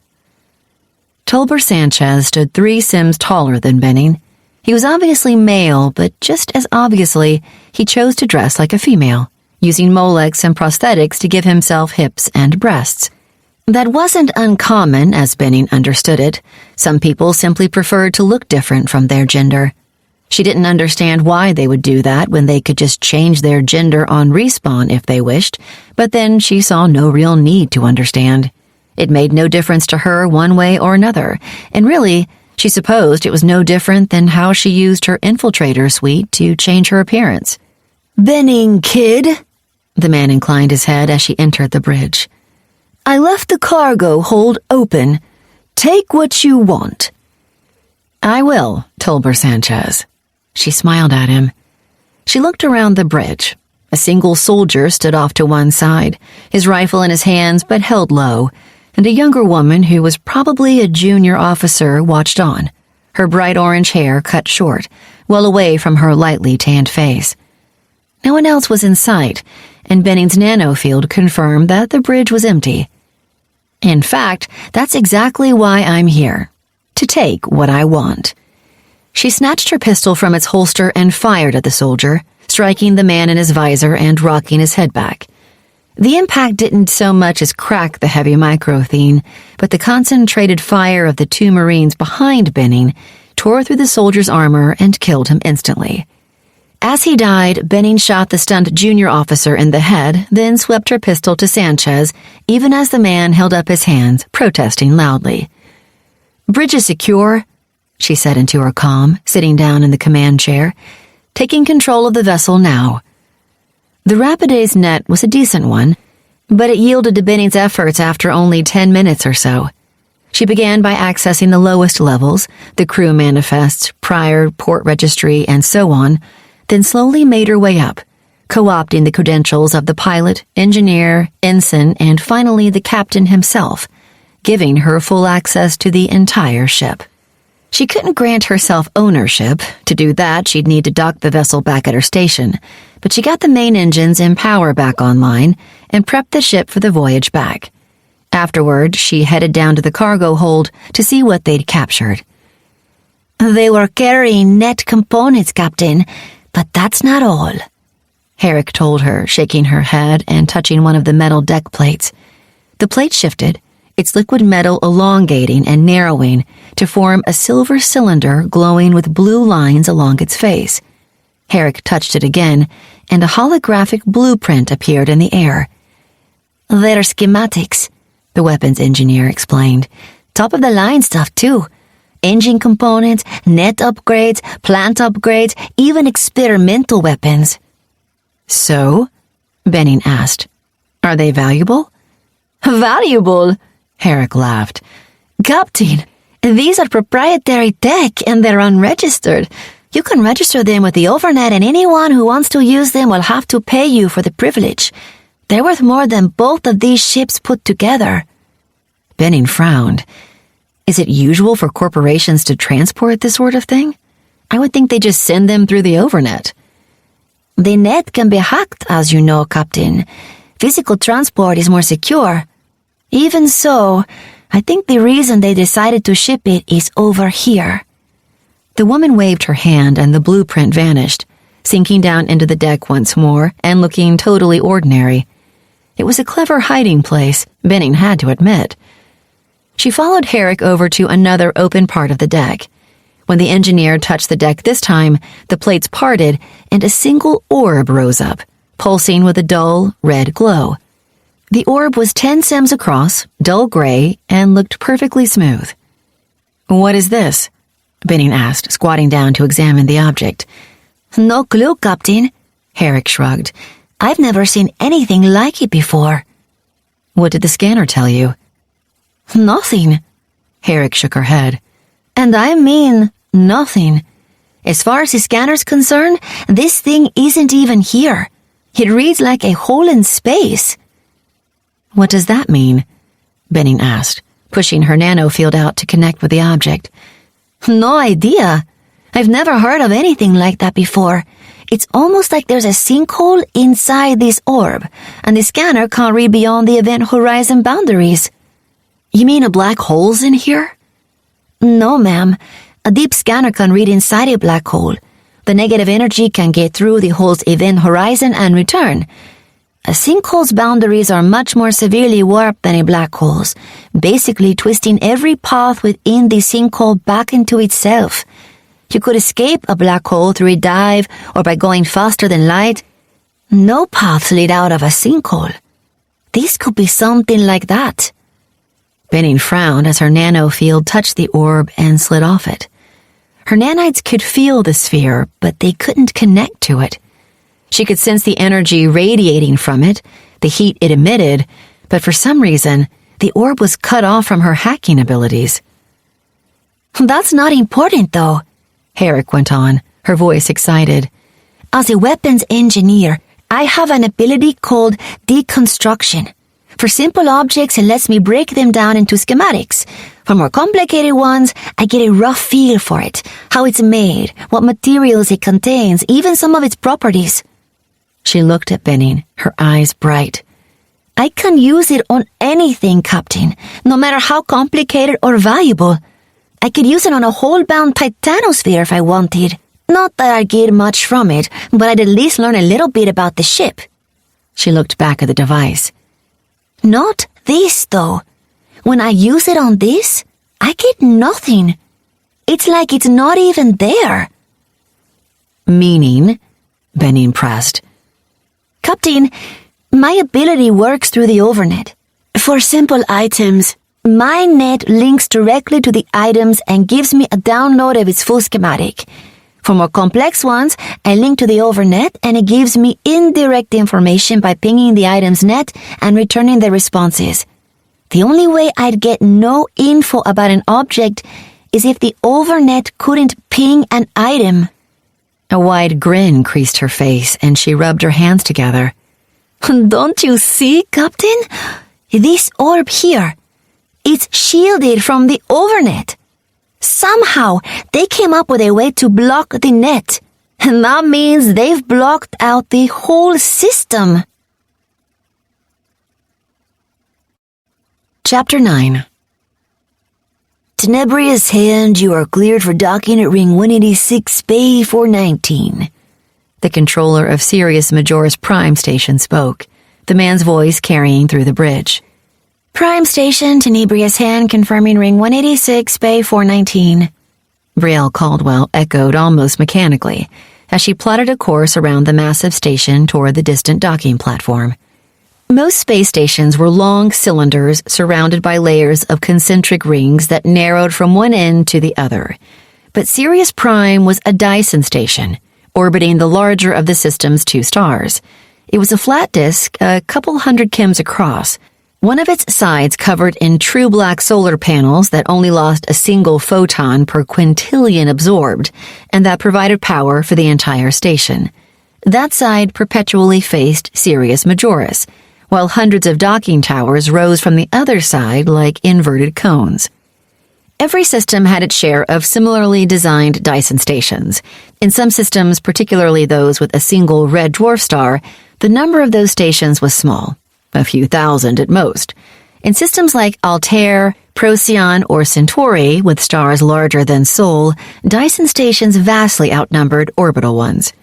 Tolber Sanchez stood 3 sims taller than Benning. He was obviously male, but just as obviously, he chose to dress like a female, using Molex and prosthetics to give himself hips and breasts. That wasn't uncommon, as Benning understood it. Some people simply preferred to look different from their gender. She didn't understand why they would do that when they could just change their gender on respawn if they wished, but then she saw no real need to understand. It made no difference to her one way or another, and really, she supposed it was no different than how she used her infiltrator suite to change her appearance. Benning Kidd, the man inclined his head as she entered the bridge. I left the cargo hold open. Take what you want. I will, Tolber Sanchez. She smiled at him. She looked around the bridge. A single soldier stood off to one side, his rifle in his hands but held low, and a younger woman who was probably a junior officer watched on, her bright orange hair cut short, well away from her lightly tanned face. No one else was in sight, and Benning's nanofield confirmed that the bridge was empty. In fact, that's exactly why I'm here. To take what I want. She snatched her pistol from its holster and fired at the soldier, striking the man in his visor and rocking his head back. The impact didn't so much as crack the heavy microthene, but the concentrated fire of the 2 Marines behind Benning tore through the soldier's armor and killed him instantly. As he died, Benning shot the stunned junior officer in the head, then swept her pistol to Sanchez, even as the man held up his hands, protesting loudly. "Bridge is secure," she said into her comm, sitting down in the command chair, taking control of the vessel now. The Rapidae's net was a decent one, but it yielded to Benning's efforts after only 10 minutes or so. She began by accessing the lowest levels, the crew manifests, prior, port registry, and so on, then slowly made her way up, co-opting the credentials of the pilot, engineer, ensign, and finally the captain himself, giving her full access to the entire ship. She couldn't grant herself ownership. To do that, she'd need to dock the vessel back at her station, but she got the main engines and power back online and prepped the ship for the voyage back. Afterward, she headed down to the cargo hold to see what they'd captured. They were carrying net components, Captain, but that's not all. Herrick told her, shaking her head and touching one of the metal deck plates. The plate shifted, its liquid metal elongating and narrowing to form a silver cylinder glowing with blue lines along its face. Herrick touched it again, and a holographic blueprint appeared in the air. They're schematics, the weapons engineer explained. Top-of-the-line stuff, too. Engine components, net upgrades, plant upgrades, even experimental weapons. So? Benning asked. Are they valuable? Valuable? Herrick laughed. Captain, these are proprietary tech and they're unregistered. You can register them with the overnet and anyone who wants to use them will have to pay you for the privilege. They're worth more than both of these ships put together. Benning frowned. Is it usual for corporations to transport this sort of thing? I would think they just send them through the overnet. The net can be hacked, as you know, Captain. Physical transport is more secure. Even so, I think the reason they decided to ship it is over here. The woman waved her hand and the blueprint vanished, sinking down into the deck once more and looking totally ordinary. It was a clever hiding place, Benning had to admit. She followed Herrick over to another open part of the deck. When the engineer touched the deck this time, the plates parted and a single orb rose up, pulsing with a dull, red glow. The orb was 10 cms across, dull gray, and looked perfectly smooth. "What is this?" Benning asked, squatting down to examine the object. No clue, Captain, Herrick shrugged. I've never seen anything like it before. What did the scanner tell you? Nothing. Herrick shook her head. And I mean nothing. As far as the scanner's concerned, this thing isn't even here. It reads like a hole in space. What does that mean? Benning asked, pushing her nanofield out to connect with the object. No idea. I've never heard of anything like that before. It's almost like there's a sinkhole inside this orb, and the scanner can't read beyond the event horizon boundaries. You mean a black hole's in here? No, ma'am. A deep scanner can read inside a black hole. The negative energy can get through the hole's event horizon and return. A sinkhole's boundaries are much more severely warped than a black hole's, basically twisting every path within the sinkhole back into itself. You could escape a black hole through a dive or by going faster than light. No paths lead out of a sinkhole. This could be something like that. Benning frowned as her nanofield touched the orb and slid off it. Her nanites could feel the sphere, but they couldn't connect to it. She could sense the energy radiating from it, the heat it emitted, but for some reason, the orb was cut off from her hacking abilities. That's not important, though, Herrick went on, her voice excited. As a weapons engineer, I have an ability called deconstruction. For simple objects, it lets me break them down into schematics. For more complicated ones, I get a rough feel for it, how it's made, what materials it contains, even some of its properties. She looked at Benning, her eyes bright. I can use it on anything, Captain, no matter how complicated or valuable. I could use it on a hole-bound titanosphere if I wanted. Not that I'd get much from it, but I'd at least learn a little bit about the ship. She looked back at the device. Not this, though. When I use it on this, I get nothing. It's like it's not even there. Meaning? Benning pressed. Captain, my ability works through the overnet. For simple items, my net links directly to the items and gives me a download of its full schematic. For more complex ones, I link to the overnet and it gives me indirect information by pinging the item's net and returning the responses. The only way I'd get no info about an object is if the overnet couldn't ping an item. A wide grin creased her face and she rubbed her hands together. Don't you see, Captain? This orb here, it's shielded from the overnet. Somehow, they came up with a way to block the net, and that means they've blocked out the whole system. Chapter 9. Tenebrious Hand, you are cleared for docking at ring 186, Bay 419. The controller of Sirius Majoris Prime Station spoke, the man's voice carrying through the bridge. Prime Station, Tenebrious Hand, confirming ring 186, Bay 419. Brielle Caldwell echoed almost mechanically as she plotted a course around the massive station toward the distant docking platform. Most space stations were long cylinders surrounded by layers of concentric rings that narrowed from one end to the other. But Sirius Prime was a Dyson station, orbiting the larger of the system's 2 stars. It was a flat disk, a couple hundred kims across, one of its sides covered in true black solar panels that only lost a single photon per quintillion absorbed, and that provided power for the entire station. That side perpetually faced Sirius Majoris, while hundreds of docking towers rose from the other side like inverted cones. Every system had its share of similarly designed Dyson stations. In some systems, particularly those with a single red dwarf star, the number of those stations was small, a few thousand at most. In systems like Altair, Procyon, or Centauri, with stars larger than Sol, Dyson stations vastly outnumbered orbital ones.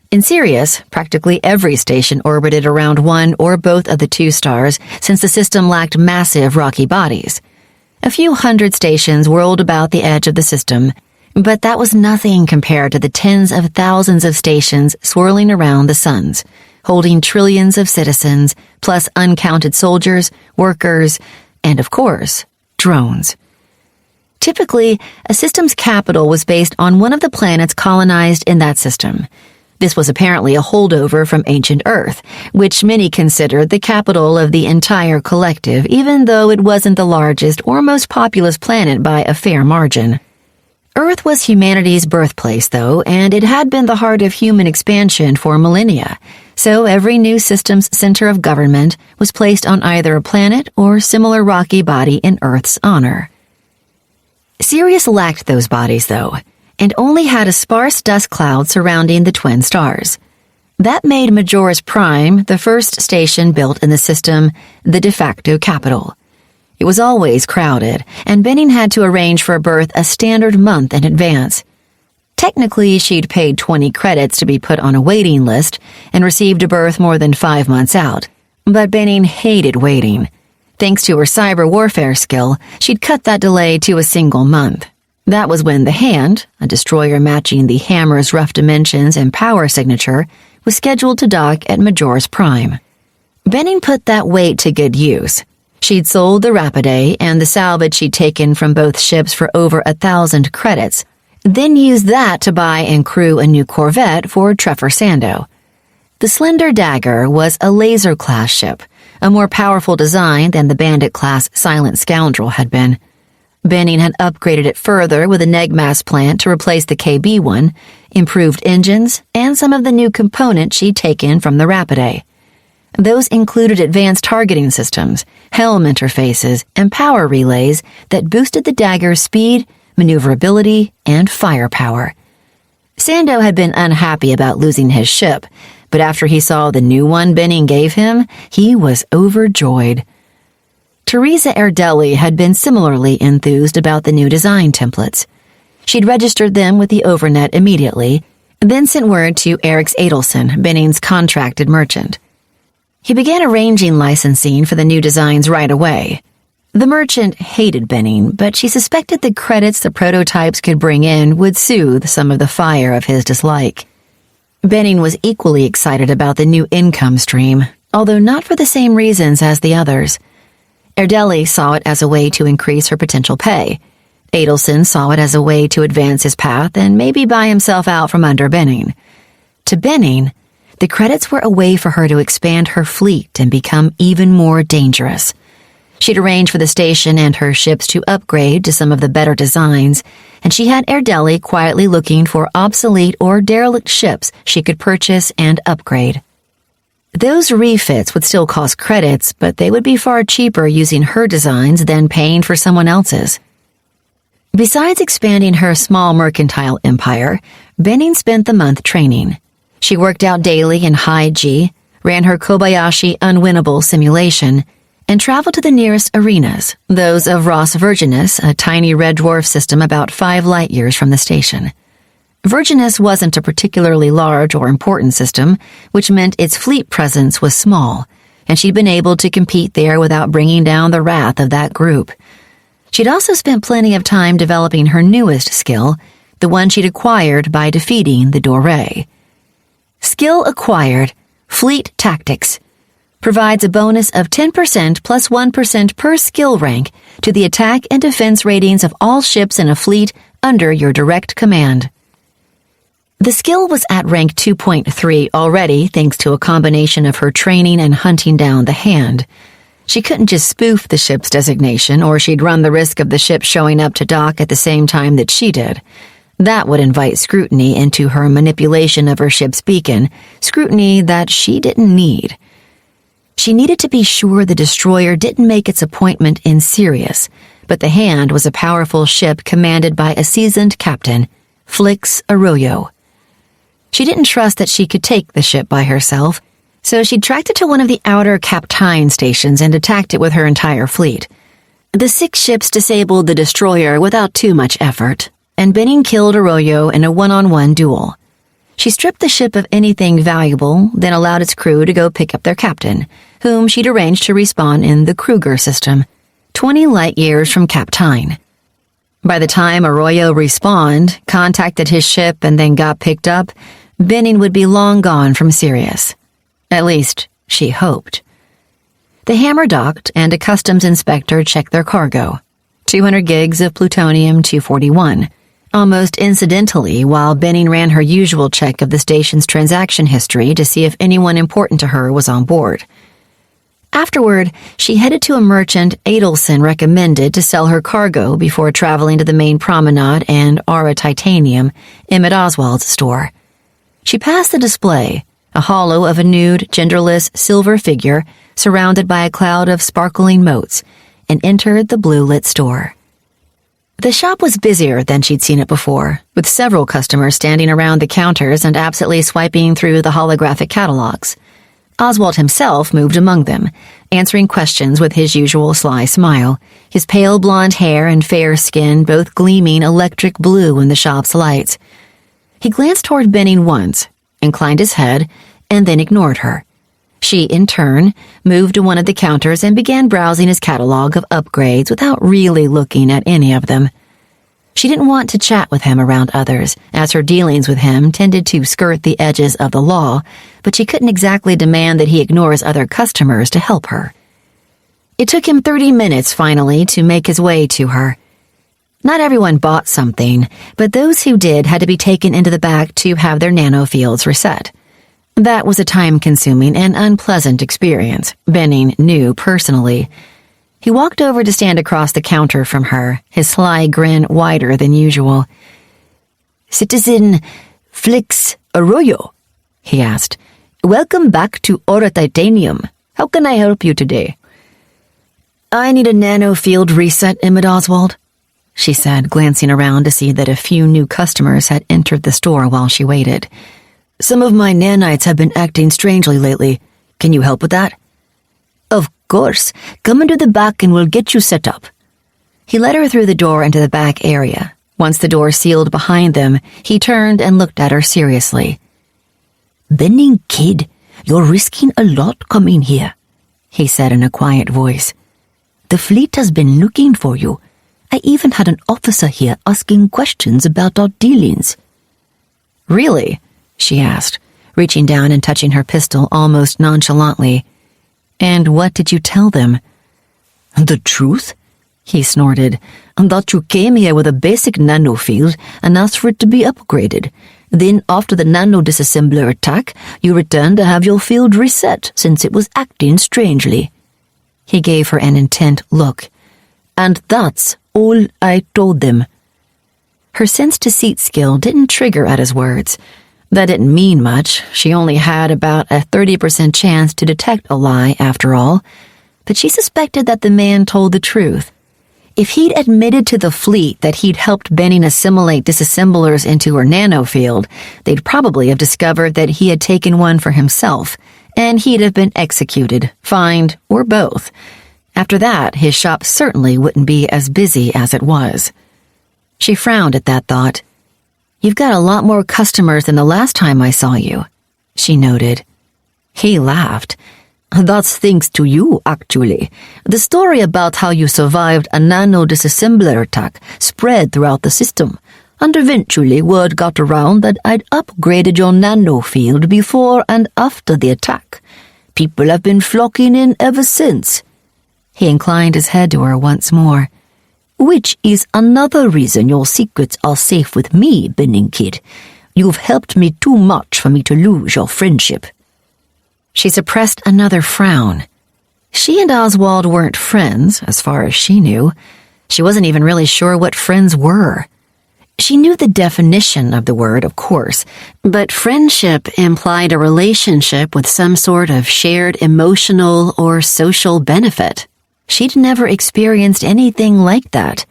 In Sirius, practically every station orbited around one or both of the 2 stars, since the system lacked massive rocky bodies. A few hundred stations whirled about the edge of the system, but that was nothing compared to the tens of thousands of stations swirling around the suns, holding trillions of citizens, plus uncounted soldiers, workers, and of course, drones. Typically, a system's capital was based on one of the planets colonized in that system. This was apparently a holdover from ancient Earth, which many considered the capital of the entire collective, even though it wasn't the largest or most populous planet by a fair margin. Earth was humanity's birthplace, though, and it had been the heart of human expansion for millennia, so every new system's center of government was placed on either a planet or similar rocky body in Earth's honor. Sirius lacked those bodies, though, and only had a sparse dust cloud surrounding the twin stars. That made Majoris Prime, the first station built in the system, the de facto capital. It was always crowded, and Benning had to arrange for a berth a standard month in advance. Technically, she'd paid 20 credits to be put on a waiting list and received a berth more than 5 months out. But Benning hated waiting. Thanks to her cyber warfare skill, she'd cut that delay to a single month. That was when the Hand, a destroyer matching the Hammer's rough dimensions and power signature, was scheduled to dock at Majoris Prime. Benning put that wait to good use. She'd sold the Rapidae and the salvage she'd taken from both ships for over 1,000 credits, then used that to buy and crew a new corvette for Treffer Sando. The Slender Dagger was a laser-class ship, a more powerful design than the Bandit-class Silent Scoundrel had been. Benning had upgraded it further with a Negmas plant to replace the KB-1, improved engines, and some of the new components she'd taken from the Rapidae. Those included advanced targeting systems, helm interfaces, and power relays that boosted the Dagger's speed, maneuverability, and firepower. Sando had been unhappy about losing his ship, but after he saw the new one Benning gave him, he was overjoyed. Teresa Erdelli had been similarly enthused about the new design templates. She'd registered them with the Overnet immediately, then sent word to Erix Adelson, Benning's contracted merchant. He began arranging licensing for the new designs right away. The merchant hated Benning, but she suspected the credits the prototypes could bring in would soothe some of the fire of his dislike. Benning was equally excited about the new income stream, although not for the same reasons as the others. Erdelli saw it as a way to increase her potential pay. Adelson saw it as a way to advance his path and maybe buy himself out from under Benning. To Benning, the credits were a way for her to expand her fleet and become even more dangerous. She'd arranged for the station and her ships to upgrade to some of the better designs, and she had Erdelli quietly looking for obsolete or derelict ships she could purchase and upgrade. Those refits would still cost credits, but they would be far cheaper using her designs than paying for someone else's. Besides expanding her small mercantile empire, Benning spent the month training. She worked out daily in high G, ran her Kobayashi unwinnable simulation, and traveled to the nearest arenas, those of Ross Virginis, a tiny red dwarf system about 5 light-years from the station. Virginus wasn't a particularly large or important system, which meant its fleet presence was small, and she'd been able to compete there without bringing down the wrath of that group. She'd also spent plenty of time developing her newest skill, the one she'd acquired by defeating the Doré. Skill acquired, Fleet Tactics, provides a bonus of 10% plus 1% per skill rank to the attack and defense ratings of all ships in a fleet under your direct command. The skill was at rank 2.3 already thanks to a combination of her training and hunting down the Hand. She couldn't just spoof the ship's designation, or she'd run the risk of the ship showing up to dock at the same time that she did. That would invite scrutiny into her manipulation of her ship's beacon, scrutiny that she didn't need. She needed to be sure the destroyer didn't make its appointment in Sirius, but the Hand was a powerful ship commanded by a seasoned captain, Flix Arroyo. She didn't trust that she could take the ship by herself, so she tracked it to one of the outer Captine stations and attacked it with her entire fleet. The 6 ships disabled the destroyer without too much effort, and Benning killed Arroyo in a one-on-one duel. She stripped the ship of anything valuable, then allowed its crew to go pick up their captain, whom she'd arranged to respawn in the Kruger system, 20 light-years from Captine. By the time Arroyo respawned, contacted his ship, and then got picked up, Benning would be long gone from Sirius. At least, she hoped. The Hammer docked, and a customs inspector checked their cargo. 200 gigs of plutonium-241. Almost incidentally, while Benning ran her usual check of the station's transaction history to see if anyone important to her was on board. Afterward, she headed to a merchant Adelson recommended to sell her cargo before traveling to the main promenade and Aura Titanium, Emmett Oswald's store. She passed the display, a hollow of a nude, genderless silver figure surrounded by a cloud of sparkling motes, and entered the blue-lit store. The shop was busier than she'd seen it before, with several customers standing around the counters and absently swiping through the holographic catalogs. Oswald himself moved among them, answering questions with his usual sly smile, his pale blonde hair and fair skin both gleaming electric blue in the shop's lights. He glanced toward Benning once, inclined his head, and then ignored her. She, in turn, moved to one of the counters and began browsing his catalog of upgrades without really looking at any of them. She didn't want to chat with him around others, as her dealings with him tended to skirt the edges of the law, but she couldn't exactly demand that he ignores other customers to help her. It took him 30 minutes, finally, to make his way to her. Not everyone bought something, but those who did had to be taken into the back to have their nanofields reset. That was a time-consuming and unpleasant experience, Benning knew personally. He walked over to stand across the counter from her, his sly grin wider than usual. "Citizen Flix Arroyo," he asked. "Welcome back to Aura Titanium. How can I help you today?" "I need a nanofield reset, Emmett Oswald," she said, glancing around to see that a few new customers had entered the store while she waited. "Some of my nanites have been acting strangely lately. Can you help with that?" "Of course. Come into the back and we'll get you set up." He led her through the door into the back area. Once the door sealed behind them, he turned and looked at her seriously. "Benning, kid, you're risking a lot coming here," he said in a quiet voice. "The fleet has been looking for you. I even had an officer here asking questions about our dealings." "Really?" she asked, reaching down and touching her pistol almost nonchalantly. "And what did you tell them?" "The truth?" he snorted. "That you came here with a basic nanofield and asked for it to be upgraded. Then, after the nano-disassembler attack, you returned to have your field reset since it was acting strangely." He gave her an intent look. "And that's all I told them." Her sense-deceit skill didn't trigger at his words. That didn't mean much. She only had about a 30% chance to detect a lie, after all. But she suspected that the man told the truth. If he'd admitted to the fleet that he'd helped Benning assimilate disassemblers into her nanofield, they'd probably have discovered that he had taken one for himself, and he'd have been executed, fined, or both. After that, his shop certainly wouldn't be as busy as it was. She frowned at that thought. You've got a lot more customers than the last time I saw you, she noted. He laughed. That's thanks to you, actually. The story about how you survived a nano-disassembler attack spread throughout the system, and eventually word got around that I'd upgraded your nano field before and after the attack. People have been flocking in ever since. He inclined his head to her once more. Which is another reason your secrets are safe with me, Benning Kid. You've helped me too much for me to lose your friendship. She suppressed another frown. She and Oswald weren't friends, as far as she knew. She wasn't even really sure what friends were. She knew the definition of the word, of course, but friendship implied a relationship with some sort of shared emotional or social benefit. She'd never experienced anything like that.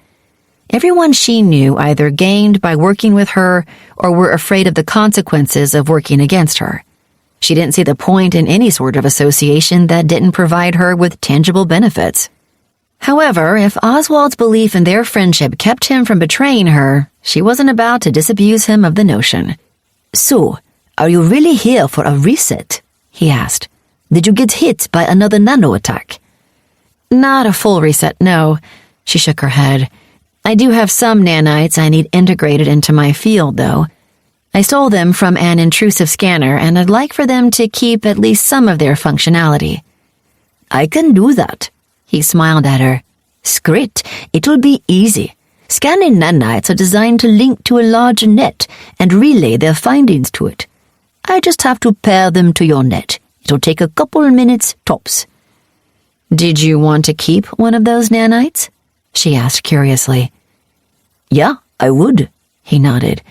Everyone she knew either gained by working with her or were afraid of the consequences of working against her. She didn't see the point in any sort of association that didn't provide her with tangible benefits. However, if Oswald's belief in their friendship kept him from betraying her, she wasn't about to disabuse him of the notion. So, are you really here for a reset? He asked. Did you get hit by another nano attack? Not a full reset, no. She shook her head. I do have some nanites I need integrated into my field, though. I stole them from an intrusive scanner, and I'd like for them to keep at least some of their functionality. I can do that. He smiled at her. Great, it'll be easy. Scanning nanites are designed to link to a large net and relay their findings to it. I just have to pair them to your net. It'll take a couple minutes tops. Did you want to keep one of those nanites? She asked curiously. Yeah, I would, he nodded.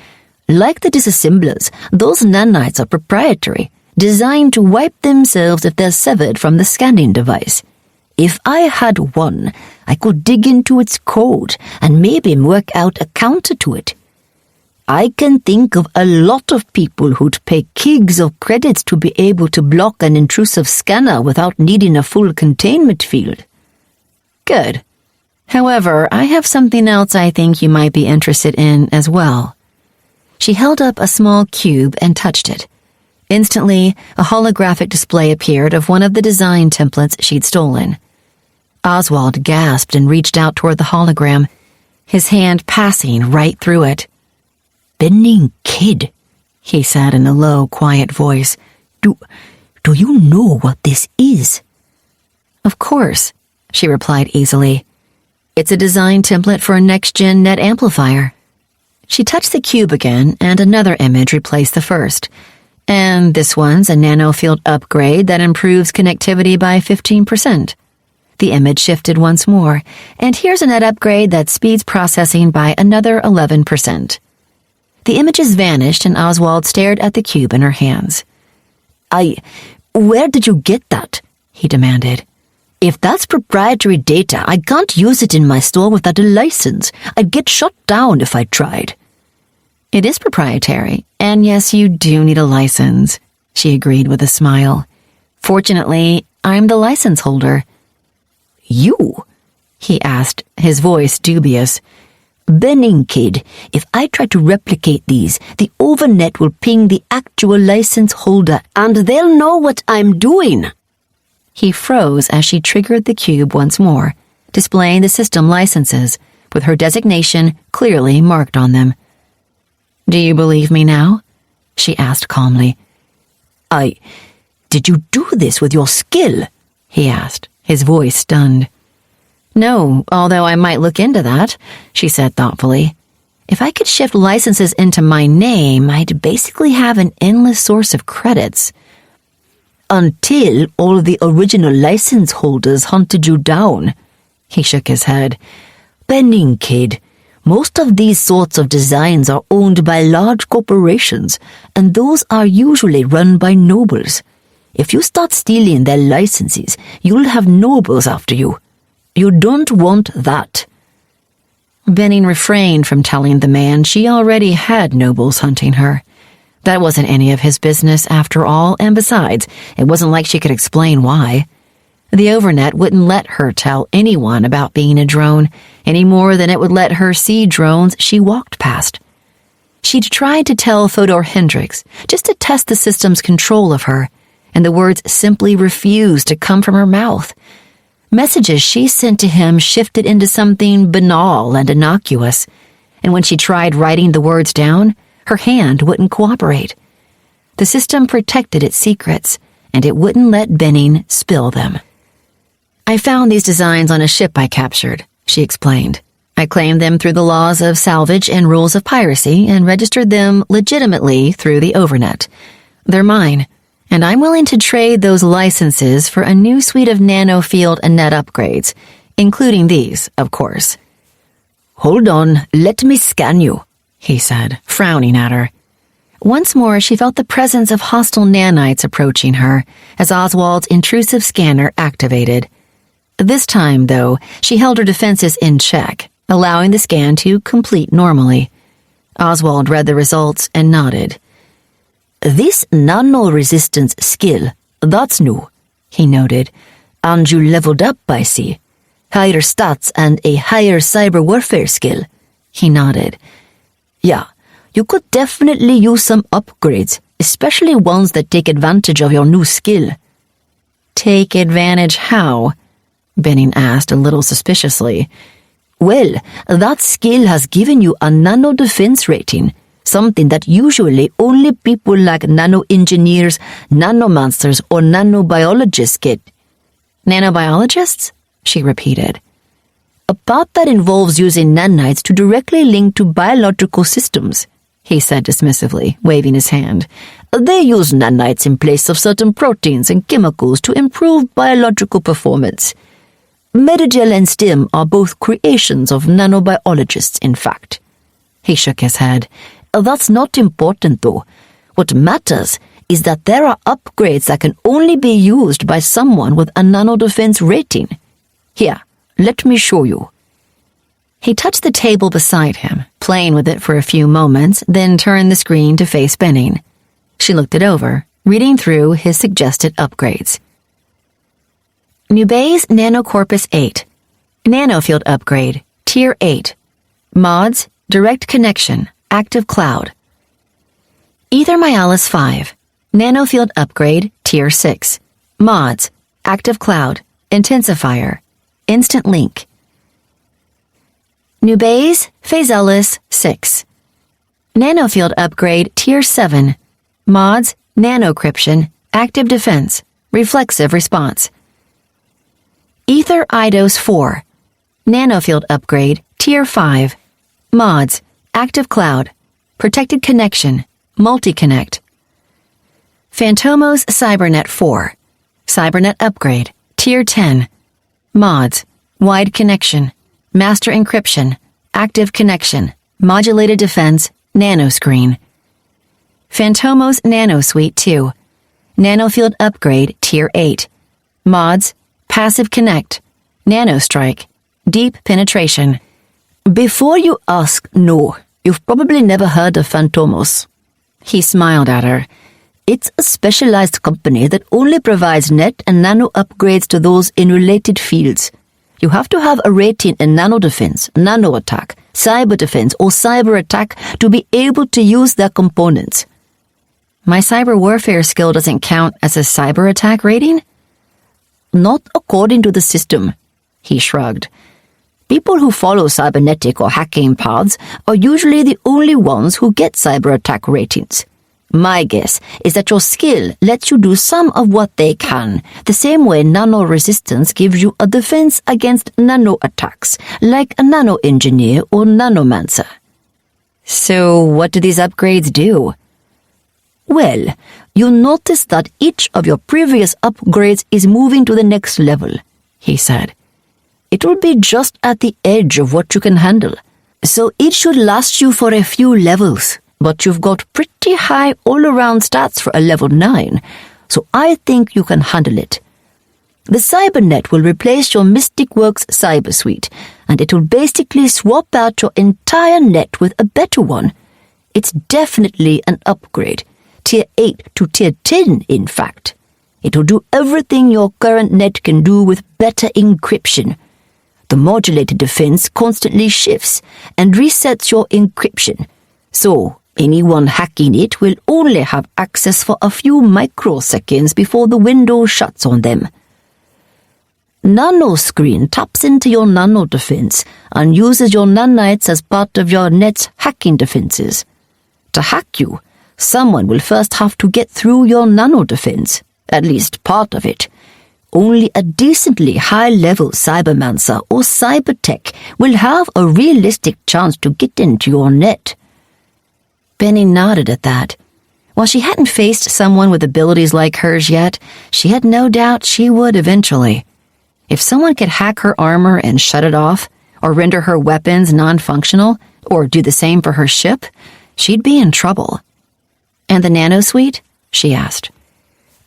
Like the disassemblers, those nanites are proprietary, designed to wipe themselves if they're severed from the scanning device. If I had one, I could dig into its code and maybe work out a counter to it. I can think of a lot of people who'd pay kigs of credits to be able to block an intrusive scanner without needing a full containment field. Good. However, I have something else I think you might be interested in as well. She held up a small cube and touched it. Instantly, a holographic display appeared of one of the design templates she'd stolen. Oswald gasped and reached out toward the hologram, his hand passing right through it. Benning Kid, he said in a low, quiet voice. Do you know what this is? Of course, she replied easily. It's a design template for a next-gen net amplifier. She touched the cube again, and another image replaced the first. And this one's a nanofield upgrade that improves connectivity by 15%. The image shifted once more, and here's a net upgrade that speeds processing by another 11%. The images vanished, and Oswald stared at the cube in her hands. Where did you get that? He demanded. If that's proprietary data, I can't use it in my store without a license. I'd get shut down if I tried. It is proprietary, and yes, you do need a license, she agreed with a smile. Fortunately, I'm the license holder. You? He asked, his voice dubious. Benning Kid, if I try to replicate these, the overnet will ping the actual license holder, and they'll know what I'm doing. He froze as she triggered the cube once more, displaying the system licenses, with her designation clearly marked on them. Do you believe me now? She asked calmly. Did you do this with your skill? He asked, his voice stunned. No, although I might look into that, she said thoughtfully. If I could shift licenses into my name, I'd basically have an endless source of credits. Until all of the original license holders hunted you down. He shook his head. Benning Kid, most of these sorts of designs are owned by large corporations, and those are usually run by nobles. If you start stealing their licenses, you'll have nobles after you. You don't want that. Benning refrained from telling the man she already had nobles hunting her. That wasn't any of his business after all, and besides, it wasn't like she could explain why. The overnet wouldn't let her tell anyone about being a drone, any more than it would let her see drones she walked past. She'd tried to tell Fodor Hendricks just to test the system's control of her, and the words simply refused to come from her mouth. Messages she sent to him shifted into something banal and innocuous, and when she tried writing the words down, her hand wouldn't cooperate. The system protected its secrets, and it wouldn't let Benning spill them. "I found these designs on a ship I captured," she explained. "I claimed them through the laws of salvage and rules of piracy and registered them legitimately through the overnet. They're mine, and I'm willing to trade those licenses for a new suite of nanofield and net upgrades, including these, of course." "Hold on, let me scan you," he said, frowning at her. Once more she felt the presence of hostile nanites approaching her as Oswald's intrusive scanner activated. This time, though, she held her defenses in check, allowing the scan to complete normally. Oswald read the results and nodded. "This nano-resistance skill, that's new," he noted. "And you leveled up, I see. Higher stats and a higher cyber warfare skill." He nodded. "Yeah, you could definitely use some upgrades, especially ones that take advantage of your new skill." "Take advantage how?" Benning asked a little suspiciously. "Well, that skill has given you a nano-defense rating, something that usually only people like nano-engineers, nanomancers, or nanobiologists get." "Nanobiologists?" she repeated. "A part that involves using nanites to directly link to biological systems," he said dismissively, waving his hand. "They use nanites in place of certain proteins and chemicals to improve biological performance. Medigel and STEM are both creations of nanobiologists, in fact." He shook his head. "That's not important, though. What matters is that there are upgrades that can only be used by someone with a nano-defense rating. Here, let me show you." He touched the table beside him, playing with it for a few moments, then turned the screen to face Benning. She looked it over, reading through his suggested upgrades. Nubes Nanocorpus 8. Nanofield Upgrade, Tier 8. Mods, Direct Connection, Active Cloud. Ether Myalis 5. Nanofield Upgrade, Tier 6. Mods, Active Cloud, Intensifier, Instant Link. Nubes Phaselis 6. Nanofield Upgrade, Tier 7. Mods, Nanocryption, Active Defense, Reflexive Response. Ether Eidos 4. Nanofield Upgrade, Tier 5. Mods, Active Cloud, Protected Connection, Multi-Connect. Phantomos Cybernet 4. Cybernet Upgrade, Tier 10. Mods, Wide Connection, Master Encryption, Active Connection, Modulated Defense, Nanoscreen. Phantomos Nanosuite 2. Nanofield Upgrade, Tier 8. Mods, Passive Connect, Nanostrike, Deep Penetration. "Before you ask, no, you've probably never heard of Phantomos." He smiled at her. "It's a specialized company that only provides net and nano upgrades to those in related fields. You have to have a rating in nano defense, nano attack, cyber defense, or cyber attack to be able to use their components." "My cyber warfare skill doesn't count as a cyber attack rating?" "Not according to the system," he shrugged. "People who follow cybernetic or hacking paths are usually the only ones who get cyber attack ratings. My guess is that your skill lets you do some of what they can, the same way nano-resistance gives you a defense against nano-attacks, like a nano-engineer or nanomancer." "So what do these upgrades do?" "Well, you notice that each of your previous upgrades is moving to the next level," he said. "It will be just at the edge of what you can handle, so it should last you for a few levels, but you've got pretty high all-around stats for a level 9, so I think you can handle it. The CyberNet will replace your Mystic Works Cyber Suite, and it will basically swap out your entire net with a better one. It's definitely an upgrade. Tier 8 to Tier 10, in fact. It'll do everything your current net can do with better encryption. The modulated defense constantly shifts and resets your encryption, so Anyone hacking it will only have access for a few microseconds before the window shuts on them. Nanoscreen taps into your nano defense and uses your nanites as part of your net's hacking defenses. To hack you, someone will first have to get through your nano defense, at least part of it. Only a decently high-level cybermancer or cybertech will have a realistic chance to get into your net. Benny nodded at that. While she hadn't faced someone with abilities like hers yet, she had no doubt she would eventually. If someone could hack her armor and shut it off, or render her weapons non-functional, or do the same for her ship, she'd be in trouble. And the nanosuite? She asked.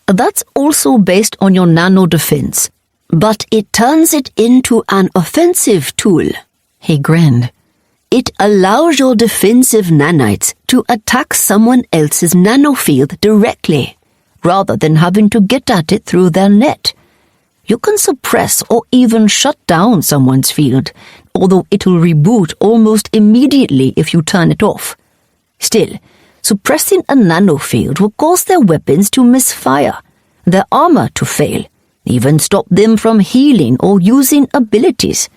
That's also based on your nano defense, but it turns it into an offensive tool. He grinned. It allows your defensive nanites to attack someone else's nanofield directly, rather than having to get at it through their net. You can suppress or even shut down someone's field, although it'll reboot almost immediately if you turn it off. Still, suppressing a nanofield will cause their weapons to misfire, their armor to fail, even stop them from healing or using abilities.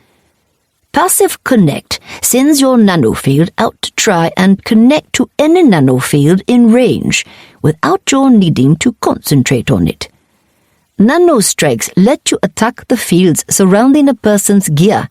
Passive Connect sends your nanofield out to try and connect to any nanofield in range without your needing to concentrate on it. Nanostrikes let you attack the fields surrounding a person's gear,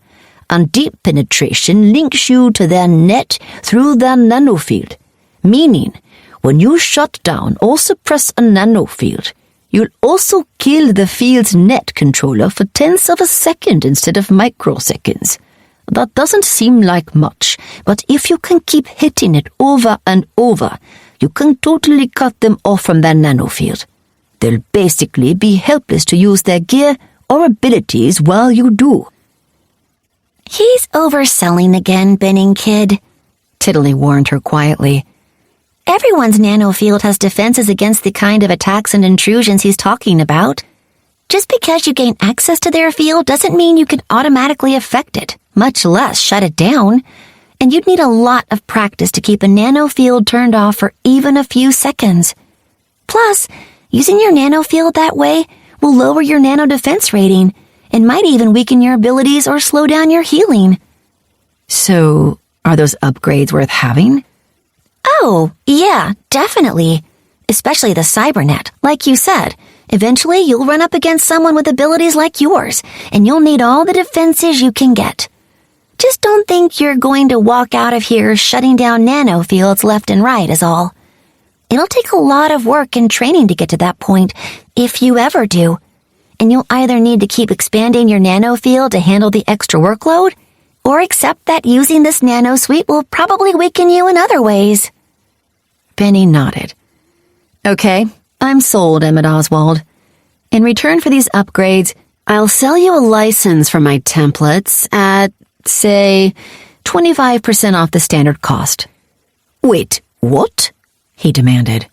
and deep penetration links you to their net through their nanofield, meaning when you shut down or suppress a nanofield, you'll also kill the field's net controller for tenths of a second instead of microseconds. That doesn't seem like much, but if you can keep hitting it over and over, you can totally cut them off from their nanofield. They'll basically be helpless to use their gear or abilities while you do. He's overselling again, Benning Kid, Tiddly warned her quietly. Everyone's nanofield has defenses against the kind of attacks and intrusions he's talking about. Just because you gain access to their field doesn't mean you can automatically affect it, much less shut it down. And you'd need a lot of practice to keep a nanofield turned off for even a few seconds. Plus, using your nanofield that way will lower your nano defense rating and might even weaken your abilities or slow down your healing. So, are those upgrades worth having? Oh, yeah, definitely. Especially the cybernet, like you said. Eventually, you'll run up against someone with abilities like yours, and you'll need all the defenses you can get. Just don't think you're going to walk out of here shutting down nanofields left and right is all. It'll take a lot of work and training to get to that point, if you ever do. And you'll either need to keep expanding your nanofield to handle the extra workload, or accept that using this nanosuite will probably weaken you in other ways. Benny nodded. Okay, I'm sold, Emmett Oswald. In return for these upgrades, I'll sell you a license for my templates at, say, 25% off the standard cost. Wait, what? He demanded.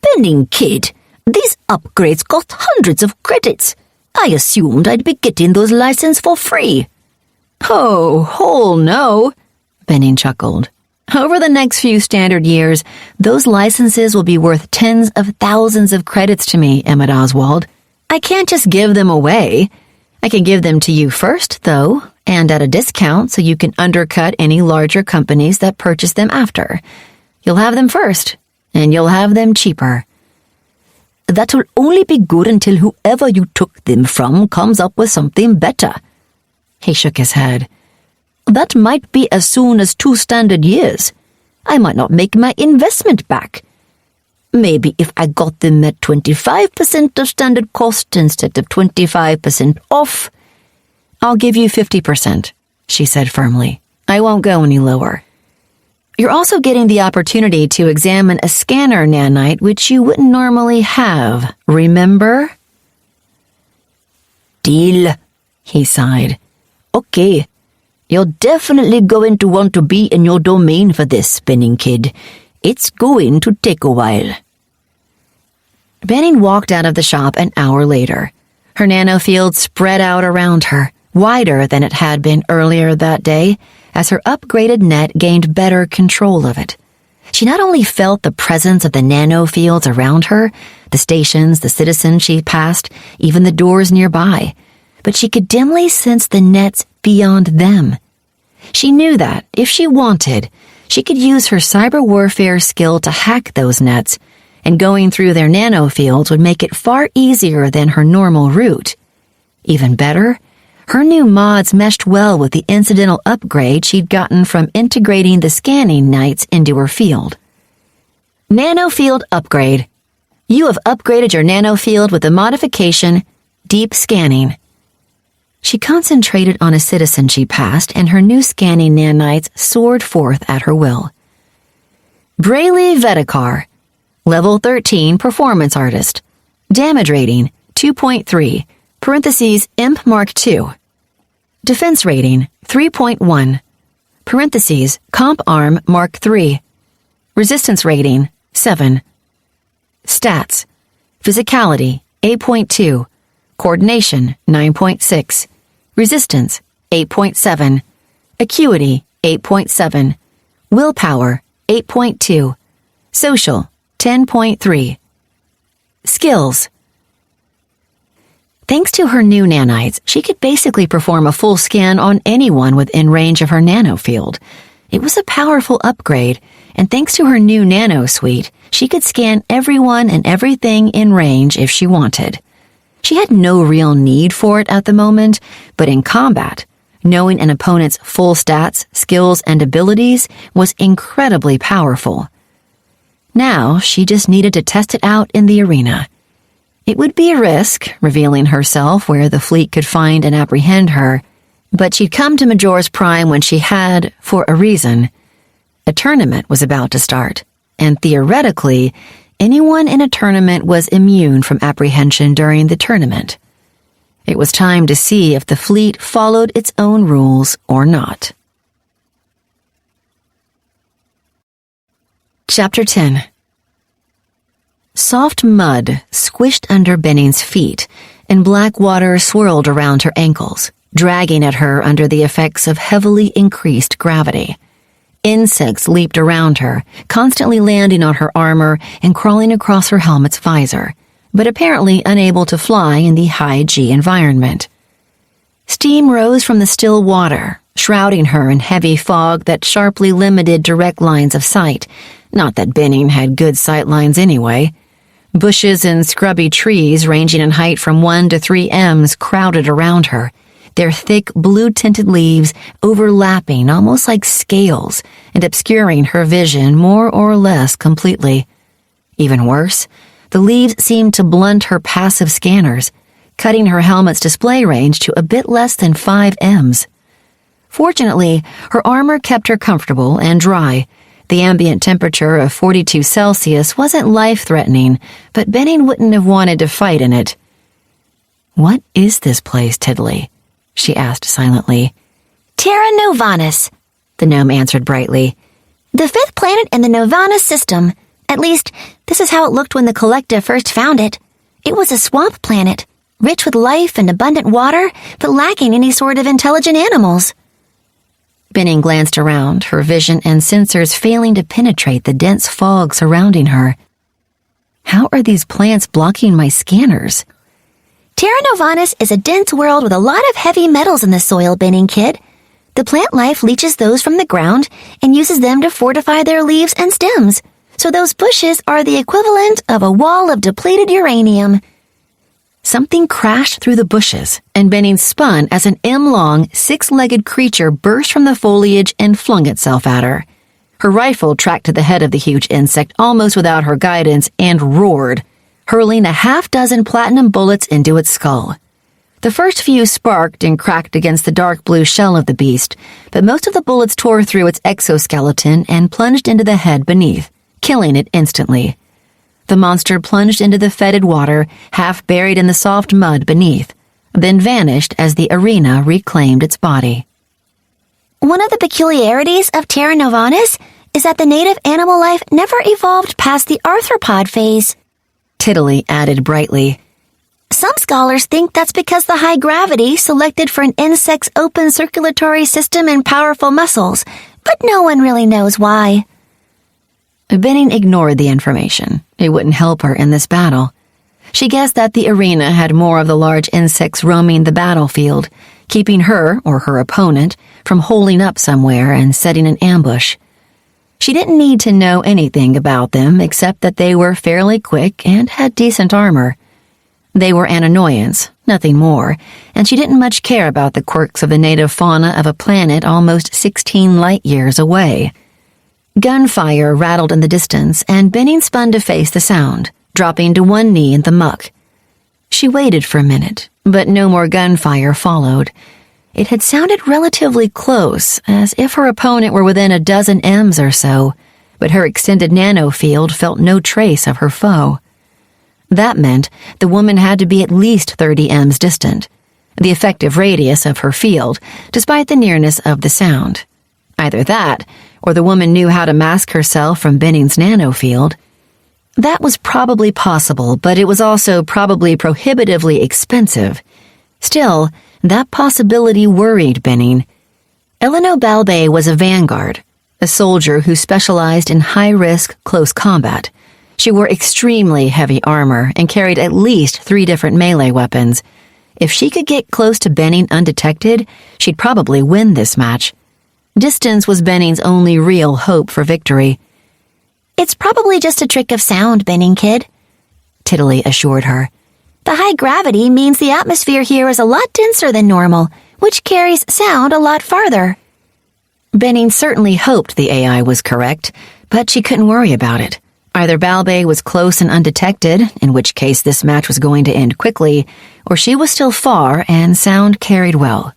Benning Kid, these upgrades cost hundreds of credits. I assumed I'd be getting those licenses for free. Oh, no, Benning chuckled. Over the next few standard years, those licenses will be worth tens of thousands of credits to me, Emmett Oswald. I can't just give them away. I can give them to you first, though, and at a discount so you can undercut any larger companies that purchase them after. You'll have them first, and you'll have them cheaper. That will only be good until whoever you took them from comes up with something better. He shook his head. That might be as soon as 2 standard years. I might not make my investment back. Maybe if I got them at 25% of standard cost instead of 25% off. I'll give you 50%, she said firmly. I won't go any lower. You're also getting the opportunity to examine a scanner nanite, which you wouldn't normally have, remember? Deal, he sighed. Okay, you're definitely going to want to be in your domain for this, Benning Kid. It's going to take a while. Benning walked out of the shop an hour later. Her nanofield spread out around her, wider than it had been earlier that day, as her upgraded net gained better control of it. She not only felt the presence of the nanofields around her, the stations, the citizens she passed, even the doors nearby, but she could dimly sense the nets beyond them. She knew that, if she wanted, she could use her cyber warfare skill to hack those nets, and going through their nanofields would make it far easier than her normal route. Even better, her new mods meshed well with the incidental upgrade she'd gotten from integrating the scanning knights into her field. Nanofield upgrade. You have upgraded your nanofield with the modification Deep Scanning. She concentrated on a citizen she passed, and her new scanning nanites soared forth at her will. Brayley Vedekar, Level 13 Performance Artist. Damage rating 2.3, parentheses Imp Mark II. Defense rating 3.1, parentheses Comp Arm Mark III. Resistance rating 7. Stats: Physicality 8.2, Coordination 9.6, Resistance 8.7, Acuity 8.7, Willpower 8.2, Social 10.3. Skills. Thanks to her new nanites, she could basically perform a full scan on anyone within range of her nanofield. It was a powerful upgrade, and thanks to her new nano suite, she could scan everyone and everything in range if she wanted. She had no real need for it at the moment, but in combat, knowing an opponent's full stats, skills, and abilities was incredibly powerful. Now, she just needed to test it out in the arena. It would be a risk, revealing herself where the fleet could find and apprehend her, but she'd come to Major's Prime when she had, for a reason. A tournament was about to start, and theoretically, anyone in a tournament was immune from apprehension during the tournament. It was time to see if the fleet followed its own rules or not. Chapter 10. Soft mud squished under Benning's feet, and black water swirled around her ankles, dragging at her under the effects of heavily increased gravity. Insects leaped around her, constantly landing on her armor and crawling across her helmet's visor, but apparently unable to fly in the high-G environment. Steam rose from the still water, shrouding her in heavy fog that sharply limited direct lines of sight, not that Benning had good sight lines anyway. Bushes and scrubby trees ranging in height from 1 to 3 Ms crowded around her, their thick blue-tinted leaves overlapping almost like scales and obscuring her vision more or less completely. Even worse, the leaves seemed to blunt her passive scanners, cutting her helmet's display range to a bit less than 5 Ms. Fortunately, her armor kept her comfortable and dry. The ambient temperature of 42 Celsius wasn't life-threatening, but Benning wouldn't have wanted to fight in it. "What is this place, Tiddly?" she asked silently. Terra Novanus, the gnome answered brightly. The 5th planet in the Novanus system. At least, this is how it looked when the Collective first found it. It was a swamp planet, rich with life and abundant water, but lacking any sort of intelligent animals. Benning glanced around, her vision and sensors failing to penetrate the dense fog surrounding her. How are these plants blocking my scanners? Terra Novanus is a dense world with a lot of heavy metals in the soil, Benning kid. The plant life leaches those from the ground and uses them to fortify their leaves and stems, so those bushes are the equivalent of a wall of depleted uranium. Something crashed through the bushes, and Benning spun as an M-long, 6-legged creature burst from the foliage and flung itself at her. Her rifle tracked to the head of the huge insect almost without her guidance and roared, hurling a half-dozen platinum bullets into its skull. The first few sparked and cracked against the dark blue shell of the beast, but most of the bullets tore through its exoskeleton and plunged into the head beneath, killing it instantly. The monster plunged into the fetid water, half buried in the soft mud beneath, then vanished as the arena reclaimed its body. One of the peculiarities of Terra Novanus is that the native animal life never evolved past the arthropod phase, Tiddly added brightly. Some scholars think that's because the high gravity selected for an insect's open circulatory system and powerful muscles, but no one really knows why. Benning ignored the information. It wouldn't help her in this battle. She guessed that the arena had more of the large insects roaming the battlefield, keeping her, or her opponent, from holing up somewhere and setting an ambush. She didn't need to know anything about them except that they were fairly quick and had decent armor. They were an annoyance, nothing more, and she didn't much care about the quirks of the native fauna of a planet almost 16 light-years away. Gunfire rattled in the distance, and Benning spun to face the sound, dropping to one knee in the muck. She waited for a minute, but no more gunfire followed. It had sounded relatively close, as if her opponent were within a dozen Ms or so, but her extended nanofield felt no trace of her foe. That meant the woman had to be at least 30 Ms distant, the effective radius of her field, despite the nearness of the sound. Either that, or the woman knew how to mask herself from Benning's nanofield. That was probably possible, but it was also probably prohibitively expensive. Still, that possibility worried Benning. Eleno Balbe was a vanguard, a soldier who specialized in high-risk, close combat. She wore extremely heavy armor and carried at least 3 different melee weapons. If she could get close to Benning undetected, she'd probably win this match. Distance was Benning's only real hope for victory. It's probably just a trick of sound, Benning kid, Tiddly assured her. The high gravity means the atmosphere here is a lot denser than normal, which carries sound a lot farther. Benning certainly hoped the AI was correct, but she couldn't worry about it. Either Balbe was close and undetected, in which case this match was going to end quickly, or she was still far and sound carried well.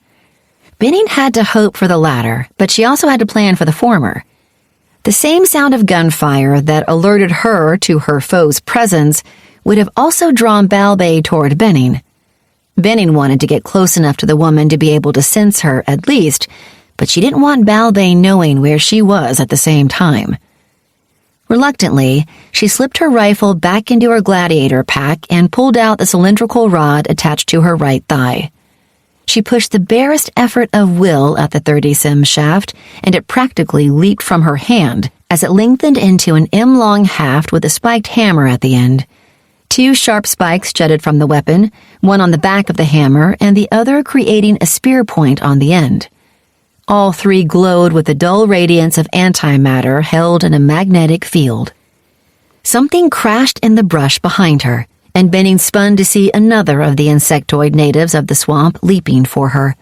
Benning had to hope for the latter, but she also had to plan for the former. The same sound of gunfire that alerted her to her foe's presence would have also drawn Balbe toward Benning. Benning wanted to get close enough to the woman to be able to sense her at least, but she didn't want Balbe knowing where she was at the same time. Reluctantly, she slipped her rifle back into her gladiator pack and pulled out the cylindrical rod attached to her right thigh. She pushed the barest effort of will at the 30-sim shaft, and it practically leaped from her hand as it lengthened into an M-long haft with a spiked hammer at the end. 2 sharp spikes jutted from the weapon, one on the back of the hammer and the other creating a spear point on the end. All 3 glowed with the dull radiance of antimatter held in a magnetic field. Something crashed in the brush behind her, and Benning spun to see another of the insectoid natives of the swamp leaping for her.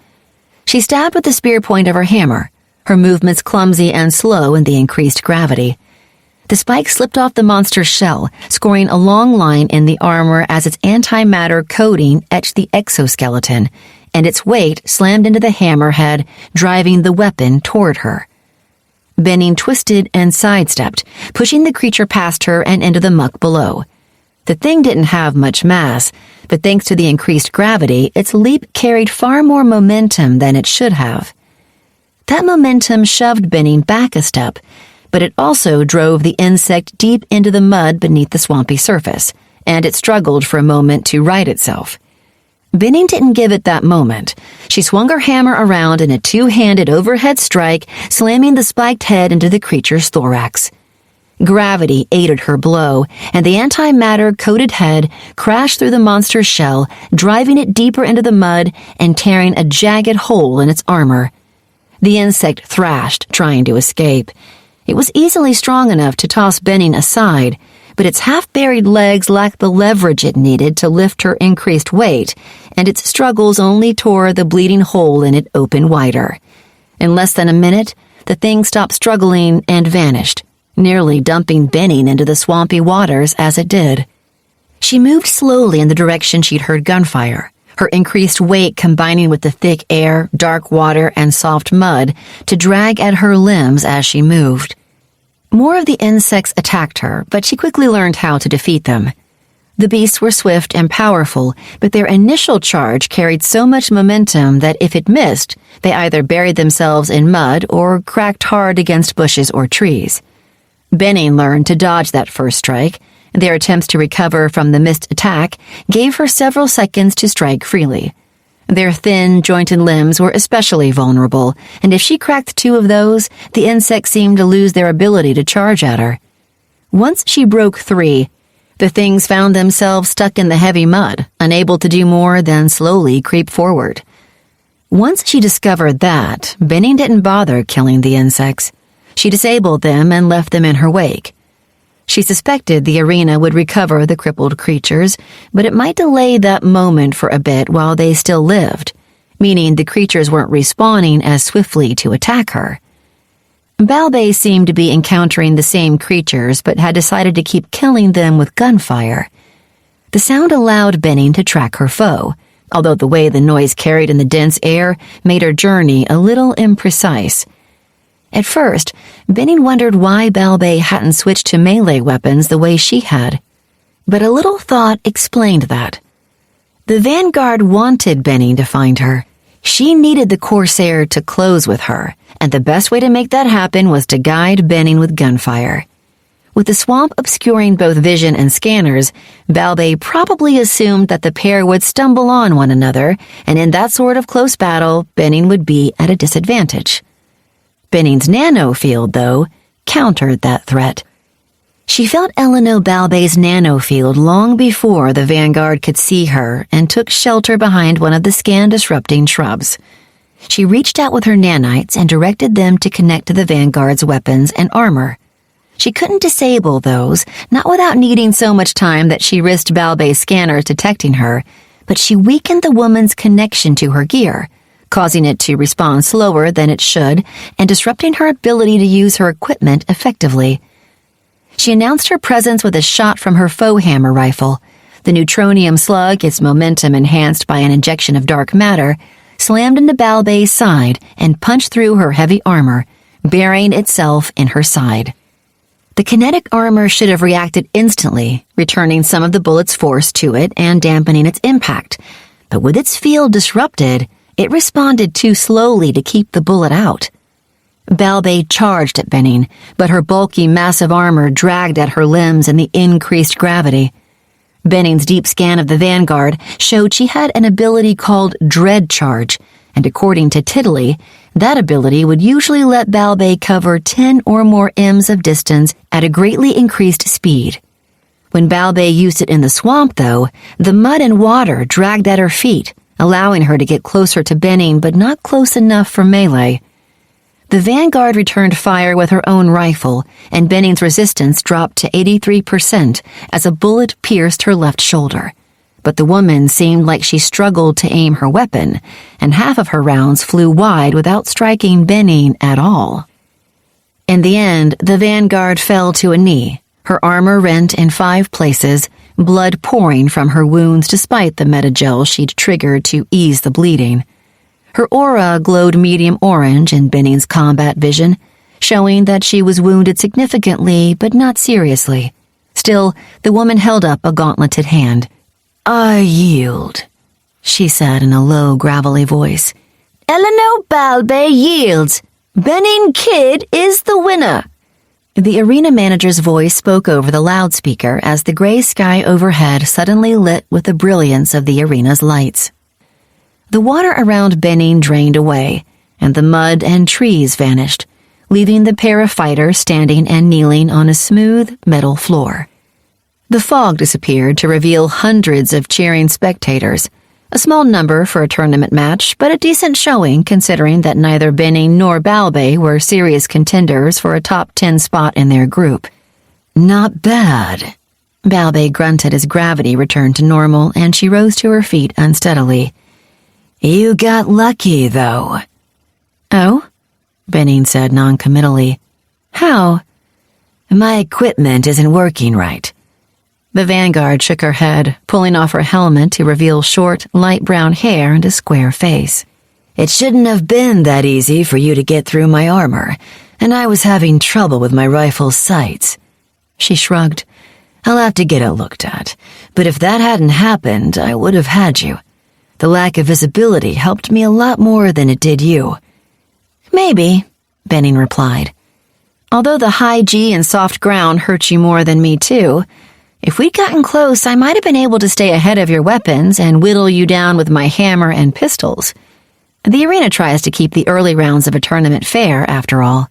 She stabbed with the spear point of her hammer, her movements clumsy and slow in the increased gravity. The spike slipped off the monster's shell, scoring a long line in the armor as its antimatter coating etched the exoskeleton, and its weight slammed into the hammerhead, driving the weapon toward her. Benning twisted and sidestepped, pushing the creature past her and into the muck below. The thing didn't have much mass, but thanks to the increased gravity, its leap carried far more momentum than it should have. That momentum shoved Benning back a step, but it also drove the insect deep into the mud beneath the swampy surface, and it struggled for a moment to right itself. Benning didn't give it that moment. She swung her hammer around in a 2-handed overhead strike, slamming the spiked head into the creature's thorax. Gravity aided her blow, and the antimatter-coated head crashed through the monster's shell, driving it deeper into the mud and tearing a jagged hole in its armor. The insect thrashed, trying to escape. It was easily strong enough to toss Benning aside, but its half-buried legs lacked the leverage it needed to lift her increased weight, and its struggles only tore the bleeding hole in it open wider. In less than a minute, the thing stopped struggling and vanished, nearly dumping Benning into the swampy waters as it did. She moved slowly in the direction she'd heard gunfire, her increased weight combining with the thick air, dark water, and soft mud to drag at her limbs as she moved. More of the insects attacked her, but she quickly learned how to defeat them. The beasts were swift and powerful, but their initial charge carried so much momentum that if it missed, they either buried themselves in mud or cracked hard against bushes or trees. Benning learned to dodge that first strike. Their attempts to recover from the missed attack gave her several seconds to strike freely. Their thin, jointed limbs were especially vulnerable, and if she cracked 2 of those, the insects seemed to lose their ability to charge at her. Once she broke 3, the things found themselves stuck in the heavy mud, unable to do more than slowly creep forward. Once she discovered that, Benning didn't bother killing the insects. She disabled them and left them in her wake. She suspected the arena would recover the crippled creatures, but it might delay that moment for a bit while they still lived, meaning the creatures weren't respawning as swiftly to attack her. Balbay seemed to be encountering the same creatures, but had decided to keep killing them with gunfire. The sound allowed Benning to track her foe, although the way the noise carried in the dense air made her journey a little imprecise. At first, Benning wondered why Balbay hadn't switched to melee weapons the way she had. But a little thought explained that. The Vanguard wanted Benning to find her. She needed the Corsair to close with her, and the best way to make that happen was to guide Benning with gunfire. With the swamp obscuring both vision and scanners, Balbay probably assumed that the pair would stumble on one another, and in that sort of close battle, Benning would be at a disadvantage. Benning's nanofield, though, countered that threat. She felt Eleanor Balbay's nanofield long before the Vanguard could see her and took shelter behind one of the scan-disrupting shrubs. She reached out with her nanites and directed them to connect to the Vanguard's weapons and armor. She couldn't disable those, not without needing so much time that she risked Balbay's scanners detecting her, but she weakened the woman's connection to her gear, causing it to respond slower than it should and disrupting her ability to use her equipment effectively. She announced her presence with a shot from her faux hammer rifle. The neutronium slug, its momentum enhanced by an injection of dark matter, slammed into Balbay's side and punched through her heavy armor, burying itself in her side. The kinetic armor should have reacted instantly, returning some of the bullet's force to it and dampening its impact. But with its field disrupted, it responded too slowly to keep the bullet out. Balbay charged at Benning, but her bulky, massive armor dragged at her limbs in the increased gravity. Benning's deep scan of the Vanguard showed she had an ability called Dread Charge, and according to Tiddly, that ability would usually let Balbay cover 10 or more Ms of distance at a greatly increased speed. When Balbay used it in the swamp, though, the mud and water dragged at her feet, allowing her to get closer to Benning but not close enough for melee. The Vanguard returned fire with her own rifle, and Benning's resistance dropped to 83% as a bullet pierced her left shoulder. But the woman seemed like she struggled to aim her weapon, and half of her rounds flew wide without striking Benning at all. In the end, the Vanguard fell to a knee, her armor rent in 5 places, blood pouring from her wounds despite the metagel she'd triggered to ease the bleeding. Her aura glowed medium orange in Benning's combat vision, showing that she was wounded significantly but not seriously. Still, the woman held up a gauntleted hand. "I yield," she said in a low, gravelly voice. "Eleanor Balbay yields. Benning Kidd is the winner." The arena manager's voice spoke over the loudspeaker as the gray sky overhead suddenly lit with the brilliance of the arena's lights. The water around Benning drained away, and the mud and trees vanished, leaving the pair of fighters standing and kneeling on a smooth metal floor. The fog disappeared to reveal hundreds of cheering spectators, a small number for a tournament match, but a decent showing considering that neither Benning nor Balbay were serious contenders for a top 10 spot in their group. "Not bad." Balbay grunted as gravity returned to normal, and she rose to her feet unsteadily. "You got lucky, though." "Oh?" Benning said noncommittally. "How?" "My equipment isn't working right." The Vanguard shook her head, pulling off her helmet to reveal short, light brown hair and a square face. "It shouldn't have been that easy for you to get through my armor, and I was having trouble with my rifle's sights." She shrugged. "I'll have to get it looked at, but if that hadn't happened, I would have had you. The lack of visibility helped me a lot more than it did you." "Maybe," Benning replied. "Although the high G and soft ground hurt you more than me too, if we'd gotten close, I might have been able to stay ahead of your weapons and whittle you down with my hammer and pistols. The arena tries to keep the early rounds of a tournament fair, after all."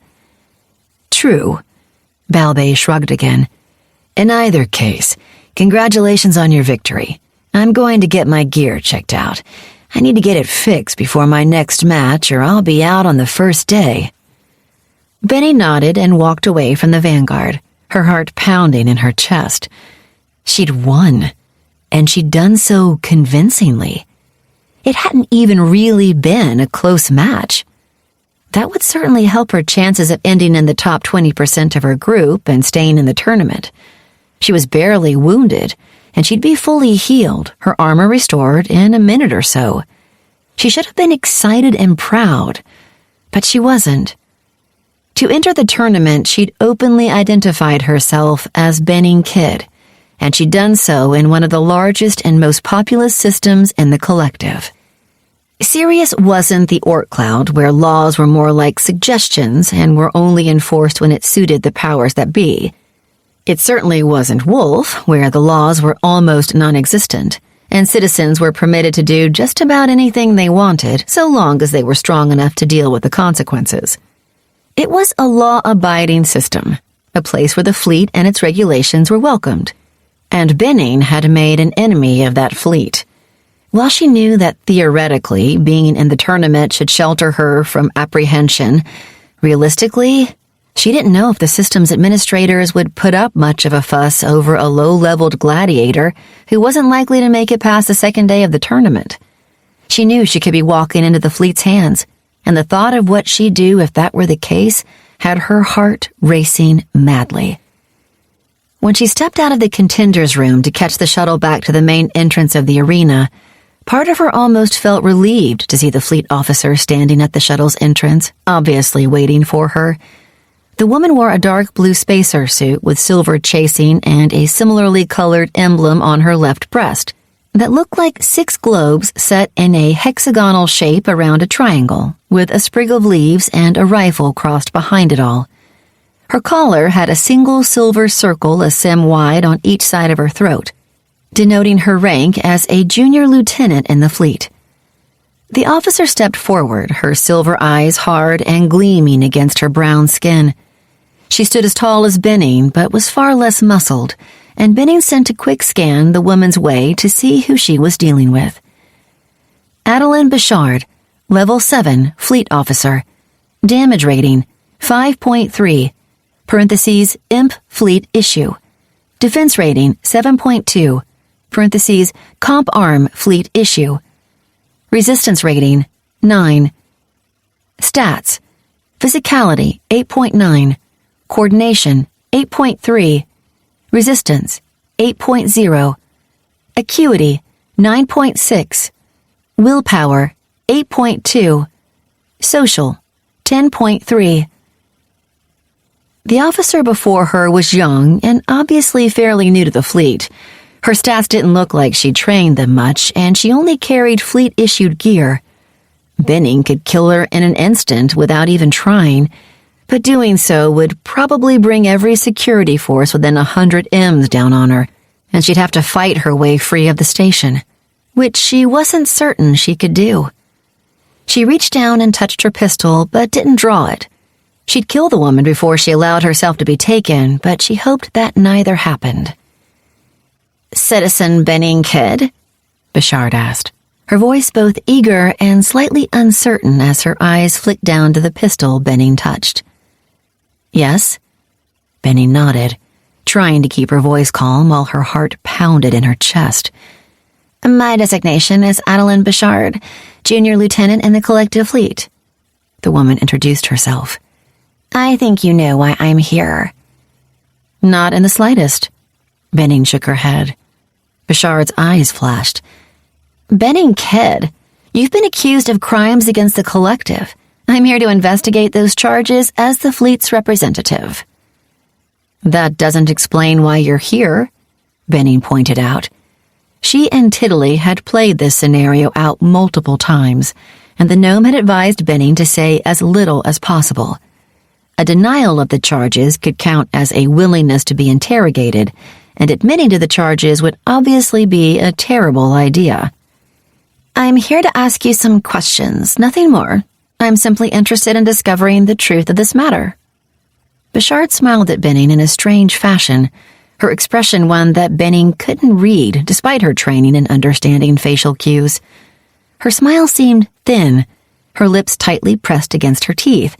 "True." Balbay shrugged again. In either case, congratulations on your victory. I'm going to get my gear checked out. I need to get it fixed before my next match or I'll be out on the first day. Benny nodded and walked away from the vanguard, her heart pounding in her chest. She'd won, and she'd done so convincingly. It hadn't even really been a close match. That would certainly help her chances of ending in the top 20% of her group and staying in the tournament. She was barely wounded, and she'd be fully healed, her armor restored in a minute or so. She should have been excited and proud, but she wasn't. To enter the tournament, she'd openly identified herself as Benning Kidd, and she'd done so in one of the largest and most populous systems in the collective. Sirius wasn't the Orc Cloud, where laws were more like suggestions and were only enforced when it suited the powers that be. It certainly wasn't Wolf, where the laws were almost non-existent, and citizens were permitted to do just about anything they wanted, so long as they were strong enough to deal with the consequences. It was a law-abiding system, a place where the fleet and its regulations were welcomed, and Benning had made an enemy of that fleet. While she knew that theoretically being in the tournament should shelter her from apprehension, realistically, she didn't know if the system's administrators would put up much of a fuss over a low-leveled gladiator who wasn't likely to make it past the second day of the tournament. She knew she could be walking into the fleet's hands, and the thought of what she'd do if that were the case had her heart racing madly. When she stepped out of the contenders' room to catch the shuttle back to the main entrance of the arena, part of her almost felt relieved to see the fleet officer standing at the shuttle's entrance, obviously waiting for her. The woman wore a dark blue spacer suit with silver chasing and a similarly colored emblem on her left breast that looked like 6 globes set in a hexagonal shape around a triangle, with a sprig of leaves and a rifle crossed behind it all. Her collar had a single silver circle a cem wide on each side of her throat, denoting her rank as a junior lieutenant in the fleet. The officer stepped forward, her silver eyes hard and gleaming against her brown skin. She stood as tall as Benning, but was far less muscled, and Benning sent a quick scan the woman's way to see who she was dealing with. Adeline Bouchard, Level 7, Fleet Officer. Damage rating, 5.3, parentheses, Imp Fleet Issue. Defense rating, 7.2, parentheses, Comp Arm Fleet Issue. Resistance rating, 9. Stats, Physicality, 8.9. Coordination, 8.3. Resistance, 8.0. Acuity, 9.6. Willpower, 8.2. Social, 10.3. The officer before her was young and obviously fairly new to the fleet. Her stats didn't look like she trained them much, and she only carried fleet-issued gear. Benning could kill her in an instant without even trying, but doing so would probably bring every security force within 100 M's down on her, and she'd have to fight her way free of the station, which she wasn't certain she could do. She reached down and touched her pistol, but didn't draw it. She'd kill the woman before she allowed herself to be taken, but she hoped that neither happened. "Citizen Benning Kidd?" Bouchard asked, her voice both eager and slightly uncertain as her eyes flicked down to the pistol Benning touched. "Yes?" Benning nodded, trying to keep her voice calm while her heart pounded in her chest. "My designation is Adeline Bouchard, Junior Lieutenant in the Collective Fleet." The woman introduced herself. "I think you know why I'm here." "Not in the slightest." Benning shook her head. Bouchard's eyes flashed. "Benning Kidd, you've been accused of crimes against the Collective. I'm here to investigate those charges as the fleet's representative." "That doesn't explain why you're here," Benning pointed out. She and Tiddly had played this scenario out multiple times, and the gnome had advised Benning to say as little as possible. A denial of the charges could count as a willingness to be interrogated, and admitting to the charges would obviously be a terrible idea. "I'm here to ask you some questions, nothing more. I'm simply interested in discovering the truth of this matter." Bouchard smiled at Benning in a strange fashion, her expression one that Benning couldn't read despite her training in understanding facial cues. Her smile seemed thin, her lips tightly pressed against her teeth.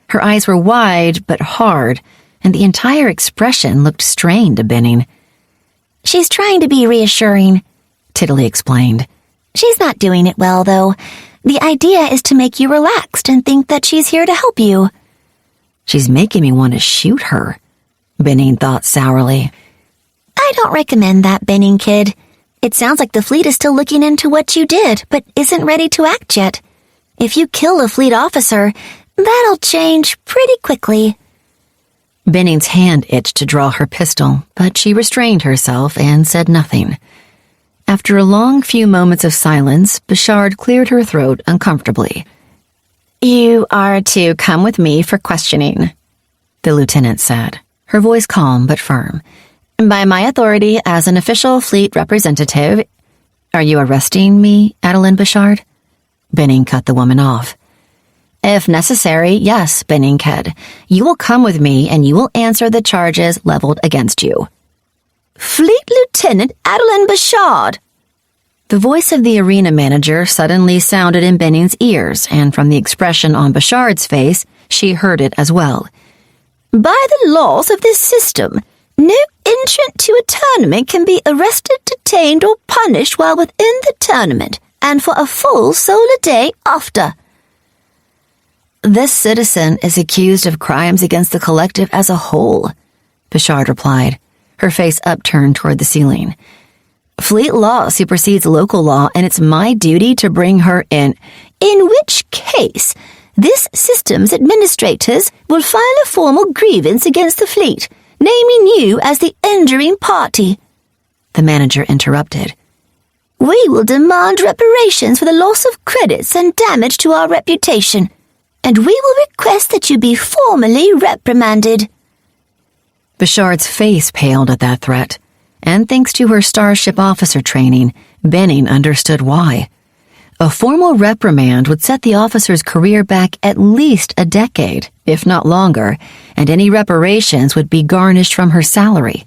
Her eyes were wide but hard, and the entire expression looked strained to Benning. She's trying to be reassuring, Tiddly explained. She's not doing it well, though. The idea is to make you relaxed and think that she's here to help you. She's making me want to shoot her, Benning thought sourly. I don't recommend that, Benning kid. It sounds like the fleet is still looking into what you did, but isn't ready to act yet. If you kill a fleet officer, that'll change pretty quickly. Benning's hand itched to draw her pistol, but she restrained herself and said nothing. After a long few moments of silence, Bouchard cleared her throat uncomfortably. You are to come with me for questioning, the lieutenant said, her voice calm but firm. By my authority as an official fleet representative. Are you arresting me, Adeline Bouchard? Benning cut the woman off. If necessary, yes, Benning kid. You will come with me and you will answer the charges leveled against you. Fleet Lieutenant Adeline Bouchard! The voice of the arena manager suddenly sounded in Benning's ears, and from the expression on Bouchard's face, she heard it as well. By the laws of this system, no entrant to a tournament can be arrested, detained, or punished while within the tournament, and for a full solar day after. This citizen is accused of crimes against the collective as a whole, Bouchard replied, her face upturned toward the ceiling. Fleet law supersedes local law, and it's my duty to bring her in. In which case, this system's administrators will file a formal grievance against the fleet, naming you as the injuring party. The manager interrupted. We will demand reparations for the loss of credits and damage to our reputation, and we will request that you be formally reprimanded. Bouchard's face paled at that threat, and thanks to her starship officer training, Benning understood why. A formal reprimand would set the officer's career back at least a decade, if not longer, and any reparations would be garnished from her salary.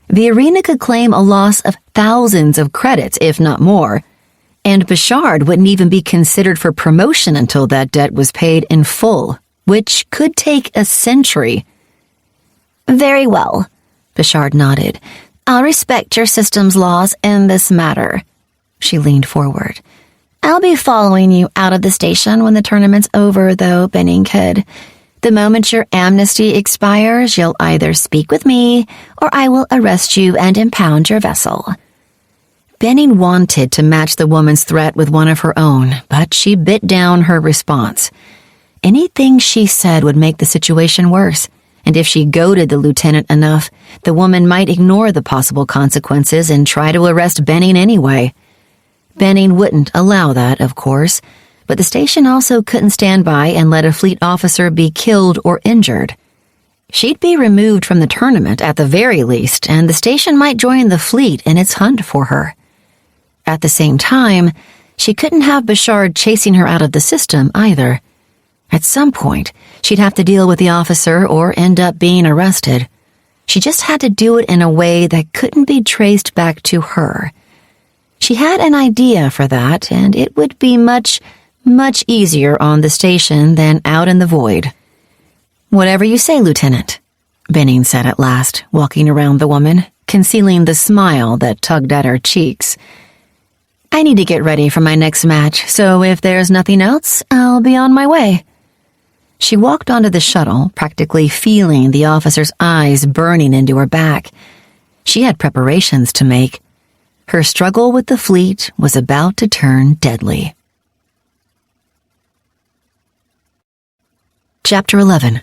The arena could claim a loss of thousands of credits, if not more, and Bouchard wouldn't even be considered for promotion until that debt was paid in full, which could take a century. Very well, Bouchard nodded. I'll respect your system's laws in this matter. She leaned forward. I'll be following you out of the station when the tournament's over, though, Benning kid. The moment your amnesty expires, you'll either speak with me, or I will arrest you and impound your vessel. Benning wanted to match the woman's threat with one of her own, but she bit down her response. Anything she said would make the situation worse, and if she goaded the lieutenant enough, the woman might ignore the possible consequences and try to arrest Benning anyway. Benning wouldn't allow that, of course, but the station also couldn't stand by and let a fleet officer be killed or injured. She'd be removed from the tournament at the very least, and the station might join the fleet in its hunt for her. At the same time, she couldn't have Bouchard chasing her out of the system either. At some point, she'd have to deal with the officer or end up being arrested. She just had to do it in a way that couldn't be traced back to her. She had an idea for that, and it would be much, much easier on the station than out in the void. Whatever you say, Lieutenant, Benning said at last, walking around the woman, concealing the smile that tugged at her cheeks. I need to get ready for my next match, so if there's nothing else, I'll be on my way. She walked onto the shuttle, practically feeling the officer's eyes burning into her back. She had preparations to make. Her struggle with the fleet was about to turn deadly. Chapter 11.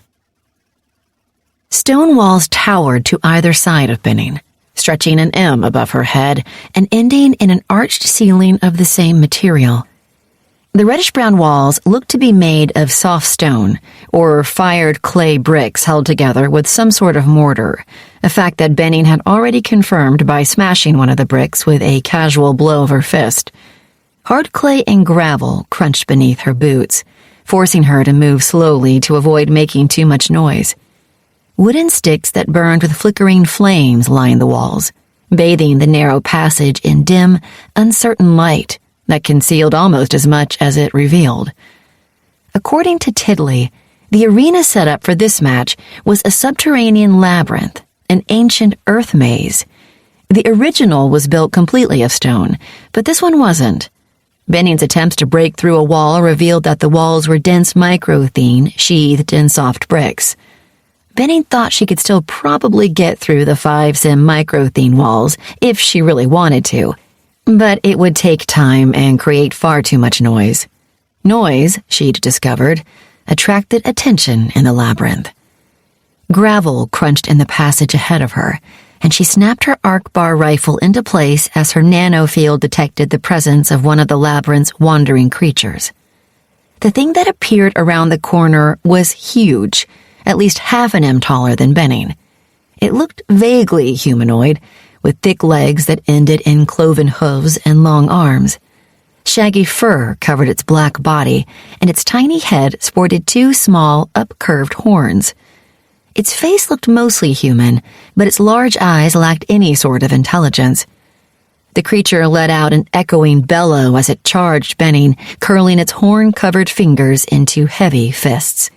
Stone walls towered to either side of Benning, stretching an M above her head and ending in an arched ceiling of the same material. The reddish-brown walls looked to be made of soft stone, or fired clay bricks held together with some sort of mortar, a fact that Benning had already confirmed by smashing one of the bricks with a casual blow of her fist. Hard clay and gravel crunched beneath her boots, forcing her to move slowly to avoid making too much noise. Wooden sticks that burned with flickering flames lined the walls, bathing the narrow passage in dim, uncertain light that concealed almost as much as it revealed. According to Tiddly, the arena setup for this match was a subterranean labyrinth, an ancient earth maze. The original was built completely of stone, but this one wasn't. Benning's attempts to break through a wall revealed that the walls were dense microthene sheathed in soft bricks. Benning thought she could still probably get through the 5-sim microthene walls if she really wanted to, but it would take time and create far too much noise. Noise, she'd discovered, attracted attention in the labyrinth. Gravel crunched in the passage ahead of her, and she snapped her arc bar rifle into place as her nanofield detected the presence of one of the labyrinth's wandering creatures. The thing that appeared around the corner was huge, at least half an M taller than Benning. It looked vaguely humanoid, with thick legs that ended in cloven hooves and long arms. Shaggy fur covered its black body, and its tiny head sported 2 small, up-curved horns. Its face looked mostly human, but its large eyes lacked any sort of intelligence. The creature let out an echoing bellow as it charged Benning, curling its horn-covered fingers into heavy fists.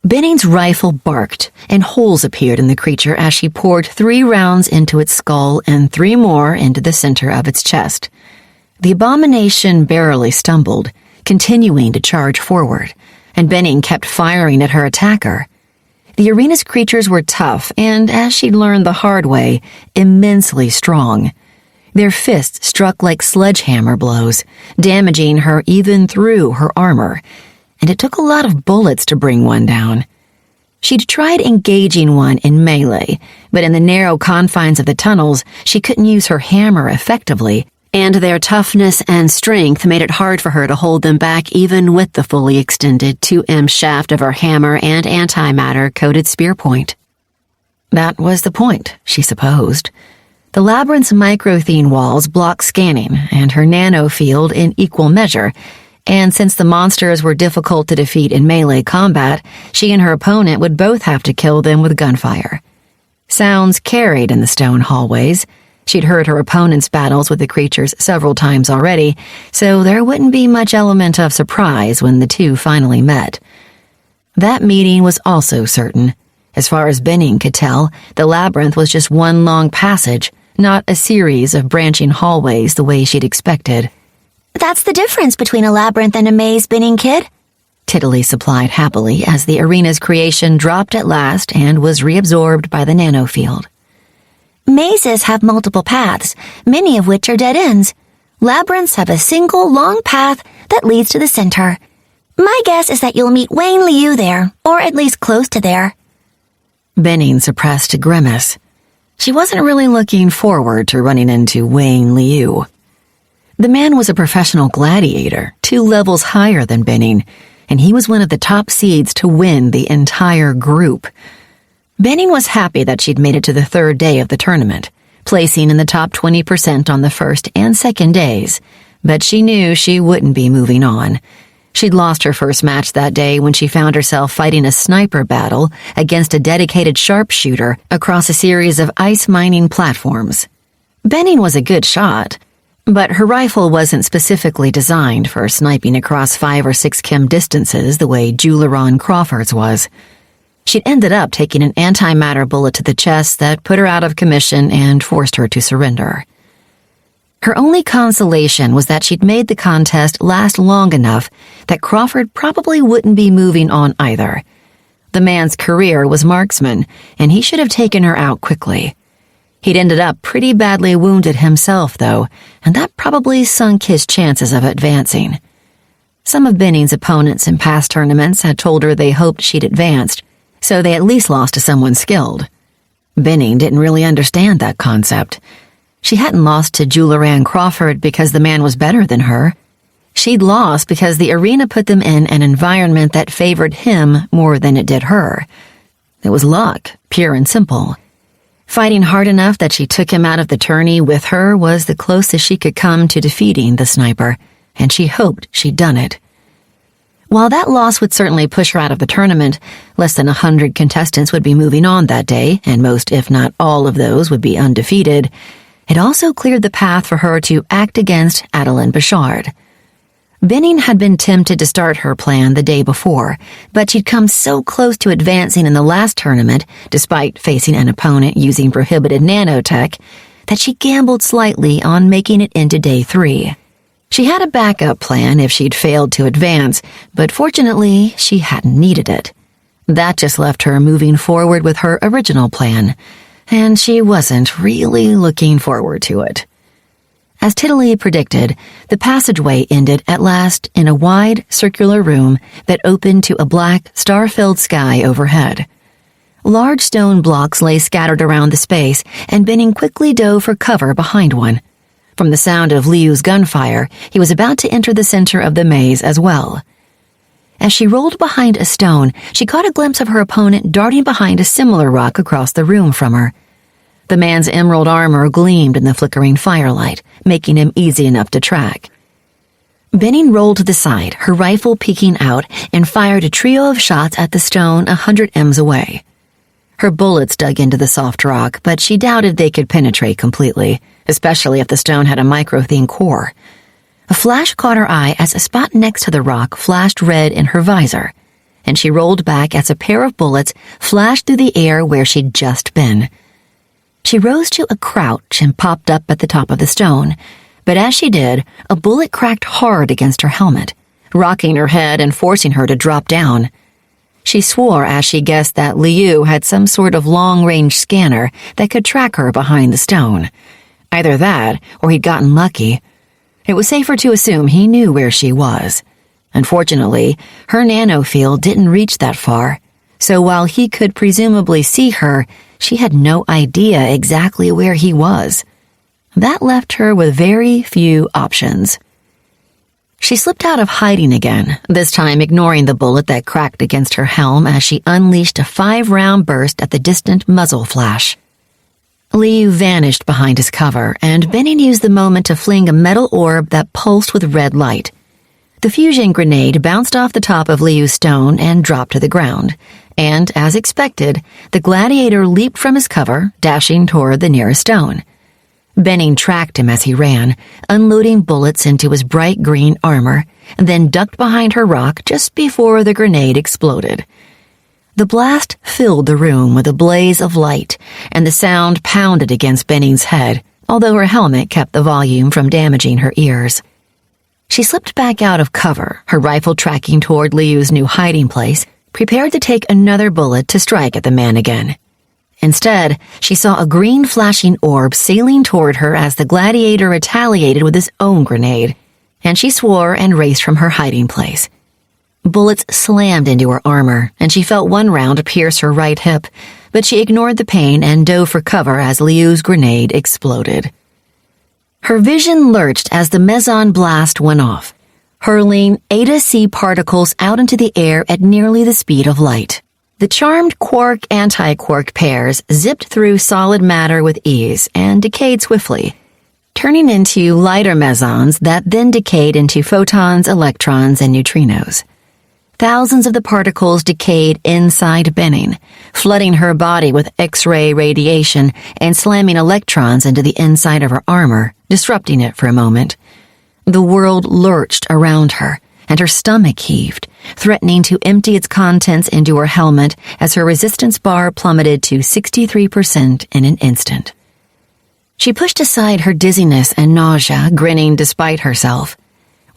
Benning's rifle barked, and holes appeared in the creature as she poured 3 rounds into its skull and 3 more into the center of its chest. The abomination barely stumbled, continuing to charge forward, and Benning kept firing at her attacker. The arena's creatures were tough and, as she'd learned the hard way, immensely strong. Their fists struck like sledgehammer blows, damaging her even through her armor, and it took a lot of bullets to bring one down. She'd tried engaging one in melee, but in the narrow confines of the tunnels, she couldn't use her hammer effectively, and their toughness and strength made it hard for her to hold them back even with the fully extended 2M shaft of her hammer and antimatter-coated spear point. That was the point, she supposed. The labyrinth's microthene walls blocked scanning, and her nanofield in equal measure, and since the monsters were difficult to defeat in melee combat, she and her opponent would both have to kill them with gunfire. Sounds carried in the stone hallways. She'd heard her opponent's battles with the creatures several times already, so there wouldn't be much element of surprise when the two finally met. That meeting was also certain. As far as Benning could tell, the labyrinth was just one long passage, not a series of branching hallways the way she'd expected. That's the difference between a labyrinth and a maze, Benning Kid, Tiddly supplied happily as the arena's creation dropped at last and was reabsorbed by the nanofield. Mazes have multiple paths, many of which are dead ends. Labyrinths have a single long path that leads to the center. My guess is that you'll meet Wayne Liu there, or at least close to there. Benning suppressed a grimace. She wasn't really looking forward to running into Wayne Liu. The man was a professional gladiator, 2 levels higher than Benning, and he was one of the top seeds to win the entire group. Benning was happy that she'd made it to the 3rd day of the tournament, placing in the top 20% on the first and second days, but she knew she wouldn't be moving on. She'd lost her first match that day when she found herself fighting a sniper battle against a dedicated sharpshooter across a series of ice mining platforms. Benning was a good shot, but her rifle wasn't specifically designed for sniping across 5 or 6 km distances the way Juleron Crawford's was. She'd ended up taking an antimatter bullet to the chest that put her out of commission and forced her to surrender. Her only consolation was that she'd made the contest last long enough that Crawford probably wouldn't be moving on either. The man's career was marksman, and he should have taken her out quickly. He'd ended up pretty badly wounded himself, though, and that probably sunk his chances of advancing. Some of Benning's opponents in past tournaments had told her they hoped she'd advanced, so they at least lost to someone skilled. Benning didn't really understand that concept. She hadn't lost to Juleran Crawford because the man was better than her. She'd lost because the arena put them in an environment that favored him more than it did her. It was luck, pure and simple. Fighting hard enough that she took him out of the tourney with her was the closest she could come to defeating the sniper, and she hoped she'd done it. While that loss would certainly push her out of the tournament, less than 100 contestants would be moving on that day, and most, if not all of those, would be undefeated. It also cleared the path for her to act against Adeline Bouchard. Benning had been tempted to start her plan the day before, but she'd come so close to advancing in the last tournament, despite facing an opponent using prohibited nanotech, that she gambled slightly on making it into day 3. She had a backup plan if she'd failed to advance, but fortunately, she hadn't needed it. That just left her moving forward with her original plan, and she wasn't really looking forward to it. As Tiddly predicted, the passageway ended at last in a wide, circular room that opened to a black, star-filled sky overhead. Large stone blocks lay scattered around the space, and Benning quickly dove for cover behind one. From the sound of Liu's gunfire, he was about to enter the center of the maze as well. As she rolled behind a stone, she caught a glimpse of her opponent darting behind a similar rock across the room from her. The man's emerald armor gleamed in the flickering firelight, making him easy enough to track. Benning rolled to the side, her rifle peeking out, and fired a trio of shots at the stone 100 ems away. Her bullets dug into the soft rock, but she doubted they could penetrate completely, especially if the stone had a micro-thin core. A flash caught her eye as a spot next to the rock flashed red in her visor, and she rolled back as a pair of bullets flashed through the air where she'd just been. She rose to a crouch and popped up at the top of the stone, but as she did, a bullet cracked hard against her helmet, rocking her head and forcing her to drop down. She swore as she guessed that Liu had some sort of long-range scanner that could track her behind the stone. Either that, or he'd gotten lucky. It was safer to assume he knew where she was. Unfortunately, her nanofield didn't reach that far, so while he could presumably see her, she had no idea exactly where he was. That left her with very few options. She slipped out of hiding again, this time ignoring the bullet that cracked against her helm as she unleashed a 5-round burst at the distant muzzle flash. Liu vanished behind his cover, and Benning used the moment to fling a metal orb that pulsed with red light. The fusion grenade bounced off the top of Liu's stone and dropped to the ground, and, as expected, the gladiator leaped from his cover, dashing toward the nearest stone. Benning tracked him as he ran, unloading bullets into his bright green armor, and then ducked behind her rock just before the grenade exploded. The blast filled the room with a blaze of light, and the sound pounded against Benning's head, although her helmet kept the volume from damaging her ears. She slipped back out of cover, her rifle tracking toward Liu's new hiding place, prepared to take another bullet to strike at the man again. Instead, she saw a green flashing orb sailing toward her as the gladiator retaliated with his own grenade, and she swore and raced from her hiding place. Bullets slammed into her armor, and she felt one round pierce her right hip, but she ignored the pain and dove for cover as Liu's grenade exploded. Her vision lurched as the meson blast went off, hurling Eta C particles out into the air at nearly the speed of light. The charmed quark-anti-quark pairs zipped through solid matter with ease and decayed swiftly, turning into lighter mesons that then decayed into photons, electrons, and neutrinos. Thousands of the particles decayed inside Benning, flooding her body with X-ray radiation and slamming electrons into the inside of her armor, disrupting it for a moment. The world lurched around her, and her stomach heaved, threatening to empty its contents into her helmet as her resistance bar plummeted to 63% in an instant. She pushed aside her dizziness and nausea, grinning despite herself.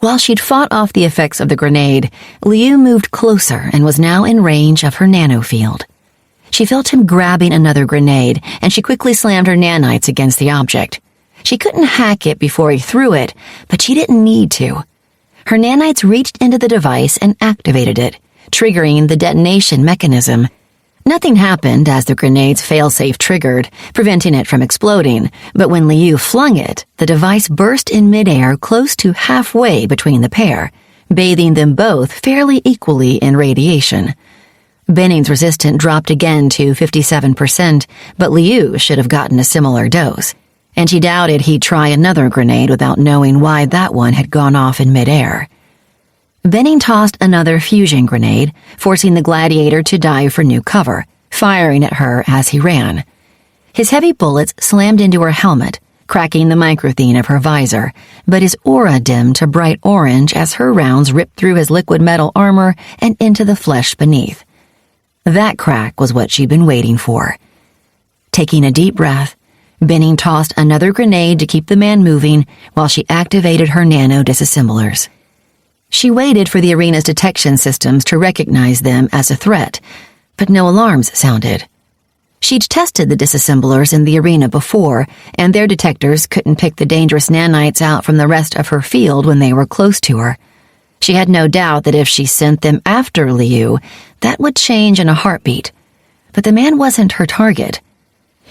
While she'd fought off the effects of the grenade, Liu moved closer and was now in range of her nanofield. She felt him grabbing another grenade, and she quickly slammed her nanites against the object. She couldn't hack it before he threw it, but she didn't need to. Her nanites reached into the device and activated it, triggering the detonation mechanism. Nothing happened as the grenade's failsafe triggered, preventing it from exploding, but when Liu flung it, the device burst in midair close to halfway between the pair, bathing them both fairly equally in radiation. Benning's resistance dropped again to 57%, but Liu should have gotten a similar dose, and she doubted he'd try another grenade without knowing why that one had gone off in midair. Benning tossed another fusion grenade, forcing the gladiator to dive for new cover, firing at her as he ran. His heavy bullets slammed into her helmet, cracking the microthene of her visor, but his aura dimmed to bright orange as her rounds ripped through his liquid metal armor and into the flesh beneath. That crack was what she'd been waiting for. Taking a deep breath, Benning tossed another grenade to keep the man moving while she activated her nano disassemblers. She waited for the arena's detection systems to recognize them as a threat, but no alarms sounded. She'd tested the disassemblers in the arena before, and their detectors couldn't pick the dangerous nanites out from the rest of her field when they were close to her. She had no doubt that if she sent them after Liu, that would change in a heartbeat. But the man wasn't her target.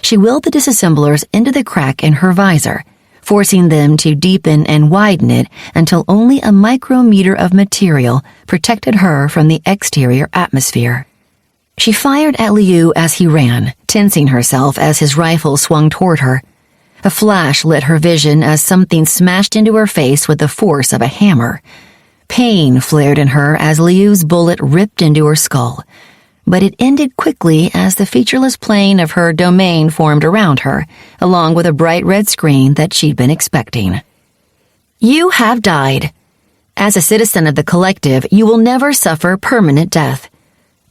She willed the disassemblers into the crack in her visor, forcing them to deepen and widen it until only a micrometer of material protected her from the exterior atmosphere. She fired at Liu as he ran, tensing herself as his rifle swung toward her. A flash lit her vision as something smashed into her face with the force of a hammer. Pain flared in her as Liu's bullet ripped into her skull, but it ended quickly as the featureless plane of her domain formed around her, along with a bright red screen that she'd been expecting. You have died. As a citizen of the collective, you will never suffer permanent death.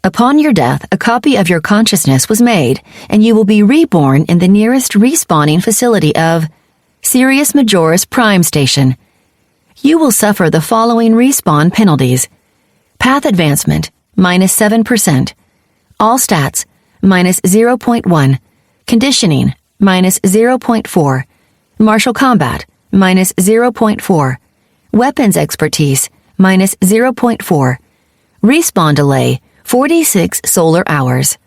Upon your death, a copy of your consciousness was made, and you will be reborn in the nearest respawning facility of Sirius Majoris Prime Station. You will suffer the following respawn penalties. Path advancement, -7%. All stats, -0.1. Conditioning, -0.4. Martial combat, -0.4. Weapons expertise, -0.4. Respawn delay, 46 solar hours.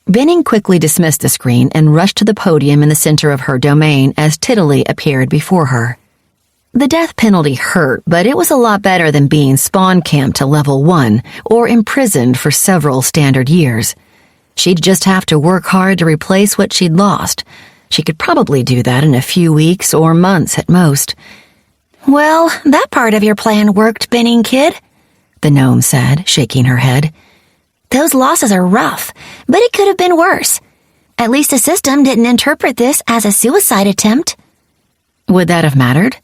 Benning quickly dismissed the screen and rushed to the podium in the center of her domain as Tiddly appeared before her. The death penalty hurt, but it was a lot better than being spawn camped to level 1 or imprisoned for several standard years. She'd just have to work hard to replace what she'd lost. She could probably do that in a few weeks or months at most. Well, that part of your plan worked, Benning Kid, the gnome said, shaking her head. Those losses are rough, but it could have been worse. At least the system didn't interpret this as a suicide attempt. Would that have mattered?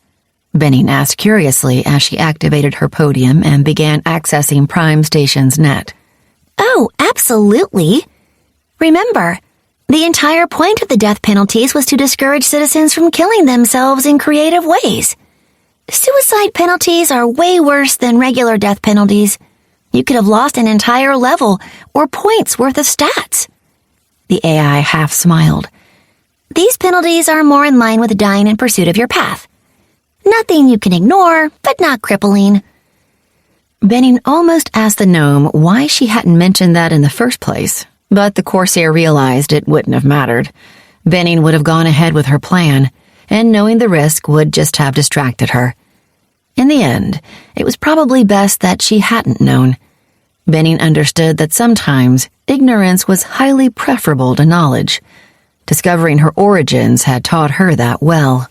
Benning asked curiously as she activated her podium and began accessing Prime Station's net. Oh, absolutely. Remember, the entire point of the death penalties was to discourage citizens from killing themselves in creative ways. Suicide penalties are way worse than regular death penalties. You could have lost an entire level or points worth of stats. The AI half smiled. These penalties are more in line with dying in pursuit of your path. Nothing you can ignore, but not crippling. Benning almost asked the gnome why she hadn't mentioned that in the first place, but the Corsair realized it wouldn't have mattered. Benning would have gone ahead with her plan, and knowing the risk would just have distracted her. In the end, it was probably best that she hadn't known. Benning understood that sometimes ignorance was highly preferable to knowledge. Discovering her origins had taught her that well.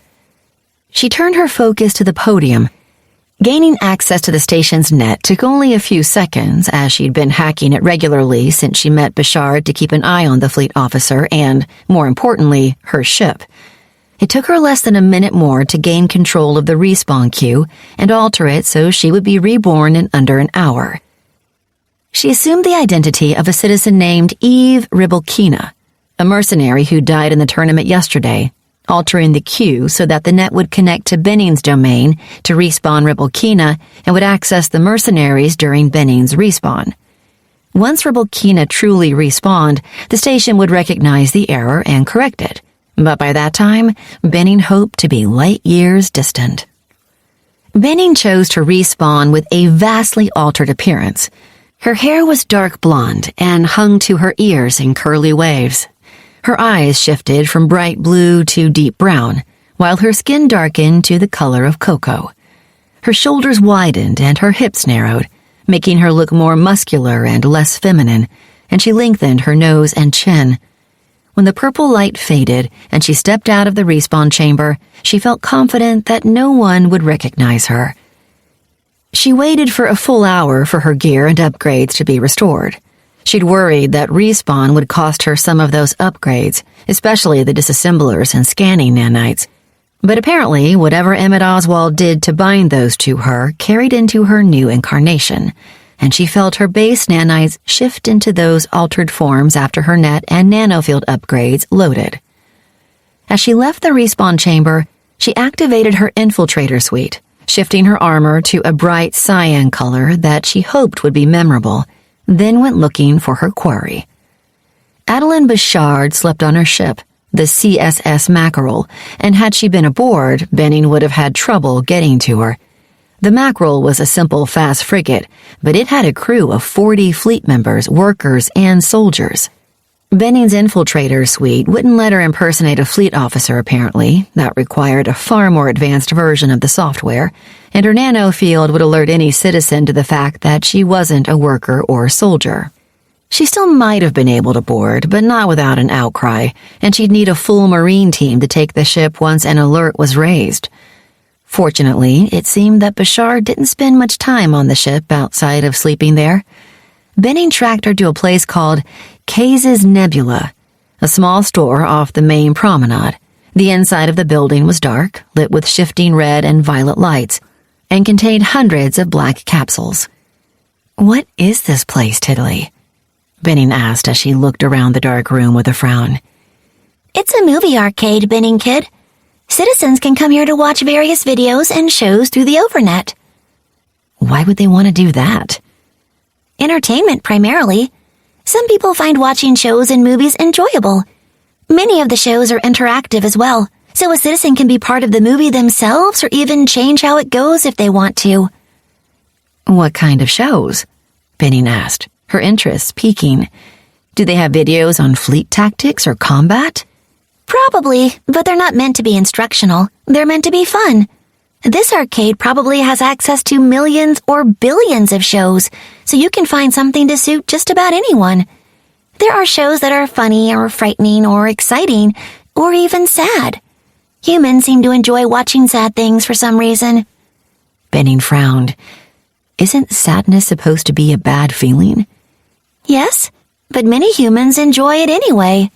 She turned her focus to the podium. Gaining access to the station's net took only a few seconds, as she'd been hacking it regularly since she met Bashard to keep an eye on the fleet officer and, more importantly, her ship. It took her less than a minute more to gain control of the respawn queue and alter it so she would be reborn in under an hour. She assumed the identity of a citizen named Eve Ribelkina, a mercenary who died in the tournament yesterday, altering the queue so that the net would connect to Benning's domain to respawn Ribelkina and would access the mercenaries during Benning's respawn. Once Ribelkina truly respawned, the station would recognize the error and correct it. But by that time, Benning hoped to be light years distant. Benning chose to respawn with a vastly altered appearance. Her hair was dark blonde and hung to her ears in curly waves. Her eyes shifted from bright blue to deep brown, while her skin darkened to the color of cocoa. Her shoulders widened and her hips narrowed, making her look more muscular and less feminine, and she lengthened her nose and chin. When the purple light faded and she stepped out of the respawn chamber, she felt confident that no one would recognize her. She waited for a full hour for her gear and upgrades to be restored. She'd worried that respawn would cost her some of those upgrades, especially the disassemblers and scanning nanites. But apparently, whatever Emmett Oswald did to bind those to her carried into her new incarnation, and she felt her base nanites shift into those altered forms after her net and nanofield upgrades loaded. As she left the respawn chamber, she activated her infiltrator suite, shifting her armor to a bright cyan color that she hoped would be memorable, then went looking for her quarry. Adeline Bouchard slept on her ship, the CSS Mackerel, and had she been aboard, Benning would have had trouble getting to her. The Mackerel was a simple, fast frigate, but it had a crew of 40 fleet members, workers, and soldiers. Benning's infiltrator suite wouldn't let her impersonate a fleet officer, apparently. That required a far more advanced version of the software, and her nanofield would alert any citizen to the fact that she wasn't a worker or soldier. She still might have been able to board, but not without an outcry, and she'd need a full marine team to take the ship once an alert was raised. Fortunately, it seemed that Bouchard didn't spend much time on the ship outside of sleeping there. Benning tracked her to a place called Case's Nebula, a small store off the main promenade. The inside of the building was dark, lit with shifting red and violet lights, and contained hundreds of black capsules. "What is this place, Tiddly?" Benning asked as she looked around the dark room with a frown. It's a movie arcade, Benning Kid. Citizens can come here to watch various videos and shows through the overnet. Why would they want to do that? Entertainment, primarily. Some people find watching shows and movies enjoyable. Many of the shows are interactive as well, so a citizen can be part of the movie themselves or even change how it goes if they want to. What kind of shows? Benning asked, her interest piquing. Do they have videos on fleet tactics or combat? Probably, but they're not meant to be instructional. They're meant to be fun. This arcade probably has access to millions or billions of shows, so you can find something to suit just about anyone. There are shows that are funny or frightening or exciting or even sad. Humans seem to enjoy watching sad things for some reason. Benning frowned. Isn't sadness supposed to be a bad feeling? Yes, but many humans enjoy it anyway.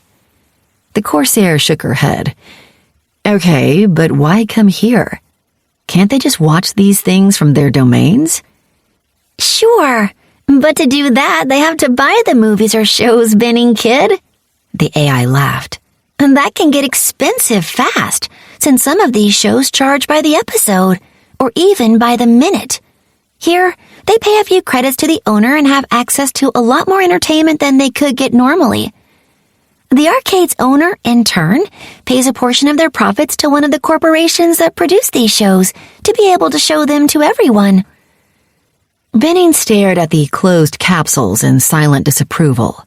The Corsair shook her head. Okay, but why come here? Can't they just watch these things from their domains? Sure, but to do that, they have to buy the movies or shows, Benning Kid. The AI laughed. And that can get expensive fast, since some of these shows charge by the episode, or even by the minute. Here, they pay a few credits to the owner and have access to a lot more entertainment than they could get normally. The arcade's owner, in turn, pays a portion of their profits to one of the corporations that produce these shows to be able to show them to everyone. Benning stared at the closed capsules in silent disapproval.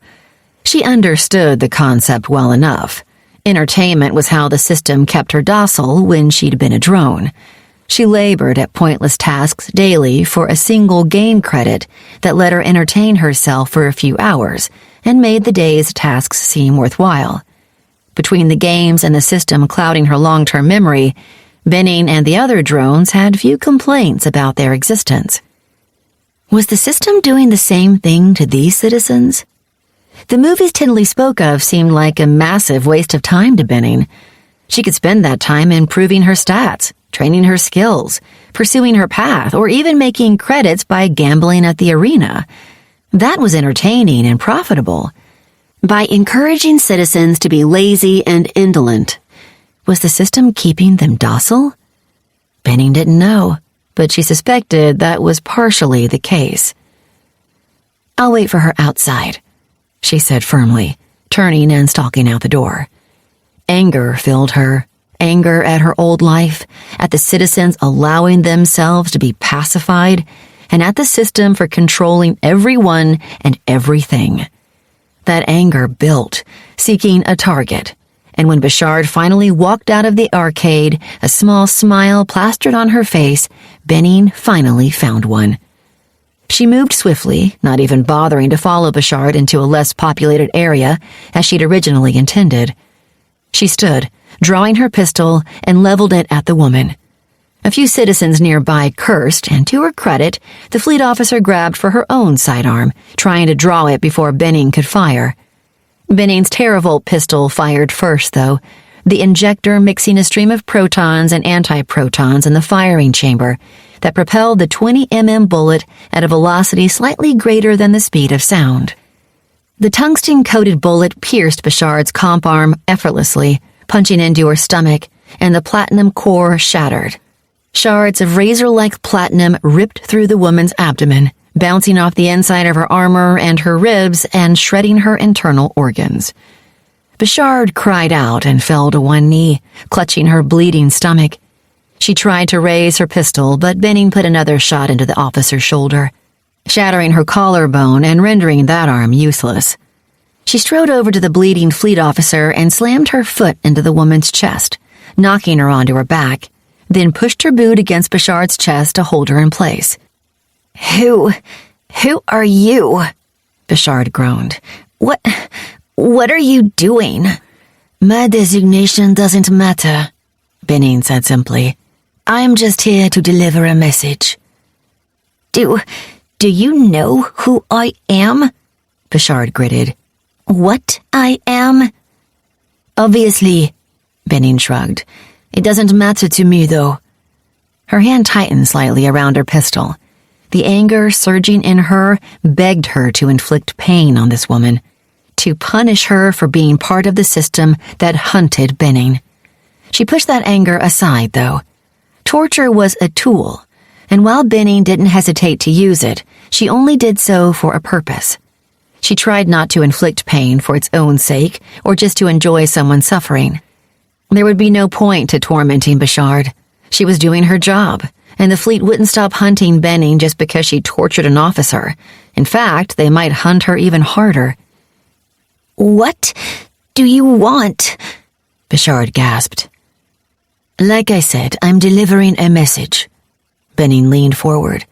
She understood the concept well enough. Entertainment was how the system kept her docile when she'd been a drone. She labored at pointless tasks daily for a single gain credit that let her entertain herself for a few hours and made the day's tasks seem worthwhile. Between the games and the system clouding her long-term memory, Benning and the other drones had few complaints about their existence. Was the system doing the same thing to these citizens? The movies Tiddly spoke of seemed like a massive waste of time to Benning. She could spend that time improving her stats, training her skills, pursuing her path, or even making credits by gambling at the arena. That was entertaining and profitable. By encouraging citizens to be lazy and indolent, was the system keeping them docile? Benning didn't know, but she suspected that was partially the case. "I'll wait for her outside," she said firmly, turning and stalking out the door. Anger filled her. Anger at her old life, at the citizens allowing themselves to be pacified, and at the system for controlling everyone and everything. That anger built, seeking a target, and when Bouchard finally walked out of the arcade, a small smile plastered on her face, Benning finally found one. She moved swiftly, not even bothering to follow Bouchard into a less populated area as she'd originally intended. She stood, drawing her pistol, and leveled it at the woman. A few citizens nearby cursed, and to her credit, the fleet officer grabbed for her own sidearm, trying to draw it before Benning could fire. Benning's Teravolt pistol fired first, though, the injector mixing a stream of protons and antiprotons in the firing chamber that propelled the 20 bullet at a velocity slightly greater than the speed of sound. The tungsten-coated bullet pierced Bashard's comp arm effortlessly, punching into her stomach, and the platinum core shattered. Shards of razor-like platinum ripped through the woman's abdomen, bouncing off the inside of her armor and her ribs and shredding her internal organs. Bashard cried out and fell to one knee, clutching her bleeding stomach. She tried to raise her pistol, but Benning put another shot into the officer's shoulder, shattering her collarbone and rendering that arm useless. She strode over to the bleeding fleet officer and slammed her foot into the woman's chest, knocking her onto her back, then pushed her boot against Bashard's chest to hold her in place. Who are you? Bashard groaned. What are you doing? My designation doesn't matter, Benning said simply. I'm just here to deliver a message. Do you know who I am? Bashard gritted. What I am? Obviously, Benning shrugged. It doesn't matter to me, though. Her hand tightened slightly around her pistol. The anger surging in her begged her to inflict pain on this woman, to punish her for being part of the system that hunted Benning. She pushed that anger aside, though. Torture was a tool, and while Benning didn't hesitate to use it, she only did so for a purpose. She tried not to inflict pain for its own sake or just to enjoy someone suffering. There would be no point to tormenting Bashard. She was doing her job, and the fleet wouldn't stop hunting Benning just because she tortured an officer. In fact, they might hunt her even harder. What do you want? Bashard gasped. Like I said, I'm delivering a message. Benning leaned forward.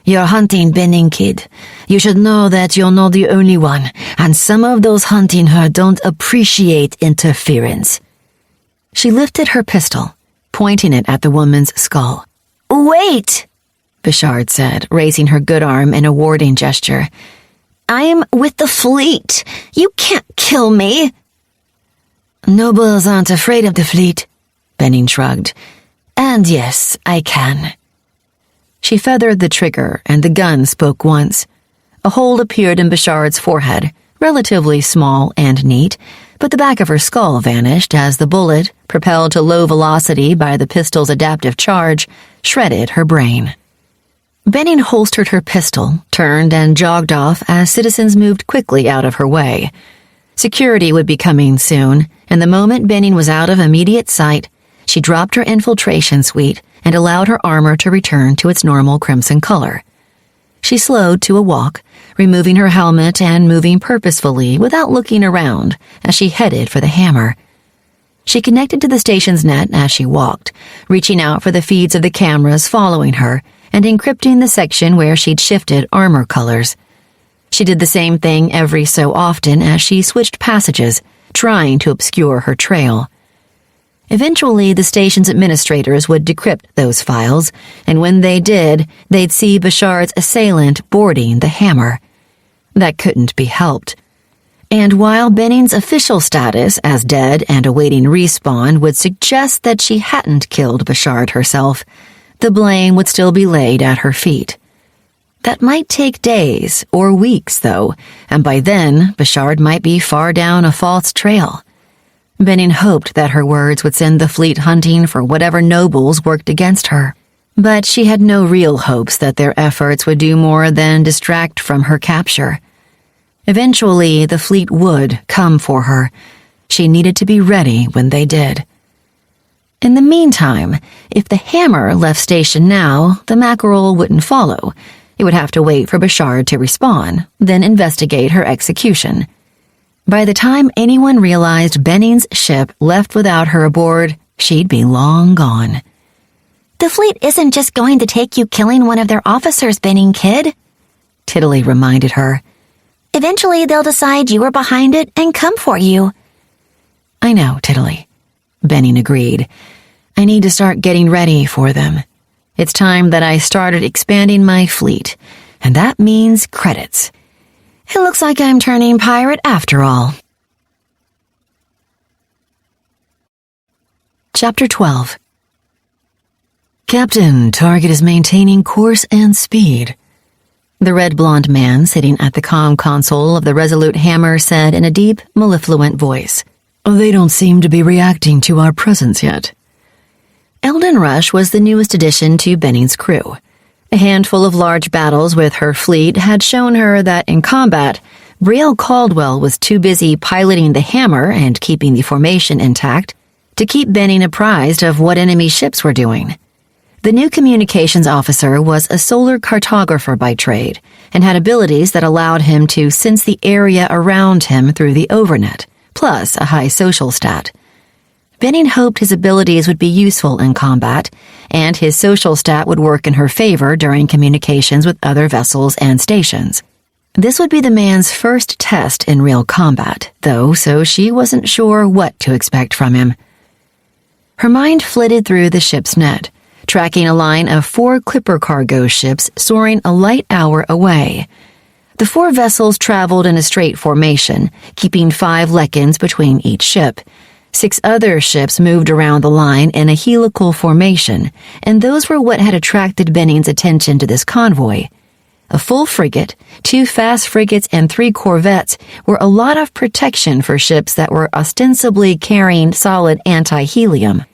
You're hunting Benning, kid. You should know that you're not the only one, and some of those hunting her don't appreciate interference. She lifted her pistol, pointing it at the woman's skull. Wait, Bashard said, raising her good arm in a warding gesture. I'm with the fleet. You can't kill me. Nobles aren't afraid of the fleet, Benning shrugged. And yes, I can. She feathered the trigger, and the gun spoke once. A hole appeared in Bashard's forehead, relatively small and neat, but the back of her skull vanished as the bullet, propelled to low velocity by the pistol's adaptive charge, shredded her brain. Benning holstered her pistol, turned, and jogged off as citizens moved quickly out of her way. Security would be coming soon, and the moment Benning was out of immediate sight, she dropped her infiltration suite and allowed her armor to return to its normal crimson color. She slowed to a walk, removing her helmet and moving purposefully without looking around as she headed for the hammer. She connected to the station's net as she walked, reaching out for the feeds of the cameras following her and encrypting the section where she'd shifted armor colors. She did the same thing every so often as she switched passages, trying to obscure her trail. Eventually, the station's administrators would decrypt those files, and when they did, they'd see Bashard's assailant boarding the hammer. That couldn't be helped. And while Benning's official status as dead and awaiting respawn would suggest that she hadn't killed Bashard herself, the blame would still be laid at her feet. That might take days or weeks, though, and by then, Bashard might be far down a false trail. Benning hoped that her words would send the fleet hunting for whatever nobles worked against her, but she had no real hopes that their efforts would do more than distract from her capture. Eventually, the fleet would come for her. She needed to be ready when they did. In the meantime, if the hammer left station now, the mackerel wouldn't follow. It would have to wait for Bashard to respawn, then investigate her execution. By the time anyone realized Benning's ship left without her aboard, she'd be long gone. The fleet isn't just going to take you killing one of their officers, Benning, kid, Tiddly reminded her. Eventually they'll decide you were behind it and come for you. I know, Tiddly, Benning agreed. I need to start getting ready for them. It's time that I started expanding my fleet, and that means credits. It looks like I'm turning pirate after all. Chapter 12. Captain, target is maintaining course and speed. The red-blonde man sitting at the comm console of the Resolute Hammer said in a deep, mellifluent voice. They don't seem to be reacting to our presence yet. Eldon Rush was the newest addition to Benning's crew. A handful of large battles with her fleet had shown her that in combat, Brielle Caldwell was too busy piloting the Hammer and keeping the formation intact to keep Benning apprised of what enemy ships were doing. The new communications officer was a solar cartographer by trade and had abilities that allowed him to sense the area around him through the overnet, plus a high social stat. Benning hoped his abilities would be useful in combat, and his social stat would work in her favor during communications with other vessels and stations. This would be the man's first test in real combat, though, so she wasn't sure what to expect from him. Her mind flitted through the ship's net, tracking a line of 4 clipper cargo ships soaring a light hour away. The 4 vessels traveled in a straight formation, keeping 5 leckins between each ship. 6 other ships moved around the line in a helical formation, and those were what had attracted Benning's attention to this convoy. A full frigate, 2 fast frigates, and 3 corvettes were a lot of protection for ships that were ostensibly carrying solid anti-helium.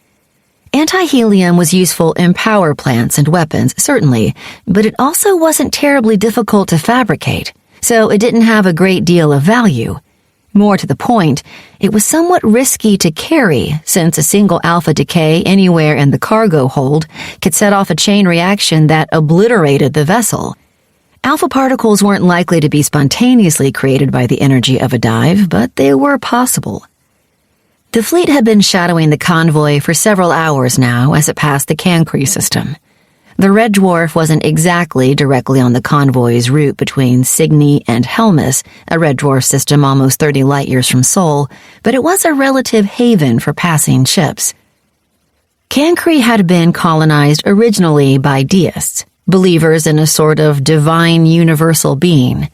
Anti-helium was useful in power plants and weapons, certainly, but it also wasn't terribly difficult to fabricate, so it didn't have a great deal of value. More to the point, it was somewhat risky to carry, since a single alpha decay anywhere in the cargo hold could set off a chain reaction that obliterated the vessel. Alpha particles weren't likely to be spontaneously created by the energy of a dive, but they were possible. The fleet had been shadowing the convoy for several hours now as it passed the Cancri system. The Red Dwarf wasn't exactly directly on the convoy's route between Cygni and Helmus, a Red Dwarf system almost 30 light-years from Sol, but it was a relative haven for passing ships. Cancri had been colonized originally by deists, believers in a sort of divine universal being.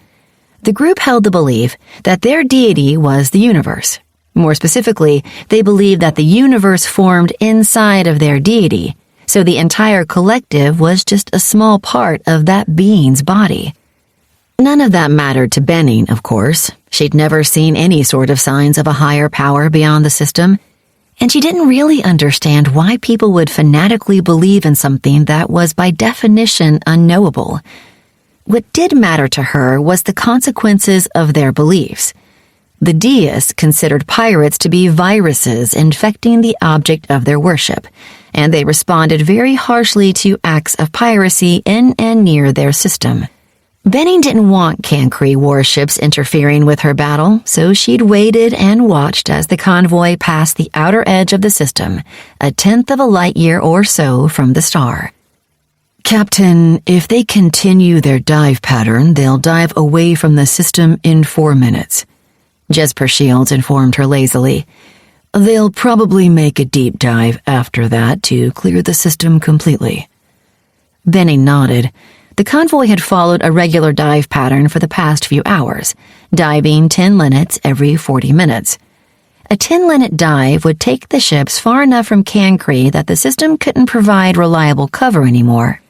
The group held the belief that their deity was the universe. More specifically, they believed that the universe formed inside of their deity, so the entire collective was just a small part of that being's body. None of that mattered to Benning, of course. She'd never seen any sort of signs of a higher power beyond the system, and she didn't really understand why people would fanatically believe in something that was by definition unknowable. What did matter to her was the consequences of their beliefs. The deists considered pirates to be viruses infecting the object of their worship, and they responded very harshly to acts of piracy in and near their system. Benning didn't want Cancri warships interfering with her battle, so she'd waited and watched as the convoy passed the outer edge of the system, 1/10 of a light-year or so from the star. Captain, if they continue their dive pattern, they'll dive away from the system in 4 minutes. Jesper Shields informed her lazily. They'll probably make a deep dive after that to clear the system completely. Benning nodded. The convoy had followed a regular dive pattern for the past few hours, diving 10 linnets every 40 minutes. A 10-linnet dive would take the ships far enough from Cancri that the system couldn't provide reliable cover anymore.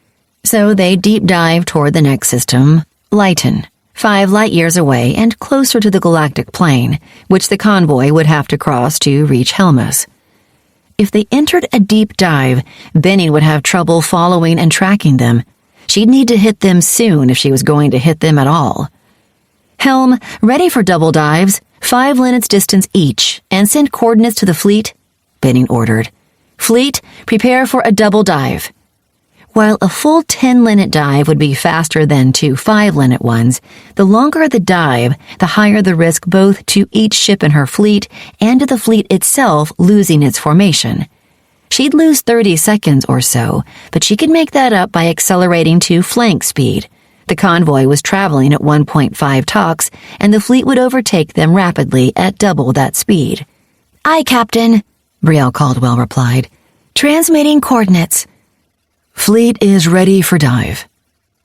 So they deep dived toward the next system, Lyton, 5 light-years away and closer to the galactic plane, which the convoy would have to cross to reach Helmus. If they entered a deep dive, Benning would have trouble following and tracking them. She'd need to hit them soon if she was going to hit them at all. Helm, ready for double dives, 5 linnets distance each, and send coordinates to the fleet, Benning ordered. Fleet, prepare for a double dive. While a full 10-linnet dive would be faster than 2 5-linnet ones, the longer the dive, the higher the risk both to each ship in her fleet and to the fleet itself losing its formation. She'd lose 30 seconds or so, but she could make that up by accelerating to flank speed. The convoy was traveling at 1.5 Toks, and the fleet would overtake them rapidly at double that speed. Aye, Captain, Brielle Caldwell replied. Transmitting coordinates. Fleet is ready for dive,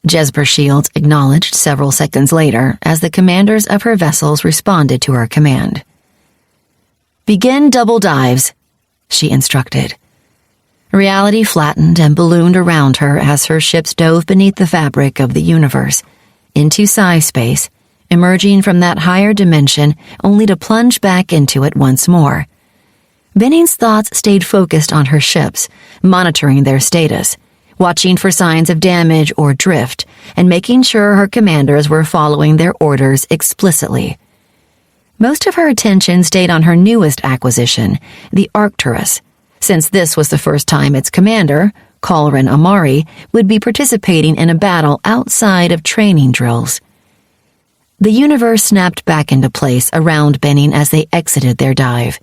Jesper Shields acknowledged several seconds later as the commanders of her vessels responded to her command. Begin double dives, she instructed. Reality flattened and ballooned around her as her ships dove beneath the fabric of the universe, into Psi-space, emerging from that higher dimension only to plunge back into it once more. Benning's thoughts stayed focused on her ships, monitoring their status, watching for signs of damage or drift, and making sure her commanders were following their orders explicitly. Most of her attention stayed on her newest acquisition, the Arcturus, since this was the first time its commander, Kalrin Amari, would be participating in a battle outside of training drills. The universe snapped back into place around Benning as they exited their dive.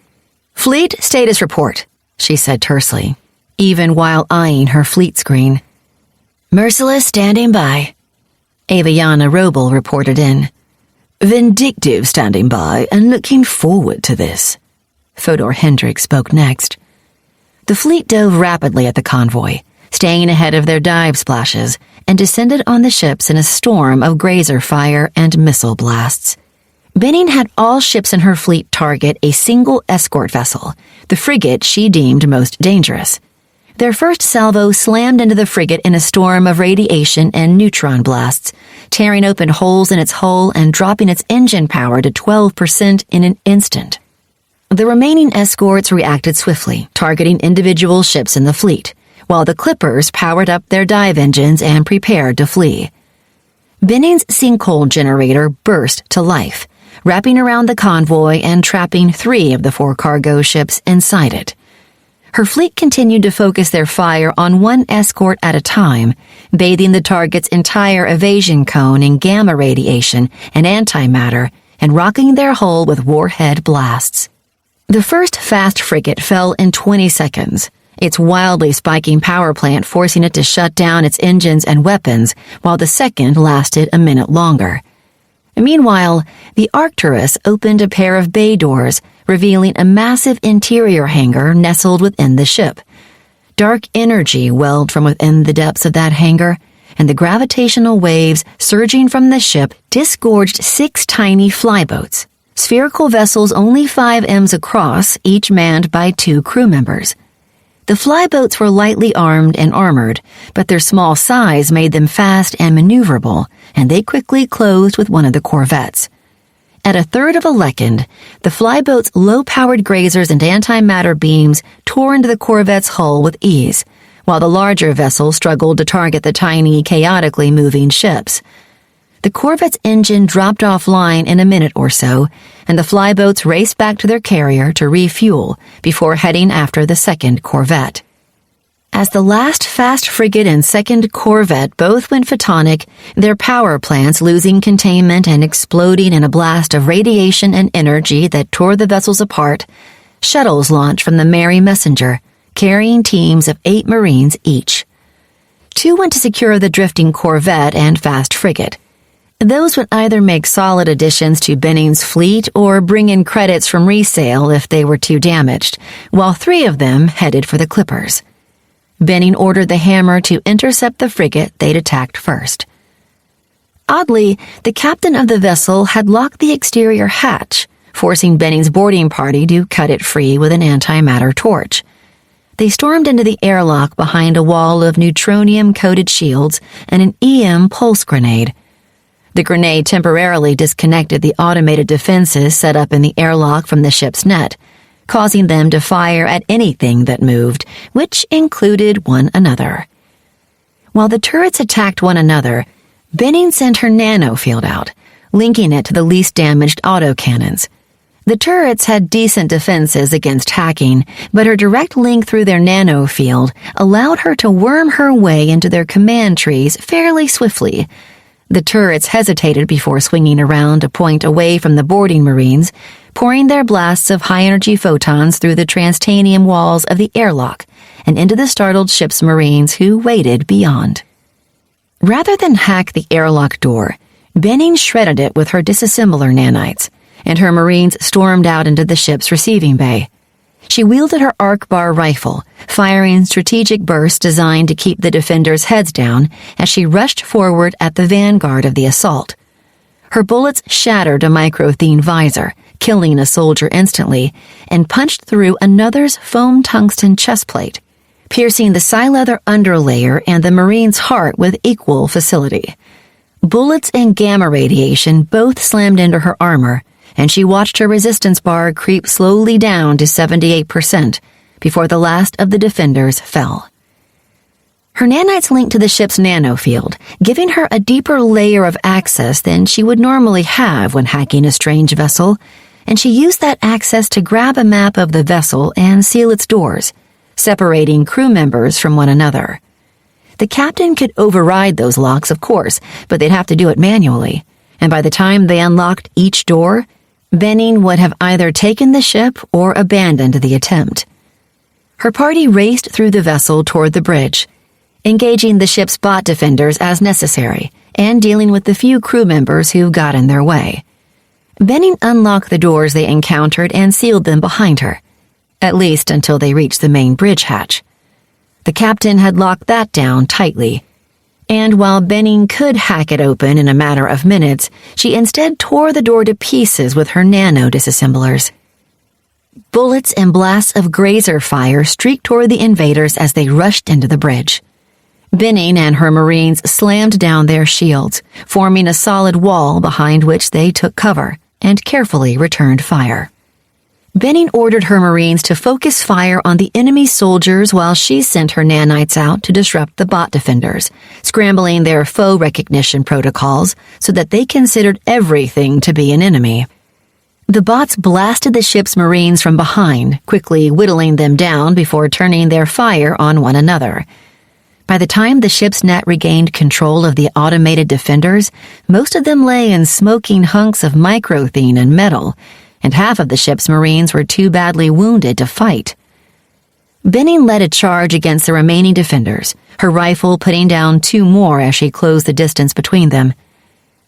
"Fleet status report," she said tersely, even while eyeing her fleet screen. "Merciless standing by," Aviana Roble reported in. "Vindictive standing by and looking forward to this," Fodor Hendrik spoke next. The fleet dove rapidly at the convoy, staying ahead of their dive splashes, and descended on the ships in a storm of grazer fire and missile blasts. Benning had all ships in her fleet target a single escort vessel, the frigate she deemed most dangerous. Their first salvo slammed into the frigate in a storm of radiation and neutron blasts, tearing open holes in its hull and dropping its engine power to 12% in an instant. The remaining escorts reacted swiftly, targeting individual ships in the fleet, while the clippers powered up their dive engines and prepared to flee. Benning's sinkhole generator burst to life, wrapping around the convoy and trapping 3 of the 4 cargo ships inside it. Her fleet continued to focus their fire on one escort at a time, bathing the target's entire evasion cone in gamma radiation and antimatter and rocking their hull with warhead blasts. The first fast frigate fell in 20 seconds, its wildly spiking power plant forcing it to shut down its engines and weapons, while the second lasted a minute longer. Meanwhile, the Arcturus opened a pair of bay doors, revealing a massive interior hangar nestled within the ship. Dark energy welled from within the depths of that hangar, and the gravitational waves surging from the ship disgorged 6 tiny flyboats, spherical vessels only 5 ms across, each manned by 2 crew members. The flyboats were lightly armed and armored, but their small size made them fast and maneuverable, and they quickly closed with one of the corvettes. At a third of a lekend, the flyboat's low-powered grazers and antimatter beams tore into the corvette's hull with ease, while the larger vessel struggled to target the tiny, chaotically moving ships. The corvette's engine dropped offline in a minute or so, and the flyboats raced back to their carrier to refuel before heading after the second corvette. As the last fast frigate and second corvette both went photonic, their power plants losing containment and exploding in a blast of radiation and energy that tore the vessels apart, shuttles launched from the Mary Messenger, carrying teams of 8 Marines each. 2 went to secure the drifting corvette and fast frigate. Those would either make solid additions to Benning's fleet or bring in credits from resale if they were too damaged, while 3 of them headed for the clippers. Benning ordered the Hammer to intercept the frigate they'd attacked first. Oddly, the captain of the vessel had locked the exterior hatch, forcing Benning's boarding party to cut it free with an antimatter torch. They stormed into the airlock behind a wall of neutronium-coated shields and an EM pulse grenade. The grenade temporarily disconnected the automated defenses set up in the airlock from the ship's net, causing them to fire at anything that moved, which included one another. While the turrets attacked one another, Benning sent her nanofield out, linking it to the least damaged autocannons. The turrets had decent defenses against hacking, but her direct link through their nanofield allowed her to worm her way into their command trees fairly swiftly. The turrets hesitated before swinging around to point away from the boarding Marines, pouring their blasts of high-energy photons through the transtanium walls of the airlock and into the startled ship's Marines who waited beyond. Rather than hack the airlock door, Benning shredded it with her disassembler nanites, and her Marines stormed out into the ship's receiving bay. She wielded her arc bar rifle, firing strategic bursts designed to keep the defenders' heads down as she rushed forward at the vanguard of the assault. Her bullets shattered a microthene visor, killing a soldier instantly, and punched through another's foam tungsten chestplate, piercing the psi-leather underlayer and the Marine's heart with equal facility. Bullets and gamma radiation both slammed into her armor, and she watched her resistance bar creep slowly down to 78% before the last of the defenders fell. Her nanites linked to the ship's nanofield, giving her a deeper layer of access than she would normally have when hacking a strange vessel, and she used that access to grab a map of the vessel and seal its doors, separating crew members from one another. The captain could override those locks, of course, but they'd have to do it manually, and by the time they unlocked each door, Benning would have either taken the ship or abandoned the attempt. Her party raced through the vessel toward the bridge, engaging the ship's bot defenders as necessary and dealing with the few crew members who got in their way. Benning unlocked the doors they encountered and sealed them behind her, at least until they reached the main bridge hatch. The captain had locked that down tightly, and while Benning could hack it open in a matter of minutes, she instead tore the door to pieces with her nano disassemblers. Bullets and blasts of grazer fire streaked toward the invaders as they rushed into the bridge. Benning and her Marines slammed down their shields, forming a solid wall behind which they took cover and carefully returned fire. Benning ordered her Marines to focus fire on the enemy soldiers while she sent her nanites out to disrupt the bot defenders, scrambling their foe recognition protocols so that they considered everything to be an enemy. The bots blasted the ship's Marines from behind, quickly whittling them down before turning their fire on one another. By the time the ship's net regained control of the automated defenders, most of them lay in smoking hunks of microthene and metal, and half of the ship's Marines were too badly wounded to fight. Benning led a charge against the remaining defenders, her rifle putting down 2 more as she closed the distance between them.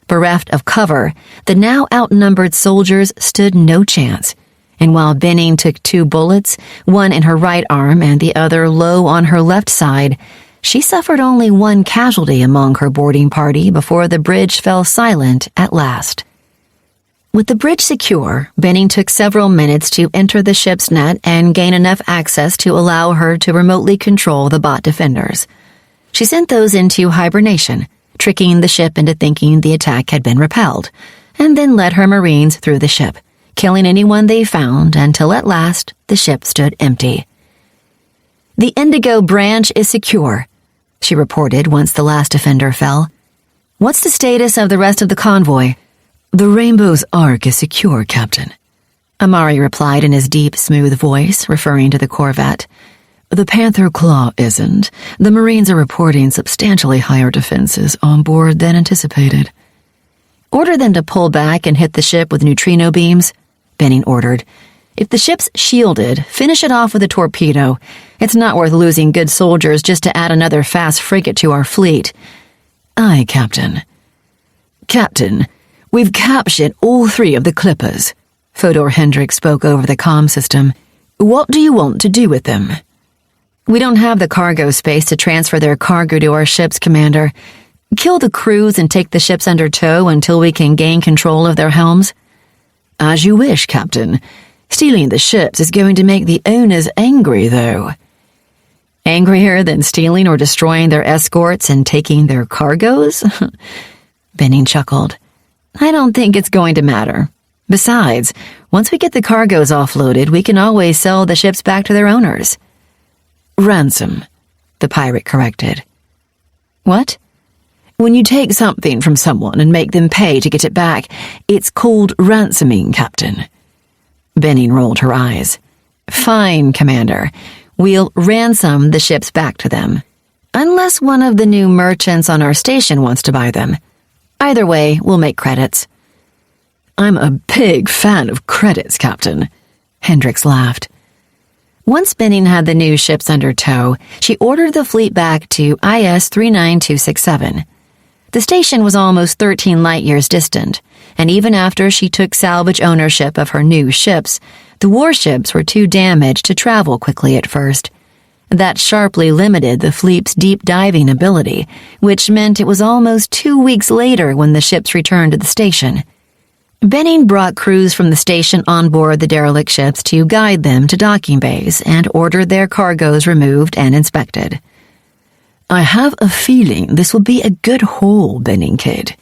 Bereft of cover, the now outnumbered soldiers stood no chance, and while Benning took 2 bullets, one in her right arm and the other low on her left side, she suffered only 1 casualty among her boarding party before the bridge fell silent at last. With the bridge secure, Benning took several minutes to enter the ship's net and gain enough access to allow her to remotely control the bot defenders. She sent those into hibernation, tricking the ship into thinking the attack had been repelled, and then led her Marines through the ship, killing anyone they found until at last the ship stood empty. "The Indigo branch is secure," she reported once the last defender fell. "What's the status of the rest of the convoy?" "The Rainbow's arc is secure, Captain," Amari replied in his deep, smooth voice, referring to the corvette. "The Panther Claw isn't. The Marines are reporting substantially higher defenses on board than anticipated." "Order them to pull back and hit the ship with neutrino beams," Benning ordered. "If the ship's shielded, finish it off with a torpedo. It's not worth losing good soldiers just to add another fast frigate to our fleet." "Aye, Captain." "Captain, we've captured all 3 of the clippers," Fodor Hendricks spoke over the comm system. "What do you want to do with them?" "We don't have the cargo space to transfer their cargo to our ships, Commander. Kill the crews and take the ships under tow until we can gain control of their helms." "As you wish, Captain. Stealing the ships is going to make the owners angry, though." "Angrier than stealing or destroying their escorts and taking their cargoes?" Benning chuckled. "I don't think it's going to matter. Besides, once we get the cargoes offloaded, we can always sell the ships back to their owners." "Ransom," the pirate corrected. "What?" "When you take something from someone and make them pay to get it back, it's called ransoming, Captain." Benning rolled her eyes. "Fine, Commander. We'll ransom the ships back to them. Unless one of the new merchants on our station wants to buy them. Either way, we'll make credits." "I'm a big fan of credits, Captain," Hendricks laughed. Once Benning had the new ships under tow, she ordered the fleet back to IS 39267. The station was almost 13 light-years distant, and even after she took salvage ownership of her new ships, The warships were too damaged to travel quickly at first. That sharply limited the fleet's deep diving ability, which meant it was almost 2 weeks later when the ships returned to the station. Benning brought crews from the station on board the derelict ships to guide them to docking bays and ordered their cargoes removed and inspected. I have a feeling this will be a good haul, Benning kid,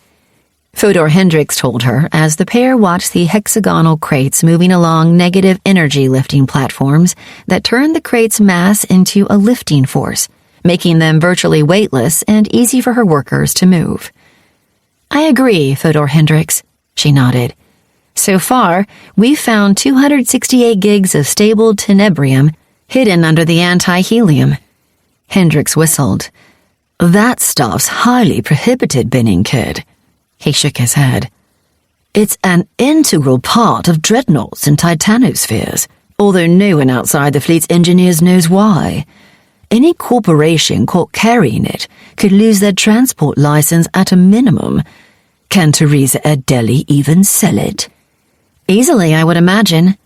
Fodor Hendricks told her as the pair watched the hexagonal crates moving along negative energy lifting platforms that turned the crates' mass into a lifting force, making them virtually weightless and easy for her workers to move. I agree, Fodor Hendricks, she nodded. So far, we've found 268 gigs of stable tenebrium hidden under the anti-helium. Hendricks whistled. That stuff's highly prohibited, Benning kid. He shook his head. It's an integral part of dreadnoughts and titanospheres, although no one outside the fleet's engineers knows why. Any corporation caught carrying it could lose their transport license at a minimum. Can Teresa Adeli even sell it? Easily, I would imagine.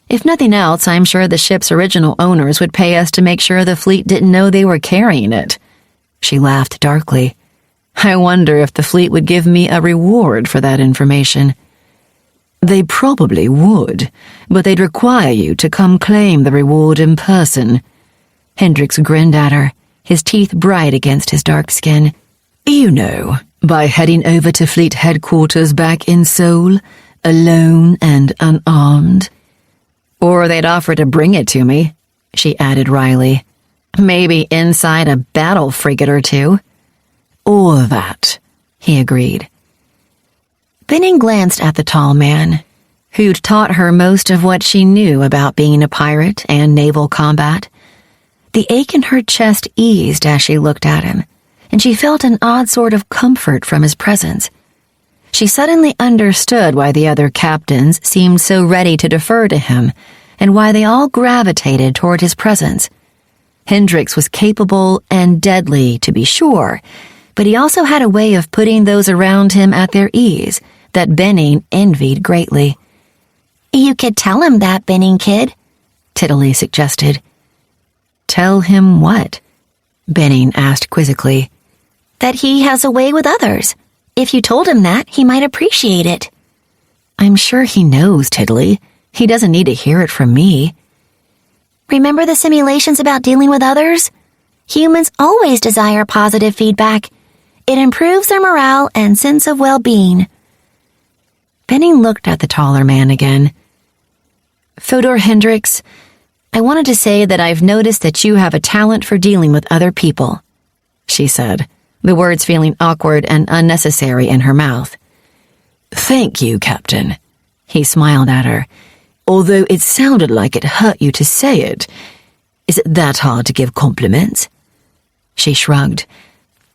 If nothing else, I'm sure the ship's original owners would pay us to make sure the fleet didn't know they were carrying it. She laughed darkly. I wonder if the fleet would give me a reward for that information. They probably would, but they'd require you to come claim the reward in person. Hendricks grinned at her, his teeth bright against his dark skin. You know, by heading over to fleet headquarters back in Seoul, alone and unarmed. Or they'd offer to bring it to me, she added wryly. Maybe inside a battle frigate or two. Or that, he agreed. Benning glanced at the tall man, who'd taught her most of what she knew about being a pirate and naval combat. The ache in her chest eased as she looked at him, and she felt an odd sort of comfort from his presence. She suddenly understood why the other captains seemed so ready to defer to him, and why they all gravitated toward his presence. Hendricks was capable and deadly, to be sure, but he also had a way of putting those around him at their ease that Benning envied greatly. You could tell him that, Benning kid, Tiddly suggested. Tell him what? Benning asked quizzically. That he has a way with others. If you told him that, he might appreciate it. I'm sure he knows, Tiddly. He doesn't need to hear it from me. Remember the simulations about dealing with others? Humans always desire positive feedback. It improves their morale and sense of well-being. Benning looked at the taller man again. Fodor Hendricks, I wanted to say that I've noticed that you have a talent for dealing with other people, she said, the words feeling awkward and unnecessary in her mouth. Thank you, Captain. He smiled at her. Although it sounded like it hurt you to say it. Is it that hard to give compliments? She shrugged.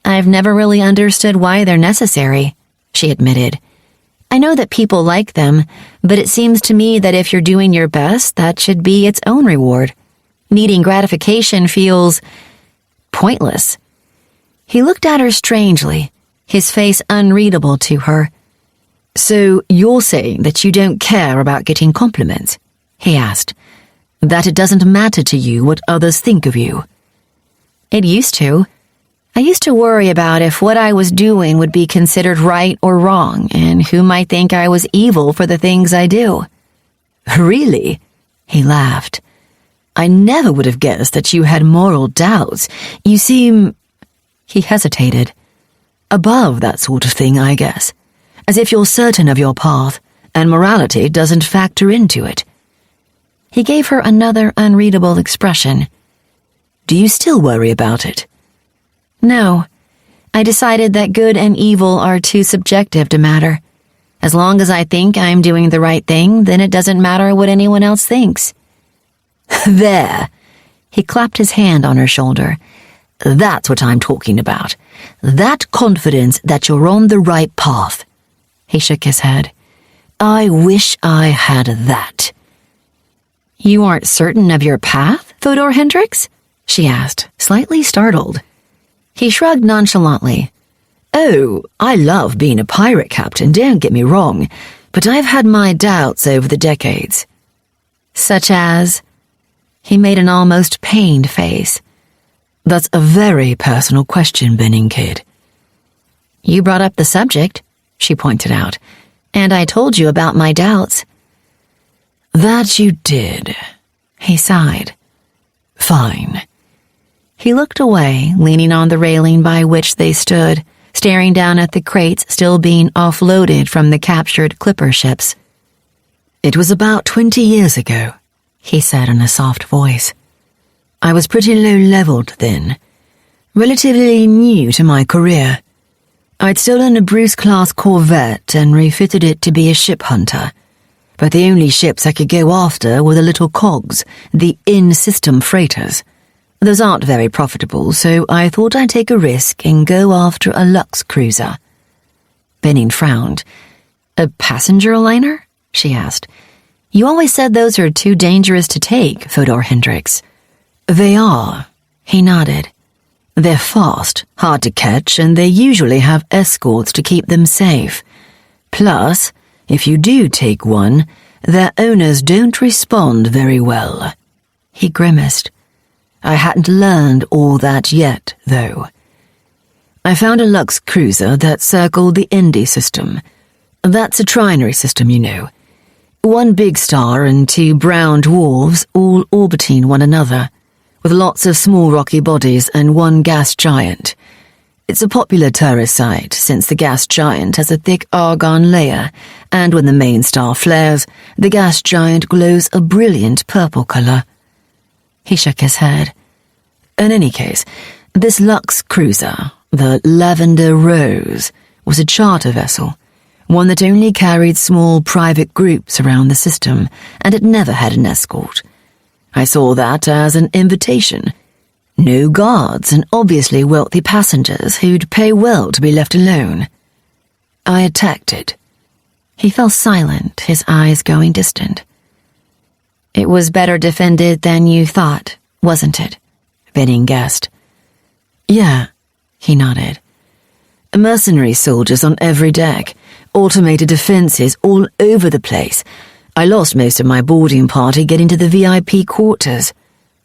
I've never really understood why they're necessary, she admitted. I know that people like them, but it seems to me that if you're doing your best, that should be its own reward. Needing gratification feels pointless. He looked at her strangely, his face unreadable to her. So you're saying that you don't care about getting compliments? He asked. That it doesn't matter to you what others think of you? It used to. I used to worry about if what I was doing would be considered right or wrong, and who might think I was evil for the things I do. Really? He laughed. I never would have guessed that you had moral doubts. You seem... He hesitated. Above that sort of thing, I guess. As if you're certain of your path, and morality doesn't factor into it. He gave her another unreadable expression. Do you still worry about it? No. I decided that good and evil are too subjective to matter. As long as I think I'm doing the right thing, then it doesn't matter what anyone else thinks. There. He clapped his hand on her shoulder. That's what I'm talking about. That confidence that you're on the right path. He shook his head. I wish I had that. You aren't certain of your path, Fodor Hendricks? She asked, slightly startled. He shrugged nonchalantly. Oh, I love being a pirate captain, don't get me wrong, but I've had my doubts over the decades. Such as? He made an almost pained face. That's a very personal question, Benning Kid. You brought up the subject, she pointed out, and I told you about my doubts. That you did. He sighed. Fine. He looked away, leaning on the railing by which they stood, staring down at the crates still being offloaded from the captured clipper ships. It was about 20 years ago, he said in a soft voice. I was pretty low-leveled then, relatively new to my career. I'd stolen a Bruce-class corvette and refitted it to be a ship hunter, but the only ships I could go after were the little cogs, the in-system freighters. Those aren't very profitable, so I thought I'd take a risk and go after a Lux cruiser. Benning frowned. A passenger liner? She asked. You always said those are too dangerous to take, Fodor Hendricks. They are, he nodded. They're fast, hard to catch, and they usually have escorts to keep them safe. Plus, if you do take one, their owners don't respond very well. He grimaced. I hadn't learned all that yet, though. I found a Lux cruiser that circled the Indy system. That's a trinary system, you know. One big star and two brown dwarves all orbiting one another, with lots of small rocky bodies and one gas giant. It's a popular tourist site since the gas giant has a thick argon layer, and when the main star flares, the gas giant glows a brilliant purple color. He shook his head. In any case, this Lux cruiser, the Lavender Rose, was a charter vessel, one that only carried small private groups around the system, and it never had an escort. I saw that as an invitation. No guards and obviously wealthy passengers who'd pay well to be left alone. I attacked it. He fell silent, his eyes going distant. It was better defended than you thought, wasn't it? Benning guessed. Yeah, he nodded. Mercenary soldiers on every deck, automated defenses all over the place. I lost most of my boarding party getting to the VIP quarters.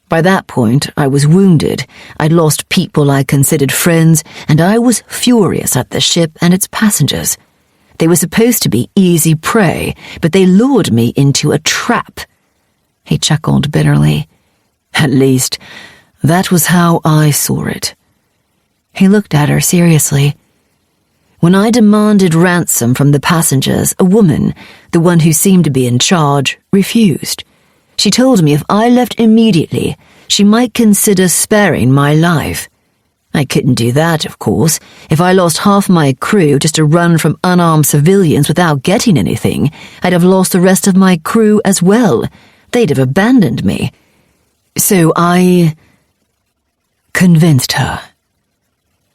By that point, I was wounded. I'd lost people I considered friends, and I was furious at the ship and its passengers. They were supposed to be easy prey, but they lured me into a trap. He chuckled bitterly. At least, that was how I saw it. He looked at her seriously. When I demanded ransom from the passengers, a woman, the one who seemed to be in charge, refused. She told me if I left immediately, she might consider sparing my life. I couldn't do that, of course. If I lost half my crew just to run from unarmed civilians without getting anything, I'd have lost the rest of my crew as well. They'd have abandoned me. So I convinced her.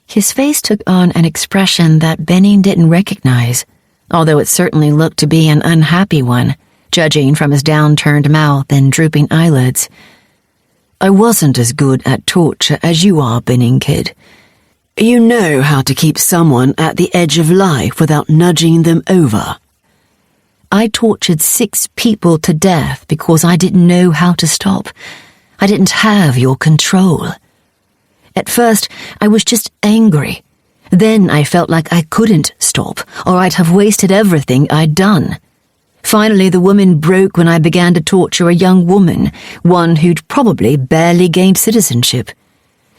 His face took on an expression that Benning didn't recognize, although it certainly looked to be an unhappy one, judging from his downturned mouth and drooping eyelids. I wasn't as good at torture as you are, Benning Kid. You know how to keep someone at the edge of life without nudging them over. I tortured 6 people to death because I didn't know how to stop. I didn't have your control. At first, I was just angry. Then I felt like I couldn't stop, or I'd have wasted everything I'd done. Finally, the woman broke when I began to torture a young woman, one who'd probably barely gained citizenship.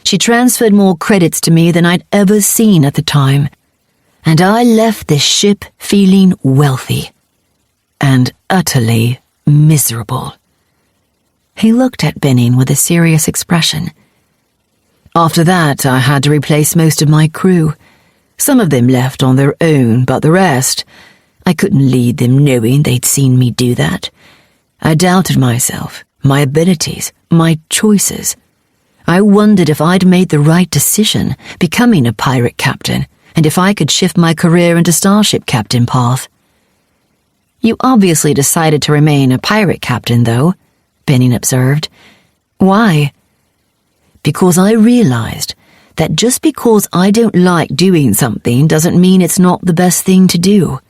She transferred more credits to me than I'd ever seen at the time. And I left this ship feeling wealthy. And utterly miserable. He looked at Benning with a serious expression. After that, I had to replace most of my crew. Some of them left on their own, but the rest, I couldn't lead them knowing they'd seen me do that. I doubted myself, my abilities, my choices. I wondered if I'd made the right decision, becoming a pirate captain, and if I could shift my career into starship captain path. You obviously decided to remain a pirate captain, though, Benning observed. Why? Because I realized that just because I don't like doing something doesn't mean it's not the best thing to do.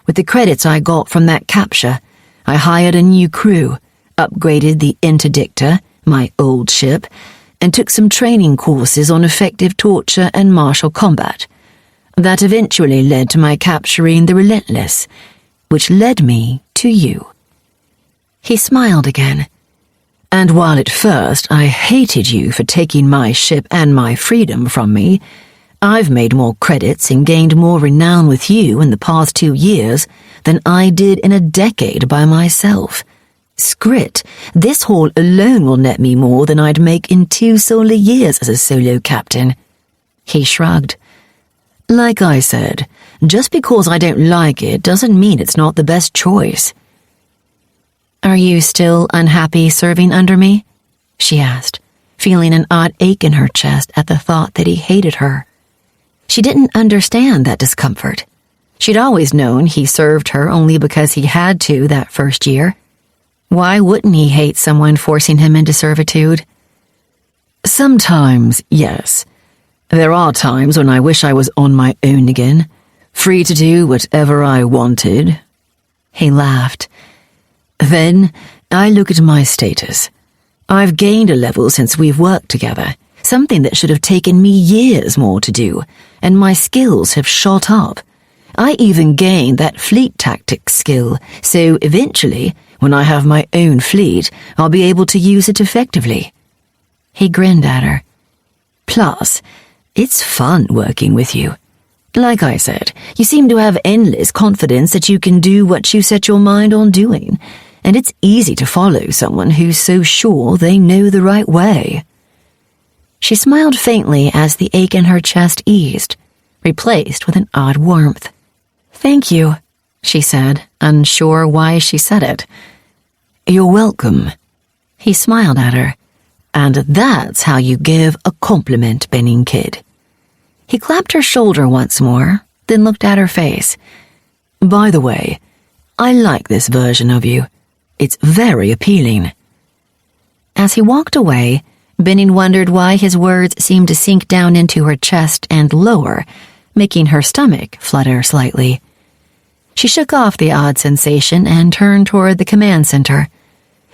With the credits I got from that capture, I hired a new crew, upgraded the Interdictor, my old ship, and took some training courses on effective torture and martial combat. That eventually led to my capturing the Relentless, which led me to you." He smiled again. "And while at first I hated you for taking my ship and my freedom from me, I've made more credits and gained more renown with you in the past 2 years than I did in a decade by myself. Skrit, this haul alone will net me more than I'd make in 2 solar years as a solo captain." He shrugged. "Like I said, just because I don't like it doesn't mean it's not the best choice." "Are you still unhappy serving under me?" she asked, feeling an odd ache in her chest at the thought that he hated her. She didn't understand that discomfort. She'd always known he served her only because he had to that first year. Why wouldn't he hate someone forcing him into servitude? "Sometimes, yes. There are times when I wish I was on my own again, free to do whatever I wanted." He laughed. "Then I look at my status. I've gained a level since we've worked together, something that should have taken me years more to do, and my skills have shot up. I even gained that fleet tactics skill, so eventually, when I have my own fleet, I'll be able to use it effectively." He grinned at her. "Plus, it's fun working with you. Like I said, you seem to have endless confidence that you can do what you set your mind on doing, and it's easy to follow someone who's so sure they know the right way." She smiled faintly as the ache in her chest eased, replaced with an odd warmth. "Thank you," she said, unsure why she said it. "You're welcome." He smiled at her. "And that's how you give a compliment, Benning Kid." He clapped her shoulder once more, then looked at her face. "By the way, I like this version of you. It's very appealing." As he walked away, Benning wondered why his words seemed to sink down into her chest and lower, making her stomach flutter slightly. She shook off the odd sensation and turned toward the command center.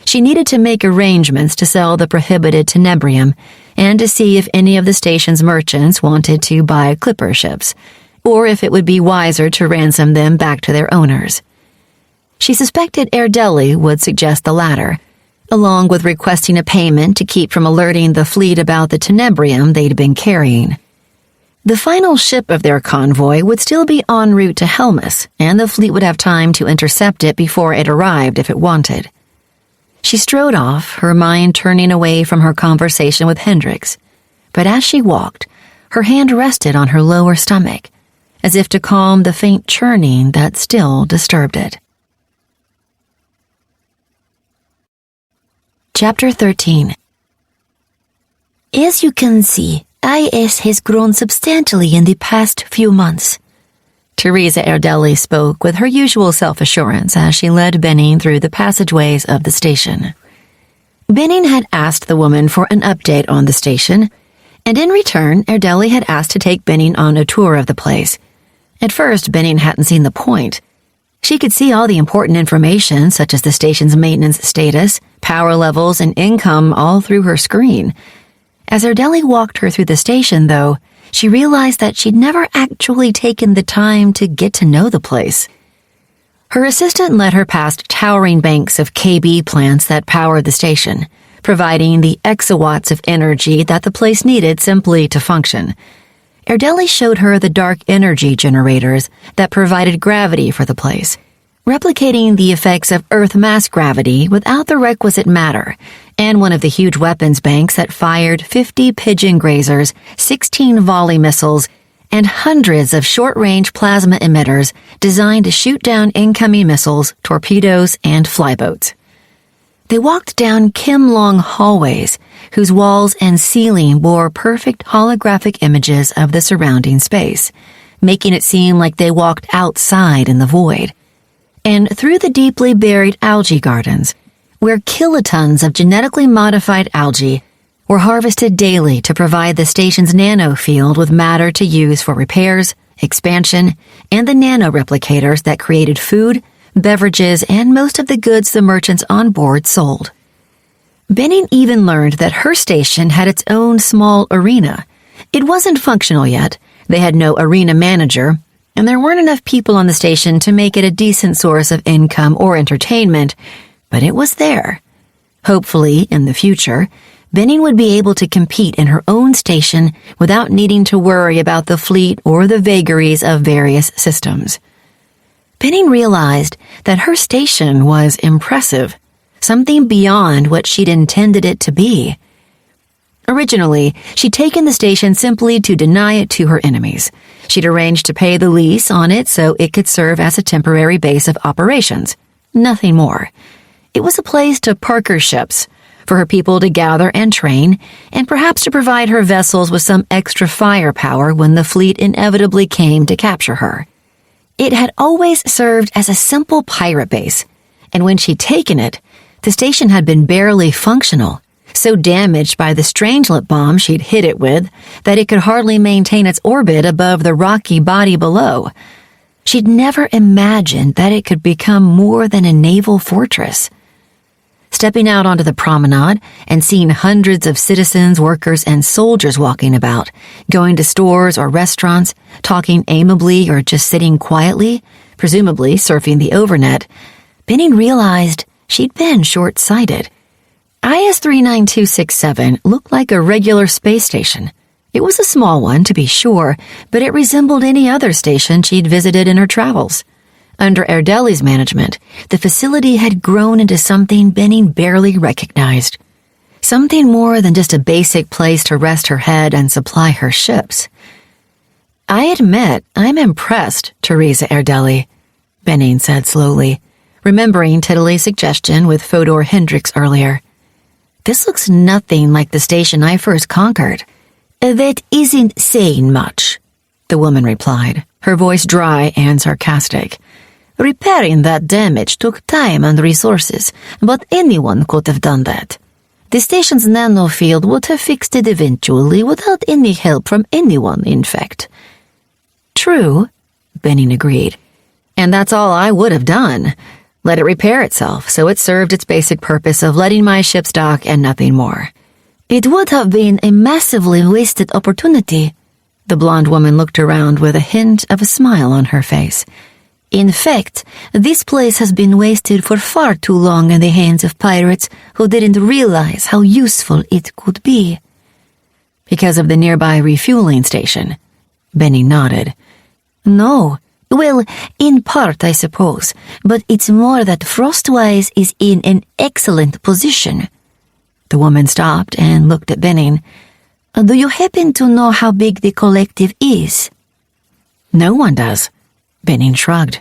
She needed to make arrangements to sell the prohibited tenebrium and to see if any of the station's merchants wanted to buy clipper ships, or if it would be wiser to ransom them back to their owners. She suspected Erdeli would suggest the latter, along with requesting a payment to keep from alerting the fleet about the tenebrium they'd been carrying. The final ship of their convoy would still be en route to Helmus, and the fleet would have time to intercept it before it arrived if it wanted. She strode off, her mind turning away from her conversation with Hendricks, but as she walked, her hand rested on her lower stomach, as if to calm the faint churning that still disturbed it. Chapter 13. As you can see, IS has grown substantially in the past few months. Teresa Erdeli spoke with her usual self-assurance as she led Benning through the passageways of the station. Benning had asked the woman for an update on the station, and in return, Erdeli had asked to take Benning on a tour of the place. At first, Benning hadn't seen the point. She could see all the important information, such as the station's maintenance status, power levels, and income all through her screen. As Erdeli walked her through the station, though, she realized that she'd never actually taken the time to get to know the place. Her assistant led her past towering banks of KB plants that powered the station, providing the exawatts of energy that the place needed simply to function. Erdeli showed her the dark energy generators that provided gravity for the place, replicating the effects of Earth mass gravity without the requisite matter, and one of the huge weapons banks that fired 50 pigeon grazers, 16 volley missiles, and hundreds of short-range plasma emitters designed to shoot down incoming missiles, torpedoes, and flyboats. They walked down kim-long hallways, whose walls and ceiling bore perfect holographic images of the surrounding space, making it seem like they walked outside in the void, and through the deeply buried algae gardens, where kilotons of genetically modified algae were harvested daily to provide the station's nanofield with matter to use for repairs, expansion, and the nanoreplicators that created food, beverages, and most of the goods the merchants on board sold. Benning even learned that her station had its own small arena. It wasn't functional yet. They had no arena manager, and there weren't enough people on the station to make it a decent source of income or entertainment, but it was there. Hopefully, in the future, Benning would be able to compete in her own station without needing to worry about the fleet or the vagaries of various systems. Benning realized that her station was impressive, something beyond what she'd intended it to be. Originally, she'd taken the station simply to deny it to her enemies. She'd arranged to pay the lease on it so it could serve as a temporary base of operations. Nothing more. It was a place to park her ships, for her people to gather and train, and perhaps to provide her vessels with some extra firepower when the fleet inevitably came to capture her. It had always served as a simple pirate base, and when she'd taken it, the station had been barely functional, so damaged by the Strangelet bomb she'd hit it with that it could hardly maintain its orbit above the rocky body below. She'd never imagined that it could become more than a naval fortress. Stepping out onto the promenade and seeing hundreds of citizens, workers, and soldiers walking about, going to stores or restaurants, talking amiably or just sitting quietly, presumably surfing the overnet, Benning realized she'd been short-sighted. IS 39267 looked like a regular space station. It was a small one, to be sure, but it resembled any other station she'd visited in her travels. Under Erdeli's management, the facility had grown into something Benning barely recognized. Something more than just a basic place to rest her head and supply her ships. I admit I'm impressed, Teresa Erdeli, Benning said slowly, remembering Tiddely's suggestion with Fodor Hendricks earlier. This looks nothing like the station I first conquered. That isn't saying much, the woman replied, her voice dry and sarcastic. Repairing that damage took time and resources, but anyone could have done that. The station's nanofield would have fixed it eventually without any help from anyone, in fact. True, Benning agreed. And that's all I would have done. Let it repair itself so it served its basic purpose of letting my ships dock and nothing more. It would have been a massively wasted opportunity. The blonde woman looked around with a hint of a smile on her face. In fact, this place has been wasted for far too long in the hands of pirates who didn't realize how useful it could be. Because of the nearby refueling station, Benning nodded. No. Well, in part, I suppose, but it's more that Frostwise is in an excellent position. The woman stopped and looked at Benning. Do you happen to know how big the collective is? No one does. Benning shrugged.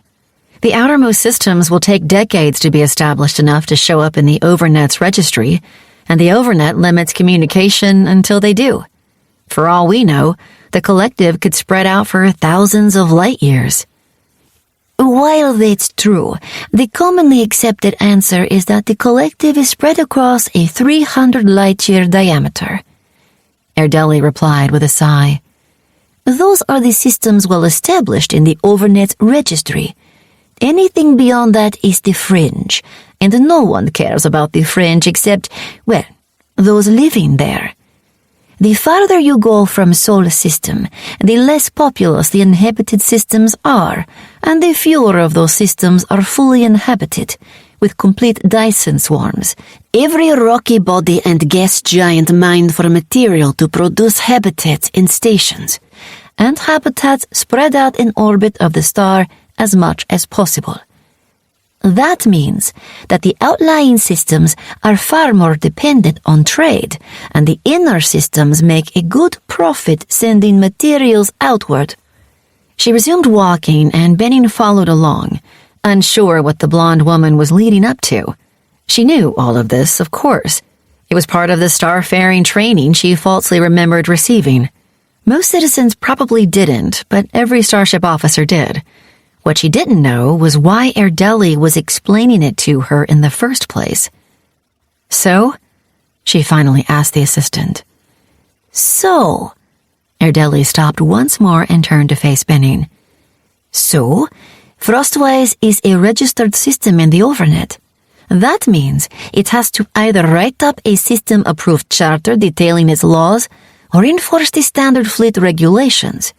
The outermost systems will take decades to be established enough to show up in the Overnet's registry, and the Overnet limits communication until they do. For all we know, the collective could spread out for thousands of light years. While that's true, the commonly accepted answer is that the collective is spread across a 300 light-year diameter. Erdeli replied with a sigh. Those are the systems well established in the Overnet's registry. Anything beyond that is the fringe, and no one cares about the fringe except, well, those living there. The farther you go from Sol system, the less populous the inhabited systems are, and the fewer of those systems are fully inhabited, with complete Dyson swarms. Every rocky body and gas giant mined for material to produce habitats in stations, and habitats spread out in orbit of the star as much as possible. That means that the outlying systems are far more dependent on trade, and the inner systems make a good profit sending materials outward. She resumed walking, and Benning followed along, unsure what the blonde woman was leading up to. She knew all of this, of course. It was part of the starfaring training she falsely remembered receiving. Most citizens probably didn't, but every starship officer did. What she didn't know was why Erdeli was explaining it to her in the first place. So? She finally asked the assistant. So? Erdeli stopped once more and turned to face Benning. So, Frostwise is a registered system in the Overnet. That means it has to either write up a system-approved charter detailing its laws or enforce the standard fleet regulations.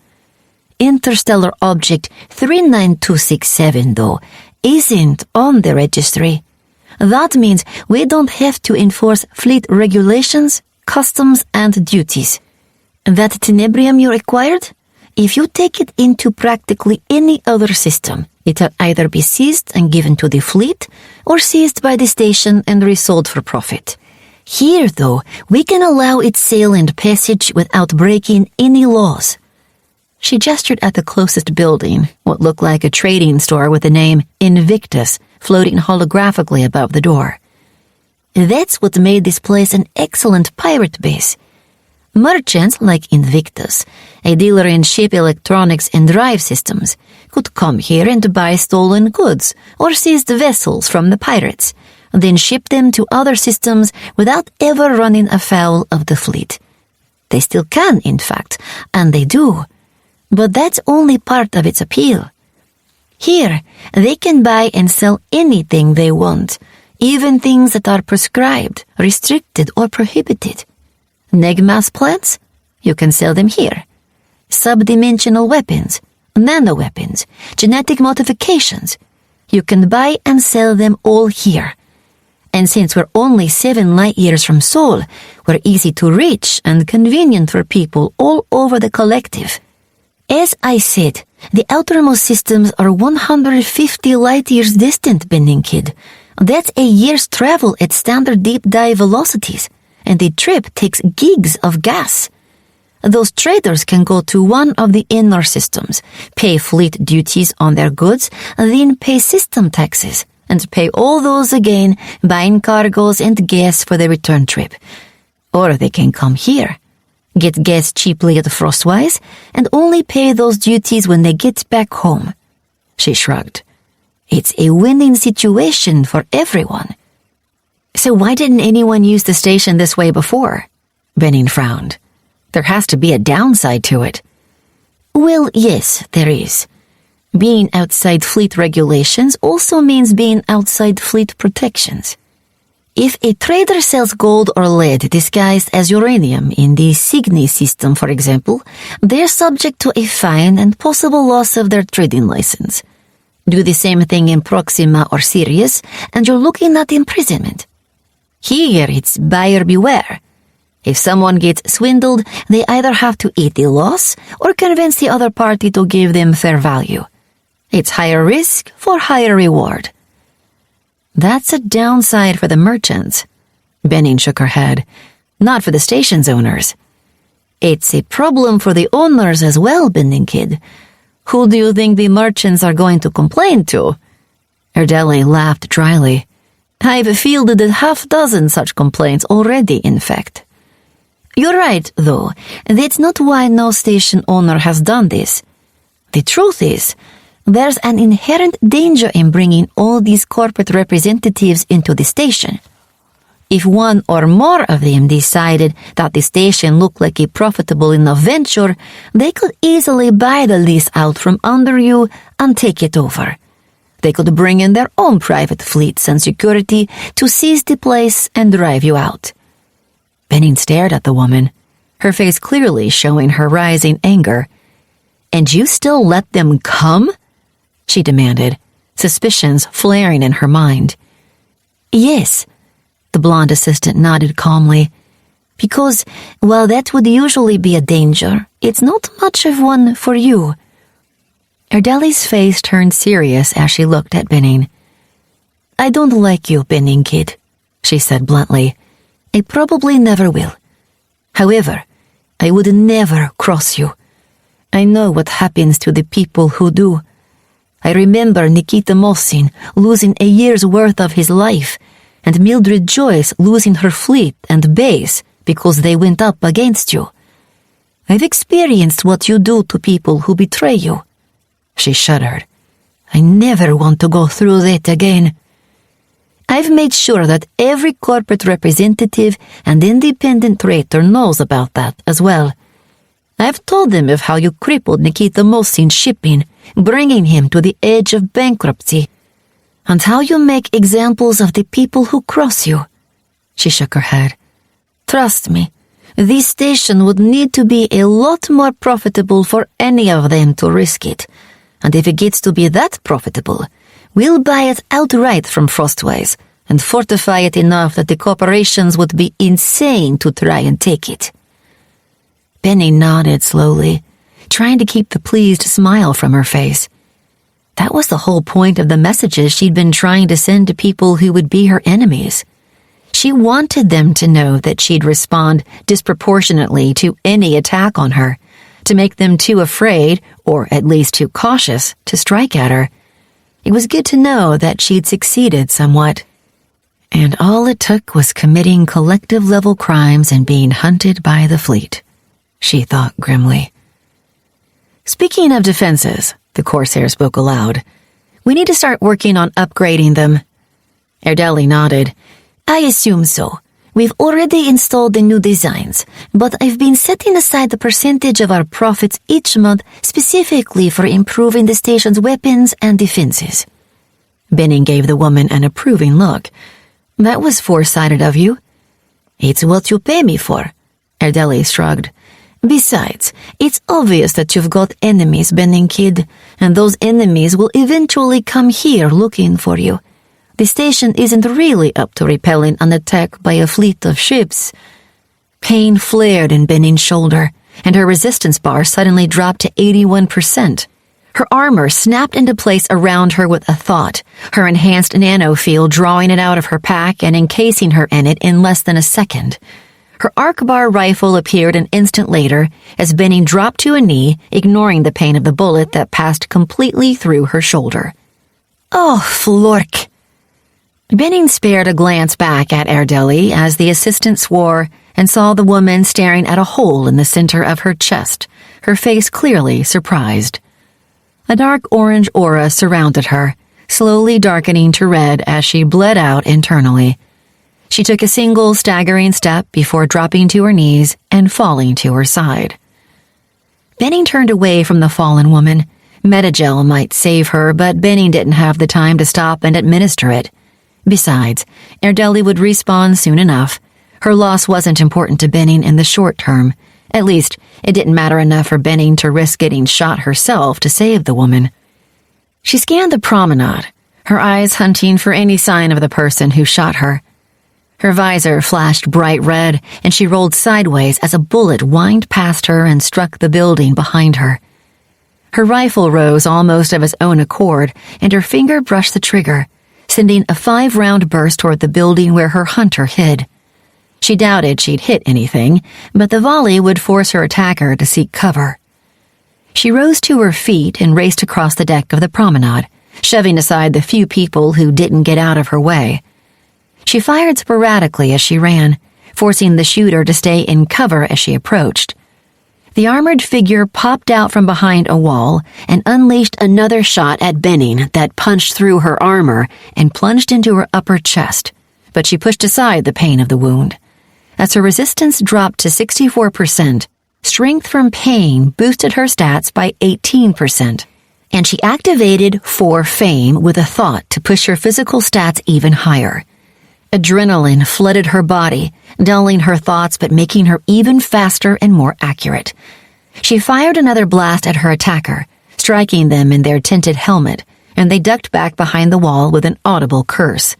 Interstellar Object 39267, though, isn't on the registry. That means we don't have to enforce fleet regulations, customs, and duties. That tenebrium you acquired? If you take it into practically any other system, it'll either be seized and given to the fleet, or seized by the station and resold for profit. Here, though, we can allow its sale and passage without breaking any laws. She gestured at the closest building, what looked like a trading store with the name Invictus floating holographically above the door. That's what made this place an excellent pirate base. Merchants like Invictus, a dealer in ship electronics and drive systems, could come here and buy stolen goods or seized vessels from the pirates, then ship them to other systems without ever running afoul of the fleet. They still can, in fact, and they do. But that's only part of its appeal. Here, they can buy and sell anything they want, even things that are prescribed, restricted, or prohibited. Negmass plants? You can sell them here. Subdimensional weapons, nano-weapons, genetic modifications. You can buy and sell them all here. And since we're only 7 light years from Sol, we're easy to reach and convenient for people all over the collective. As I said, the outermost systems are 150 light years distant, Bending Kid. That's a year's travel at standard deep dive velocities, and the trip takes gigs of gas. Those traders can go to one of the inner systems, pay fleet duties on their goods, then pay system taxes, and pay all those again, buying cargoes and gas for the return trip. Or they can come here, get gas cheaply at Frostwise, and only pay those duties when they get back home. She shrugged. It's a winning situation for everyone. So why didn't anyone use the station this way before? Benning frowned. There has to be a downside to it. Well, yes, there is. Being outside fleet regulations also means being outside fleet protections. If a trader sells gold or lead disguised as uranium in the Cygni system, for example, they're subject to a fine and possible loss of their trading license. Do the same thing in Proxima or Sirius, and you're looking at imprisonment. Here, it's buyer beware. If someone gets swindled, they either have to eat the loss or convince the other party to give them fair value. It's higher risk for higher reward. That's a downside for the merchants. Benning shook her head. Not for the station's owners. It's a problem for the owners as well, Bending Kid. Who do you think the merchants are going to complain to? Erdeli laughed dryly. I've fielded a half-dozen such complaints already, in fact. You're right, though. That's not why no station owner has done this. The truth is, there's an inherent danger in bringing all these corporate representatives into the station. If one or more of them decided that the station looked like a profitable enough venture, they could easily buy the lease out from under you and take it over. They could bring in their own private fleets and security to seize the place and drive you out. Benning stared at the woman, her face clearly showing her rising anger. And you still let them come? She demanded, suspicions flaring in her mind. Yes, the blonde assistant nodded calmly. Because, while that would usually be a danger, it's not much of one for you. Erdeli's face turned serious as she looked at Benning. I don't like you, Benning Kid, she said bluntly. I probably never will. However, I would never cross you. I know what happens to the people who do. I remember Nikita Mosin losing a year's worth of his life, and Mildred Joyce losing her fleet and base because they went up against you. I've experienced what you do to people who betray you. She shuddered. I never want to go through that again. I've made sure that every corporate representative and independent trader knows about that as well. I've told them of how you crippled Nikita Mosin's shipping, bringing him to the edge of bankruptcy, until you make examples of the people who cross you." She shook her head. "Trust me, this station would need to be a lot more profitable for any of them to risk it, and if it gets to be that profitable, we'll buy it outright from Frostwise and fortify it enough that the corporations would be insane to try and take it." Benny nodded slowly, trying to keep the pleased smile from her face. That was the whole point of the messages she'd been trying to send to people who would be her enemies. She wanted them to know that she'd respond disproportionately to any attack on her, to make them too afraid, or at least too cautious, to strike at her. It was good to know that she'd succeeded somewhat. And all it took was committing collective-level crimes and being hunted by the fleet, she thought grimly. "Speaking of defenses," the Corsair spoke aloud, "we need to start working on upgrading them." Erdeli nodded. "I assume so. We've already installed the new designs, but I've been setting aside the percentage of our profits each month specifically for improving the station's weapons and defenses." Benning gave the woman an approving look. "That was foresighted of you." "It's what you pay me for," Erdeli shrugged. "Besides, it's obvious that you've got enemies, Benning Kid, and those enemies will eventually come here looking for you. The station isn't really up to repelling an attack by a fleet of ships." Pain flared in Benning's shoulder, and her resistance bar suddenly dropped to 81%. Her armor snapped into place around her with a thought, her enhanced nanofield drawing it out of her pack and encasing her in it in less than a second. Her arc bar rifle appeared an instant later as Benning dropped to a knee, ignoring the pain of the bullet that passed completely through her shoulder. "Oh, Flork!" Benning spared a glance back at Erdeli as the assistant swore and saw the woman staring at a hole in the center of her chest, her face clearly surprised. A dark orange aura surrounded her, slowly darkening to red as she bled out internally. She took a single staggering step before dropping to her knees and falling to her side. Benning turned away from the fallen woman. Metagel might save her, but Benning didn't have the time to stop and administer it. Besides, Erdeli would respawn soon enough. Her loss wasn't important to Benning in the short term. At least, it didn't matter enough for Benning to risk getting shot herself to save the woman. She scanned the promenade, her eyes hunting for any sign of the person who shot her. Her visor flashed bright red, and she rolled sideways as a bullet whined past her and struck the building behind her. Her rifle rose almost of its own accord, and her finger brushed the trigger, sending a 5-round burst toward the building where her hunter hid. She doubted she'd hit anything, but the volley would force her attacker to seek cover. She rose to her feet and raced across the deck of the promenade, shoving aside the few people who didn't get out of her way. She fired sporadically as she ran, forcing the shooter to stay in cover as she approached. The armored figure popped out from behind a wall and unleashed another shot at Benning that punched through her armor and plunged into her upper chest, but she pushed aside the pain of the wound. As her resistance dropped to 64%, strength from pain boosted her stats by 18%, and she activated For Fame with a thought to push her physical stats even higher. Adrenaline flooded her body, dulling her thoughts but making her even faster and more accurate. She fired another blast at her attacker, striking them in their tinted helmet, and they ducked back behind the wall with an audible curse.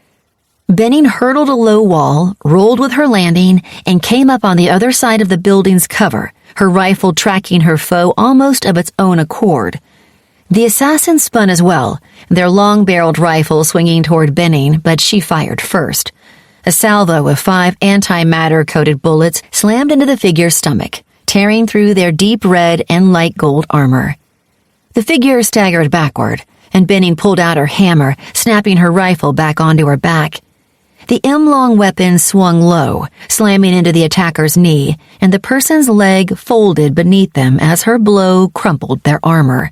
Benning hurdled a low wall, rolled with her landing, and came up on the other side of the building's cover, her rifle tracking her foe almost of its own accord. The assassin spun as well, their long-barreled rifle swinging toward Benning, but she fired first. A salvo of 5 antimatter-coated bullets slammed into the figure's stomach, tearing through their deep red and light gold armor. The figure staggered backward, and Benning pulled out her hammer, snapping her rifle back onto her back. The M-long weapon swung low, slamming into the attacker's knee, and the person's leg folded beneath them as her blow crumpled their armor.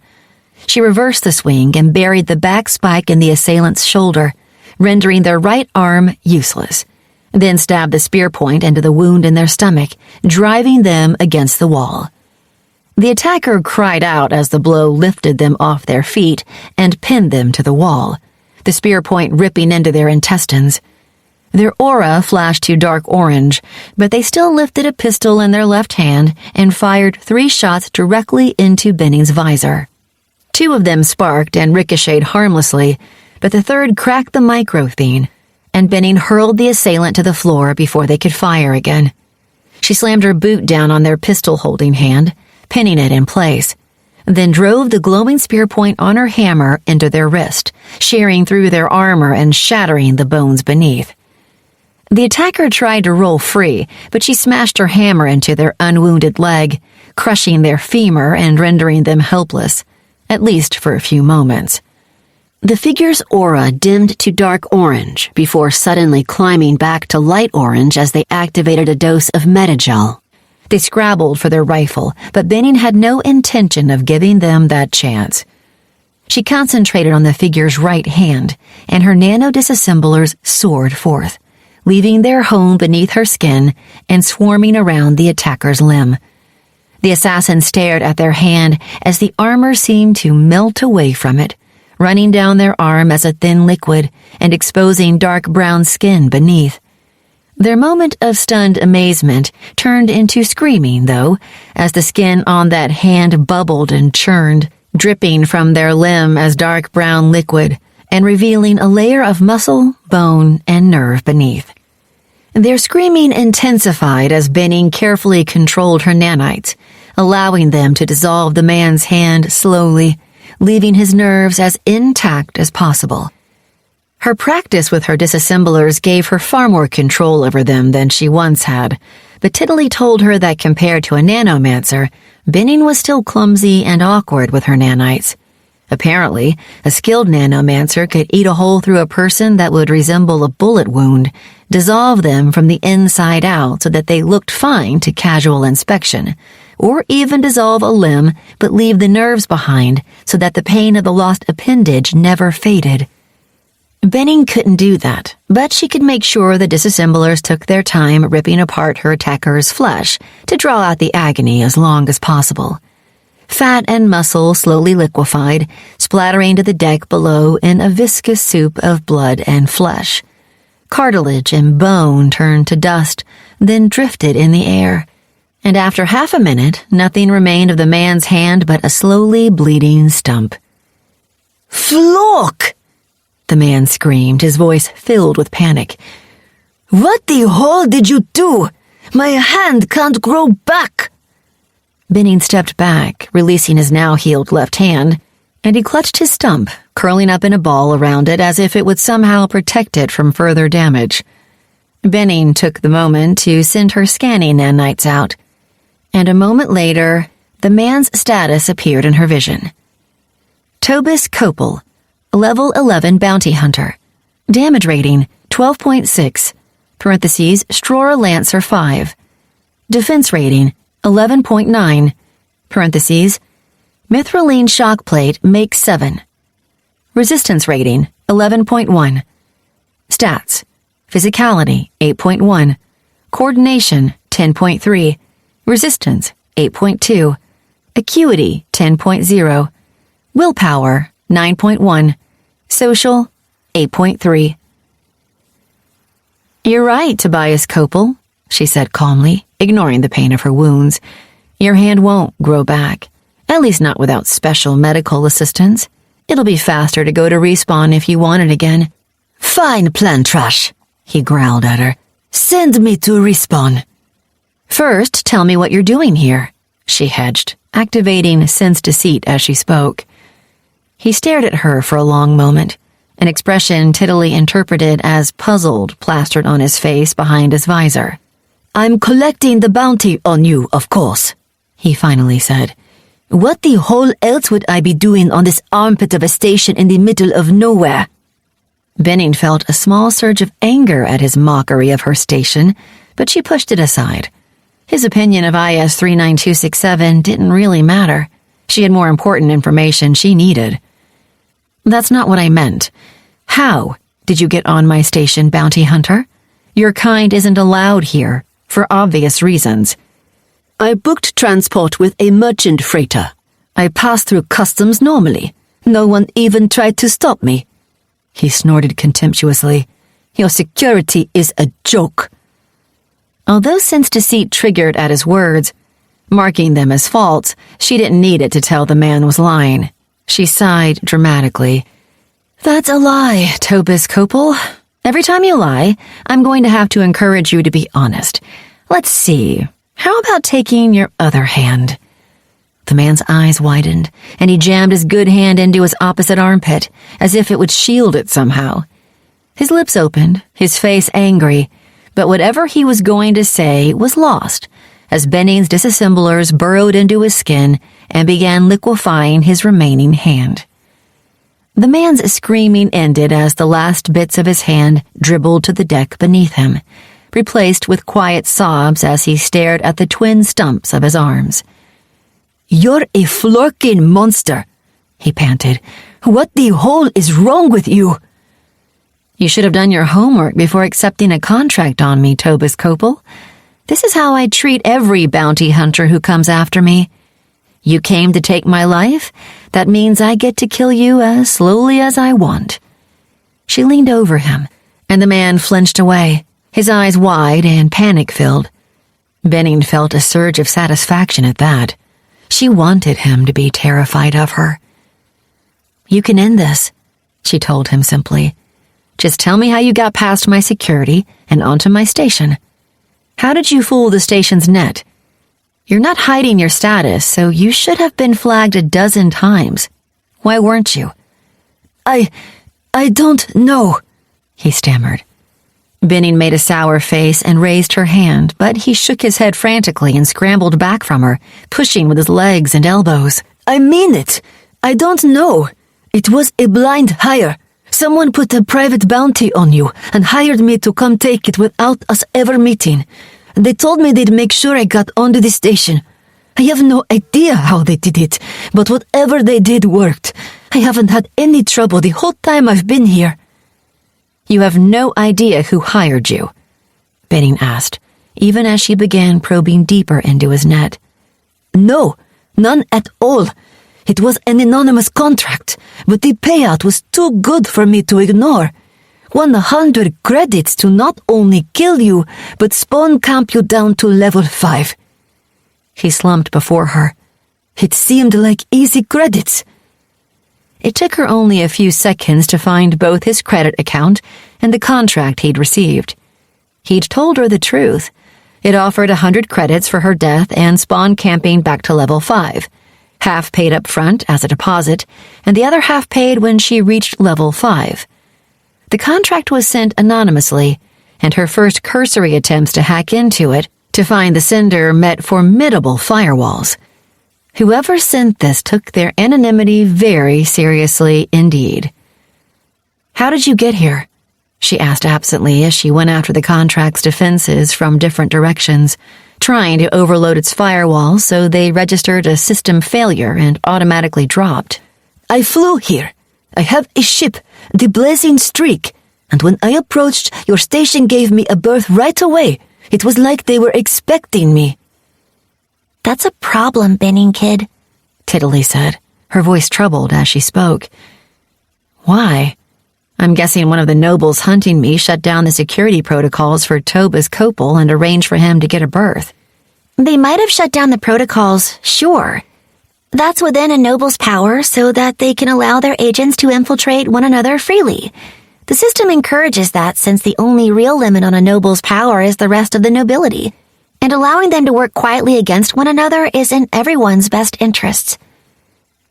She reversed the swing and buried the back spike in the assailant's shoulder, rendering their right arm useless, then stabbed the spear point into the wound in their stomach, driving them against the wall. The attacker cried out as the blow lifted them off their feet and pinned them to the wall, the spear point ripping into their intestines. Their aura flashed to dark orange, but they still lifted a pistol in their left hand and fired 3 shots directly into Benning's visor. 2 of them sparked and ricocheted harmlessly, but the third cracked the microthene, and Benning hurled the assailant to the floor before they could fire again. She slammed her boot down on their pistol-holding hand, pinning it in place, then drove the glowing spear point on her hammer into their wrist, shearing through their armor and shattering the bones beneath. The attacker tried to roll free, but she smashed her hammer into their unwounded leg, crushing their femur and rendering them helpless, at least for a few moments. The figure's aura dimmed to dark orange before suddenly climbing back to light orange as they activated a dose of metagel. They scrabbled for their rifle, but Benning had no intention of giving them that chance. She concentrated on the figure's right hand, and her nano-disassemblers soared forth, leaving their home beneath her skin and swarming around the attacker's limb. The assassin stared at their hand as the armor seemed to melt away from it, running down their arm as a thin liquid and exposing dark brown skin beneath. Their moment of stunned amazement turned into screaming, though, as the skin on that hand bubbled and churned, dripping from their limb as dark brown liquid and revealing a layer of muscle, bone, and nerve beneath. Their screaming intensified as Benning carefully controlled her nanites, allowing them to dissolve the man's hand slowly, leaving his nerves as intact as possible. Her practice with her disassemblers gave her far more control over them than she once had, but Tiddly told her that compared to a nanomancer, Benning was still clumsy and awkward with her nanites. Apparently, a skilled nanomancer could eat a hole through a person that would resemble a bullet wound, dissolve them from the inside out so that they looked fine to casual inspection, or even dissolve a limb but leave the nerves behind so that the pain of the lost appendage never faded. Benning couldn't do that, but she could make sure the disassemblers took their time ripping apart her attacker's flesh to draw out the agony as long as possible. Fat and muscle slowly liquefied, splattering to the deck below in a viscous soup of blood and flesh. Cartilage and bone turned to dust, then drifted in the air, and after half a minute, nothing remained of the man's hand but a slowly bleeding stump. "Flock!" the man screamed, his voice filled with panic. "What the hell did you do? My hand can't grow back!" Benning stepped back, releasing his now-healed left hand, and he clutched his stump, curling up in a ball around it as if it would somehow protect it from further damage. Benning took the moment to send her scanning nanites out, and a moment later, the man's status appeared in her vision. Tobis Copel, Level 11 Bounty Hunter. Damage rating, 12.6, parentheses, Strora Lancer 5. Defense rating, 11.9, parentheses, Mithraline Shockplate makes 7. Resistance rating, 11.1. Stats, Physicality, 8.1. Coordination, 10.3. Resistance, 8.2. Acuity, 10.0. Willpower, 9.1. Social, 8.3. "You're right, Tobias Copel," she said calmly, ignoring the pain of her wounds. "Your hand won't grow back, at least not without special medical assistance. It'll be faster to go to respawn if you want it again." "Fine plan, Trash," he growled at her. "Send me to respawn." "First, tell me what you're doing here," she hedged, activating sense deceit as she spoke. He stared at her for a long moment, an expression Tiddly interpreted as puzzled plastered on his face behind his visor. "I'm collecting the bounty on you, of course," he finally said. "What the hell else would I be doing on this armpit of a station in the middle of nowhere?" Benning felt a small surge of anger at his mockery of her station, but she pushed it aside. His opinion of IS 39267 didn't really matter. She had more important information she needed. "That's not what I meant. How did you get on my station, Bounty Hunter? Your kind isn't allowed here, for obvious reasons." I booked transport with a merchant freighter. I passed through customs normally. No one even tried to stop me. He snorted contemptuously. Your security is a joke. Although sense deceit triggered at his words, marking them as false, she didn't need it to tell the man was lying. She sighed dramatically. That's a lie, Tobus Copel. Every time you lie, I'm going to have to encourage you to be honest. Let's see. How about taking your other hand? The man's eyes widened, and he jammed his good hand into his opposite armpit, as if it would shield it somehow. His lips opened, his face angry, but whatever he was going to say was lost, as Benning's disassemblers burrowed into his skin and began liquefying his remaining hand. The man's screaming ended as the last bits of his hand dribbled to the deck beneath him, replaced with quiet sobs as he stared at the twin stumps of his arms. You're a florking monster, he panted. What the hell is wrong with you? You should have done your homework before accepting a contract on me, Tobus Copel. This is how I treat every bounty hunter who comes after me. You came to take my life? That means I get to kill you as slowly as I want. She leaned over him, and the man flinched away, his eyes wide and panic-filled. Benning felt a surge of satisfaction at that. She wanted him to be terrified of her. You can end this, she told him simply. Just tell me how you got past my security and onto my station. How did you fool the station's net? You're not hiding your status, so you should have been flagged a dozen times. Why weren't you? I don't know, he stammered. Benning made a sour face and raised her hand, but he shook his head frantically and scrambled back from her, pushing with his legs and elbows. I mean it. I don't know. It was a blind hire. Someone put a private bounty on you and hired me to come take it without us ever meeting. They told me they'd make sure I got onto the station. I have no idea how they did it, but whatever they did worked. I haven't had any trouble the whole time I've been here. You have no idea who hired you? Benning asked, even as she began probing deeper into his net. No, none at all. It was an anonymous contract, but the payout was too good for me to ignore. 100 credits to not only kill you, but spawn camp you down to level 5. He slumped before her. It seemed like easy credits. It took her only a few seconds to find both his credit account and the contract he'd received. He'd told her the truth. It offered 100 credits for her death and spawn camping back to level 5. Half paid up front as a deposit, and the other half paid when she reached level 5. The contract was sent anonymously, and her first cursory attempts to hack into it to find the sender met formidable firewalls. Whoever sent this took their anonymity very seriously indeed. How did you get here? She asked absently as she went after the contract's defenses from different directions, trying to overload its firewall so they registered a system failure and automatically dropped. I flew here. I have a ship, the Blazing Streak, and when I approached, your station gave me a berth right away. It was like they were expecting me. That's a problem, Benning kid, Tiddly said, her voice troubled as she spoke. Why? I'm guessing one of the nobles hunting me shut down the security protocols for Tobus Copel and arranged for him to get a berth. They might have shut down the protocols, sure. That's within a noble's power so that they can allow their agents to infiltrate one another freely. The system encourages that since the only real limit on a noble's power is the rest of the nobility, and allowing them to work quietly against one another is in everyone's best interests.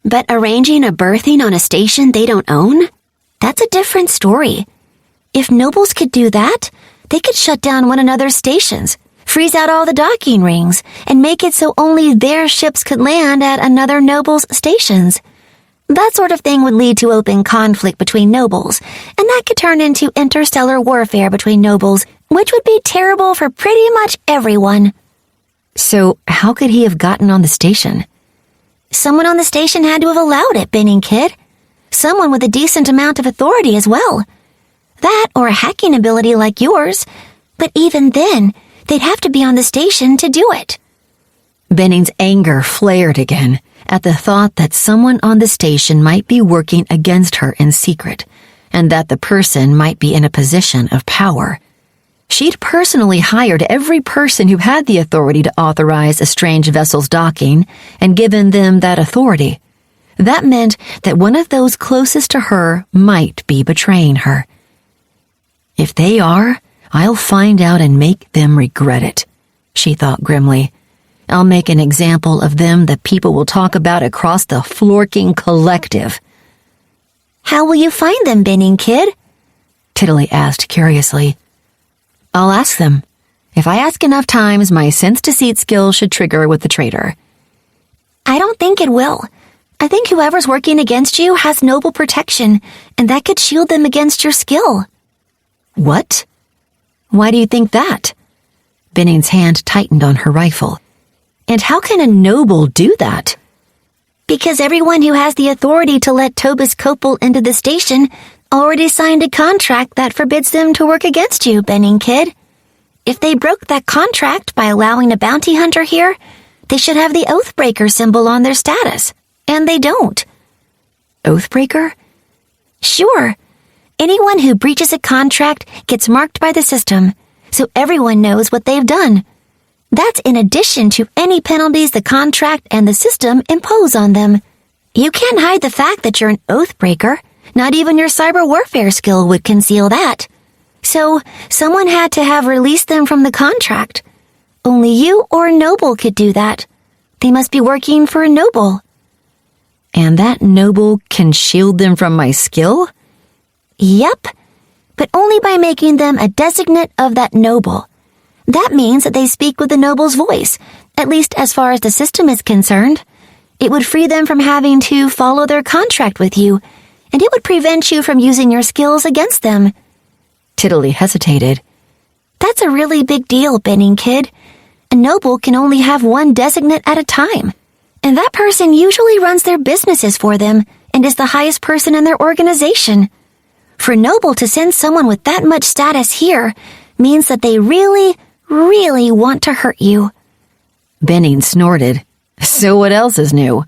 But arranging a berthing on a station they don't own? That's a different story. If nobles could do that, they could shut down one another's stations, freeze out all the docking rings, and make it so only their ships could land at another noble's stations. That sort of thing would lead to open conflict between nobles, and that could turn into interstellar warfare between nobles, which would be terrible for pretty much everyone. So how could he have gotten on the station? Someone on the station had to have allowed it, Benning kid. Someone with a decent amount of authority as well. That or a hacking ability like yours. But even then, they'd have to be on the station to do it. Benning's anger flared again at the thought that someone on the station might be working against her in secret, and that the person might be in a position of power. She'd personally hired every person who had the authority to authorize a strange vessel's docking and given them that authority. That meant that one of those closest to her might be betraying her. If they are, I'll find out and make them regret it, she thought grimly. I'll make an example of them that people will talk about across the Florking Collective. How will you find them, Benning Kid? Tiddly asked curiously. I'll ask them. If I ask enough times, my sense-deceit skill should trigger with the traitor. I don't think it will. I think whoever's working against you has noble protection, and that could shield them against your skill. What? Why do you think that? Benning's hand tightened on her rifle. And how can a noble do that? Because everyone who has the authority to let Tobus Copel into the station already signed a contract that forbids them to work against you, Benning Kid. If they broke that contract by allowing a bounty hunter here, they should have the Oathbreaker symbol on their status. And they don't. Oathbreaker? Sure. Anyone who breaches a contract gets marked by the system, so everyone knows what they've done. That's in addition to any penalties the contract and the system impose on them. You can't hide the fact that you're an Oathbreaker. Not even your cyber warfare skill would conceal that. So, someone had to have released them from the contract. Only you or a noble could do that. They must be working for a noble. And that noble can shield them from my skill? Yep, but only by making them a designate of that noble. That means that they speak with the noble's voice, at least as far as the system is concerned. It would free them from having to follow their contract with you, and it would prevent you from using your skills against them. Tiddly hesitated. That's a really big deal, Benning Kid. A noble can only have one designate at a time, and that person usually runs their businesses for them and is the highest person in their organization. For a noble to send someone with that much status here means that they really want to hurt you. Benning snorted. So what else is new?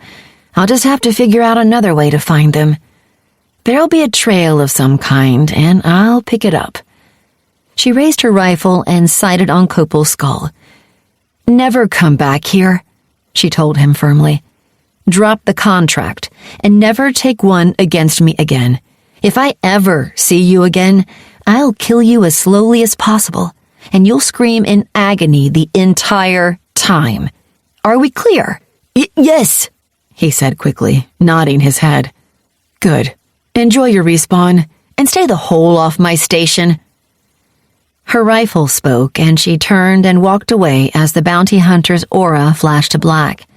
I'll just have to figure out another way to find them. There'll be a trail of some kind, and I'll pick it up. She raised her rifle and sighted on Copel's skull. Never come back here, she told him firmly. Drop the contract, and never take one against me again. If I ever see you again, I'll kill you as slowly as possible, and you'll scream in agony the entire time. Are we clear? Yes, he said quickly, nodding his head. Good. Enjoy your respawn, and stay the whole off my station. Her rifle spoke, and she turned and walked away as the bounty hunter's aura flashed to black.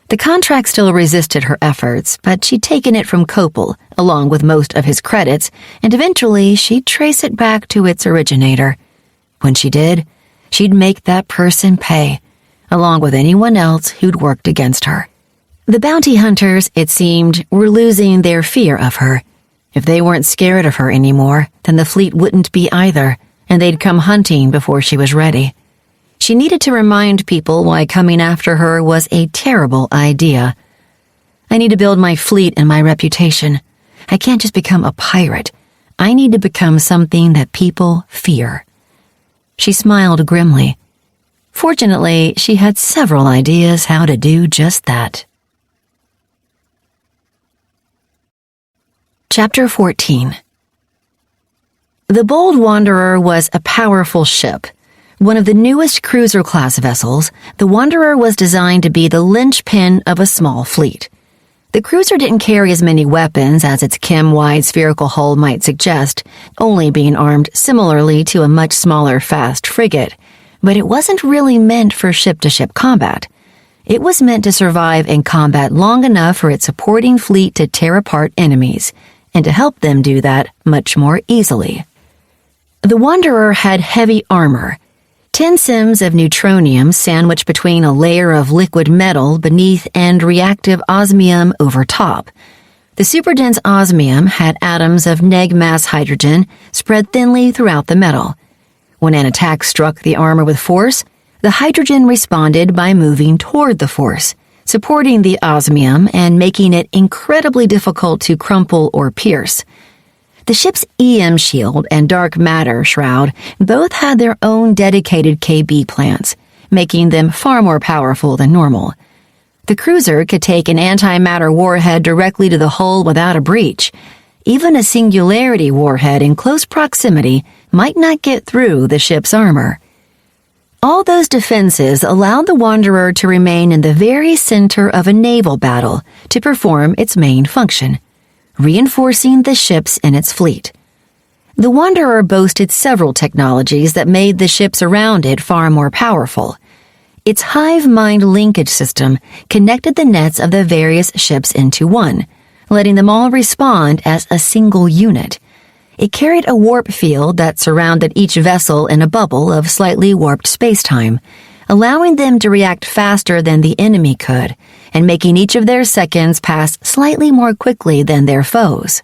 The contract still resisted her efforts, but she'd taken it from Copel, along with most of his credits, and eventually she'd trace it back to its originator. When she did, she'd make that person pay, along with anyone else who'd worked against her. The bounty hunters, it seemed, were losing their fear of her. If they weren't scared of her anymore, then the fleet wouldn't be either, and they'd come hunting before she was ready. She needed to remind people why coming after her was a terrible idea. I need to build my fleet and my reputation. I can't just become a pirate. I need to become something that people fear. She smiled grimly. Fortunately, she had several ideas how to do just that. Chapter 14. The Bold Wanderer was a powerful ship. One of the newest cruiser-class vessels, the Wanderer was designed to be the linchpin of a small fleet. The cruiser didn't carry as many weapons as its chem-wide spherical hull might suggest, only being armed similarly to a much smaller fast frigate, but it wasn't really meant for ship-to-ship combat. It was meant to survive in combat long enough for its supporting fleet to tear apart enemies, and to help them do that much more easily. The Wanderer had heavy armor, 10 sims of neutronium sandwiched between a layer of liquid metal beneath and reactive osmium over top. The superdense osmium had atoms of neg-mass hydrogen spread thinly throughout the metal. When an attack struck the armor with force, The hydrogen responded by moving toward the force, supporting the osmium and making it incredibly difficult to crumple or pierce. The ship's EM shield and dark matter shroud both had their own dedicated KB plants, making them far more powerful than normal. The cruiser could take an antimatter warhead directly to the hull without a breach. Even a singularity warhead in close proximity might not get through the ship's armor. All those defenses allowed the Wanderer to remain in the very center of a naval battle to perform its main function, reinforcing the ships in its fleet. The Wanderer boasted several technologies that made the ships around it far more powerful. Its hive mind linkage system connected the nets of the various ships into one, letting them all respond as a single unit. It carried a warp field that surrounded each vessel in a bubble of slightly warped spacetime, allowing them to react faster than the enemy could, and making each of their seconds pass slightly more quickly than their foes.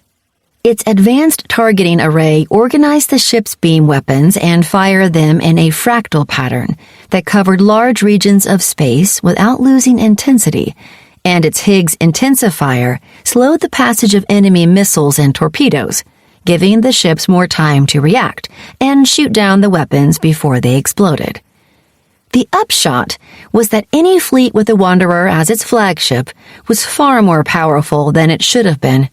Its advanced targeting array organized the ship's beam weapons and fired them in a fractal pattern that covered large regions of space without losing intensity, and its Higgs intensifier slowed the passage of enemy missiles and torpedoes, giving the ships more time to react and shoot down the weapons before they exploded. The upshot was that any fleet with the Wanderer as its flagship was far more powerful than it should have been.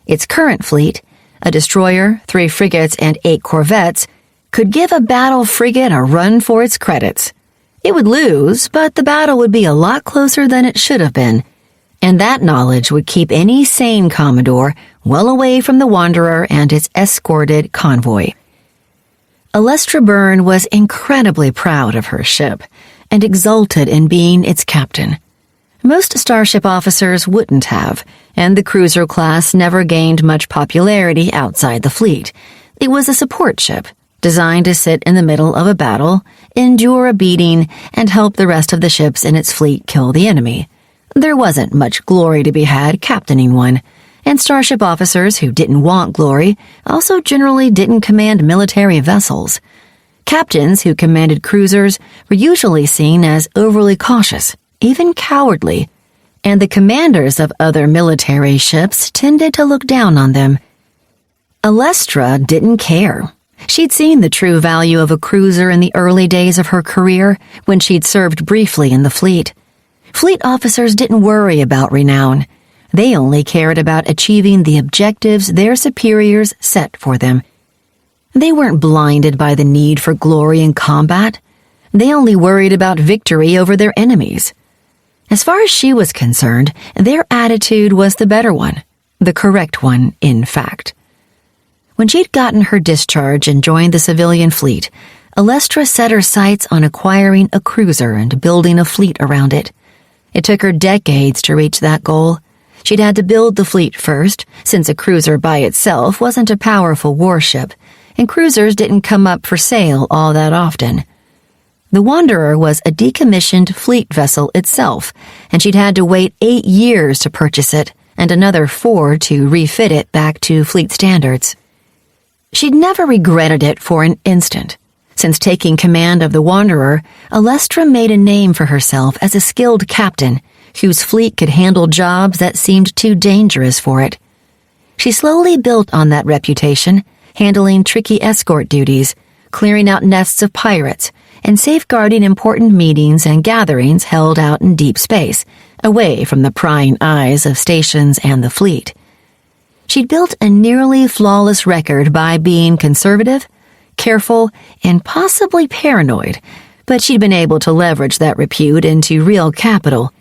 Its current fleet, a destroyer, 3 frigates, and 8 corvettes, could give a battle frigate a run for its credits. It would lose, but the battle would be a lot closer than it should have been, and that knowledge would keep any sane Commodore well away from the Wanderer and its escorted convoy. Alestra Byrne was incredibly proud of her ship and exulted in being its captain. Most starship officers wouldn't have, and the cruiser class never gained much popularity outside the fleet. It was a support ship, designed to sit in the middle of a battle, endure a beating, and help the rest of the ships in its fleet kill the enemy. There wasn't much glory to be had captaining one, and starship officers who didn't want glory also generally didn't command military vessels. Captains who commanded cruisers were usually seen as overly cautious, even cowardly, and the commanders of other military ships tended to look down on them. Alestra didn't care. She'd seen the true value of a cruiser in the early days of her career when she'd served briefly in the fleet. Fleet officers didn't worry about renown. They only cared about achieving the objectives their superiors set for them. They weren't blinded by the need for glory in combat. They only worried about victory over their enemies. As far as she was concerned, their attitude was the better one, the correct one, in fact. When she'd gotten her discharge and joined the civilian fleet, Alestra set her sights on acquiring a cruiser and building a fleet around it. It took her decades to reach that goal. She'd had to build the fleet first, since a cruiser by itself wasn't a powerful warship, and cruisers didn't come up for sale all that often. The Wanderer was a decommissioned fleet vessel itself, and she'd had to wait 8 years to purchase it, and another 4 to refit it back to fleet standards. She'd never regretted it for an instant. Since taking command of the Wanderer, Alestra made a name for herself as a skilled captain whose fleet could handle jobs that seemed too dangerous for it. She slowly built on that reputation, handling tricky escort duties, clearing out nests of pirates, and safeguarding important meetings and gatherings held out in deep space, away from the prying eyes of stations and the fleet. She'd built a nearly flawless record by being conservative, careful, and possibly paranoid, but she'd been able to leverage that repute into real capital,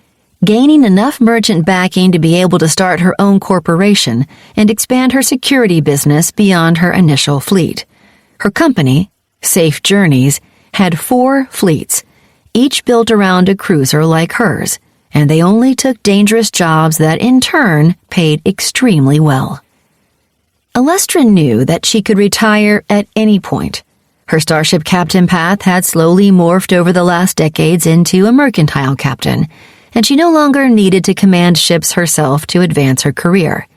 gaining enough merchant backing to be able to start her own corporation and expand her security business beyond her initial fleet. Her company, Safe Journeys, had 4 fleets, each built around a cruiser like hers, and they only took dangerous jobs that in turn paid extremely well. Alestra knew that she could retire at any point. Her starship captain path had slowly morphed over the last decades into a mercantile captain, and she no longer needed to command ships herself to advance her career.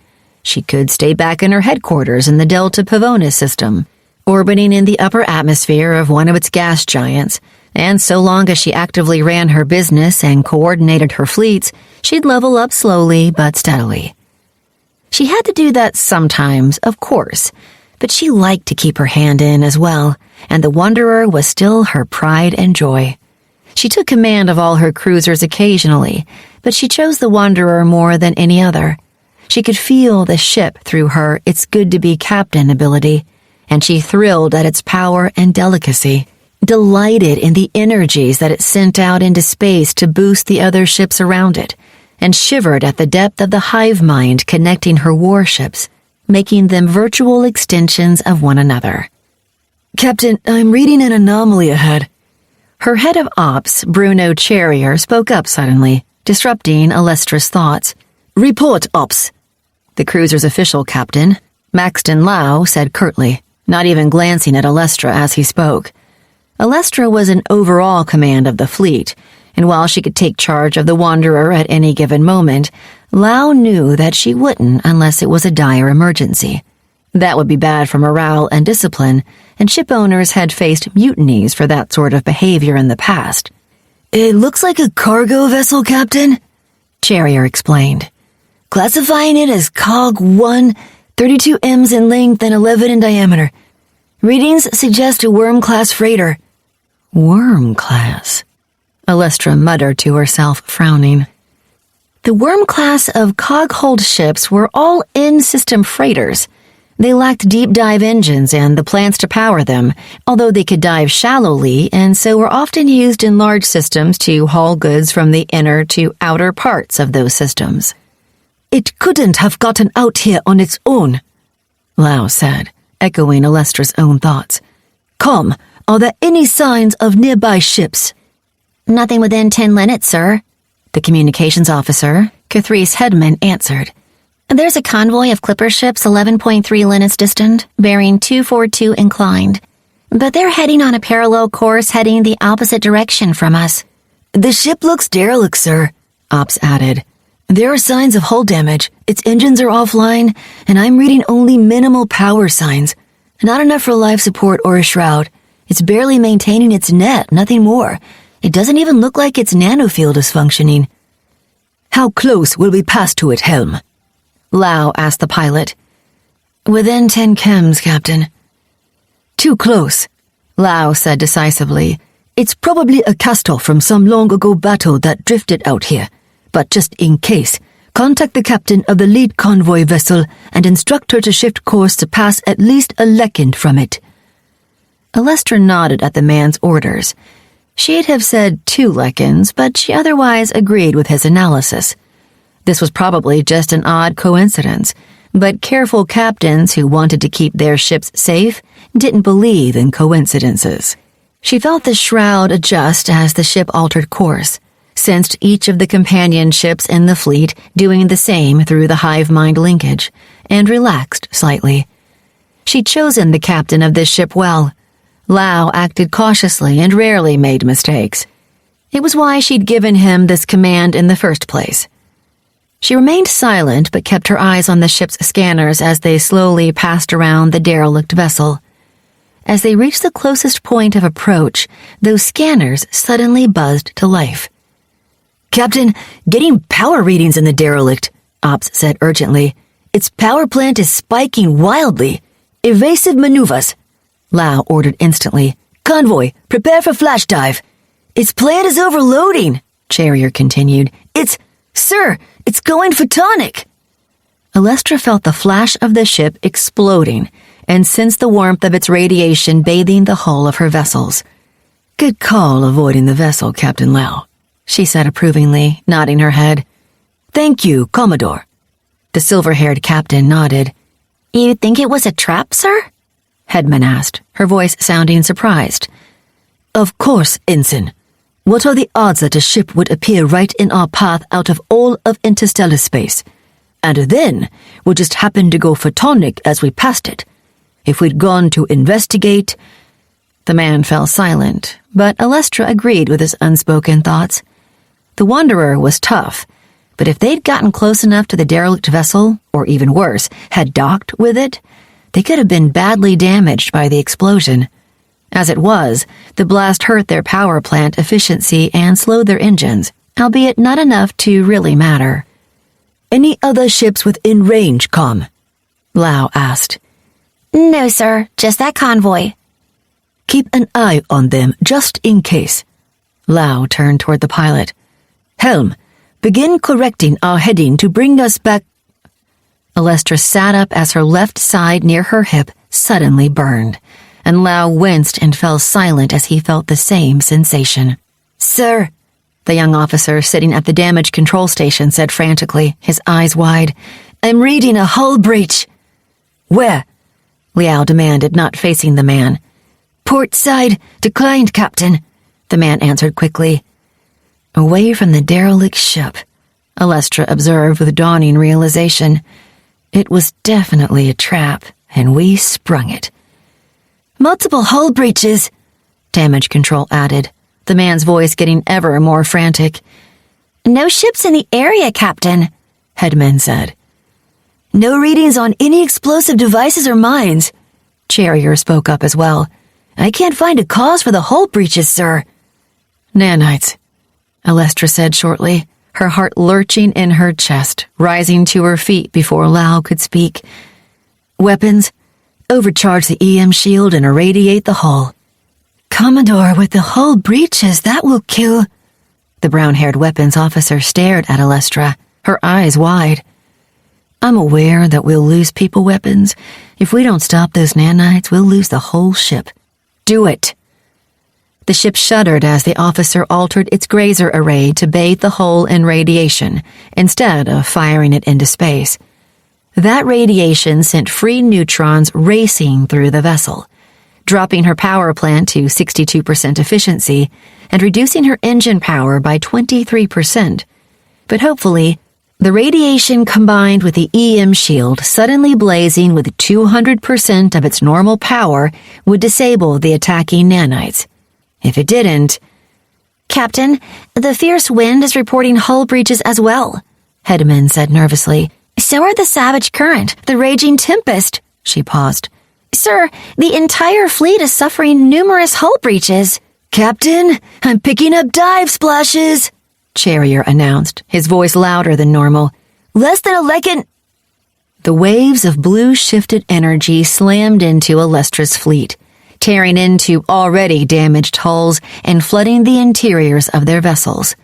She could stay back in her headquarters in the Delta Pavonis system, orbiting in the upper atmosphere of one of its gas giants, and so long as she actively ran her business and coordinated her fleets, she'd level up slowly but steadily. She had to do that sometimes, of course, but she liked to keep her hand in as well, and the Wanderer was still her pride and joy. She took command of all her cruisers occasionally, but she chose the Wanderer more than any other. She could feel the ship through her "it's good to be captain" ability, and she thrilled at its power and delicacy, delighted in the energies that it sent out into space to boost the other ships around it, and shivered at the depth of the hive mind connecting her warships, making them virtual extensions of one another. Captain, I'm reading an anomaly ahead. Her head of ops, Bruno Cherrier, spoke up suddenly, disrupting Alestra's thoughts. Report, ops. The cruiser's official captain, Maxton Lau, said curtly, not even glancing at Alestra as he spoke. Alestra was in overall command of the fleet, and while she could take charge of the Wanderer at any given moment, Lau knew that she wouldn't unless it was a dire emergency. That would be bad for morale and discipline, and ship owners had faced mutinies for that sort of behavior in the past. It looks like a cargo vessel, Captain, Cherrier explained. Classifying it as Cog 1, 32 Ms in length and 11 in diameter. Readings suggest a worm-class freighter. Worm-class? Alestra muttered to herself, frowning. The worm class of cog-hulled ships were all in-system freighters. They lacked deep-dive engines and the plants to power them, although they could dive shallowly and so were often used in large systems to haul goods from the inner to outer parts of those systems. It couldn't have gotten out here on its own, Lau said, echoing Alestra's own thoughts. Come, are there any signs of nearby ships? Nothing within 10 linnets, sir, the communications officer, Cathrice Headman, answered. There's a convoy of clipper ships 11.3 linnets distant, bearing 242 inclined. But they're heading on a parallel course heading the opposite direction from us. The ship looks derelict, sir, Ops added. There are signs of hull damage. Its engines are offline, and I'm reading only minimal power signs. Not enough for life support or a shroud. It's barely maintaining its net, nothing more. It doesn't even look like its nanofield is functioning. How close will we pass to it, Helm? Lau asked the pilot. Within 10 chems, Captain. Too close, Lau said decisively. It's probably a cast-off from some long-ago battle that drifted out here. But just in case, contact the captain of the lead convoy vessel and instruct her to shift course to pass at least a lekend from it. Alestra nodded at the man's orders. She'd have said 2 lekens, but she otherwise agreed with his analysis. This was probably just an odd coincidence, but careful captains who wanted to keep their ships safe didn't believe in coincidences. She felt the shroud adjust as the ship altered course, sensed each of the companion ships in the fleet doing the same through the hive mind linkage, and relaxed slightly. She'd chosen the captain of this ship well. Lau acted cautiously and rarely made mistakes. It was why she'd given him this command in the first place. She remained silent but kept her eyes on the ship's scanners as they slowly passed around the derelict vessel. As they reached the closest point of approach, those scanners suddenly buzzed to life. Captain, getting power readings in the derelict, Ops said urgently. Its power plant is spiking wildly. Evasive maneuvers. Lau ordered instantly. Convoy, prepare for flash dive. Its plant is overloading, Cherrier continued. Sir, it's going photonic. Alestra felt the flash of the ship exploding and sensed the warmth of its radiation bathing the hull of her vessels. Good call avoiding the vessel, Captain Lau, she said approvingly, nodding her head. Thank you, Commodore. The silver-haired captain nodded. You think it was a trap, sir? Headman asked, her voice sounding surprised. Of course, Ensign. What are the odds that a ship would appear right in our path out of all of interstellar space? And then would just happen to go photonic as we passed it. If we'd gone to investigate... The man fell silent, but Alestra agreed with his unspoken thoughts. The Wanderer was tough, but if they'd gotten close enough to the derelict vessel, or even worse, had docked with it, they could have been badly damaged by the explosion. As it was, the blast hurt their power plant efficiency and slowed their engines, albeit not enough to really matter. Any other ships within range, Com? Lau asked. No, sir, just that convoy. Keep an eye on them, just in case. Lau turned toward the pilot. Helm, begin correcting our heading to bring us back. Alestra sat up as her left side near her hip suddenly burned, and Lau winced and fell silent as he felt the same sensation. Sir, the young officer sitting at the damage control station said frantically, his eyes wide. I'm reading a hull breach. Where? Liao demanded, not facing the man. Port side, declined, Captain, the man answered quickly. Away from the derelict ship, Alestra observed with dawning realization. It was definitely a trap, and we sprung it. Multiple hull breaches, damage control added, the man's voice getting ever more frantic. No ships in the area, Captain, Headman said. No readings on any explosive devices or mines. Cherrier spoke up as well. I can't find a cause for the hull breaches, sir. Nanites, Alestra said shortly, her heart lurching in her chest, rising to her feet before Lau could speak. Weapons, overcharge the EM shield and irradiate the hull. Commodore, with the hull breaches, that will kill. The brown-haired weapons officer stared at Alestra, her eyes wide. I'm aware that we'll lose people weapons. If we don't stop those nanites, we'll lose the whole ship. Do it. The ship shuddered as the officer altered its grazer array to bathe the hull in radiation, instead of firing it into space. That radiation sent free neutrons racing through the vessel, dropping her power plant to 62% efficiency and reducing her engine power by 23%. But hopefully, the radiation combined with the EM shield suddenly blazing with 200% of its normal power would disable the attacking nanites. If it didn't... Captain, the fierce wind is reporting hull breaches as well, Headman said nervously. So are the savage current, the raging tempest. She paused. Sir, the entire fleet is suffering numerous hull breaches. Captain, I'm picking up dive splashes, Cherrier announced, his voice louder than normal. Less than a lecon. The waves of blue shifted energy slammed into Alestra's fleet, tearing into already damaged hulls and flooding the interiors of their vessels.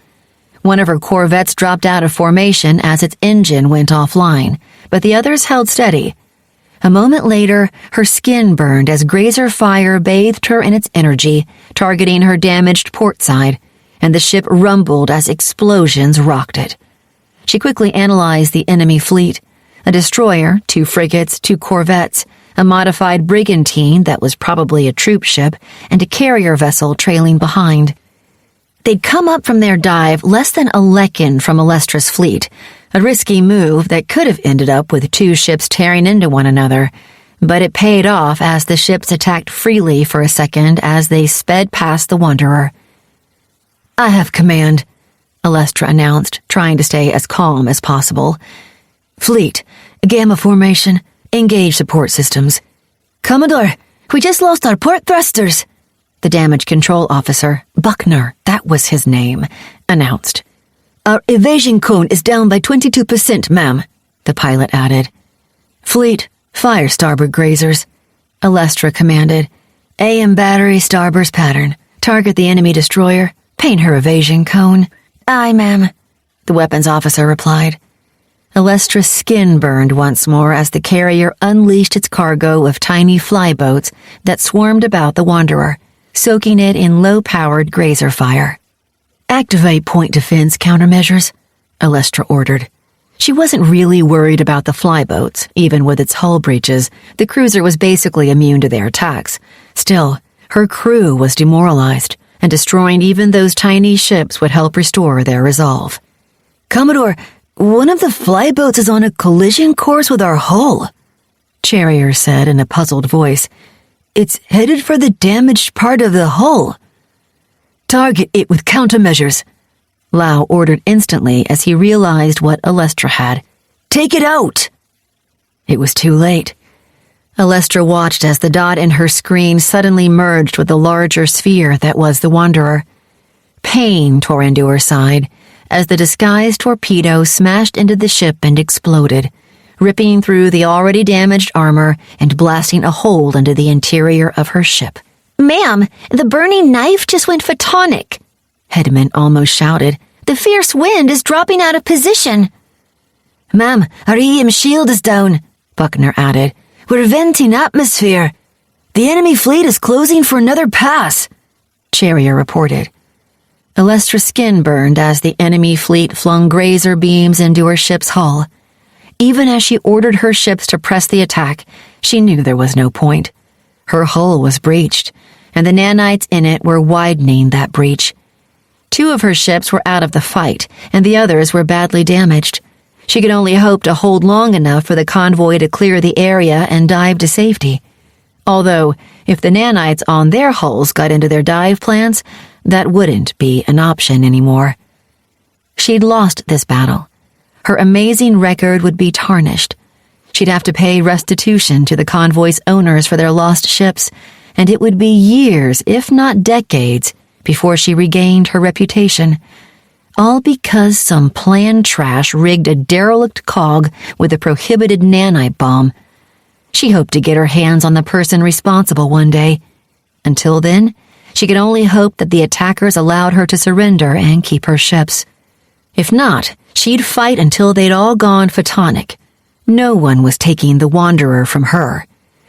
One of her corvettes dropped out of formation as its engine went offline, but the others held steady. A moment later, her skin burned as grazer fire bathed her in its energy, targeting her damaged port side, and the ship rumbled as explosions rocked it. She quickly analyzed the enemy fleet, a destroyer, 2 frigates, 2 corvettes, a modified brigantine that was probably a troop ship, and a carrier vessel trailing behind. They'd come up from their dive less than a lecon from Alestra's fleet, a risky move that could have ended up with 2 ships tearing into one another, but it paid off as the ships attacked freely for a second as they sped past the Wanderer. I have command, Alestra announced, trying to stay as calm as possible. Fleet, Gamma formation, engage support systems. Commodore, we just lost our port thrusters. The damage control officer, Buckner, that was his name, announced. Our evasion cone is down by 22%, ma'am, the pilot added. Fleet, fire starboard grazers, Alestra commanded. AM battery starburst pattern. Target the enemy destroyer. Paint her evasion cone. Aye, ma'am, the weapons officer replied. Alestra's skin burned once more as the carrier unleashed its cargo of tiny flyboats that swarmed about the Wanderer, soaking it in low-powered grazer fire. Activate point defense countermeasures, Alestra ordered. She wasn't really worried about the flyboats, even with its hull breaches. The cruiser was basically immune to their attacks. Still, her crew was demoralized, and destroying even those tiny ships would help restore their resolve. Commodore, one of the flyboats is on a collision course with our hull, Cherrier said in a puzzled voice. It's headed for the damaged part of the hull. Target it with countermeasures, Lau ordered instantly as he realized what Alestra had. Take it out! It was too late. Alestra watched as the dot in her screen suddenly merged with the larger sphere that was the Wanderer. Pain tore into her side as the disguised torpedo smashed into the ship and exploded, ripping through the already damaged armor and blasting a hole into the interior of her ship. Ma'am, the burning knife just went photonic, Hedman almost shouted. The fierce wind is dropping out of position. Ma'am, our EM shield is down, Buckner added. We're venting atmosphere. The enemy fleet is closing for another pass, Cherrier reported. Alestra's skin burned as the enemy fleet flung grazer beams into her ship's hull. Even as she ordered her ships to press the attack, she knew there was no point. Her hull was breached, and the nanites in it were widening that breach. 2 of her ships were out of the fight, and the others were badly damaged. She could only hope to hold long enough for the convoy to clear the area and dive to safety. Although, if the nanites on their hulls got into their dive plans, that wouldn't be an option anymore. She'd lost this battle. Her amazing record would be tarnished. She'd have to pay restitution to the convoy's owners for their lost ships, and it would be years, if not decades, before she regained her reputation. All because some planned trash rigged a derelict cog with a prohibited nanite bomb. She hoped to get her hands on the person responsible one day. Until then, she could only hope that the attackers allowed her to surrender and keep her ships. If not, she'd fight until they'd all gone photonic. No one was taking the Wanderer from her.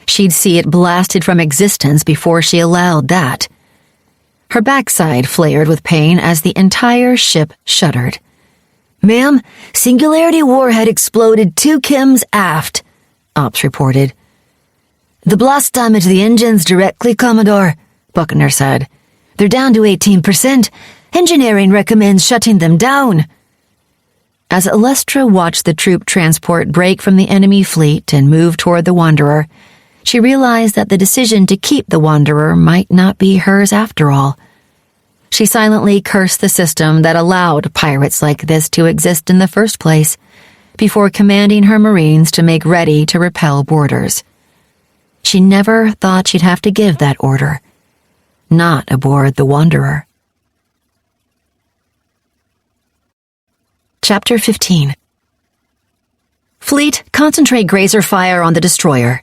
She'd see it blasted from existence before she allowed that. Her backside flared with pain as the entire ship shuddered. Ma'am, Singularity warhead exploded 2 chems aft, Ops reported. The blast damaged the engines directly, Commodore, Buckner said. They're down to 18%. Engineering recommends shutting them down. As Alestra watched the troop transport break from the enemy fleet and move toward the Wanderer, she realized that the decision to keep the Wanderer might not be hers after all. She silently cursed the system that allowed pirates like this to exist in the first place, before commanding her Marines to make ready to repel boarders. She never thought she'd have to give that order. Not aboard the Wanderer. Chapter 15. Fleet, concentrate grazer fire on the destroyer,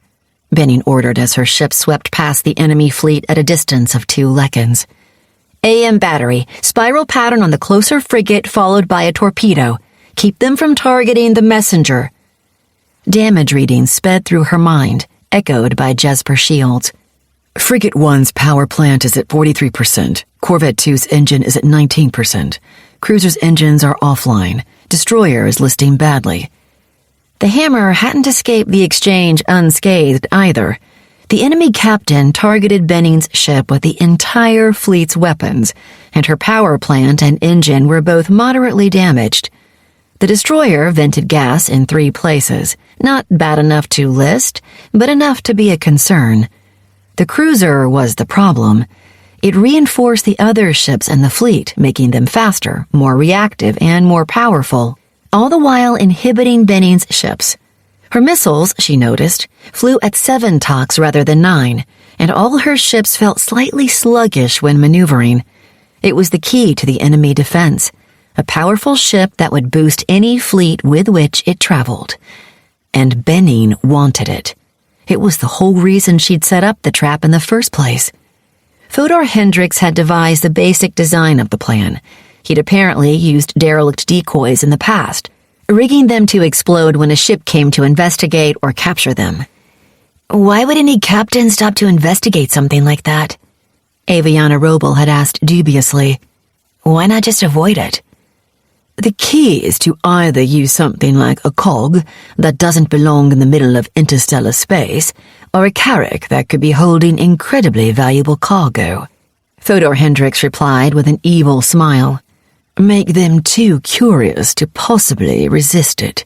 Benning ordered as her ship swept past the enemy fleet at a distance of 2 lekins. AM battery, spiral pattern on the closer frigate followed by a torpedo. Keep them from targeting the messenger. Damage readings sped through her mind, echoed by Jesper shields. Frigate 1's power plant is at 43%. Corvette 2's engine is at 19%. Cruiser's engines are offline. Destroyer is listing badly. The hammer hadn't escaped the exchange unscathed either. The enemy captain targeted Benning's ship with the entire fleet's weapons, and her power plant and engine were both moderately damaged. The destroyer vented gas in 3 places, not bad enough to list, but enough to be a concern. The cruiser was the problem. It reinforced the other ships in the fleet, making them faster, more reactive, and more powerful, all the while inhibiting Benning's ships. Her missiles, she noticed, flew at 7 toks rather than 9, and all her ships felt slightly sluggish when maneuvering. It was the key to the enemy defense, a powerful ship that would boost any fleet with which it traveled. And Benning wanted it. It was the whole reason she'd set up the trap in the first place. Fodor Hendricks had devised the basic design of the plan. He'd apparently used derelict decoys in the past, rigging them to explode when a ship came to investigate or capture them. Why would any captain stop to investigate something like that? Aviana Roble had asked dubiously. Why not just avoid it? The key is to either use something like a cog that doesn't belong in the middle of interstellar space, or a carrack that could be holding incredibly valuable cargo, Fodor Hendricks replied with an evil smile. Make them too curious to possibly resist it.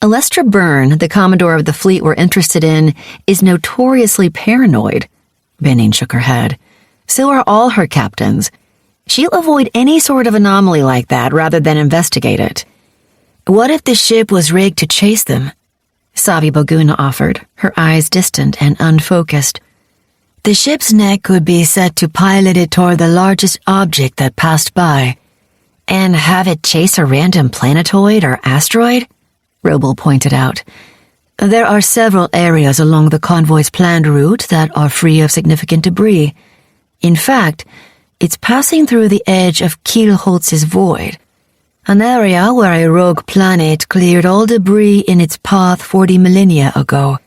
Alestra Byrne, the Commodore of the fleet we're interested in, is notoriously paranoid. Benning shook her head. So are all her captains. She'll avoid any sort of anomaly like that rather than investigate it. What if the ship was rigged to chase them? Savi Boguna offered, her eyes distant and unfocused. The ship's neck could be set to pilot it toward the largest object that passed by. And have it chase a random planetoid or asteroid? Roble pointed out. There are several areas along the convoy's planned route that are free of significant debris. In fact, it's passing through the edge of Kielholz's void, an area where a rogue planet cleared all debris in its path 40 millennia ago.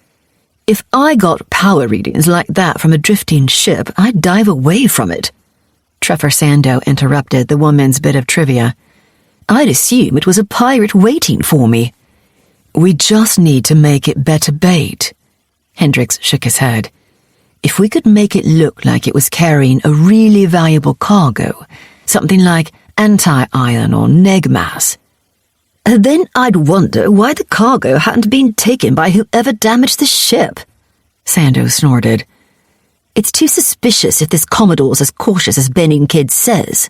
If I got power readings like that from a drifting ship, I'd dive away from it. Trevor Sando interrupted the woman's bit of trivia. I'd assume it was a pirate waiting for me. We just need to make it better bait. Hendricks shook his head. If we could make it look like it was carrying a really valuable cargo, something like anti-iron or negmass, then I'd wonder why the cargo hadn't been taken by whoever damaged the ship. Sando snorted. It's too suspicious if this Commodore's as cautious as Benin Kid says.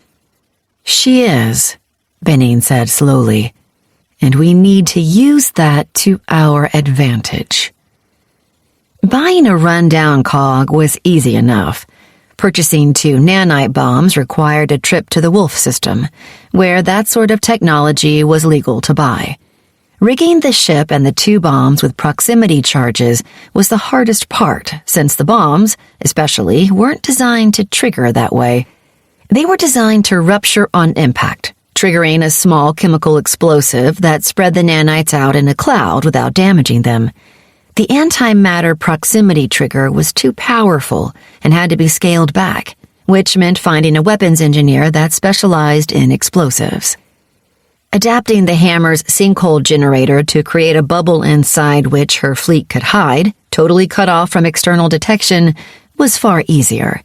She is, Benin said slowly, and we need to use that to our advantage. Buying a rundown cog was easy enough. Purchasing 2 nanite bombs required a trip to the Wolf system, where that sort of technology was legal to buy. Rigging the ship and the 2 bombs with proximity charges was the hardest part, since the bombs, especially, weren't designed to trigger that way. They were designed to rupture on impact, triggering a small chemical explosive that spread the nanites out in a cloud without damaging them. The antimatter proximity trigger was too powerful and had to be scaled back, which meant finding a weapons engineer that specialized in explosives. Adapting the hammer's sinkhole generator to create a bubble inside which her fleet could hide, totally cut off from external detection, was far easier.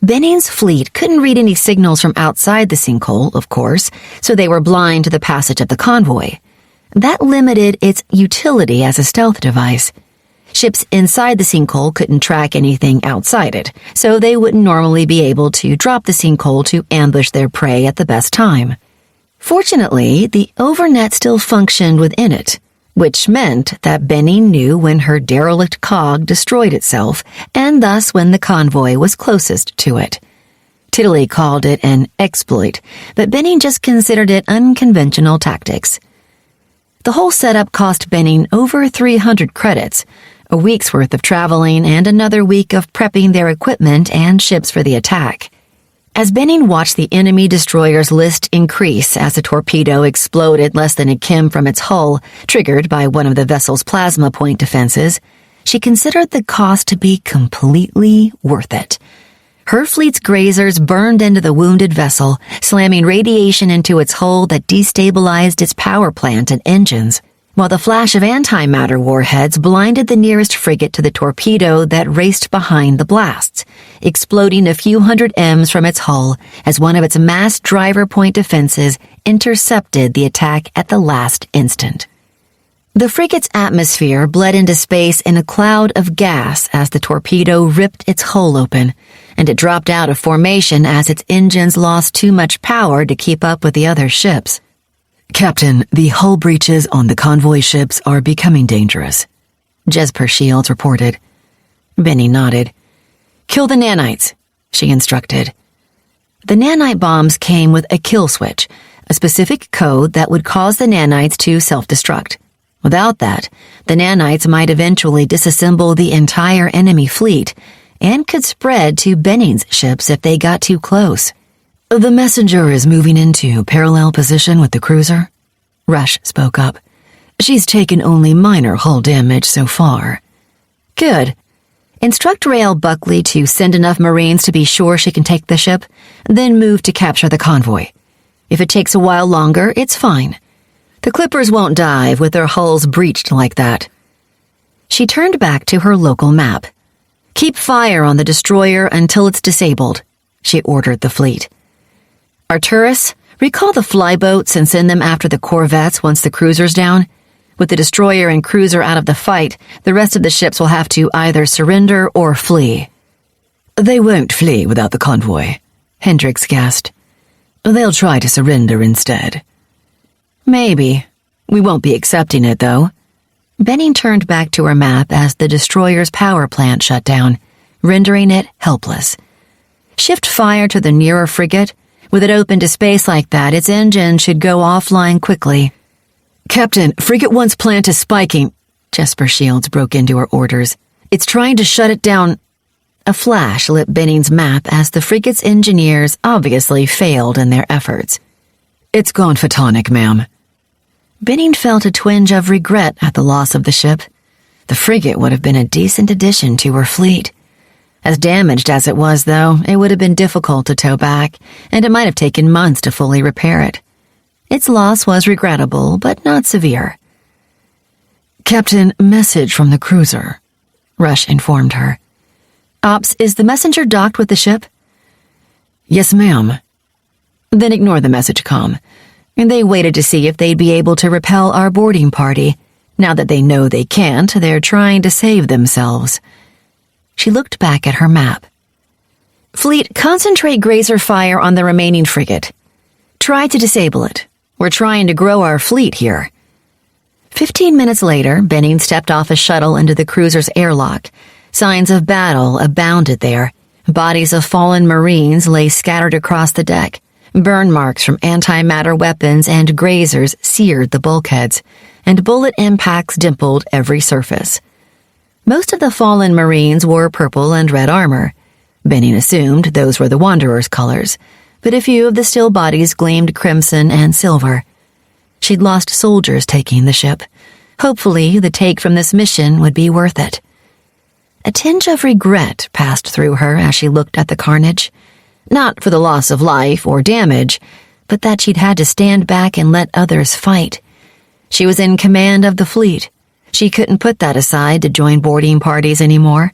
Benin's fleet couldn't read any signals from outside the sinkhole, of course, so they were blind to the passage of the convoy. That limited its utility as a stealth device. Ships inside the sinkhole couldn't track anything outside it, so they wouldn't normally be able to drop the sinkhole to ambush their prey at the best time. Fortunately, the overnet still functioned within it, which meant that Benin knew when her derelict cog destroyed itself, and thus when the convoy was closest to it. Tiddly called it an exploit, but Benin just considered it unconventional tactics. The whole setup cost Benin over 300 credits, a week's worth of traveling and another week of prepping their equipment and ships for the attack. As Benin watched the enemy destroyer's list increase as a torpedo exploded less than a kim from its hull, triggered by one of the vessel's plasma point defenses, she considered the cost to be completely worth it. Her fleet's grazers burned into the wounded vessel, slamming radiation into its hull that destabilized its power plant and engines, while the flash of antimatter warheads blinded the nearest frigate to the torpedo that raced behind the blasts, exploding a few hundred Ms from its hull as one of its mass driver point defenses intercepted the attack at the last instant. The frigate's atmosphere bled into space in a cloud of gas as the torpedo ripped its hull open, and it dropped out of formation as its engines lost too much power to keep up with the other ships. Captain, the hull breaches on the convoy ships are becoming dangerous, Jesper Shields reported. Benny nodded. Kill the nanites, she instructed. The nanite bombs came with a kill switch, a specific code that would cause the nanites to self-destruct. Without that, the nanites might eventually disassemble the entire enemy fleet and could spread to Benin's ships if they got too close. The messenger is moving into parallel position with the cruiser, Rush spoke up. She's taken only minor hull damage so far. Good. Instruct Rael Buckley to send enough Marines to be sure she can take the ship, then move to capture the convoy. If it takes a while longer, it's fine. The Clippers won't dive with their hulls breached like that. She turned back to her local map. Keep fire on the destroyer until it's disabled, she ordered the fleet. Arturus, recall the flyboats and send them after the corvettes once the cruiser's down. With the destroyer and cruiser out of the fight, the rest of the ships will have to either surrender or flee. They won't flee without the convoy, Hendricks gasped. They'll try to surrender instead. Maybe. We won't be accepting it, though. Benning turned back to her map as the destroyer's power plant shut down, rendering it helpless. Shift fire to the nearer frigate. With it open to space like that, its engine should go offline quickly. "Captain, Frigate 1's plant is spiking." Jesper Shields broke into her orders. "It's trying to shut it down." A flash lit Benning's map as the frigate's engineers obviously failed in their efforts. "It's gone photonic, ma'am." Benning felt a twinge of regret at the loss of the ship. The frigate would have been a decent addition to her fleet. As damaged as it was, though, it would have been difficult to tow back, and it might have taken months to fully repair it. Its loss was regrettable, but not severe. "Captain, message from the cruiser," Rush informed her. "Ops, is the messenger docked with the ship?" "Yes, ma'am." "Then ignore the message comm. They waited to see if they'd be able to repel our boarding party. Now that they know they can't, they're trying to save themselves." She looked back at her map. "Fleet, concentrate grazer fire on the remaining frigate. Try to disable it. We're trying to grow our fleet here." 15 minutes later, Benning stepped off a shuttle into the cruiser's airlock. Signs of battle abounded there. Bodies of fallen Marines lay scattered across the deck. Burn marks from antimatter weapons and grazers seared the bulkheads, and bullet impacts dimpled every surface. Most of the fallen Marines wore purple and red armor. Benning assumed those were the Wanderer's colors, but a few of the still bodies gleamed crimson and silver. She'd lost soldiers taking the ship. Hopefully, the take from this mission would be worth it. A tinge of regret passed through her as she looked at the carnage. Not for the loss of life or damage, but that she'd had to stand back and let others fight. She was in command of the fleet. She couldn't put that aside to join boarding parties anymore.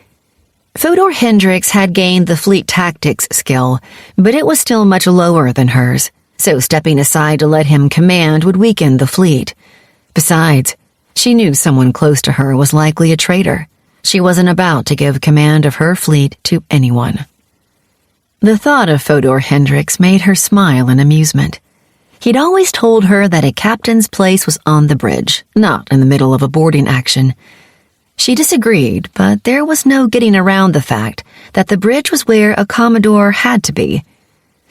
Fodor Hendricks had gained the fleet tactics skill, but it was still much lower than hers, so stepping aside to let him command would weaken the fleet. Besides, she knew someone close to her was likely a traitor. She wasn't about to give command of her fleet to anyone. The thought of Fodor Hendricks made her smile in amusement. He'd always told her that a captain's place was on the bridge, not in the middle of a boarding action. She disagreed, but there was no getting around the fact that the bridge was where a commodore had to be.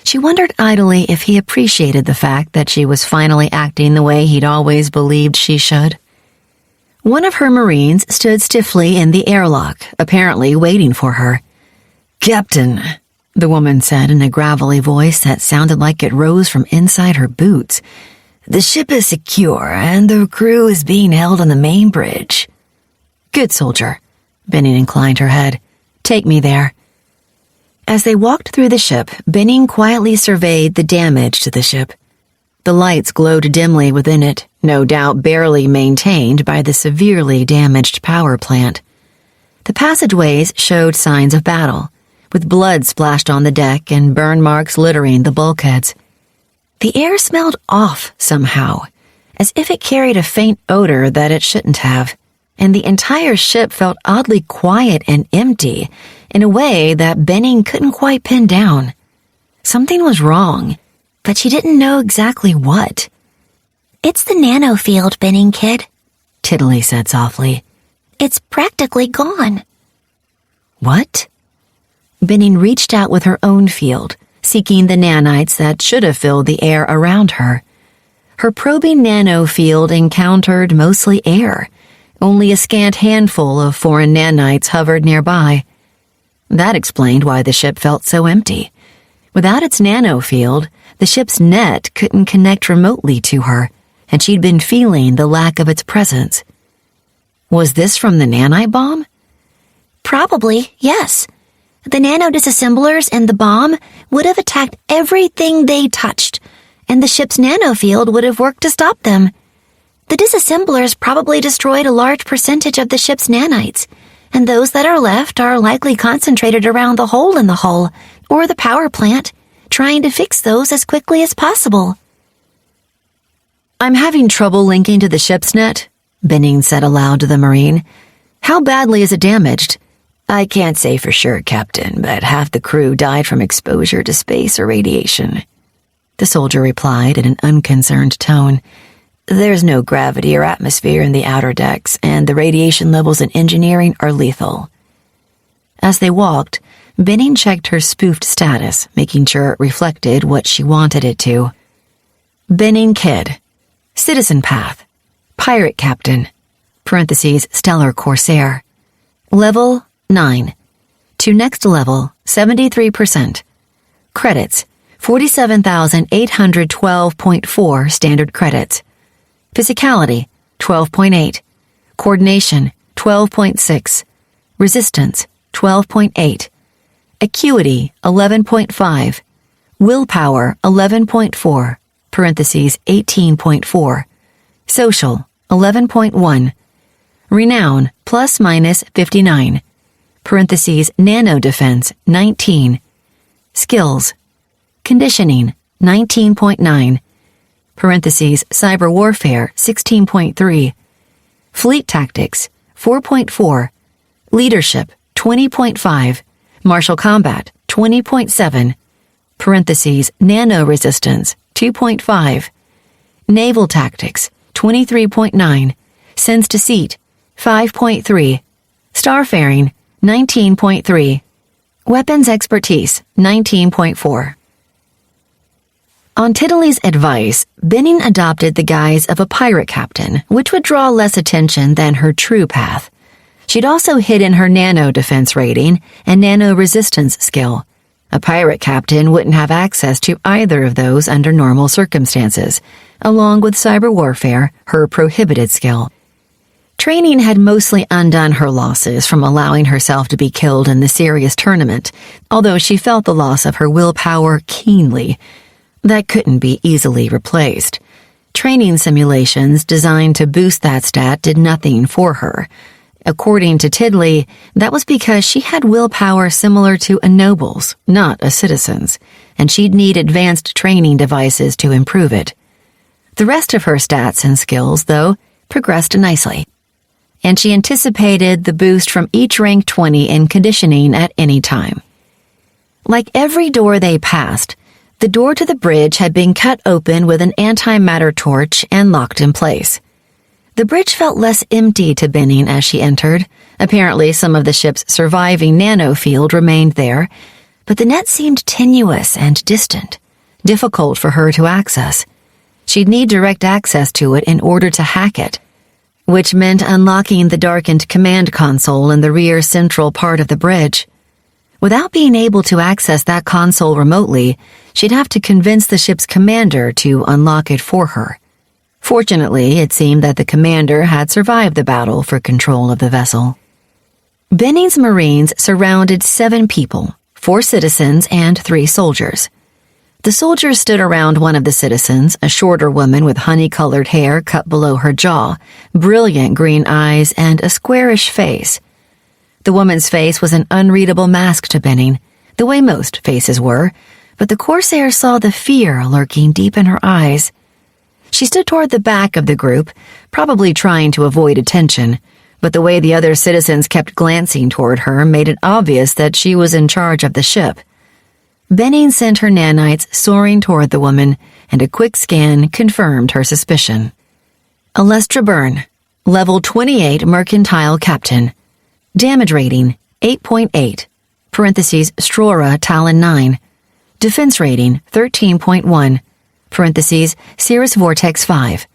She wondered idly if he appreciated the fact that she was finally acting the way he'd always believed she should. One of her Marines stood stiffly in the airlock, apparently waiting for her. "Captain," the woman said in a gravelly voice that sounded like it rose from inside her boots, "the ship is secure, and the crew is being held on the main bridge." "Good soldier." Benning inclined her head. "Take me there." As they walked through the ship, Benning quietly surveyed the damage to the ship. The lights glowed dimly within it, no doubt barely maintained by the severely damaged power plant. The passageways showed signs of battle, with blood splashed on the deck and burn marks littering the bulkheads. The air smelled off somehow, as if it carried a faint odor that it shouldn't have, and the entire ship felt oddly quiet and empty in a way that Benning couldn't quite pin down. Something was wrong, but she didn't know exactly what. "It's the nanofield, Benning kid," Tiddly said softly. "It's practically gone." "What?" Benning reached out with her own field, seeking the nanites that should have filled the air around her. Her probing nano field encountered mostly air. Only a scant handful of foreign nanites hovered nearby. That explained why the ship felt so empty. Without its nano field, the ship's net couldn't connect remotely to her, and she'd been feeling the lack of its presence. Was this from the nanite bomb? Probably, yes. The nano disassemblers and the bomb would have attacked everything they touched, and the ship's nanofield would have worked to stop them. The disassemblers probably destroyed a large percentage of the ship's nanites, and those that are left are likely concentrated around the hole in the hull, or the power plant, trying to fix those as quickly as possible. "I'm having trouble linking to the ship's net," Benning said aloud to the Marine. "How badly is it damaged?" "I can't say for sure, Captain, but half the crew died from exposure to space or radiation," the soldier replied in an unconcerned tone. There's no gravity or atmosphere in the outer decks, and the radiation levels in engineering are lethal. As they walked, Benning checked her spoofed status, making sure it reflected what she wanted it to. Benning Kid. Citizen Path. Pirate Captain. Stellar Corsair. Level 9. To next level, 73%. Credits, 47,812.4 standard credits. Physicality, 12.8. Coordination, 12.6. Resistance, 12.8. Acuity, 11.5. Willpower, 11.4. 18.4. Social, 11.1. Renown, plus minus 59. Nano Defense, 19. Skills. Conditioning, 19.9. Cyber Warfare, 16.3. Fleet Tactics, 4.4. Leadership, 20.5. Martial Combat, 20.7. Nano Resistance, 2.5. Naval Tactics, 23.9. Sense Deceit, 5.3. Starfaring, 19.3. Weapons Expertise, 19.4. On Tiddly's advice, Benning adopted the guise of a pirate captain, which would draw less attention than her true path. She'd also hidden her nano defense rating and nano resistance skill. A pirate captain wouldn't have access to either of those under normal circumstances, along with cyber warfare, her prohibited skill. Training had mostly undone her losses from allowing herself to be killed in the serious tournament, although she felt the loss of her willpower keenly. That couldn't be easily replaced. Training simulations designed to boost that stat did nothing for her. According to Tiddly, that was because she had willpower similar to a noble's, not a citizen's, and she'd need advanced training devices to improve it. The rest of her stats and skills, though, progressed nicely, and she anticipated the boost from each rank 20 in conditioning at any time. Like every door they passed, the door to the bridge had been cut open with an antimatter torch and locked in place. The bridge felt less empty to Benning as she entered. Apparently, some of the ship's surviving nanofield remained there, but the net seemed tenuous and distant, difficult for her to access. She'd need direct access to it in order to hack it, which meant unlocking the darkened command console in the rear central part of the bridge. Without being able to access that console remotely, she'd have to convince the ship's commander to unlock it for her. Fortunately, it seemed that the commander had survived the battle for control of the vessel. Benning's Marines surrounded 7 people, 4 citizens and 3 soldiers. The soldiers stood around one of the citizens, a shorter woman with honey-colored hair cut below her jaw, brilliant green eyes, and a squarish face. The woman's face was an unreadable mask to Benning, the way most faces were, but the Corsair saw the fear lurking deep in her eyes. She stood toward the back of the group, probably trying to avoid attention, but the way the other citizens kept glancing toward her made it obvious that she was in charge of the ship. Benning sent her nanites soaring toward the woman, and a quick scan confirmed her suspicion. Alestra Byrne, Level 28 Mercantile Captain. Damage rating, 8.8. Strora Talon 9. Defense rating, 13.1. Cirrus Vortex 5.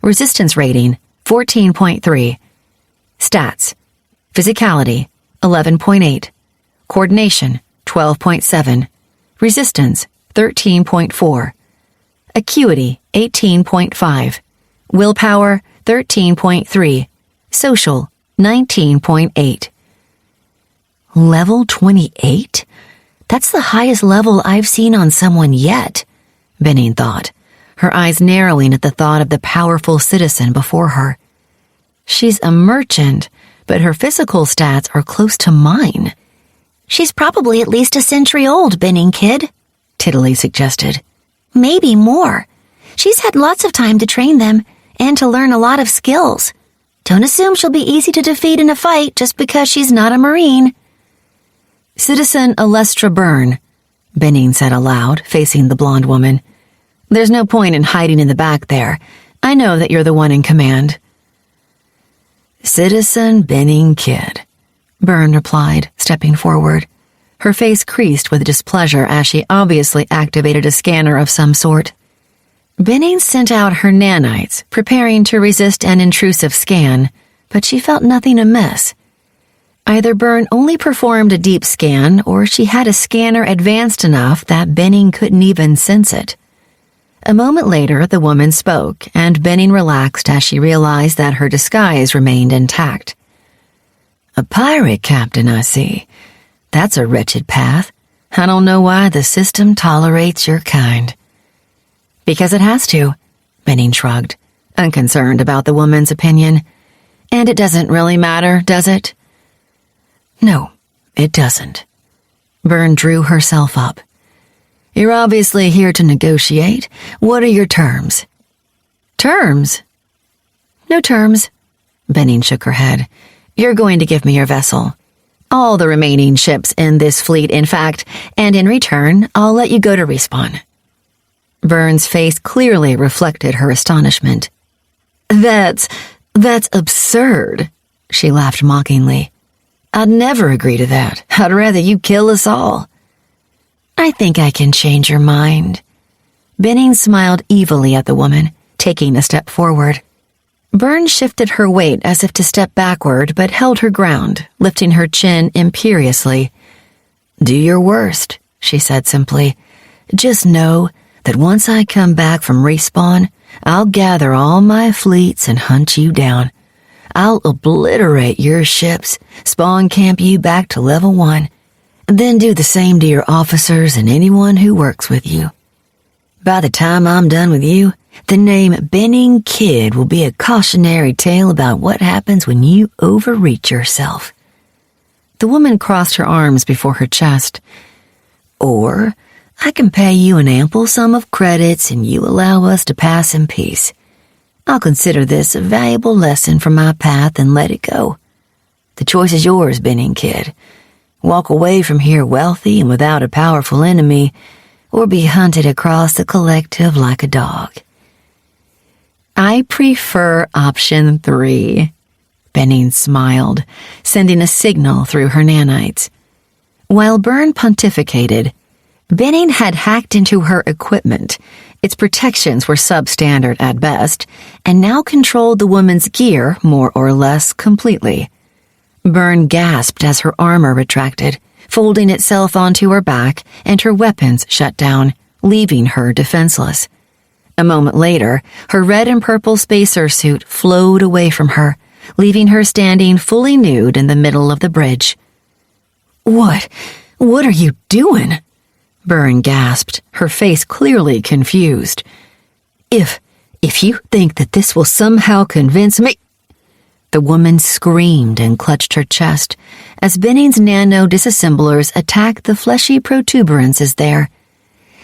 Resistance rating, 14.3. Stats. Physicality, 11.8. Coordination, 12.7. Resistance, 13.4. Acuity, 18.5. Willpower, 13.3. Social, 19.8. Level 28? That's the highest level I've seen on someone yet, Benning thought, her eyes narrowing at the thought of the powerful citizen before her. She's a merchant, but her physical stats are close to mine. She's probably at least a century old, Benning Kid, Tiddly suggested. Maybe more. She's had lots of time to train them and to learn a lot of skills. Don't assume she'll be easy to defeat in a fight just because she's not a Marine. Citizen Alestra Byrne, Benning said aloud, facing the blonde woman. There's no point in hiding in the back there. I know that you're the one in command." "Citizen Benning Kidd," Byrne replied, stepping forward. Her face creased with displeasure as she obviously activated a scanner of some sort. Benning sent out her nanites, preparing to resist an intrusive scan, but she felt nothing amiss. Either Byrne only performed a deep scan, or she had a scanner advanced enough that Benning couldn't even sense it. A moment later, the woman spoke, and Benning relaxed as she realized that her disguise remained intact. "A pirate captain, I see. That's a wretched path. I don't know why the system tolerates your kind." "Because it has to," Benning shrugged, unconcerned about the woman's opinion. "And it doesn't really matter, does it?" "No, it doesn't." Byrne drew herself up. "You're obviously here to negotiate. What are your terms?" "Terms?" "No terms." Benning shook her head. "You're going to give me your vessel. All the remaining ships in this fleet, in fact, and in return, I'll let you go to respawn." Byrne's face clearly reflected her astonishment. That's absurd," she laughed mockingly. "I'd never agree to that. I'd rather you kill us all." "I think I can change your mind." Benning smiled evilly at the woman, taking a step forward. Byrne shifted her weight as if to step backward, but held her ground, lifting her chin imperiously. "Do your worst," she said simply. "Just know that once I come back from respawn, I'll gather all my fleets and hunt you down. I'll obliterate your ships, spawn camp you back to level 1, and then do the same to your officers and anyone who works with you. By the time I'm done with you, the name Benning Kidd will be a cautionary tale about what happens when you overreach yourself." The woman crossed her arms before her chest. "Or I can pay you an ample sum of credits and you allow us to pass in peace. I'll consider this a valuable lesson from my path and let it go. The choice is yours, Benning Kidd. Walk away from here wealthy and without a powerful enemy, or be hunted across the collective like a dog." "I prefer option 3, Benning smiled, sending a signal through her nanites. While Byrne pontificated, Benning had hacked into her equipment. Its protections were substandard at best, and now controlled the woman's gear more or less completely. Byrne gasped as her armor retracted, folding itself onto her back, and her weapons shut down, leaving her defenseless. A moment later, her red and purple spacer suit flowed away from her, leaving her standing fully nude in the middle of the bridge. What are you doing?" Byrne gasped, her face clearly confused. If you think that this will somehow convince me—" The woman screamed and clutched her chest as Benning's nano disassemblers attacked the fleshy protuberances there.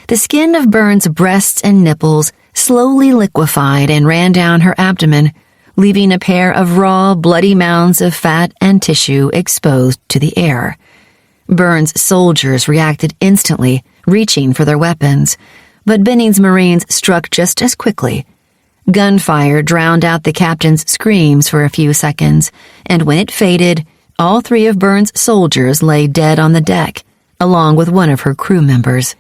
The skin of Byrne's breasts and nipples slowly liquefied and ran down her abdomen, leaving a pair of raw, bloody mounds of fat and tissue exposed to the air. Byrne's soldiers reacted instantly, reaching for their weapons, but Benning's Marines struck just as quickly. Gunfire drowned out the captain's screams for a few seconds, and when it faded, all 3 of Byrne's soldiers lay dead on the deck, along with one of her crew members.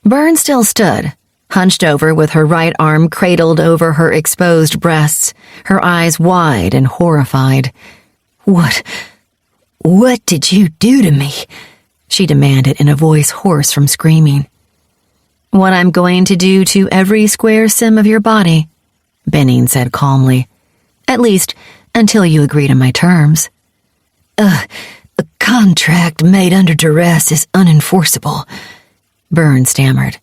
Byrne still stood, hunched over with her right arm cradled over her exposed breasts, her eyes wide and horrified. What did you do to me?" she demanded in a voice hoarse from screaming. "What I'm going to do to every square sim of your body," Benning said calmly. "At least, until you agree to my terms." A contract made under duress is unenforceable," Byrne stammered.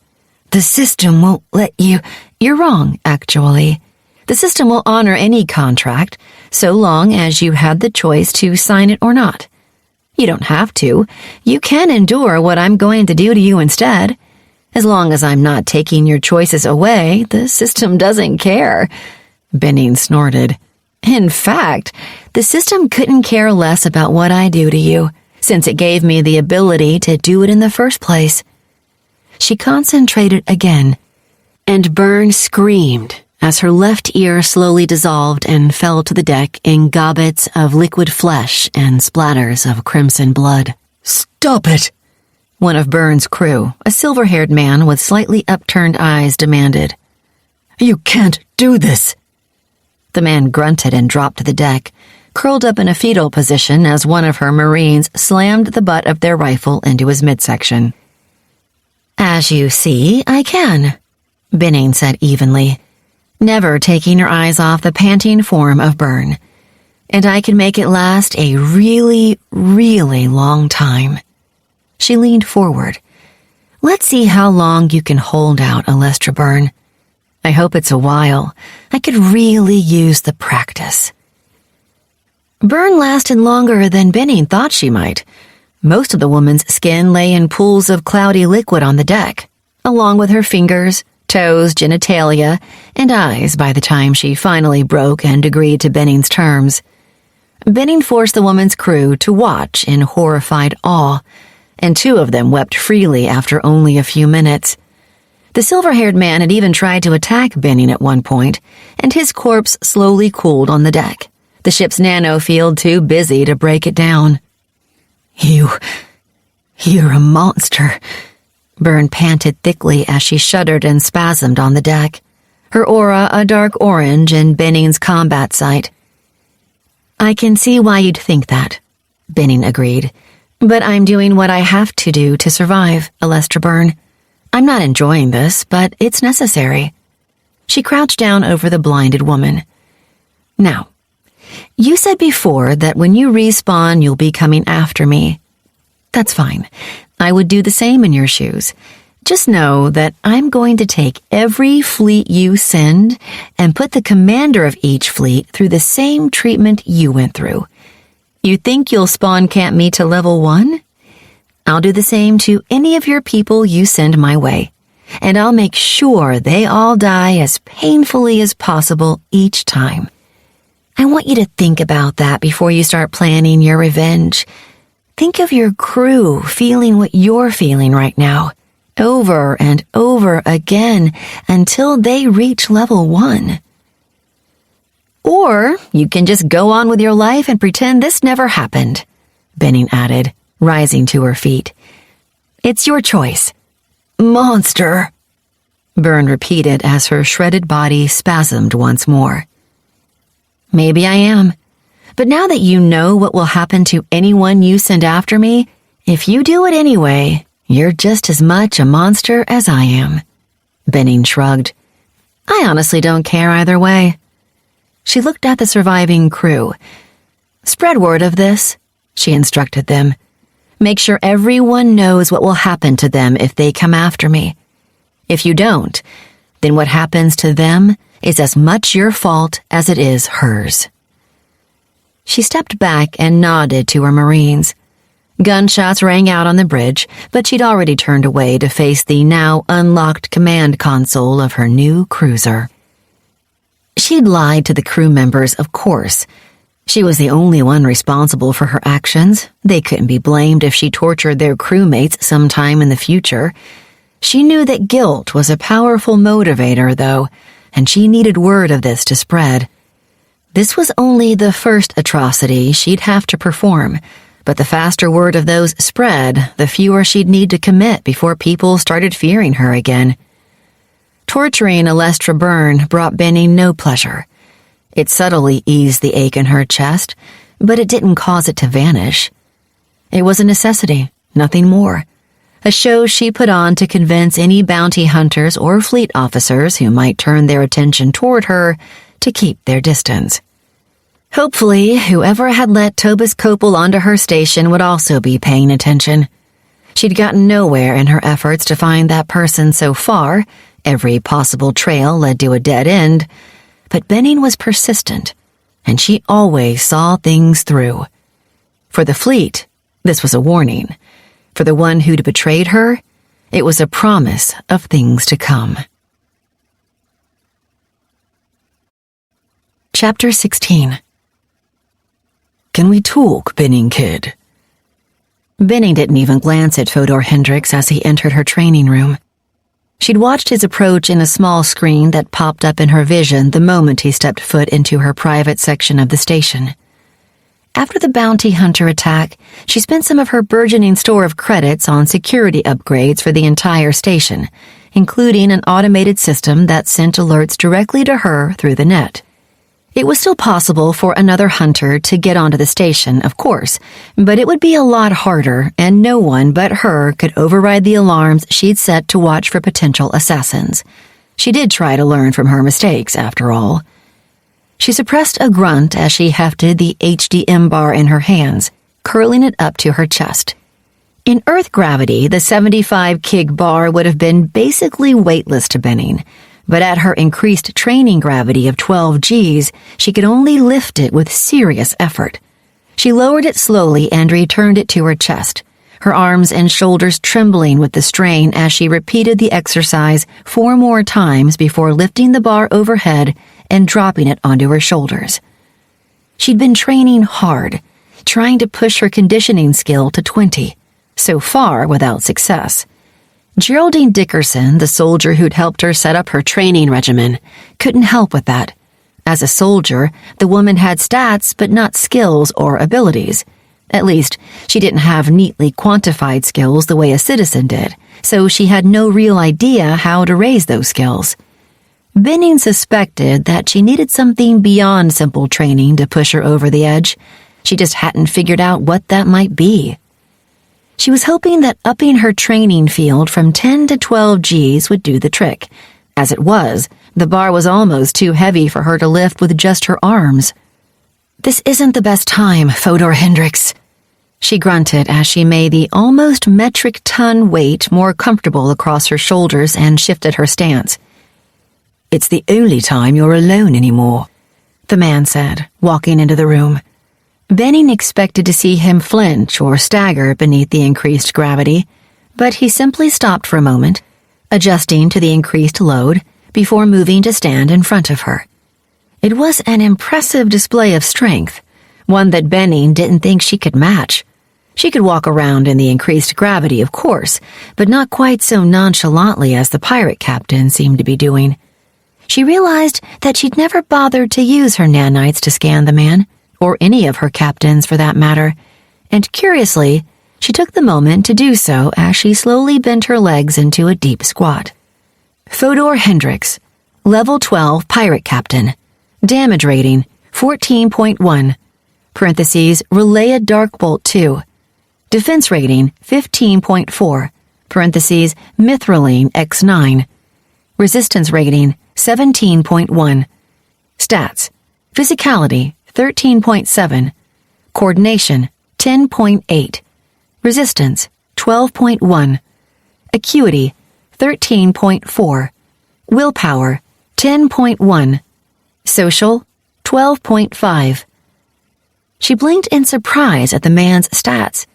"The system won't let you—" "You're wrong, actually. The system will honor any contract, so long as you had the choice to sign it or not. You don't have to. You can endure what I'm going to do to you instead. As long as I'm not taking your choices away, the system doesn't care." Benning snorted. "In fact, the system couldn't care less about what I do to you, since it gave me the ability to do it in the first place." She concentrated again, and Byrne screamed as her left ear slowly dissolved and fell to the deck in gobbets of liquid flesh and splatters of crimson blood. Stop it! One of Byrne's crew, a silver-haired man with slightly upturned eyes, demanded. You can't do this! The man grunted and dropped to the deck, curled up in a fetal position as one of her Marines slammed the butt of their rifle into his midsection. As you see, I can, Benning said evenly, never taking her eyes off the panting form of Byrne. And I can make it last a really, really long time. She leaned forward. Let's see how long you can hold out, Alestra Byrne. I hope it's a while. I could really use the practice. Byrne lasted longer than Benning thought she might. Most of the woman's skin lay in pools of cloudy liquid on the deck, along with her fingers, toes, genitalia, and eyes by the time she finally broke and agreed to Benning's terms. Benning forced the woman's crew to watch in horrified awe, and 2 of them wept freely after only a few minutes. The silver-haired man had even tried to attack Benning at one point, and his corpse slowly cooled on the deck, the ship's nanofield too busy to break it down. You're a monster, Byrne panted thickly as she shuddered and spasmed on the deck, her aura a dark orange in Benning's combat sight. I can see why you'd think that, Benning agreed, but I'm doing what I have to do to survive, Alestra Byrne. I'm not enjoying this, but it's necessary. She crouched down over the blinded woman. Now, you said before that when you respawn, you'll be coming after me. That's fine. I would do the same in your shoes. Just know that I'm going to take every fleet you send and put the commander of each fleet through the same treatment you went through. You think you'll spawn camp me to level 1? I'll do the same to any of your people you send my way, and I'll make sure they all die as painfully as possible each time. I want you to think about that before you start planning your revenge. Think of your crew feeling what you're feeling right now, over and over again until they reach level 1. Or you can just go on with your life and pretend this never happened, Benning added, rising to her feet. It's your choice. Monster, Byrne repeated as her shredded body spasmed once more. Maybe I am. But now that you know what will happen to anyone you send after me, if you do it anyway, you're just as much a monster as I am. Benning shrugged. I honestly don't care either way. She looked at the surviving crew. Spread word of this, she instructed them. Make sure everyone knows what will happen to them if they come after me. If you don't, then what happens to them is as much your fault as it is hers. She stepped back and nodded to her Marines. Gunshots rang out on the bridge, but she'd already turned away to face the now unlocked command console of her new cruiser. She'd lied to the crew members, of course. She was the only one responsible for her actions. They couldn't be blamed if she tortured their crewmates sometime in the future. She knew that guilt was a powerful motivator, though, and she needed word of this to spread. This was only the first atrocity she'd have to perform, but the faster word of those spread, the fewer she'd need to commit before people started fearing her again. Torturing Alestra Byrne brought Benning no pleasure. It subtly eased the ache in her chest, but it didn't cause it to vanish. It was a necessity, nothing more. A show she put on to convince any bounty hunters or fleet officers who might turn their attention toward her to keep their distance. Hopefully, whoever had let Tobus Copel onto her station would also be paying attention. She'd gotten nowhere in her efforts to find that person so far. Every possible trail led to a dead end. But Benning was persistent, and she always saw things through. For the fleet, this was a warning. For the one who'd betrayed her, it was a promise of things to come. Chapter 16. Can we talk, Benning kid? Benning didn't even glance at Fodor Hendricks as he entered her training room. She'd watched his approach in a small screen that popped up in her vision the moment he stepped foot into her private section of the station. After the bounty hunter attack, she spent some of her burgeoning store of credits on security upgrades for the entire station, including an automated system that sent alerts directly to her through the net. It was still possible for another hunter to get onto the station, of course, but it would be a lot harder, and no one but her could override the alarms she'd set to watch for potential assassins. She did try to learn from her mistakes, after all. She suppressed a grunt as she hefted the HDM bar in her hands, curling it up to her chest. In Earth gravity, the 75 kg bar would have been basically weightless to Benning, but at her increased training gravity of 12 Gs, she could only lift it with serious effort. She lowered it slowly and returned it to her chest, her arms and shoulders trembling with the strain as she repeated the exercise 4 more times before lifting the bar overhead and dropping it onto her shoulders. She'd been training hard, trying to push her conditioning skill to 20, so far without success. Geraldine Dickerson, the soldier who'd helped her set up her training regimen, couldn't help with that. As a soldier, the woman had stats but not skills or abilities. At least, she didn't have neatly quantified skills the way a citizen did, so she had no real idea how to raise those skills. Benning suspected that she needed something beyond simple training to push her over the edge. She just hadn't figured out what that might be. She was hoping that upping her training field from 10 to 12 Gs would do the trick. As it was, the bar was almost too heavy for her to lift with just her arms. "This isn't the best time, Fodor Hendricks," she grunted as she made the almost metric ton weight more comfortable across her shoulders and shifted her stance. "It's the only time you're alone anymore," the man said, walking into the room. Benning expected to see him flinch or stagger beneath the increased gravity, but he simply stopped for a moment, adjusting to the increased load, before moving to stand in front of her. It was an impressive display of strength, one that Benning didn't think she could match. She could walk around in the increased gravity, of course, but not quite so nonchalantly as the pirate captain seemed to be doing. She realized that she'd never bothered to use her nanites to scan the man, or any of her captains for that matter, and curiously, she took the moment to do so as she slowly bent her legs into a deep squat. Fodor Hendricks, Level 12 Pirate Captain. Damage rating, 14.1. Parentheses, Relayed Darkbolt 2. Defense rating, 15.4. Parentheses, Mithraline X9. Resistance rating, 17.1. Stats. Physicality, 13.7. Coordination, 10.8. Resistance, 12.1. Acuity, 13.4. Willpower, 10.1. Social, 12.5. She blinked in surprise at the man's stats.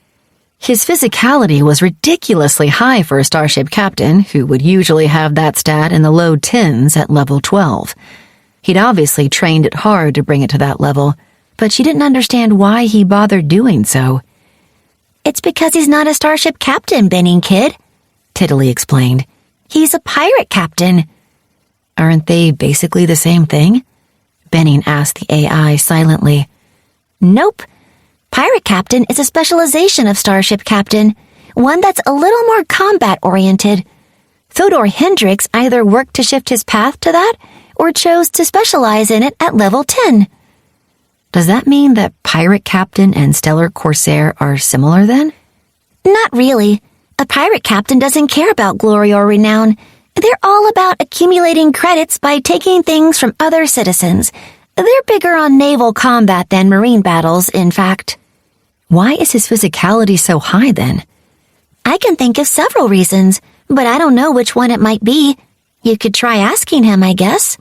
His physicality was ridiculously high for a starship captain, who would usually have that stat in the low 10s at level 12. He'd obviously trained it hard to bring it to that level, but she didn't understand why he bothered doing so. "It's because he's not a starship captain, Benning kid," Tiddly explained. "He's a pirate captain." "Aren't they basically the same thing?" Benning asked the AI silently. "Nope. Pirate captain is a specialization of starship captain, one that's a little more combat-oriented. Fodor Hendricks either worked to shift his path to that, or chose to specialize in it at level 10. Does that mean that Pirate Captain and Stellar Corsair are similar then? Not really. A pirate captain doesn't care about glory or renown. They're all about accumulating credits by taking things from other citizens. They're bigger on naval combat than marine battles, in fact. Why is his physicality so high then? I can think of several reasons, but I don't know which one it might be. You could try asking him, I guess.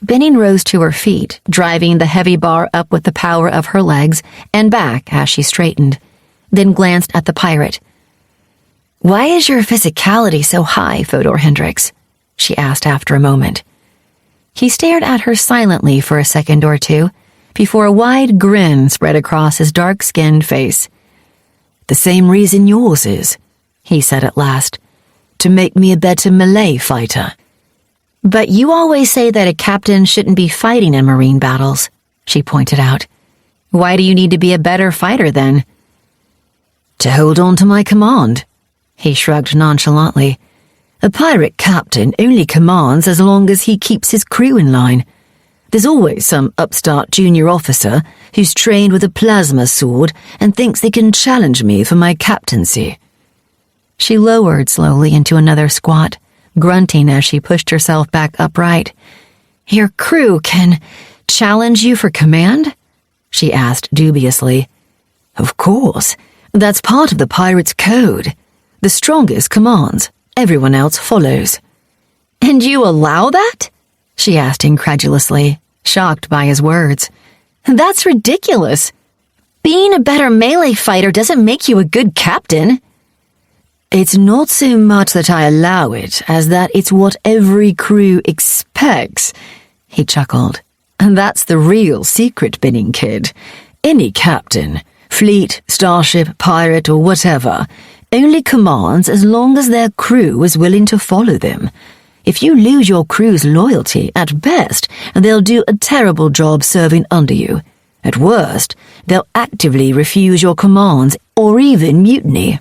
Benning rose to her feet, driving the heavy bar up with the power of her legs and back as she straightened, then glanced at the pirate. "Why is your physicality so high, Fodor Hendricks?" she asked after a moment. He stared at her silently for a second or two, before a wide grin spread across his dark-skinned face. "The same reason yours is," he said at last. to make me a better melee fighter. But you always say that a captain shouldn't be fighting in marine battles, she pointed out. Why do you need to be a better fighter then? To hold on to my command, he shrugged nonchalantly. A pirate captain only commands as long as he keeps his crew in line. There's always some upstart junior officer who's trained with a plasma sword and thinks they can challenge me for my captaincy. She lowered slowly into another squat, grunting as she pushed herself back upright. Your crew can challenge you for command? She asked dubiously. Of course. That's part of the pirate's code. The strongest commands. Everyone else follows. And you allow that? She asked incredulously, shocked by his words. That's ridiculous. Being a better melee fighter doesn't make you a good captain. It's not so much that I allow it as that it's what every crew expects, he chuckled. And that's the real secret, Binning Kid. Any captain, fleet, starship, pirate, or whatever, only commands as long as their crew is willing to follow them. If you lose your crew's loyalty, at best, they'll do a terrible job serving under you. At worst, they'll actively refuse your commands or even mutiny.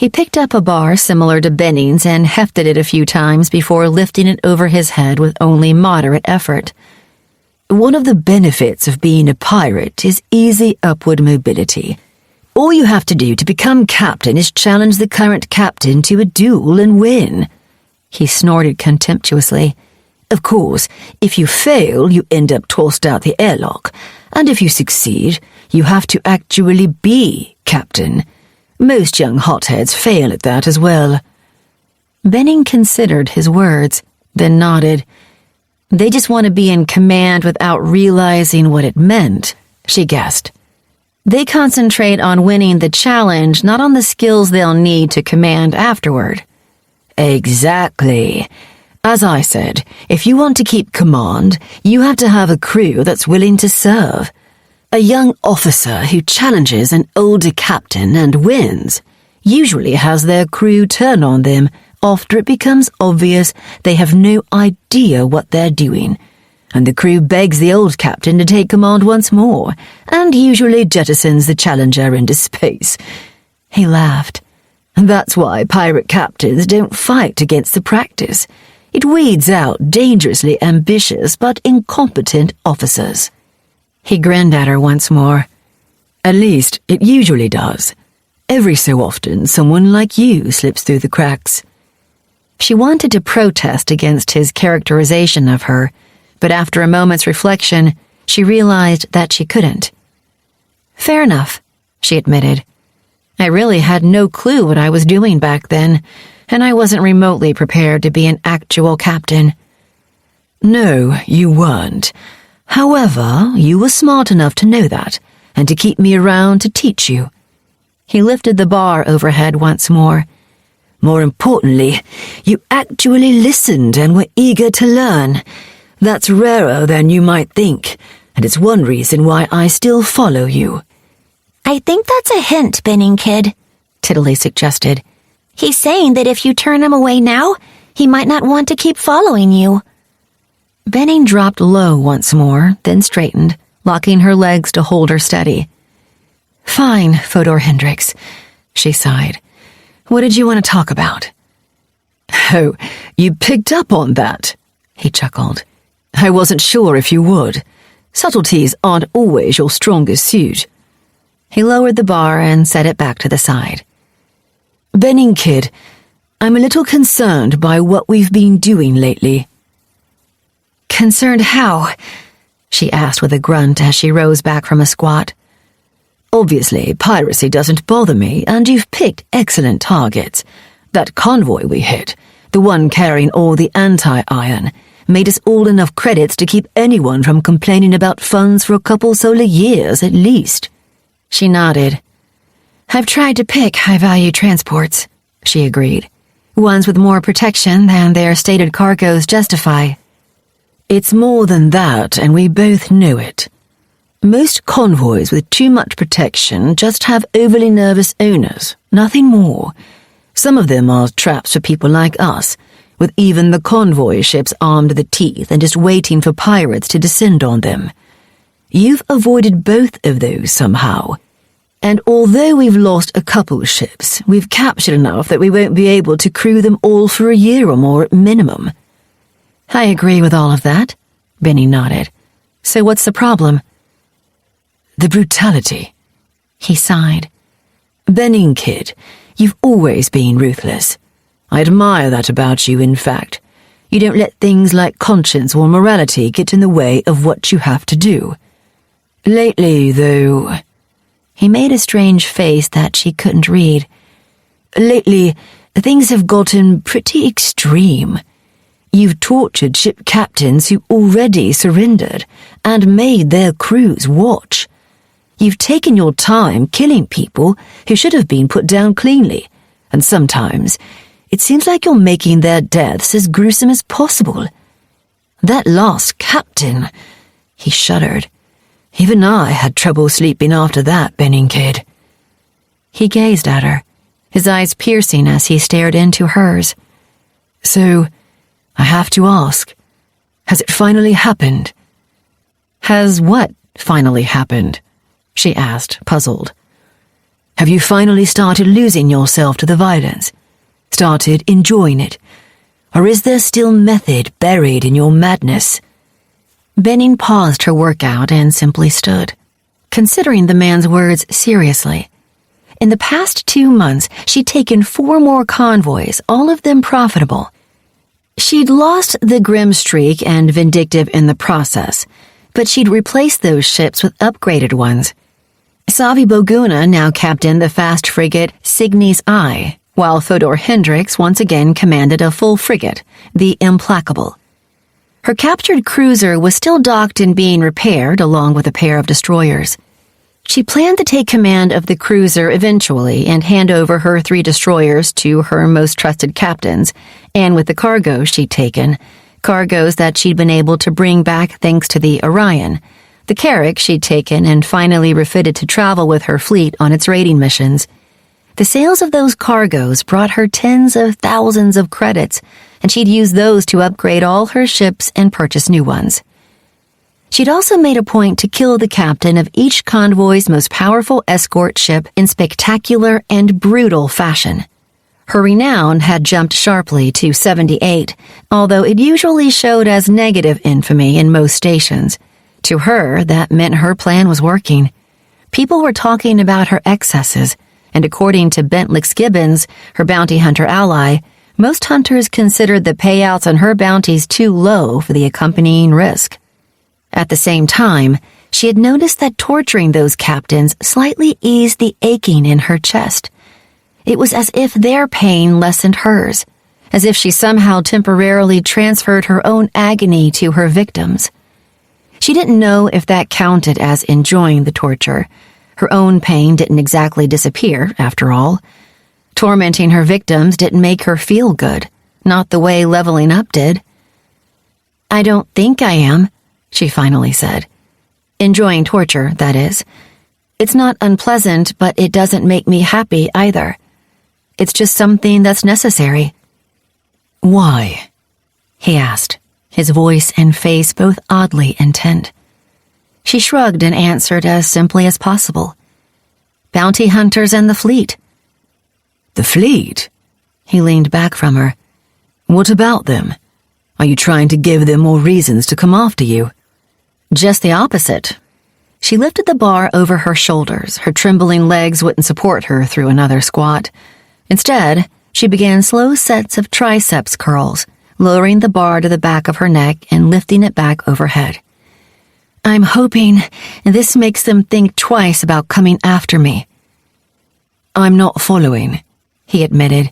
He picked up a bar similar to Benning's and hefted it a few times before lifting it over his head with only moderate effort. One of the benefits of being a pirate is easy upward mobility. All you have to do to become captain is challenge the current captain to a duel and win. He snorted contemptuously. Of course, if you fail, you end up tossed out the airlock, and if you succeed, you have to actually be captain. Most young hotheads fail at that as well. Benning considered his words, then nodded. They just want to be in command without realizing what it meant, she guessed. They concentrate on winning the challenge, not on the skills they'll need to command afterward. Exactly. As I said, if you want to keep command, you have to have a crew that's willing to serve. A young officer who challenges an older captain and wins usually has their crew turn on them after it becomes obvious they have no idea what they're doing, and the crew begs the old captain to take command once more, and usually jettisons the challenger into space. He laughed. That's why pirate captains don't fight against the practice. It weeds out dangerously ambitious but incompetent officers. He grinned at her once more. At least, it usually does. Every so often, someone like you slips through the cracks. She wanted to protest against his characterization of her, but after a moment's reflection, she realized that she couldn't. Fair enough, she admitted. I really had no clue what I was doing back then, and I wasn't remotely prepared to be an actual captain. No, you weren't. However, you were smart enough to know that, and to keep me around to teach you. He lifted the bar overhead once more. More importantly, you actually listened and were eager to learn. That's rarer than you might think, and it's one reason why I still follow you. I think that's a hint, Benning Kid, Tiddly suggested. He's saying that if you turn him away now, he might not want to keep following you. Benning dropped low once more, then straightened, locking her legs to hold her steady. Fine, Fodor Hendricks, she sighed. What did you want to talk about? Oh, you picked up on that, he chuckled. I wasn't sure if you would. Subtleties aren't always your strongest suit. He lowered the bar and set it back to the side. Benning Kid, I'm a little concerned by what we've been doing lately. Concerned how? She asked with a grunt as she rose back from a squat. Obviously, piracy doesn't bother me, and you've picked excellent targets. That convoy we hit, the one carrying all the anti-iron, made us all enough credits to keep anyone from complaining about funds for a couple solar years at least. She nodded. I've tried to pick high-value transports, she agreed. Ones with more protection than their stated cargoes justify. It's more than that, and we both know it. Most convoys with too much protection just have overly nervous owners, nothing more. Some of them are traps for people like us, with even the convoy ships armed to the teeth and just waiting for pirates to descend on them. You've avoided both of those somehow. And although we've lost a couple ships, we've captured enough that we won't be able to crew them all for a year or more at minimum." "I agree with all of that," Benny nodded. "So what's the problem?" "The brutality," he sighed. "Benning, kid, you've always been ruthless. I admire that about you, in fact. You don't let things like conscience or morality get in the way of what you have to do. Lately, though..." He made a strange face that she couldn't read. "Lately, things have gotten pretty extreme. You've tortured ship captains who already surrendered and made their crews watch. You've taken your time killing people who should have been put down cleanly, and sometimes it seems like you're making their deaths as gruesome as possible. That last captain," he shuddered. "Even I had trouble sleeping after that, Benning, kid." He gazed at her, his eyes piercing as he stared into hers. "So, I have to ask, has it finally happened?" "Has what finally happened?" she asked, puzzled. "Have you finally started losing yourself to the violence? Started enjoying it? Or is there still method buried in your madness?" Benning paused her workout and simply stood, considering the man's words seriously. In the past 2 months, she'd taken 4 more convoys, all of them profitable. She'd lost the grim streak and vindictive in the process, but she'd replaced those ships with upgraded ones. Savi Boguna now captained the fast frigate Signy's Eye, while Fodor Hendricks once again commanded a full frigate, the Implacable. Her captured cruiser was still docked and being repaired along with a pair of destroyers. She planned to take command of the cruiser eventually and hand over her 3 destroyers to her most trusted captains, and with the cargo she'd taken, cargoes that she'd been able to bring back thanks to the Orion, the Carrack she'd taken and finally refitted to travel with her fleet on its raiding missions. The sales of those cargoes brought her tens of thousands of credits, and she'd used those to upgrade all her ships and purchase new ones. She'd also made a point to kill the captain of each convoy's most powerful escort ship in spectacular and brutal fashion. Her renown had jumped sharply to 78, although it usually showed as negative infamy in most stations. To her, that meant her plan was working. People were talking about her excesses, and according to Bentlix Gibbons, her bounty hunter ally, most hunters considered the payouts on her bounties too low for the accompanying risk. At the same time, she had noticed that torturing those captains slightly eased the aching in her chest. It was as if their pain lessened hers, as if she somehow temporarily transferred her own agony to her victims. She didn't know if that counted as enjoying the torture. Her own pain didn't exactly disappear, after all. Tormenting her victims didn't make her feel good, not the way leveling up did. "I don't think I am," she finally said. "Enjoying torture, that is. It's not unpleasant, but it doesn't make me happy either. It's just something that's necessary." "Why?" he asked, his voice and face both oddly intent. She shrugged and answered as simply as possible. "Bounty hunters and the fleet." "The fleet?" He leaned back from her. "What about them? Are you trying to give them more reasons to come after you?" "Just the opposite." She lifted the bar over her shoulders. Her trembling legs wouldn't support her through another squat. Instead, she began slow sets of triceps curls, lowering the bar to the back of her neck and lifting it back overhead. "I'm hoping this makes them think twice about coming after me." "I'm not following," he admitted.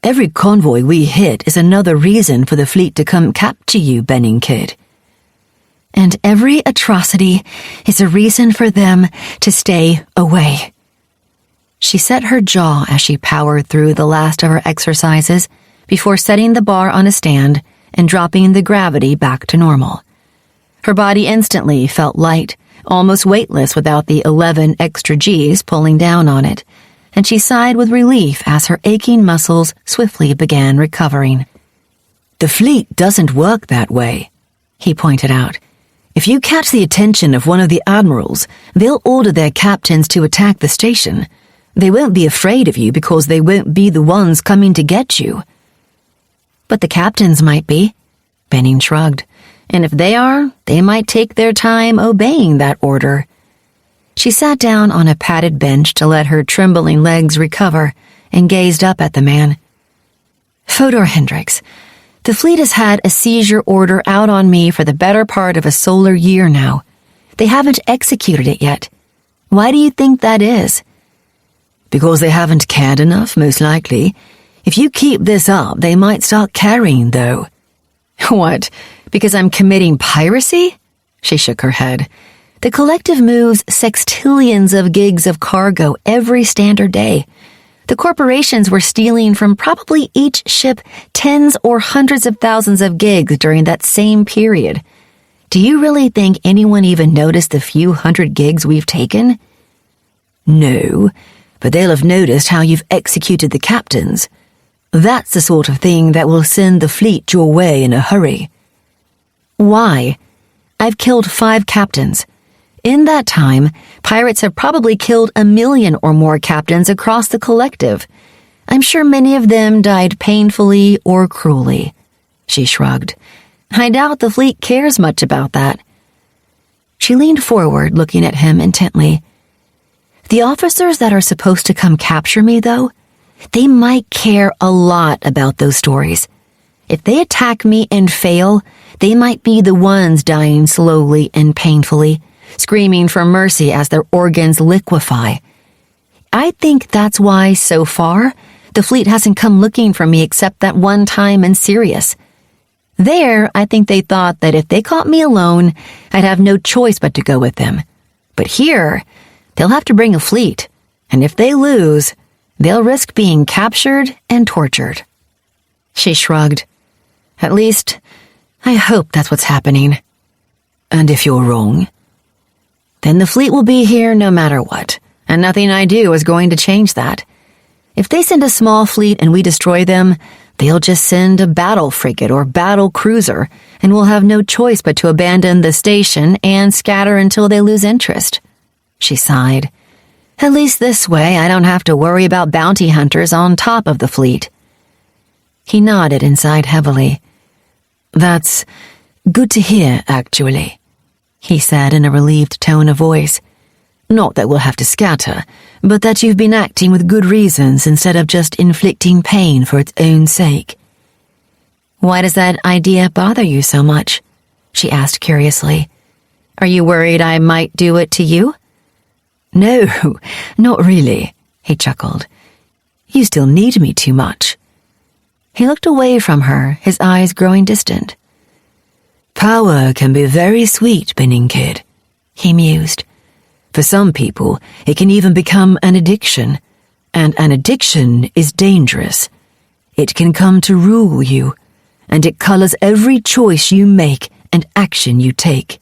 "Every convoy we hit is another reason for the fleet to come capture you, Benning kid." "And every atrocity is a reason for them to stay away." She set her jaw as she powered through the last of her exercises before setting the bar on a stand and dropping the gravity back to normal. Her body instantly felt light, almost weightless without the 11 extra G's pulling down on it, and she sighed with relief as her aching muscles swiftly began recovering. The fleet doesn't work that way, he pointed out. If you catch the attention of one of the admirals, they'll order their captains to attack the station. They won't be afraid of you because they won't be the ones coming to get you. But the captains might be. Benning shrugged. And if they are, they might take their time obeying that order. She sat down on a padded bench to let her trembling legs recover and gazed up at the man. Fodor Hendricks, the fleet has had a seizure order out on me for the better part of a solar year now. They haven't executed it yet. Why do you think that is? Because they haven't cared enough, most likely. If you keep this up, they might start caring, though. What? Because I'm committing piracy? She shook her head. The collective moves sextillions of gigs of cargo every standard day. The corporations were stealing from probably each ship tens or hundreds of thousands of gigs during that same period. Do you really think anyone even noticed the few hundred gigs we've taken? No, but they'll have noticed how you've executed the captains. That's the sort of thing that will send the fleet your way in a hurry. Why? I've killed 5 captains. In that time, pirates have probably killed 1 million or more captains across the collective. I'm sure many of them died painfully or cruelly. She shrugged. I doubt the fleet cares much about that. She leaned forward, looking at him intently. The officers that are supposed to come capture me, though, they might care a lot about those stories. If they attack me and fail, they might be the ones dying slowly and painfully, screaming for mercy as their organs liquefy. I think that's why, so far, the fleet hasn't come looking for me except that one time in Sirius. There, I think they thought that if they caught me alone, I'd have no choice but to go with them. But here, they'll have to bring a fleet, and if they lose, they'll risk being captured and tortured. She shrugged. At least, I hope that's what's happening. And if you're wrong? Then the fleet will be here no matter what, and nothing I do is going to change that. If they send a small fleet and we destroy them, they'll just send a battle frigate or battle cruiser, and we'll have no choice but to abandon the station and scatter until they lose interest. She sighed. At least this way I don't have to worry about bounty hunters on top of the fleet. He nodded and sighed heavily. That's good to hear, actually, he said in a relieved tone of voice. Not that we'll have to scatter, but that you've been acting with good reasons instead of just inflicting pain for its own sake. Why does that idea bother you so much? She asked curiously. Are you worried I might do it to you? No, not really, he chuckled. You still need me too much. He looked away from her, his eyes growing distant. Power can be very sweet, Benning Kid, he mused. For some people, it can even become an addiction, and an addiction is dangerous. It can come to rule you, and it colors every choice you make and action you take.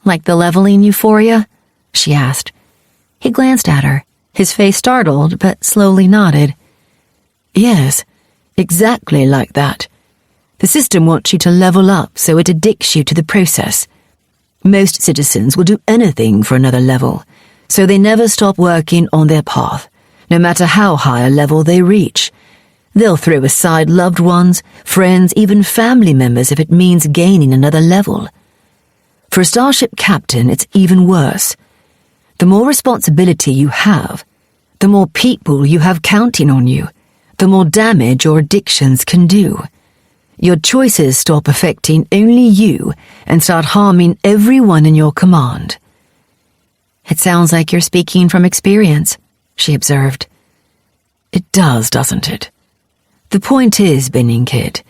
Like the leveling euphoria? She asked. He glanced at her, his face startled but slowly nodded. Yes, exactly like that. The system wants you to level up so it addicts you to the process. Most citizens will do anything for another level, so they never stop working on their path, no matter how high a level they reach. They'll throw aside loved ones, friends, even family members if it means gaining another level. For a starship captain, it's even worse. The more responsibility you have, the more people you have counting on you, the more damage your addictions can do. Your choices stop affecting only you and start harming everyone in your command. It sounds like you're speaking from experience, she observed. It does, doesn't it? The point is, Benning Kid,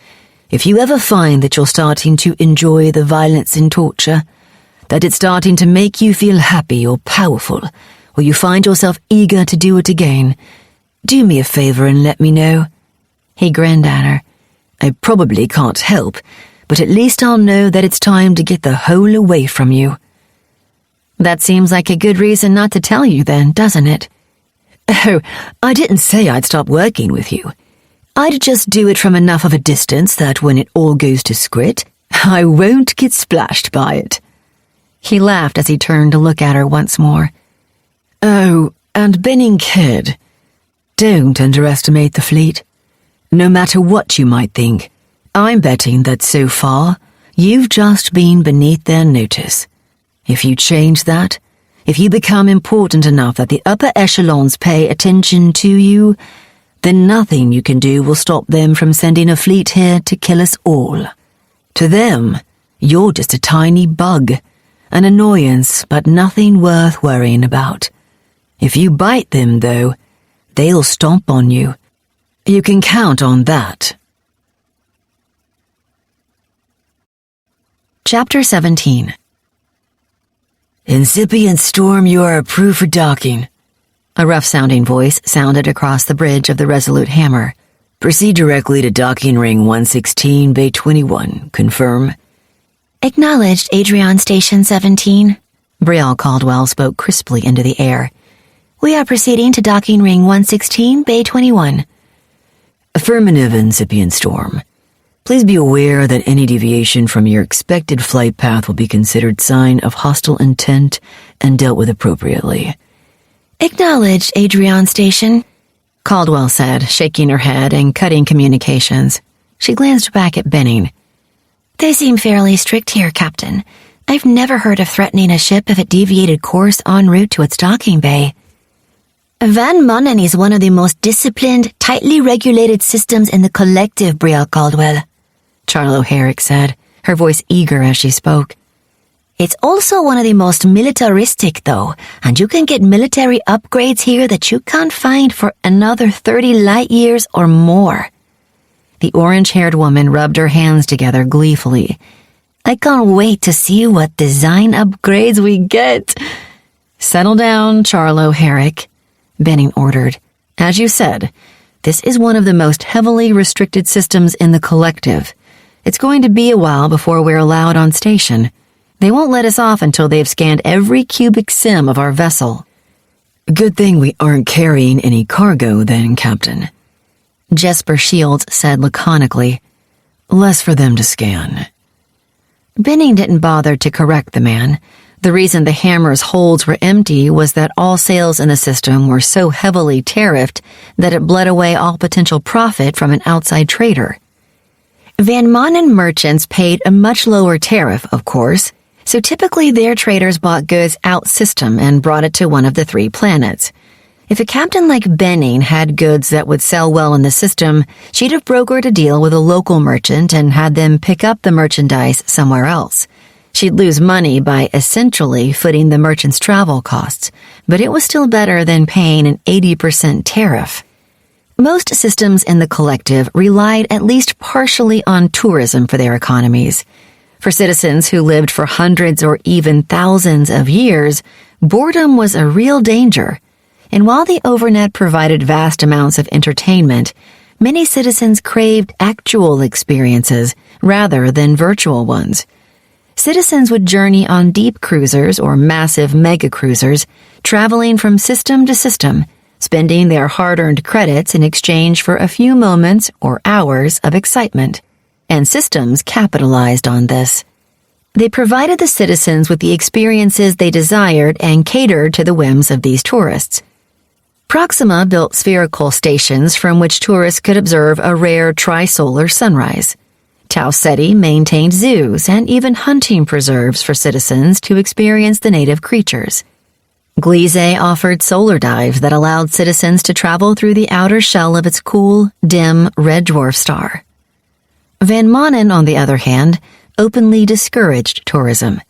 if you ever find that you're starting to enjoy the violence and torture, that it's starting to make you feel happy or powerful, or you find yourself eager to do it again, do me a favor and let me know. He grinned at her. I probably can't help, but at least I'll know that it's time to get the whole away from you. That seems like a good reason not to tell you then, doesn't it? Oh, I didn't say I'd stop working with you. I'd just do it from enough of a distance that when it all goes to scrit, I won't get splashed by it. He laughed as he turned to look at her once more. Oh, and Benning Kidd, don't underestimate the fleet. No matter what you might think, I'm betting that so far, you've just been beneath their notice. If you change that, if you become important enough that the upper echelons pay attention to you, then nothing you can do will stop them from sending a fleet here to kill us all. To them, you're just a tiny bug, an annoyance, but nothing worth worrying about. If you bite them, though, they'll stomp on you. You can count on that. Chapter 17. Incipient storm, you are approved for docking. A rough-sounding voice sounded across the bridge of the Resolute Hammer. Proceed directly to docking ring 116, Bay 21. Confirm. Acknowledged, Adrian Station 17. Brielle Caldwell spoke crisply into the air. We are proceeding to docking ring 116, Bay 21. Affirmative, Incipient storm. Please be aware that any deviation from your expected flight path will be considered sign of hostile intent and dealt with appropriately. Acknowledged, Adrian Station. Caldwell said, shaking her head and cutting communications. She glanced back at Benning. They seem fairly strict here, Captain. I've never heard of threatening a ship if it deviated course en route to its docking bay. Van Manen is one of the most disciplined, tightly regulated systems in the collective, Brielle Caldwell, Charlo Herrick said, her voice eager as she spoke. It's also one of the most militaristic, though, and you can get military upgrades here that you can't find for another 30 light years or more. The orange-haired woman rubbed her hands together gleefully. I can't wait to see what design upgrades we get. Settle down, Charlo Herrick, Benning ordered. As you said, this is one of the most heavily restricted systems in the collective. It's going to be a while before we're allowed on station. They won't let us off until they've scanned every cubic sim of our vessel. Good thing we aren't carrying any cargo then, Captain. Jesper Shields said laconically. Less for them to scan. Benning didn't bother to correct the man. The reason the Hammer's holds were empty was that all sales in the system were so heavily tariffed that it bled away all potential profit from an outside trader. Van Manen merchants paid a much lower tariff, of course, so typically their traders bought goods out-system and brought it to one of the 3 planets. If a captain like Benning had goods that would sell well in the system, she'd have brokered a deal with a local merchant and had them pick up the merchandise somewhere else. She'd lose money by essentially footing the merchant's travel costs, but it was still better than paying an 80% tariff. Most systems in the collective relied at least partially on tourism for their economies. For citizens who lived for hundreds or even thousands of years, boredom was a real danger. And while the Overnet provided vast amounts of entertainment, many citizens craved actual experiences rather than virtual ones. Citizens would journey on deep cruisers or massive mega cruisers, traveling from system to system, spending their hard-earned credits in exchange for a few moments or hours of excitement. And systems capitalized on this. They provided the citizens with the experiences they desired and catered to the whims of these tourists. Proxima built spherical stations from which tourists could observe a rare trisolar sunrise. Tau Ceti maintained zoos and even hunting preserves for citizens to experience the native creatures. Gliese offered solar dives that allowed citizens to travel through the outer shell of its cool, dim red dwarf star. Van Manen, on the other hand, openly discouraged tourism.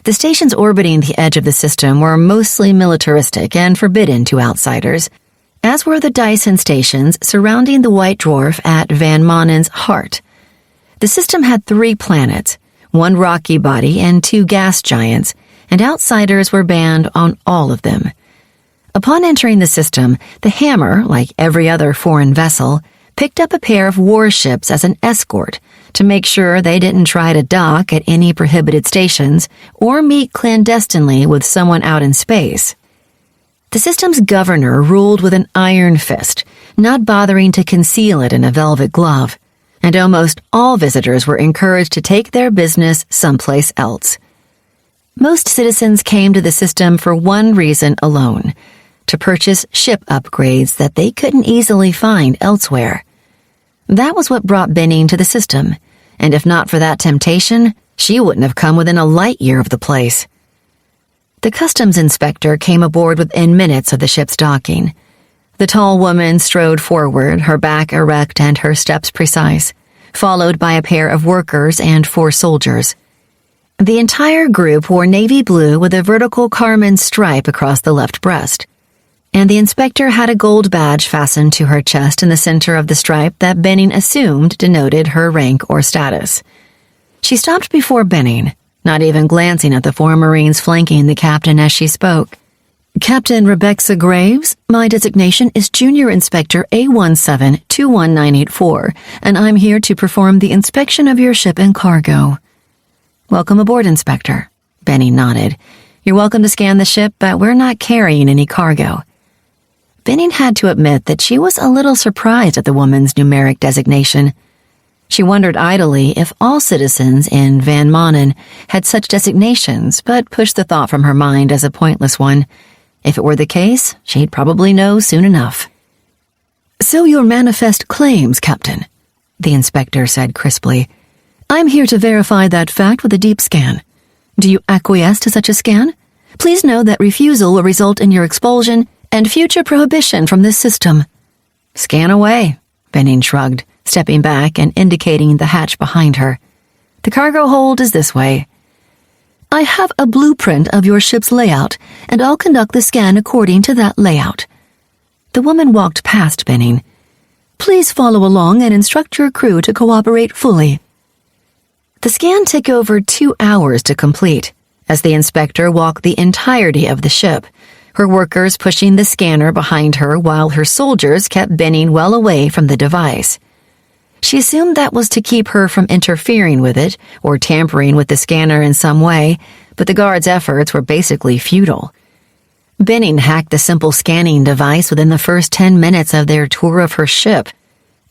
The stations orbiting the edge of the system were mostly militaristic and forbidden to outsiders, as were the Dyson stations surrounding the white dwarf at Van Manen's heart. The system had 3 planets, 1 rocky body and 2 gas giants, and outsiders were banned on all of them. Upon entering the system, the Hammer, like every other foreign vessel, picked up a pair of warships as an escort to make sure they didn't try to dock at any prohibited stations or meet clandestinely with someone out in space. The system's governor ruled with an iron fist, not bothering to conceal it in a velvet glove, and almost all visitors were encouraged to take their business someplace else. Most citizens came to the system for one reason alone: to purchase ship upgrades that they couldn't easily find elsewhere. That was what brought Benning to the system, and if not for that temptation, she wouldn't have come within a light year of the place. The customs inspector came aboard within minutes of the ship's docking. The tall woman strode forward, her back erect and her steps precise, followed by a pair of workers and 4 soldiers. The entire group wore navy blue with a vertical carmine stripe across the left breast, and the inspector had a gold badge fastened to her chest in the center of the stripe that Benning assumed denoted her rank or status. She stopped before Benning, not even glancing at the 4 Marines flanking the captain as she spoke. "Captain Rebecca Graves, my designation is Junior Inspector A1721984, and I'm here to perform the inspection of your ship and cargo." "Welcome aboard, Inspector." Benning nodded. "You're welcome to scan the ship, but we're not carrying any cargo." Benning had to admit that she was a little surprised at the woman's numeric designation. She wondered idly if all citizens in Van Manen had such designations, but pushed the thought from her mind as a pointless one. If it were the case, she'd probably know soon enough. "So your manifest claims, Captain," the inspector said crisply. "I'm here to verify that fact with a deep scan. Do you acquiesce to such a scan? Please know that refusal will result in your expulsion and future prohibition from this system." "Scan away," Benning shrugged, stepping back and indicating the hatch behind her. "The cargo hold is this way." "I have a blueprint of your ship's layout, and I'll conduct the scan according to that layout." The woman walked past Benning. "Please follow along and instruct your crew to cooperate fully." The scan took over 2 hours to complete, as the inspector walked the entirety of the ship, her workers pushing the scanner behind her while her soldiers kept Benning well away from the device. She assumed that was to keep her from interfering with it or tampering with the scanner in some way, but the guards' efforts were basically futile. Benning hacked the simple scanning device within the first 10 minutes of their tour of her ship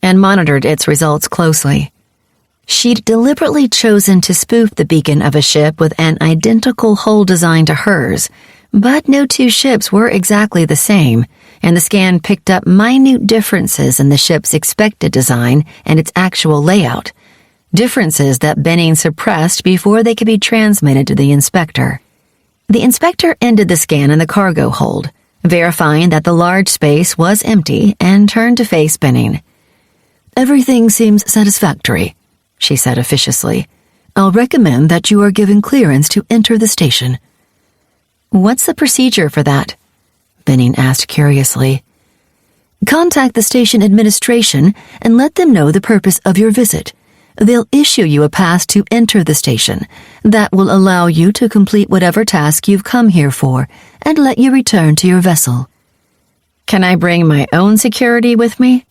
and monitored its results closely. She'd deliberately chosen to spoof the beacon of a ship with an identical hull design to hers, but no 2 ships were exactly the same, and the scan picked up minute differences in the ship's expected design and its actual layout, differences that Benning suppressed before they could be transmitted to the inspector. The inspector ended the scan in the cargo hold, verifying that the large space was empty, and turned to face Benning. "Everything seems satisfactory," she said officiously. "I'll recommend that you are given clearance to enter the station." "What's the procedure for that?" Benning asked curiously. "Contact the station administration and let them know the purpose of your visit. They'll issue you a pass to enter the station. That will allow you to complete whatever task you've come here for and let you return to your vessel." "Can I bring my own security with me?"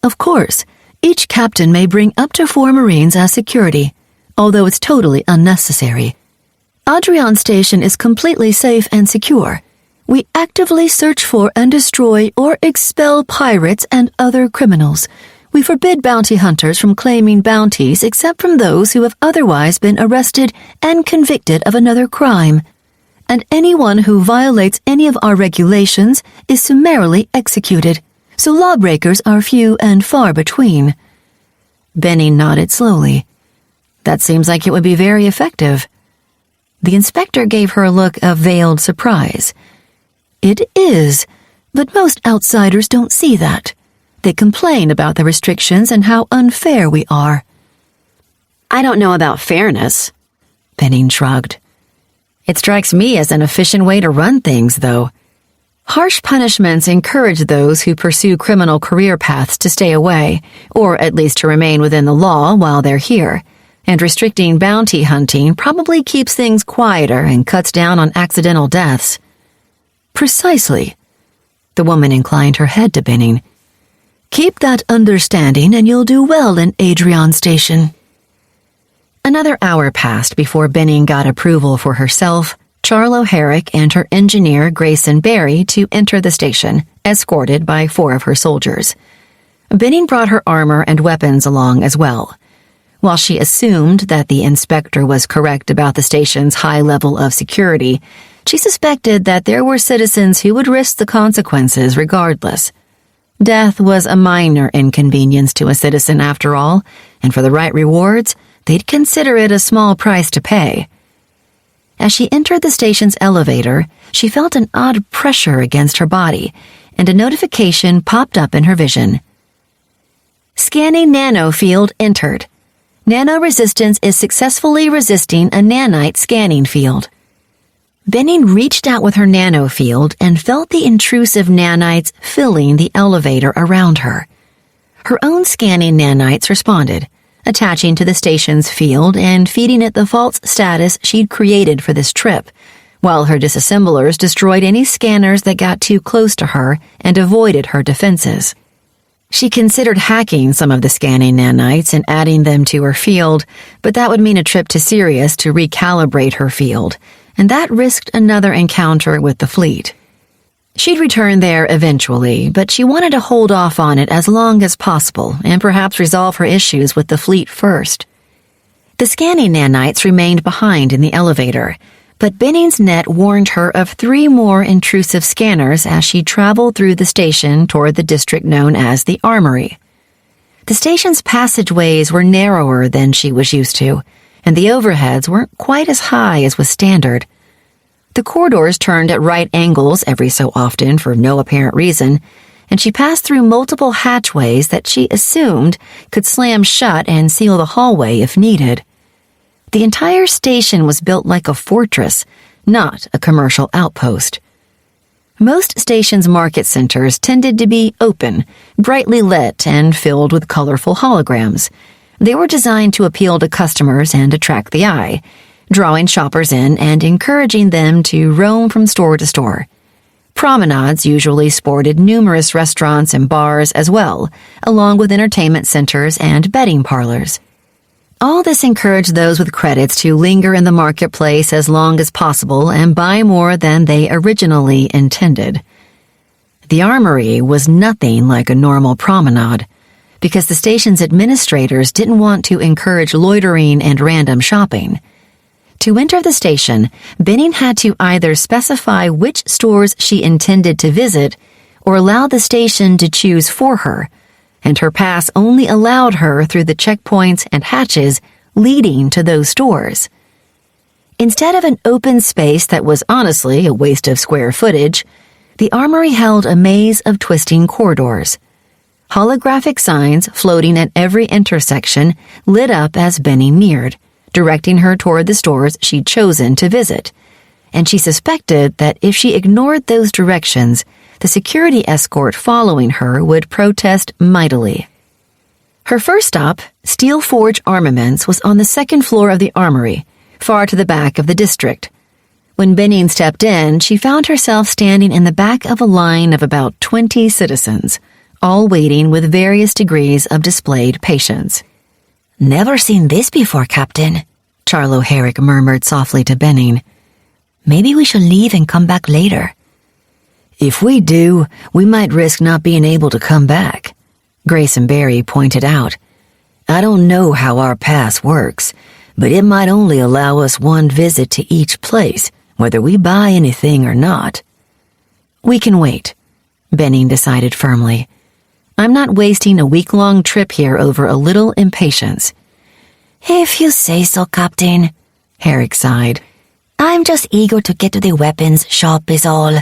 "Of course. Each captain may bring up to 4 Marines as security, although it's totally unnecessary. Adrian Station is completely safe and secure. We actively search for and destroy or expel pirates and other criminals. We forbid bounty hunters from claiming bounties except from those who have otherwise been arrested and convicted of another crime. And anyone who violates any of our regulations is summarily executed, so lawbreakers are few and far between." Benning nodded slowly. "That seems like it would be very effective." The inspector gave her a look of veiled surprise. "It is, but most outsiders don't see that. They complain about the restrictions and how unfair we are." "I don't know about fairness," Benning shrugged. "It strikes me as an efficient way to run things, though. Harsh punishments encourage those who pursue criminal career paths to stay away, or at least to remain within the law while they're here. And restricting bounty hunting probably keeps things quieter and cuts down on accidental deaths." "Precisely." The woman inclined her head to Benning. "Keep that understanding and you'll do well in Adrian Station." Another hour passed before Benning got approval for herself, Charlo Herrick and her engineer Grayson Barry to enter the station, escorted by 4 of her soldiers. Benning brought her armor and weapons along as well. While she assumed that the inspector was correct about the station's high level of security, she suspected that there were citizens who would risk the consequences regardless. Death was a minor inconvenience to a citizen after all, and for the right rewards, they'd consider it a small price to pay. As she entered the station's elevator, she felt an odd pressure against her body, and a notification popped up in her vision. Scanning nanofield entered. Nano-resistance is successfully resisting a nanite scanning field. Benning reached out with her nanofield and felt the intrusive nanites filling the elevator around her. Her own scanning nanites responded, attaching to the station's field and feeding it the false status she'd created for this trip, while her disassemblers destroyed any scanners that got too close to her and avoided her defenses. She considered hacking some of the scanning nanites and adding them to her field, but that would mean a trip to Sirius to recalibrate her field, and that risked another encounter with the fleet. She'd return there eventually, but she wanted to hold off on it as long as possible and perhaps resolve her issues with the fleet first. The scanning nanites remained behind in the elevator, but Benning's net warned her of 3 more intrusive scanners as she traveled through the station toward the district known as the Armory. The station's passageways were narrower than she was used to, and the overheads weren't quite as high as was standard. The corridors turned at right angles every so often for no apparent reason, and she passed through multiple hatchways that she assumed could slam shut and seal the hallway if needed. The entire station was built like a fortress, not a commercial outpost. Most stations' market centers tended to be open, brightly lit, and filled with colorful holograms. They were designed to appeal to customers and attract the eye, drawing shoppers in and encouraging them to roam from store to store. Promenades usually sported numerous restaurants and bars as well, along with entertainment centers and betting parlors. All this encouraged those with credits to linger in the marketplace as long as possible and buy more than they originally intended. The Armory was nothing like a normal promenade, because the station's administrators didn't want to encourage loitering and random shopping. To enter the station, Benning had to either specify which stores she intended to visit or allow the station to choose for her, and her pass only allowed her through the checkpoints and hatches leading to those stores. Instead of an open space that was honestly a waste of square footage, the Armory held a maze of twisting corridors. Holographic signs floating at every intersection lit up as Benning neared, directing her toward the stores she'd chosen to visit, and she suspected that if she ignored those directions, the security escort following her would protest mightily. Her first stop, Steel Forge Armaments, was on the 2nd floor of the Armory, far to the back of the district. When Benning stepped in, she found herself standing in the back of a line of about 20 citizens, all waiting with various degrees of displayed patience. "Never seen this before, Captain," Charlo Herrick murmured softly to Benning. "Maybe we should leave and come back later." "If we do, we might risk not being able to come back," Grayson Barry pointed out. "I don't know how our pass works, but it might only allow us one visit to each place, whether we buy anything or not." "We can wait," Benning decided firmly. "I'm not wasting a week-long trip here over a little impatience." "If you say so, Captain," Herrick sighed. "I'm just eager to get to the weapons shop is all."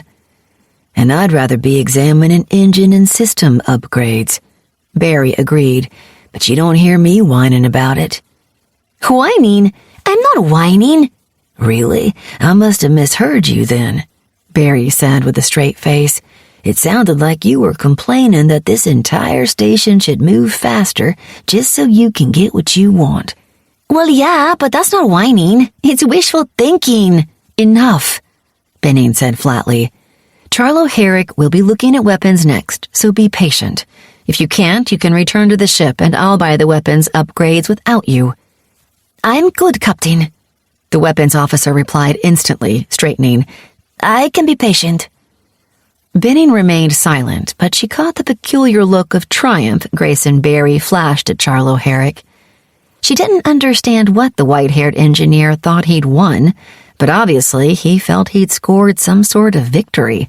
"And I'd rather be examining engine and system upgrades," Barry agreed, "but you don't hear me whining about it." "Whining? I'm not whining." "Really? I must have misheard you then," Barry said with a straight face. "It sounded like you were complaining that this entire station should move faster just so you can get what you want." "Well, yeah, but that's not whining. It's wishful thinking." "Enough," Benning said flatly. "Charlo Herrick will be looking at weapons next, so be patient. If you can't, you can return to the ship and I'll buy the weapons upgrades without you." "I'm good, Captain." The weapons officer replied instantly, straightening. I can be patient. Benning remained silent, but she caught the peculiar look of triumph Grayson Barry flashed at Charlo Herrick. She didn't understand what the white-haired engineer thought he'd won, but obviously he felt he'd scored some sort of victory.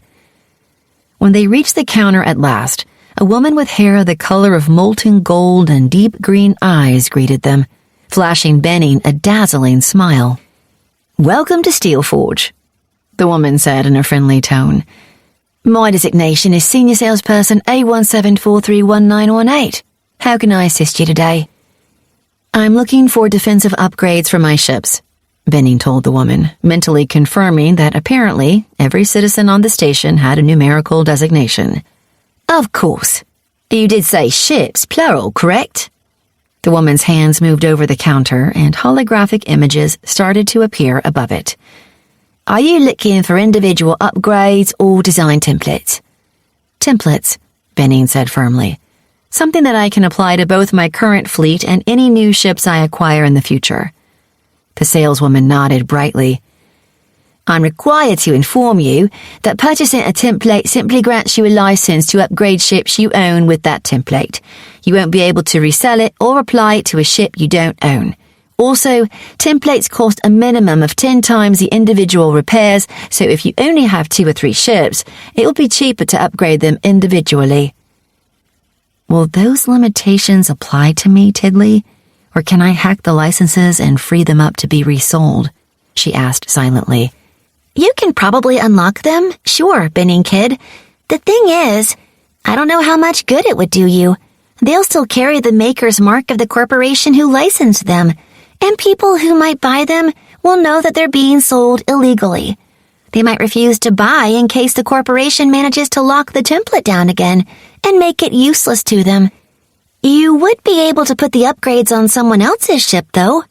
When they reached the counter at last, a woman with hair the color of molten gold and deep green eyes greeted them, flashing Benning a dazzling smile. Welcome to Steelforge, the woman said in a friendly tone. My designation is Senior Salesperson A17431918. How can I assist you today? I'm looking for defensive upgrades for my ships, Benning told the woman, mentally confirming that apparently every citizen on the station had a numerical designation. Of course. You did say ships, plural, correct? The woman's hands moved over the counter and holographic images started to appear above it. Are you looking for individual upgrades or design templates? Templates, Benning said firmly. Something that I can apply to both my current fleet and any new ships I acquire in the future. The saleswoman nodded brightly. I'm required to inform you that purchasing a template simply grants you a license to upgrade ships you own with that template. You won't be able to resell it or apply it to a ship you don't own. Also, templates cost a minimum of 10 times the individual repairs, so if you only have 2 or 3 ships, it will be cheaper to upgrade them individually. Will those limitations apply to me, Tidley? Or can I hack the licenses and free them up to be resold? She asked silently. You can probably unlock them, sure, Benning Kid. The thing is, I don't know how much good it would do you. They'll still carry the maker's mark of the corporation who licensed them, and people who might buy them will know that they're being sold illegally. They might refuse to buy in case the corporation manages to lock the template down again and make it useless to them. You would be able to put the upgrades on someone else's ship, though.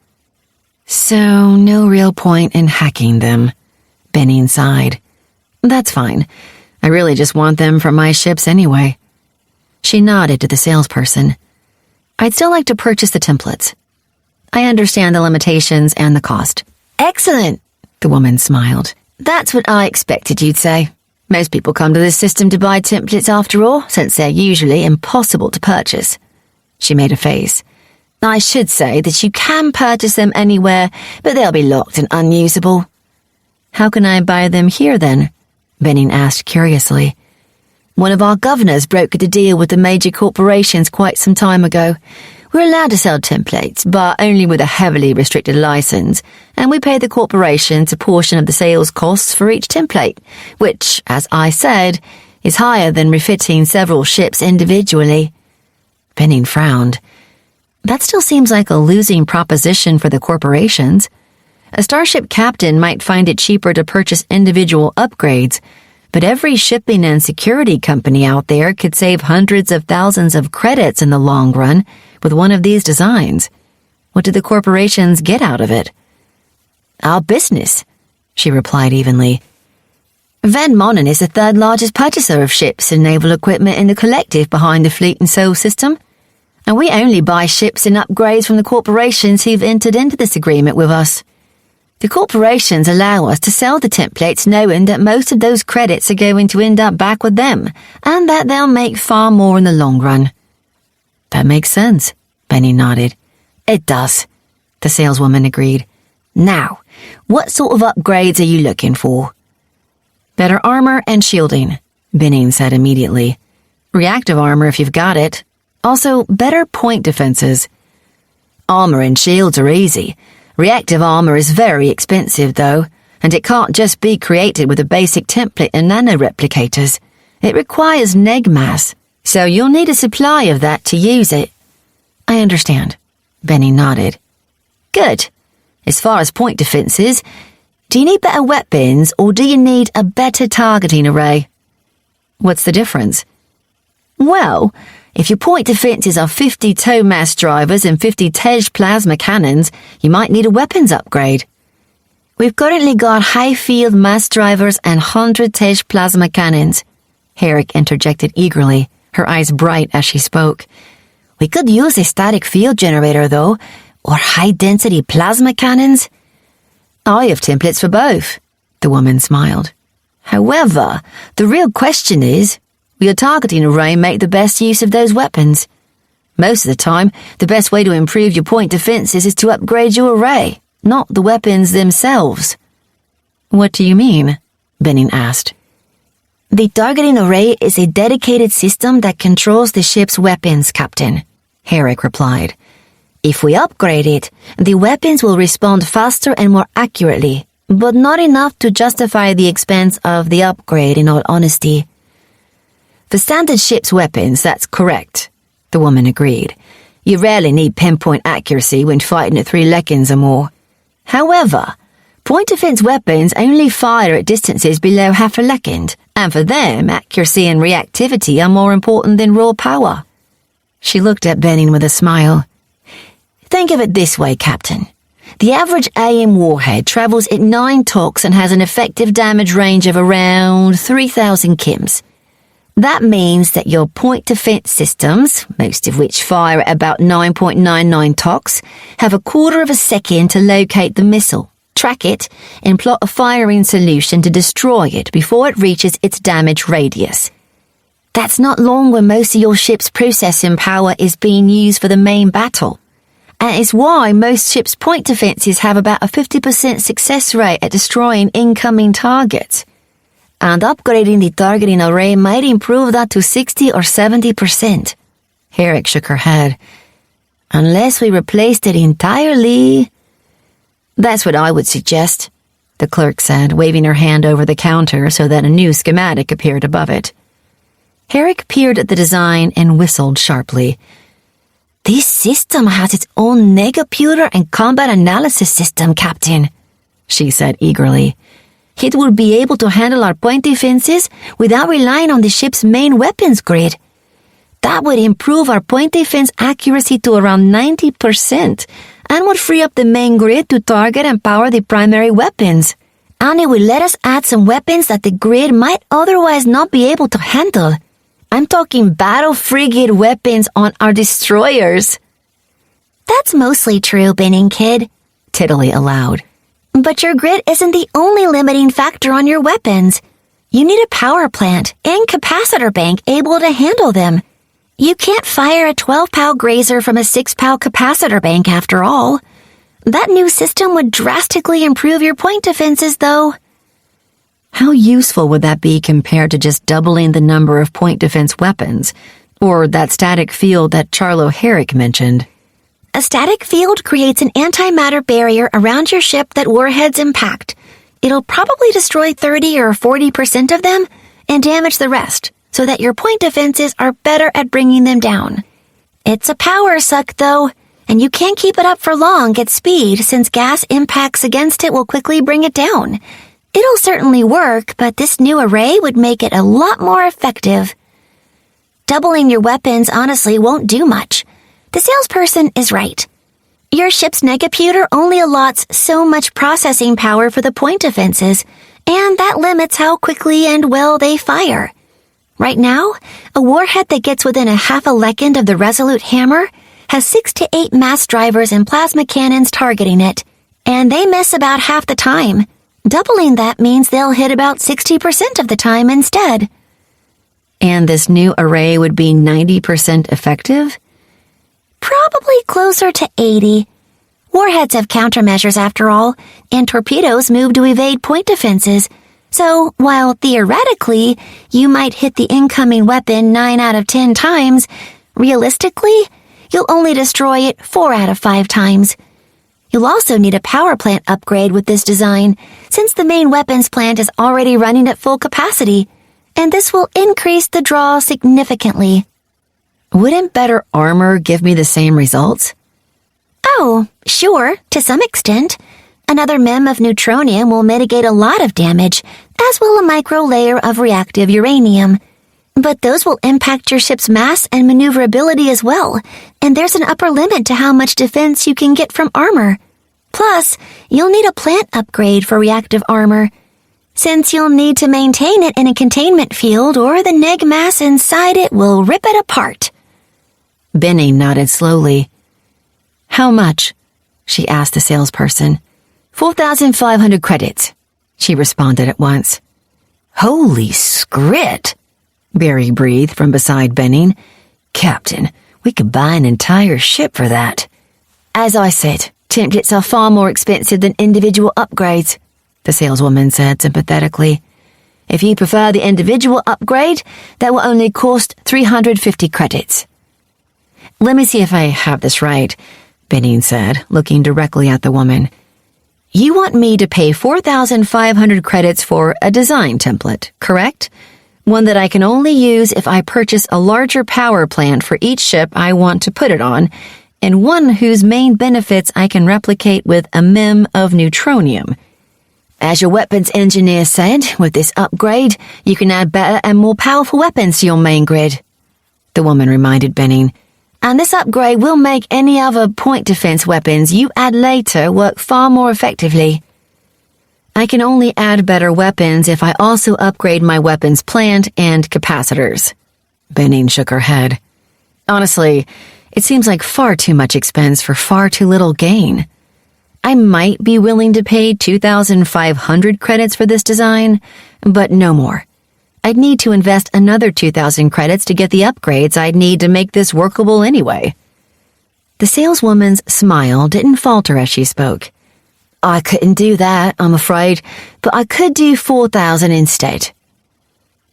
So, no real point in hacking them, Benning sighed. That's fine. I really just want them for my ships anyway. She nodded to the salesperson. I'd still like to purchase the templates. I understand the limitations and the cost. Excellent, the woman smiled. That's what I expected you'd say. Most people come to this system to buy templates after all, since they're usually impossible to purchase. She made a face. I should say that you can purchase them anywhere, but they'll be locked and unusable. How can I buy them here, then? Benning asked curiously. One of our governors brokered a deal with the major corporations quite some time ago. We're allowed to sell templates, but only with a heavily restricted license, and we pay the corporations a portion of the sales costs for each template, which, as I said, is higher than refitting several ships individually. Benning frowned. That still seems like a losing proposition for the corporations. A starship captain might find it cheaper to purchase individual upgrades, but every shipping and security company out there could save hundreds of thousands of credits in the long run with one of these designs. What do the corporations get out of it? Our business, she replied evenly. Van Monnen is the 3rd largest purchaser of ships and naval equipment in the collective behind the Fleet and Soul system, and we only buy ships and upgrades from the corporations who've entered into this agreement with us. The corporations allow us to sell the templates knowing that most of those credits are going to end up back with them, and that they'll make far more in the long run. That makes sense, Benning nodded. It does, the saleswoman agreed. Now, what sort of upgrades are you looking for? Better armor and shielding, Benning said immediately. Reactive armor if you've got it. Also, better point defenses. Armor and shields are easy. Reactive armor is very expensive, though, and it can't just be created with a basic template and nanoreplicators. It requires neg mass, so you'll need a supply of that to use it. I understand, Benning nodded. Good. As far as point defenses, do you need better weapons or do you need a better targeting array? What's the difference? Well, if your point defenses are 50 tow mass drivers and 50 TEJ plasma cannons, you might need a weapons upgrade. We've currently got high field mass drivers and 100 TEJ plasma cannons, Herrick interjected eagerly, her eyes bright as she spoke. We could use a static field generator, though, or high-density plasma cannons. I have templates for both, the woman smiled. However, the real question is, will your targeting array make the best use of those weapons? Most of the time, the best way to improve your point defenses is to upgrade your array, not the weapons themselves. What do you mean? Benning asked. The targeting array is a dedicated system that controls the ship's weapons, Captain, Herrick replied. If we upgrade it, the weapons will respond faster and more accurately, but not enough to justify the expense of the upgrade, in all honesty. For standard ship's weapons, that's correct, the woman agreed. You rarely need pinpoint accuracy when fighting at 3 lekins or more. However, point defense weapons only fire at distances below half a lekind, and for them, accuracy and reactivity are more important than raw power. She looked at Benning with a smile. Think of it this way, Captain. The average AIM warhead travels at 9 toks and has an effective damage range of around 3,000 kims. That means that your point defense systems, most of which fire at about 9.99 toks, have a quarter of a second to locate the missile, track it, and plot a firing solution to destroy it before it reaches its damage radius. That's not long when most of your ship's processing power is being used for the main battle. And it's why most ships' point defenses have about a 50% success rate at destroying incoming targets. And upgrading the targeting array might improve that to 60 or 70%. Herrick shook her head. Unless we replaced it entirely. That's what I would suggest, the clerk said, waving her hand over the counter so that a new schematic appeared above it. Herrick peered at the design and whistled sharply. This system has its own negaputer and combat analysis system, Captain, she said eagerly. It will be able to handle our point defenses without relying on the ship's main weapons grid. That would improve our point defense accuracy to around 90% and would free up the main grid to target and power the primary weapons. And it would let us add some weapons that the grid might otherwise not be able to handle. I'm talking battle frigate weapons on our destroyers. That's mostly true, Benning Kid, Tiddly allowed. But your grid isn't the only limiting factor on your weapons. You need a power plant and capacitor bank able to handle them. You can't fire a 12-POW grazer from a 6-POW capacitor bank after all. That new system would drastically improve your point defenses, though. How useful would that be compared to just doubling the number of point defense weapons, or that static field that Charlo Herrick mentioned? A static field creates an antimatter barrier around your ship that warheads impact. It'll probably destroy 30 or 40% of them and damage the rest, so that your point defenses are better at bringing them down. It's a power suck, though, and you can't keep it up for long at speed since gas impacts against it will quickly bring it down. It'll certainly work, but this new array would make it a lot more effective. Doubling your weapons honestly won't do much. The salesperson is right. Your ship's negaputer only allots so much processing power for the point defenses, and that limits how quickly and well they fire. Right now, a warhead that gets within a half a lekend of the Resolute hammer has 6 to 8 mass drivers and plasma cannons targeting it, and they miss about half the time. Doubling that means they'll hit about 60% of the time instead. And this new array would be 90% effective? Probably closer to 80. Warheads have countermeasures after all, and torpedoes move to evade point defenses. So, while theoretically, you might hit the incoming weapon 9 out of 10 times, realistically, you'll only destroy it 4 out of 5 times. You'll also need a power plant upgrade with this design, since the main weapons plant is already running at full capacity, and this will increase the draw significantly. Wouldn't better armor give me the same results? Oh, sure, to some extent. Another mem of neutronium will mitigate a lot of damage, as will a micro layer of reactive uranium. But those will impact your ship's mass and maneuverability as well, and there's an upper limit to how much defense you can get from armor. Plus, you'll need a plant upgrade for reactive armor, since you'll need to maintain it in a containment field or the neg mass inside it will rip it apart. Benning nodded slowly. How much? She asked the salesperson. 4,500 credits, she responded at once. Holy scrit, Barry breathed from beside Benning. Captain, we could buy an entire ship for that. As I said, templates are far more expensive than individual upgrades, the saleswoman said sympathetically. If you prefer the individual upgrade, that will only cost 350 credits. Let me see if I have this right, Benning said, looking directly at the woman. You want me to pay 4,500 credits for a design template, correct? One that I can only use if I purchase a larger power plant for each ship I want to put it on, and one whose main benefits I can replicate with a mem of neutronium. As your weapons engineer said, with this upgrade, you can add better and more powerful weapons to your main grid, the woman reminded Benning. And this upgrade will make any other point defense weapons you add later work far more effectively. I can only add better weapons if I also upgrade my weapons plant and capacitors. Benning shook her head. Honestly, it seems like far too much expense for far too little gain. I might be willing to pay 2,500 credits for this design, but no more. I'd need to invest another 2,000 credits to get the upgrades I'd need to make this workable anyway. The saleswoman's smile didn't falter as she spoke. I couldn't do that, I'm afraid, but I could do 4,000 instead.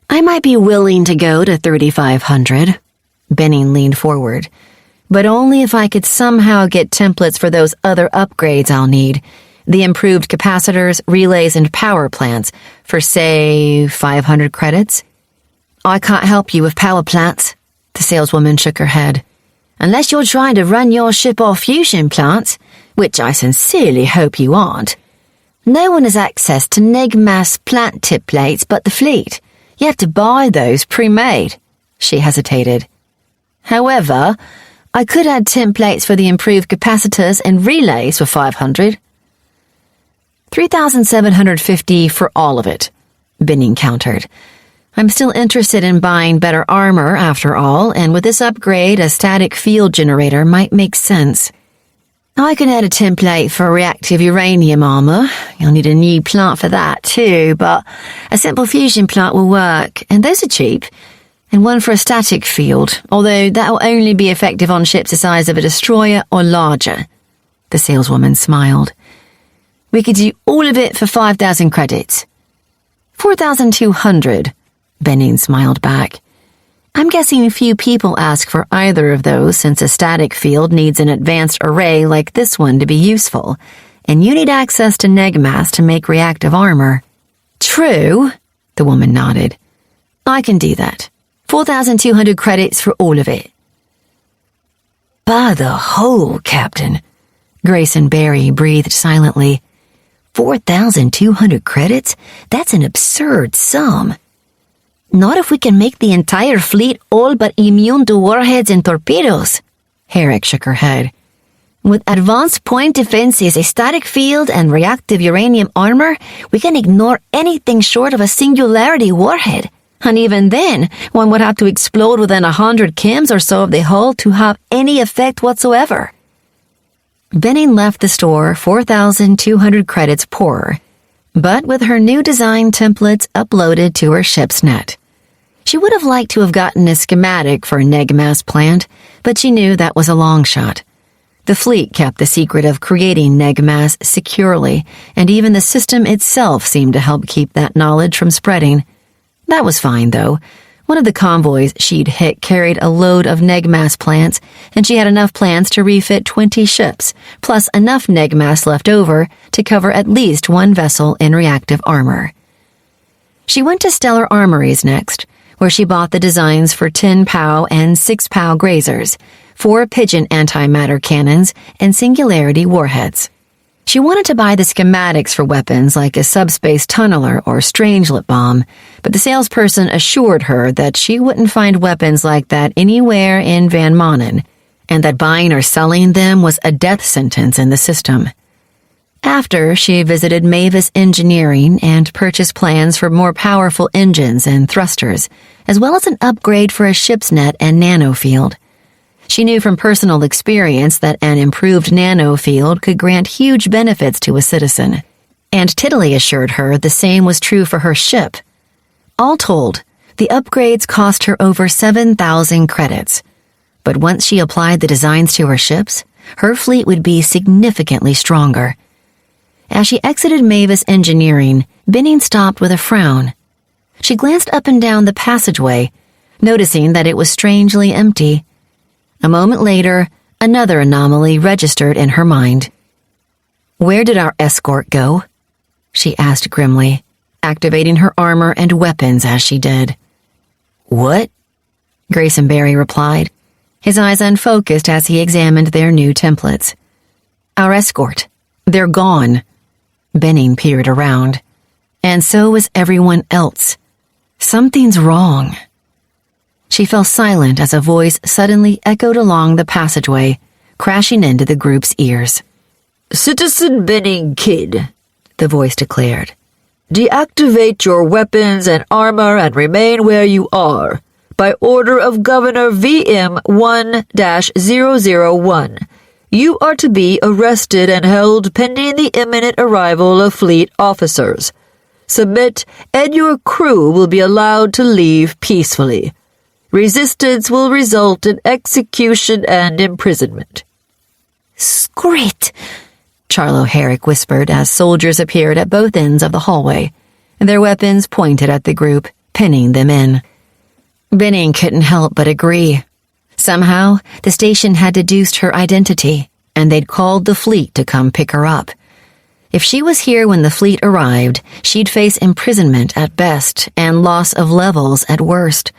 I might be willing to go to 3,500. Benning leaned forward. But only if I could somehow get templates for those other upgrades I'll need. The improved capacitors, relays, and power plants for, say, 500 credits? I can't help you with power plants, the saleswoman shook her head. Unless you're trying to run your ship off fusion plants, which I sincerely hope you aren't. No one has access to neg-mass plant tip plates but the fleet. You have to buy those pre-made. She hesitated. However, I could add templates for the improved capacitors and relays for 500. 3,750 for all of it, Benning countered. I'm still interested in buying better armor, after all, and with this upgrade, a static field generator might make sense. I can add a template for reactive uranium armor. You'll need a new plant for that, too, but a simple fusion plant will work, and those are cheap. And one for a static field, although that will only be effective on ships the size of a destroyer or larger. The saleswoman smiled. We could do all of it for 5,000 credits. 4,200, Benning smiled back. I'm guessing few people ask for either of those since a static field needs an advanced array like this one to be useful, and you need access to neg-mass to make reactive armor. True, the woman nodded. I can do that. 4,200 credits for all of it. By the hole, Captain, Grayson Barry breathed silently. 4,200 credits? That's an absurd sum. Not if we can make the entire fleet all but immune to warheads and torpedoes. Herrick shook her head. With advanced point defenses, a static field, and reactive uranium armor, we can ignore anything short of a singularity warhead. And even then, one would have to explode within 100 chems or so of the hull to have any effect whatsoever. Benning left the store 4,200 credits poorer, but with her new design templates uploaded to her ship's net. She would have liked to have gotten a schematic for a neg-mass plant, but she knew that was a long shot. The fleet kept the secret of creating neg-mass securely, and even the system itself seemed to help keep that knowledge from spreading. That was fine, though. One of the convoys she'd hit carried a load of neg-mass plants, and she had enough plants to refit 20 ships, plus enough neg-mass left over to cover at least one vessel in reactive armor. She went to Stellar Armories next, where she bought the designs for 10 POW and 6 POW grazers, 4 Pigeon antimatter cannons, and Singularity warheads. She wanted to buy the schematics for weapons like a subspace tunneler or strangelet bomb, but the salesperson assured her that she wouldn't find weapons like that anywhere in Van Manen, and that buying or selling them was a death sentence in the system. After, she visited Mavis Engineering and purchased plans for more powerful engines and thrusters, as well as an upgrade for a ship's net and nanofield. She knew from personal experience that an improved nanofield could grant huge benefits to a citizen, and Tiddly assured her the same was true for her ship. All told, the upgrades cost her over 7,000 credits, but once she applied the designs to her ships, her fleet would be significantly stronger. As she exited Mavis Engineering, Benning stopped with a frown. She glanced up and down the passageway, noticing that it was strangely empty. A moment later, another anomaly registered in her mind. "Where did our escort go?" she asked grimly, activating her armor and weapons as she did. "What?" Grayson Barry replied, his eyes unfocused as he examined their new templates. "Our escort. They're gone." Benning peered around. And so was everyone else. Something's wrong. She fell silent as a voice suddenly echoed along the passageway, crashing into the group's ears. "Citizen Benning Kidd," the voice declared. "Deactivate your weapons and armor and remain where you are. By order of Governor VM 1-001, you are to be arrested and held pending the imminent arrival of fleet officers. Submit, and your crew will be allowed to leave peacefully. Resistance will result in execution and imprisonment." "Scrit!" Charlo Herrick whispered as soldiers appeared at both ends of the hallway, their weapons pointed at the group, pinning them in. Benning couldn't help but agree. Somehow, the station had deduced her identity, and they'd called the fleet to come pick her up. If she was here when the fleet arrived, she'd face imprisonment at best and loss of levels at worst.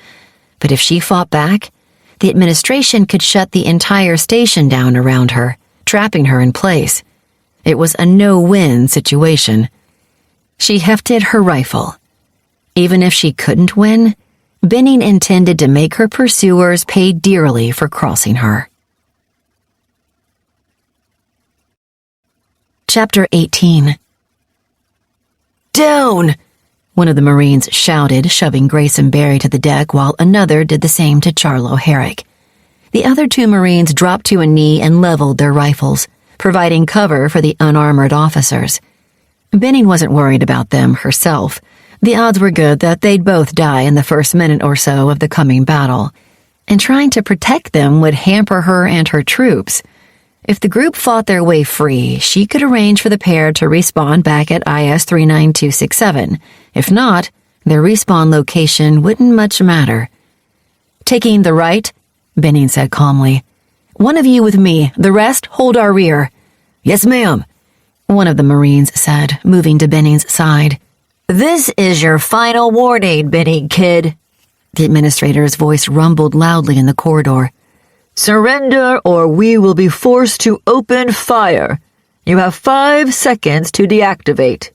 But if she fought back, the administration could shut the entire station down around her, trapping her in place. It was a no-win situation. She hefted her rifle. Even if she couldn't win, Benning intended to make her pursuers pay dearly for crossing her. Chapter 18. "Down!" one of the Marines shouted, shoving Grayson Barry to the deck while another did the same to Charlo Herrick. The other two Marines dropped to a knee and leveled their rifles, providing cover for the unarmored officers. Benning wasn't worried about them herself. The odds were good that they'd both die in the first minute or so of the coming battle, and trying to protect them would hamper her and her troops. If the group fought their way free, she could arrange for the pair to respawn back at IS 39267. If not, their respawn location wouldn't much matter. "Taking the right," Benning said calmly. "One of you with me, the rest hold our rear." "Yes, ma'am," one of the Marines said, moving to Benning's side. "This is your final warning, Benning Kidd." The administrator's voice rumbled loudly in the corridor. "Surrender or we will be forced to open fire. You have 5 seconds to deactivate."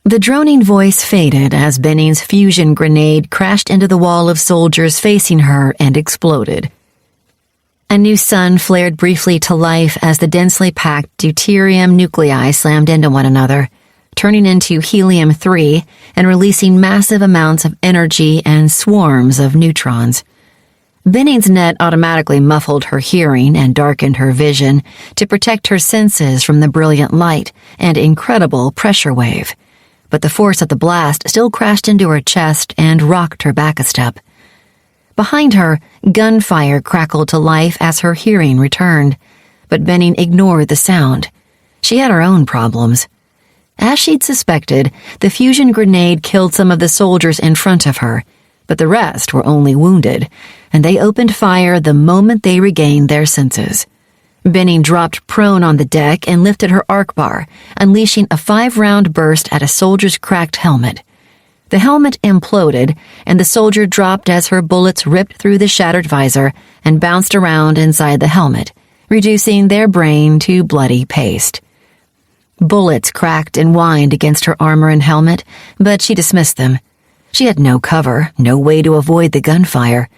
The droning voice faded as Benning's fusion grenade crashed into the wall of soldiers facing her and exploded. A new sun flared briefly to life as the densely packed deuterium nuclei slammed into one another, turning into helium-3 and releasing massive amounts of energy and swarms of neutrons. Benning's net automatically muffled her hearing and darkened her vision to protect her senses from the brilliant light and incredible pressure wave. But the force of the blast still crashed into her chest and rocked her back a step. Behind her, gunfire crackled to life as her hearing returned, but Benning ignored the sound. She had her own problems. As she'd suspected, the fusion grenade killed some of the soldiers in front of her, but the rest were only wounded, and they opened fire the moment they regained their senses. Benning dropped prone on the deck and lifted her arc bar, unleashing a 5-round burst at a soldier's cracked helmet. The helmet imploded, and the soldier dropped as her bullets ripped through the shattered visor and bounced around inside the helmet, reducing their brain to bloody paste. Bullets cracked and whined against her armor and helmet, but she dismissed them. She had no cover, no way to avoid the gunfire.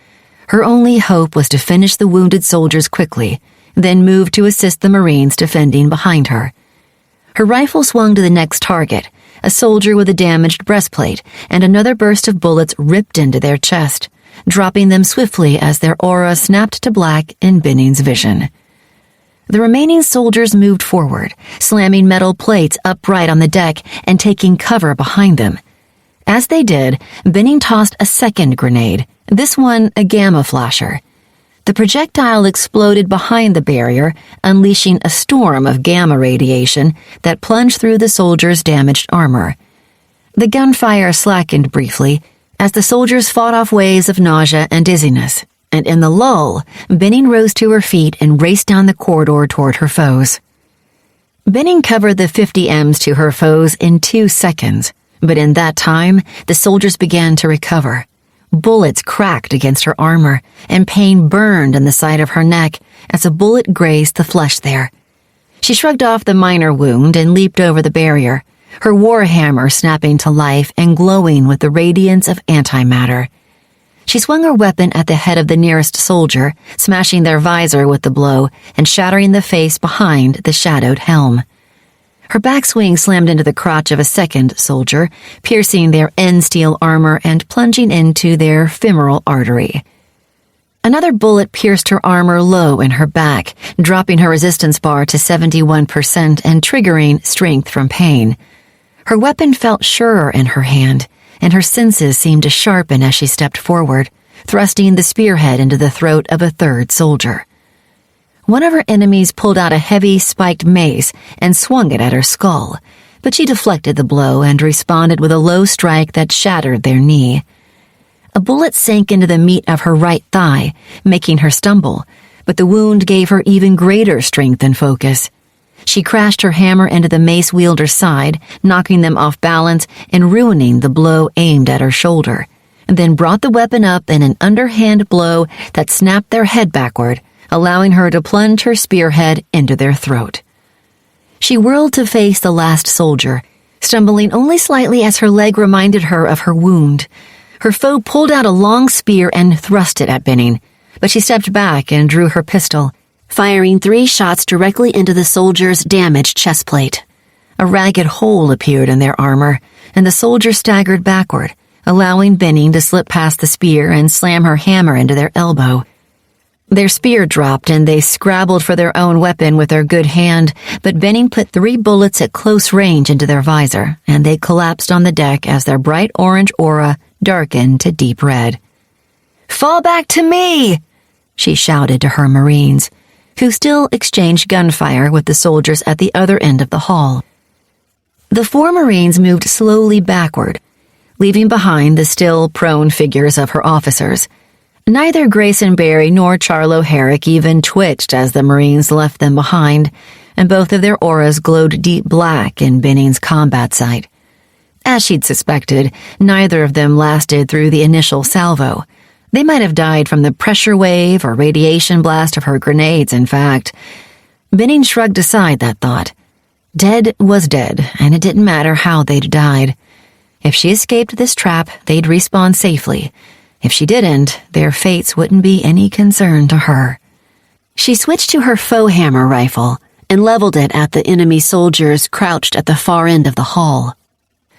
Her only hope was to finish the wounded soldiers quickly, then move to assist the Marines defending behind her. Her rifle swung to the next target, a soldier with a damaged breastplate, and another burst of bullets ripped into their chest, dropping them swiftly as their aura snapped to black in Benning's vision. The remaining soldiers moved forward, slamming metal plates upright on the deck and taking cover behind them. As they did, Benning tossed a second grenade, this one a gamma flasher. The projectile exploded behind the barrier, unleashing a storm of gamma radiation that plunged through the soldiers' damaged armor. The gunfire slackened briefly as the soldiers fought off waves of nausea and dizziness, and in the lull, Benning rose to her feet and raced down the corridor toward her foes. Benning covered the 50 Ms to her foes in 2 seconds, but in that time, the soldiers began to recover. Bullets cracked against her armor, and pain burned in the side of her neck as a bullet grazed the flesh there. She shrugged off the minor wound and leaped over the barrier, her warhammer snapping to life and glowing with the radiance of antimatter. She swung her weapon at the head of the nearest soldier, smashing their visor with the blow and shattering the face behind the shadowed helm. Her backswing slammed into the crotch of a second soldier, piercing their end-steel armor and plunging into their femoral artery. Another bullet pierced her armor low in her back, dropping her resistance bar to 71% and triggering strength from pain. Her weapon felt surer in her hand, and her senses seemed to sharpen as she stepped forward, thrusting the spearhead into the throat of a third soldier. One of her enemies pulled out a heavy, spiked mace and swung it at her skull, but she deflected the blow and responded with a low strike that shattered their knee. A bullet sank into the meat of her right thigh, making her stumble, but the wound gave her even greater strength and focus. She crashed her hammer into the mace wielder's side, knocking them off balance and ruining the blow aimed at her shoulder, and then brought the weapon up in an underhand blow that snapped their head backward, allowing her to plunge her spearhead into their throat. She whirled to face the last soldier, stumbling only slightly as her leg reminded her of her wound. Her foe pulled out a long spear and thrust it at Benning, but she stepped back and drew her pistol, firing 3 shots directly into the soldier's damaged chest plate. A ragged hole appeared in their armor, and the soldier staggered backward, allowing Benning to slip past the spear and slam her hammer into their elbow. Their spear dropped and they scrabbled for their own weapon with their good hand, but Benning put 3 bullets at close range into their visor, and they collapsed on the deck as their bright orange aura darkened to deep red. "Fall back to me!" she shouted to her Marines, who still exchanged gunfire with the soldiers at the other end of the hall. The 4 Marines moved slowly backward, leaving behind the still prone figures of her officers. Neither Grayson Barry nor Charlo Herrick even twitched as the Marines left them behind, and both of their auras glowed deep black in Benning's combat sight. As she'd suspected, neither of them lasted through the initial salvo. They might have died from the pressure wave or radiation blast of her grenades, in fact. Benning shrugged aside that thought. Dead was dead, and it didn't matter how they'd died. If she escaped this trap, they'd respawn safely. If she didn't, their fates wouldn't be any concern to her. She switched to her faux hammer rifle and leveled it at the enemy soldiers crouched at the far end of the hall.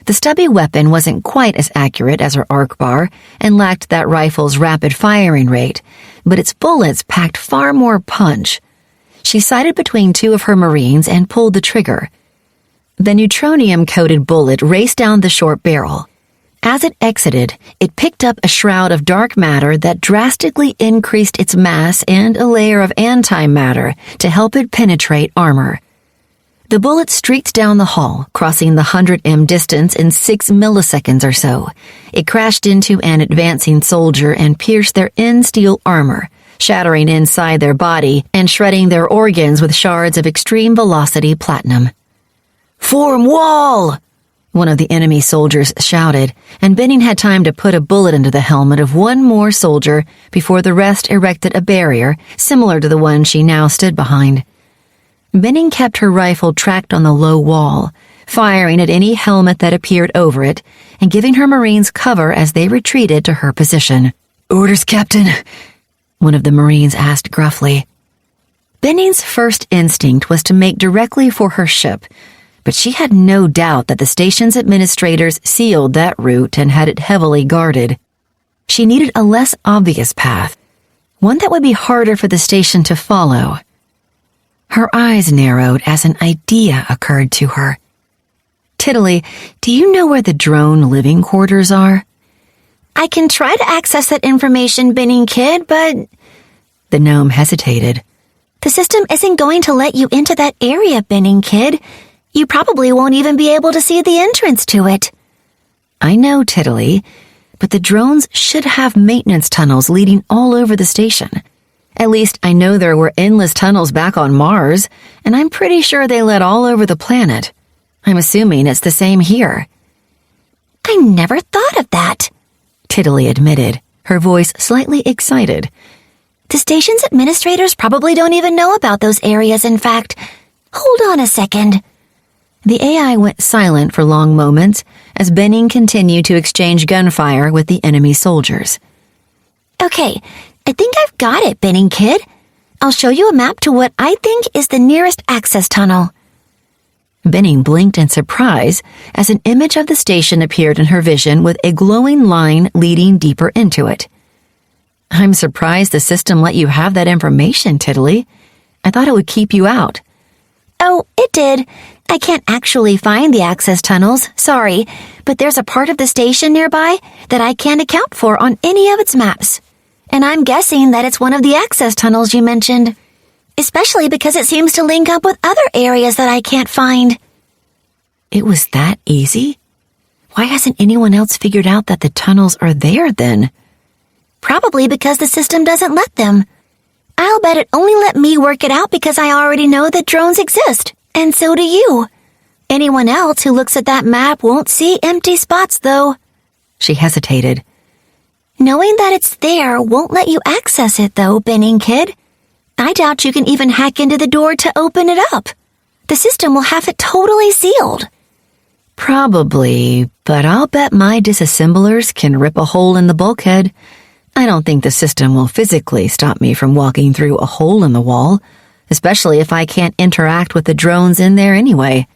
The stubby weapon wasn't quite as accurate as her arc bar and lacked that rifle's rapid firing rate, but its bullets packed far more punch. She sighted between 2 of her Marines and pulled the trigger. The neutronium-coated bullet raced down the short barrel. As it exited, it picked up a shroud of dark matter that drastically increased its mass and a layer of antimatter to help it penetrate armor. The bullet streaked down the hall, crossing the 100 m distance in 6 milliseconds or so. It crashed into an advancing soldier and pierced their end-steel armor, shattering inside their body and shredding their organs with shards of extreme-velocity platinum. "Form wall!" one of the enemy soldiers shouted, and Benning had time to put a bullet into the helmet of one more soldier before the rest erected a barrier similar to the one she now stood behind. Benning kept her rifle tracked on the low wall, firing at any helmet that appeared over it and giving her Marines cover as they retreated to her position. "Orders, Captain," one of the Marines asked gruffly. Benning's first instinct was to make directly for her ship, but she had no doubt that the station's administrators sealed that route and had it heavily guarded. She needed a less obvious path, one that would be harder for the station to follow. Her eyes narrowed as an idea occurred to her. Tiddly, do you know where the drone living quarters are? I can try to access that information, Benning Kid, but... The gnome hesitated. The system isn't going to let you into that area, Benning Kid. You probably won't even be able to see the entrance to it. I know, Tiddly, but the drones should have maintenance tunnels leading all over the station. At least I know there were endless tunnels back on Mars, and I'm pretty sure they led all over the planet. I'm assuming it's the same here. I never thought of that, Tiddly admitted, her voice slightly excited. The station's administrators probably don't even know about those areas, in fact. Hold on a second. The AI went silent for long moments as Benning continued to exchange gunfire with the enemy soldiers. Okay, I think I've got it, Benning Kid. I'll show you a map to what I think is the nearest access tunnel. Benning blinked in surprise as an image of the station appeared in her vision with a glowing line leading deeper into it. I'm surprised the system let you have that information, Tiddly. I thought it would keep you out. Oh, it did. I can't actually find the access tunnels, sorry, but there's a part of the station nearby that I can't account for on any of its maps. And I'm guessing that it's one of the access tunnels you mentioned, especially because it seems to link up with other areas that I can't find. It was that easy? Why hasn't anyone else figured out that the tunnels are there then? Probably because the system doesn't let them. I'll bet it only let me work it out because I already know that drones exist, and so do you. Anyone else who looks at that map won't see empty spots, though. She hesitated. Knowing that it's there won't let you access it, though, Benning Kid. I doubt you can even hack into the door to open it up. The system will have it totally sealed. Probably, but I'll bet my disassemblers can rip a hole in the bulkhead. I don't think the system will physically stop me from walking through a hole in the wall, especially if I can't interact with the drones in there anyway.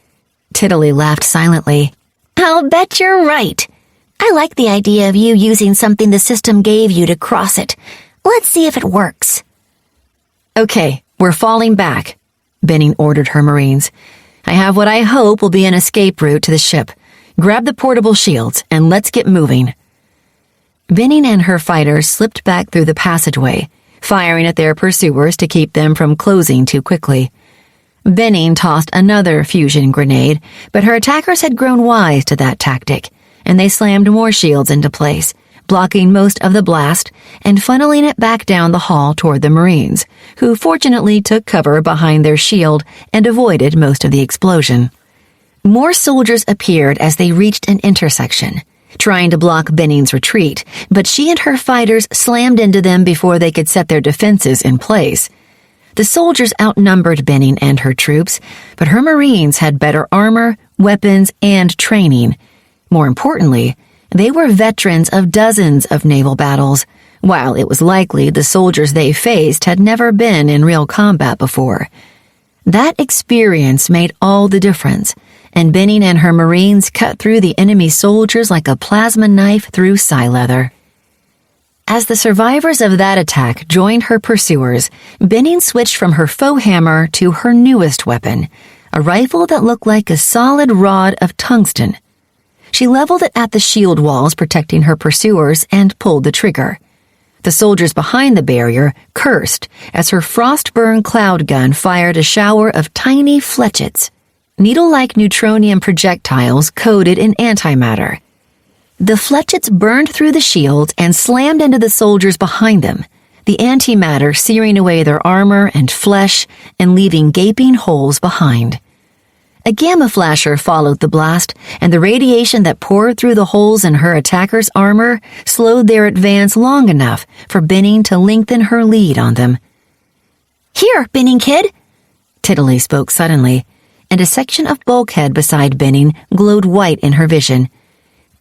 Tiddly laughed silently. I'll bet you're right. I like the idea of you using something the system gave you to cross it. Let's see if it works. Okay, we're falling back, Benning ordered her Marines. I have what I hope will be an escape route to the ship. Grab the portable shields and let's get moving. Benning and her fighters slipped back through the passageway, firing at their pursuers to keep them from closing too quickly. Benning tossed another fusion grenade, but her attackers had grown wise to that tactic, and they slammed more shields into place, blocking most of the blast and funneling it back down the hall toward the Marines, who fortunately took cover behind their shield and avoided most of the explosion. More soldiers appeared as they reached an intersection, trying to block Benning's retreat, but she and her fighters slammed into them before they could set their defenses in place. The soldiers outnumbered Benning and her troops, but her Marines had better armor, weapons, and training. More importantly, they were veterans of dozens of naval battles, while it was likely the soldiers they faced had never been in real combat before. That experience made all the difference, and Benning and her Marines cut through the enemy soldiers like a plasma knife through scythe leather. As the survivors of that attack joined her pursuers, Benning switched from her faux hammer to her newest weapon, a rifle that looked like a solid rod of tungsten. She leveled it at the shield walls protecting her pursuers and pulled the trigger. The soldiers behind the barrier cursed as her frostburn cloud gun fired a shower of tiny fletchets, needle-like neutronium projectiles coated in antimatter. The fletchets burned through the shields and slammed into the soldiers behind them, the antimatter searing away their armor and flesh and leaving gaping holes behind. A gamma flasher followed the blast, and the radiation that poured through the holes in her attacker's armor slowed their advance long enough for Benning to lengthen her lead on them. Here, Benning Kid, Tiddly spoke suddenly, and a section of bulkhead beside Benning glowed white in her vision.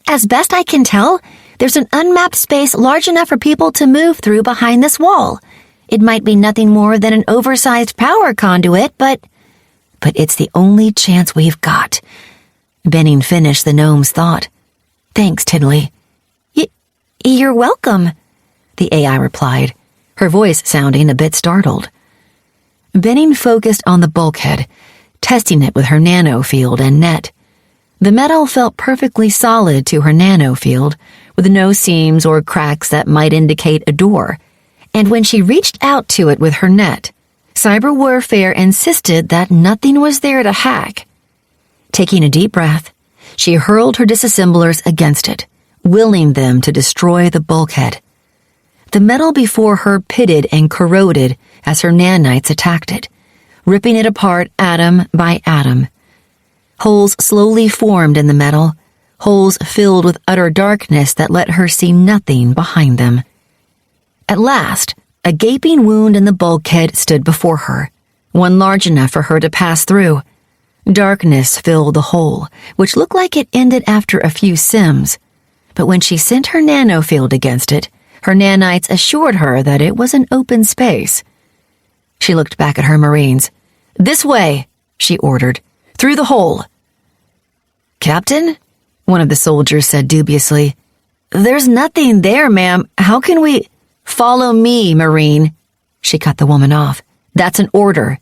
As best I can tell, there's an unmapped space large enough for people to move through behind this wall. It might be nothing more than an oversized power conduit, but it's the only chance we've got. Benning finished the gnome's thought. Thanks, Tiddly. You're welcome, the AI replied, her voice sounding a bit startled. Benning focused on the bulkhead, testing it with her nanofield and net. The metal felt perfectly solid to her nanofield, with no seams or cracks that might indicate a door, and when she reached out to it with her net, cyber warfare insisted that nothing was there to hack. Taking a deep breath, she hurled her disassemblers against it, willing them to destroy the bulkhead. The metal before her pitted and corroded as her nanites attacked it, ripping it apart atom by atom. Holes slowly formed in the metal, holes filled with utter darkness that let her see nothing behind them. At last, a gaping wound in the bulkhead stood before her, one large enough for her to pass through. Darkness filled the hole, which looked like it ended after a few sims, but when she sent her nanofield against it, her nanites assured her that it was an open space. She looked back at her Marines. "This way," she ordered. "Through the hole." "Captain?" one of the soldiers said dubiously. "There's nothing there, ma'am. How can we—" "Follow me, Marine," she cut the woman off. "That's an order."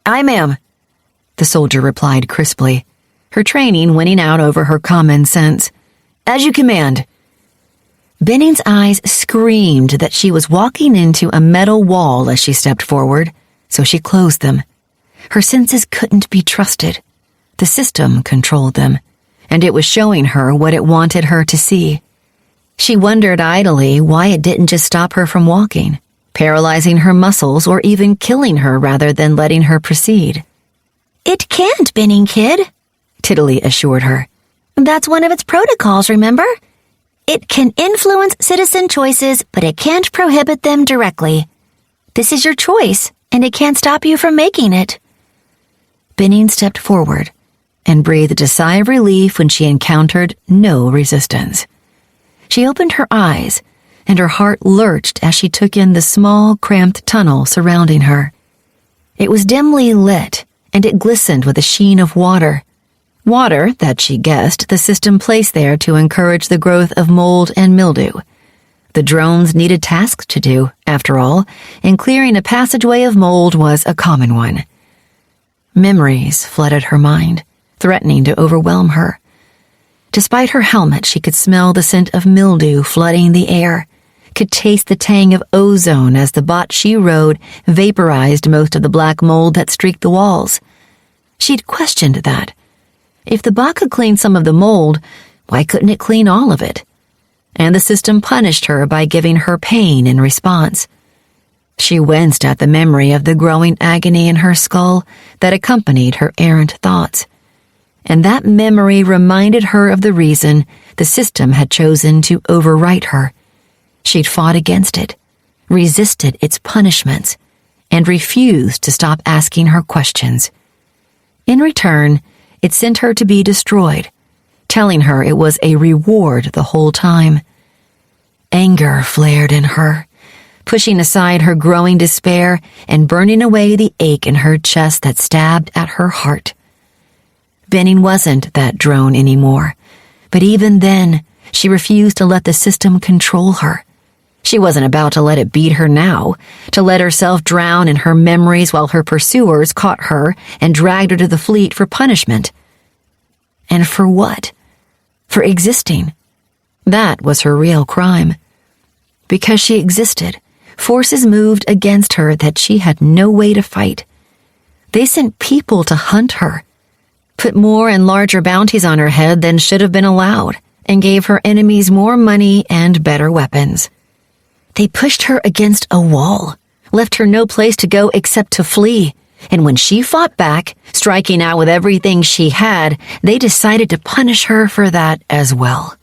"Aye, ma'am," the soldier replied crisply, her training winning out over her common sense. "As you command." Benning's eyes screamed that she was walking into a metal wall as she stepped forward, so she closed them. Her senses couldn't be trusted. The system controlled them, and it was showing her what it wanted her to see. She wondered idly why it didn't just stop her from walking, paralyzing her muscles or even killing her rather than letting her proceed. It can't, Benning Kid, Tiddly assured her. That's one of its protocols, remember? It can influence citizen choices, but it can't prohibit them directly. This is your choice, and it can't stop you from making it. Benning stepped forward and breathed a sigh of relief when she encountered no resistance. She opened her eyes, and her heart lurched as she took in the small, cramped tunnel surrounding her. It was dimly lit, and it glistened with a sheen of water. Water that she guessed the system placed there to encourage the growth of mold and mildew. The drones needed tasks to do, after all, and clearing a passageway of mold was a common one. Memories flooded her mind, threatening to overwhelm her. Despite her helmet, she could smell the scent of mildew flooding the air, could taste the tang of ozone as the bot she rode vaporized most of the black mold that streaked the walls. She'd questioned that. If the bot could clean some of the mold, why couldn't it clean all of it? And the system punished her by giving her pain in response. She winced at the memory of the growing agony in her skull that accompanied her errant thoughts. And that memory reminded her of the reason the system had chosen to overwrite her. She'd fought against it, resisted its punishments, and refused to stop asking her questions. In return, it sent her to be destroyed, telling her it was a reward the whole time. Anger flared in her, pushing aside her growing despair and burning away the ache in her chest that stabbed at her heart. Benning wasn't that drone anymore, but even then, she refused to let the system control her. She wasn't about to let it beat her now, to let herself drown in her memories while her pursuers caught her and dragged her to the fleet for punishment. And for what? For existing. That was her real crime. Because she existed, forces moved against her that she had no way to fight. They sent people to hunt her, put more and larger bounties on her head than should have been allowed, and gave her enemies more money and better weapons. They pushed her against a wall, left her no place to go except to flee, and when she fought back, striking out with everything she had, they decided to punish her for that as well.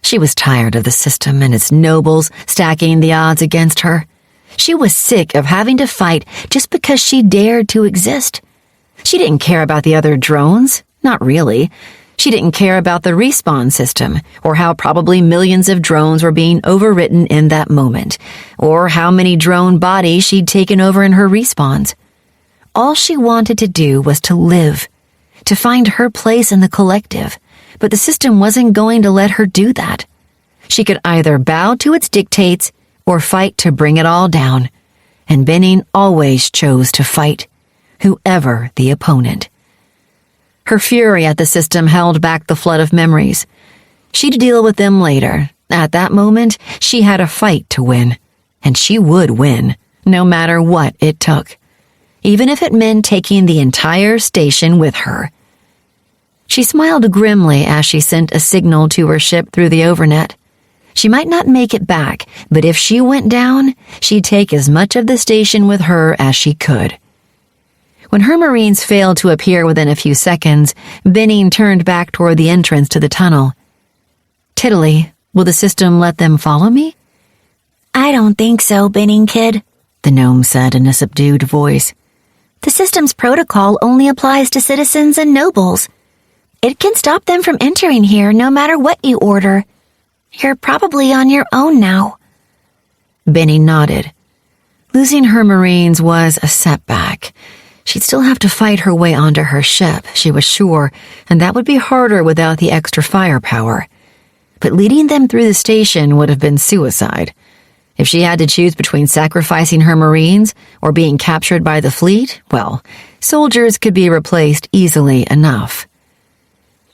She was tired of the system and its nobles stacking the odds against her. She was sick of having to fight just because she dared to exist. She didn't care about the other drones, not really. She didn't care about the respawn system, or how probably millions of drones were being overwritten in that moment, or how many drone bodies she'd taken over in her respawns. All she wanted to do was to live, to find her place in the collective, but the system wasn't going to let her do that. She could either bow to its dictates or fight to bring it all down, and Benning always chose to fight, whoever the opponent. Her fury at the system held back the flood of memories. She'd deal with them later. At that moment, she had a fight to win, and she would win, no matter what it took, even if it meant taking the entire station with her. She smiled grimly as she sent a signal to her ship through the overnet. She might not make it back, but if she went down, she'd take as much of the station with her as she could. When her Marines failed to appear within a few seconds, Benning turned back toward the entrance to the tunnel. "Tiddly, will the system let them follow me?" I don't think so, Benning Kid, the gnome said in a subdued voice. The system's protocol only applies to citizens and nobles. It can stop them from entering here no matter what you order. You're probably on your own now. Benning nodded. Losing her Marines was a setback. She'd still have to fight her way onto her ship, she was sure, and that would be harder without the extra firepower. But leading them through the station would have been suicide. If she had to choose between sacrificing her Marines or being captured by the fleet, well, soldiers could be replaced easily enough.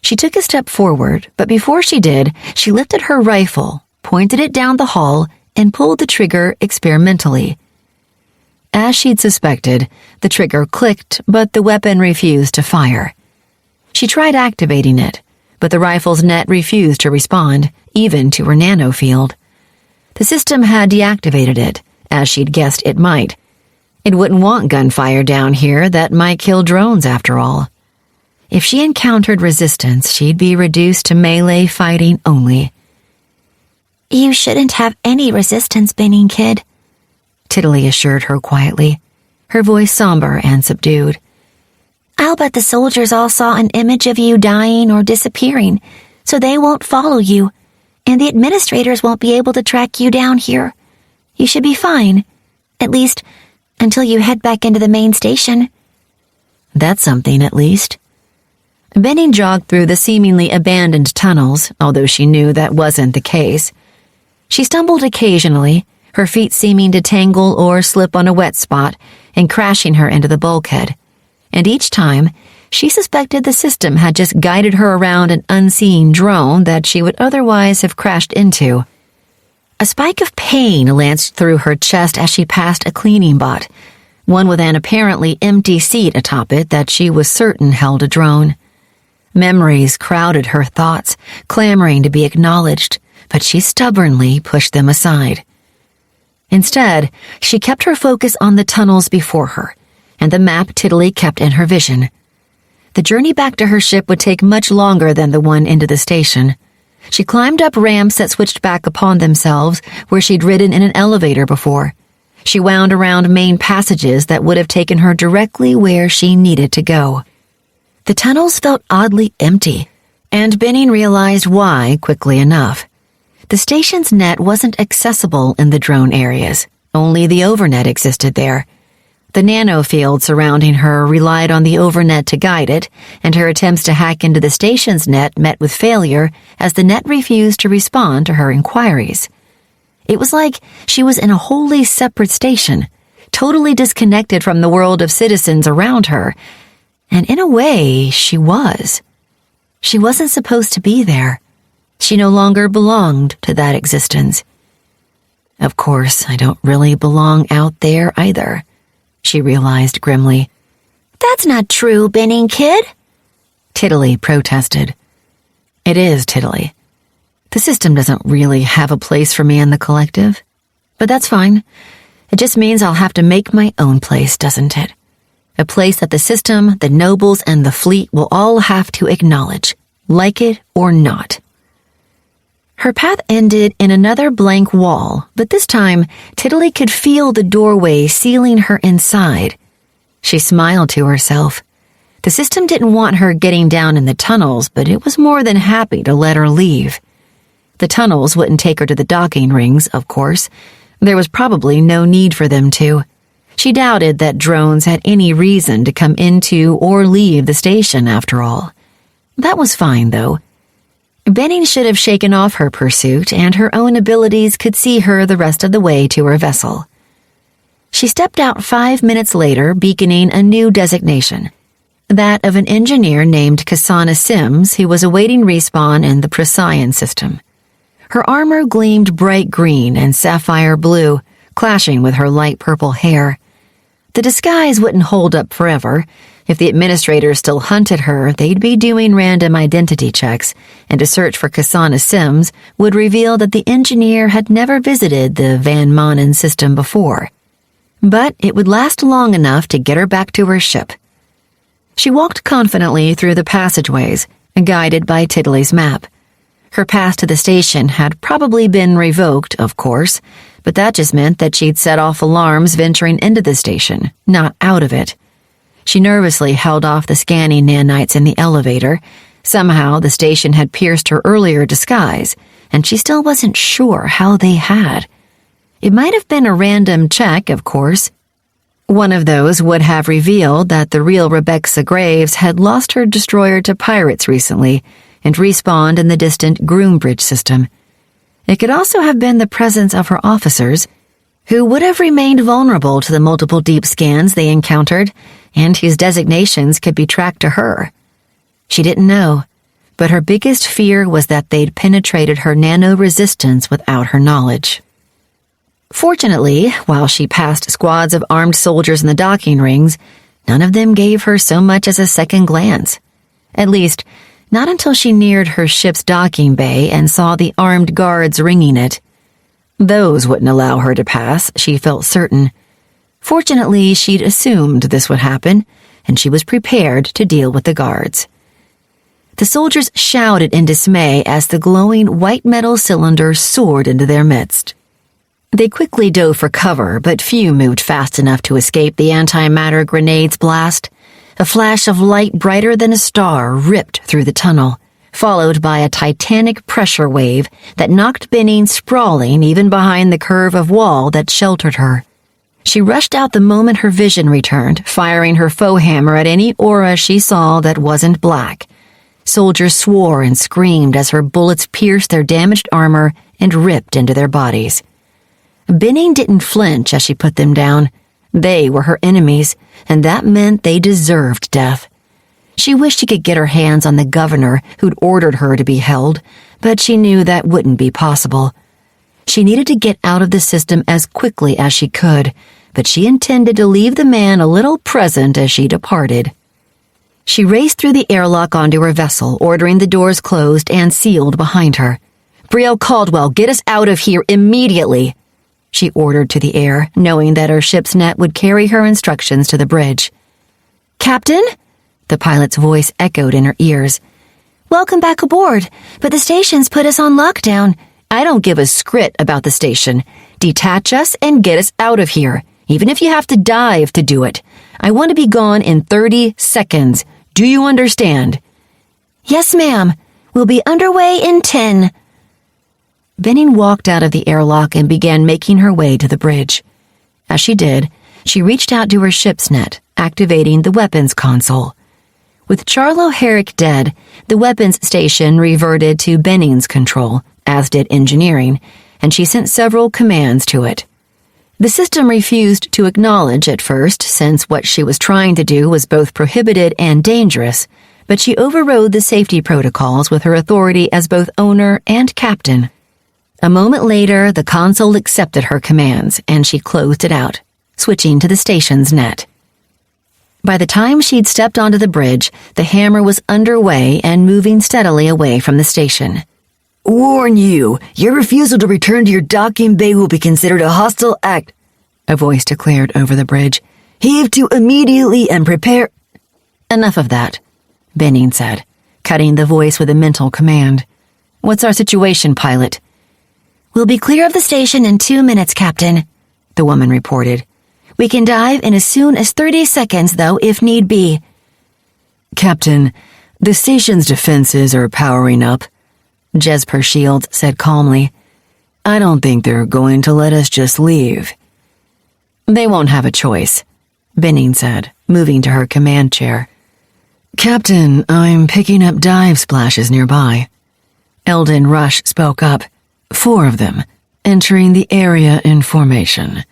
She took a step forward, but before she did, she lifted her rifle, pointed it down the hall, and pulled the trigger experimentally. As she'd suspected, the trigger clicked, but the weapon refused to fire. She tried activating it, but the rifle's net refused to respond, even to her nanofield. The system had deactivated it, as she'd guessed it might. It wouldn't want gunfire down here that might kill drones after all. If she encountered resistance, she'd be reduced to melee fighting only. You shouldn't have any resistance, Benning Kid, Tiddly assured her quietly, her voice somber and subdued. I'll bet the soldiers all saw an image of you dying or disappearing, so they won't follow you, and the administrators won't be able to track you down here. You should be fine, at least until you head back into the main station. That's something, at least. Benning jogged through the seemingly abandoned tunnels, although she knew that wasn't the case. She stumbled occasionally, her feet seeming to tangle or slip on a wet spot and crashing her into the bulkhead. And each time, she suspected the system had just guided her around an unseen drone that she would otherwise have crashed into. A spike of pain lanced through her chest as she passed a cleaning bot, one with an apparently empty seat atop it that she was certain held a drone. Memories crowded her thoughts, clamoring to be acknowledged, but she stubbornly pushed them aside. Instead, she kept her focus on the tunnels before her, and the map Tiddly kept in her vision. The journey back to her ship would take much longer than the one into the station. She climbed up ramps that switched back upon themselves where she'd ridden in an elevator before. She wound around main passages that would have taken her directly where she needed to go. The tunnels felt oddly empty, and Benning realized why quickly enough. The station's net wasn't accessible in the drone areas. Only the overnet existed there. The nanofield surrounding her relied on the overnet to guide it, and her attempts to hack into the station's net met with failure as the net refused to respond to her inquiries. It was like she was in a wholly separate station, totally disconnected from the world of citizens around her, and in a way, she was. She wasn't supposed to be there. She no longer belonged to that existence. Of course, I don't really belong out there either, she realized grimly. That's not true, Benning Kid, Tiddly protested. It is, Tiddly. The system doesn't really have a place for me in the collective. But that's fine. It just means I'll have to make my own place, doesn't it? A place that the system, the nobles, and the fleet will all have to acknowledge, like it or not. Her path ended in another blank wall, but this time, Tiddly could feel the doorway sealing her inside. She smiled to herself. The system didn't want her getting down in the tunnels, but it was more than happy to let her leave. The tunnels wouldn't take her to the docking rings, of course. There was probably no need for them to. She doubted that drones had any reason to come into or leave the station, after all. That was fine, though. Benning should have shaken off her pursuit, and her own abilities could see her the rest of the way to her vessel. She stepped out 5 minutes later, beaconing a new designation, that of an engineer named Kasana Sims, who was awaiting respawn in the Procyon system. Her armor gleamed bright green and sapphire blue, clashing with her light purple hair. The disguise wouldn't hold up forever. If the administrators still hunted her, they'd be doing random identity checks, and a search for Kasana Sims would reveal that the engineer had never visited the Van Manen system before. But it would last long enough to get her back to her ship. She walked confidently through the passageways, guided by Tiddly's map. Her pass to the station had probably been revoked, of course, but that just meant that she'd set off alarms venturing into the station, not out of it. She nervously held off the scanning nanites in the elevator. Somehow the station had pierced her earlier disguise, and she still wasn't sure how they had. It might have been a random check, of course. One of those would have revealed that the real Rebecca Graves had lost her destroyer to pirates recently and respawned in the distant Groombridge system. It could also have been the presence of her officers, who would have remained vulnerable to the multiple deep scans they encountered, and whose designations could be tracked to her. She didn't know, but her biggest fear was that they'd penetrated her nano-resistance without her knowledge. Fortunately, while she passed squads of armed soldiers in the docking rings, none of them gave her so much as a second glance. At least, not until she neared her ship's docking bay and saw the armed guards ringing it. Those wouldn't allow her to pass, she felt certain. Fortunately, she'd assumed this would happen, and she was prepared to deal with the guards. The soldiers shouted in dismay as the glowing white metal cylinder soared into their midst. They quickly dove for cover, but few moved fast enough to escape the antimatter grenade's blast. A flash of light brighter than a star ripped through the tunnel, followed by a titanic pressure wave that knocked Benning sprawling even behind the curve of wall that sheltered her. She rushed out the moment her vision returned, firing her foe hammer at any aura she saw that wasn't black. Soldiers swore and screamed as her bullets pierced their damaged armor and ripped into their bodies. Benning didn't flinch as she put them down. They were her enemies, and that meant they deserved death. She wished she could get her hands on the governor who'd ordered her to be held, but she knew that wouldn't be possible. She needed to get out of the system as quickly as she could, but she intended to leave the man a little present as she departed. She raced through the airlock onto her vessel, ordering the doors closed and sealed behind her. "Brielle Caldwell, get us out of here immediately!" she ordered to the air, knowing that her ship's net would carry her instructions to the bridge. "Captain?" the pilot's voice echoed in her ears. "Welcome back aboard, but the station's put us on lockdown." "I don't give a scrit about the station. Detach us and get us out of here, even if you have to dive to do it. I want to be gone in 30 seconds. Do you understand?" "Yes, ma'am. We'll be underway in 10. Benning walked out of the airlock and began making her way to the bridge. As she did, she reached out to her ship's net, activating the weapons console. With Charlo Herrick dead, the weapons station reverted to Benning's control, as did engineering, and she sent several commands to it. The system refused to acknowledge at first, since what she was trying to do was both prohibited and dangerous, but she overrode the safety protocols with her authority as both owner and captain. A moment later, the console accepted her commands, and she closed it out, switching to the station's net. By the time she'd stepped onto the bridge, the hammer was underway and moving steadily away from the station. "Warn you, your refusal to return to your docking bay will be considered a hostile act," a voice declared over the bridge. "Heave to immediately and prepare—" "Enough of that," Benning said, cutting the voice with a mental command. "What's our situation, pilot?" "We'll be clear of the station in 2 minutes, Captain," the woman reported. "We can dive in as soon as 30 seconds, though, if need be." "Captain, the station's defenses are powering up," Jesper Shields said calmly. "I don't think they're going to let us just leave." "They won't have a choice," Benning said, moving to her command chair. "Captain, I'm picking up dive splashes nearby." Eldon Rush spoke up. 4 of them, entering the area in formation.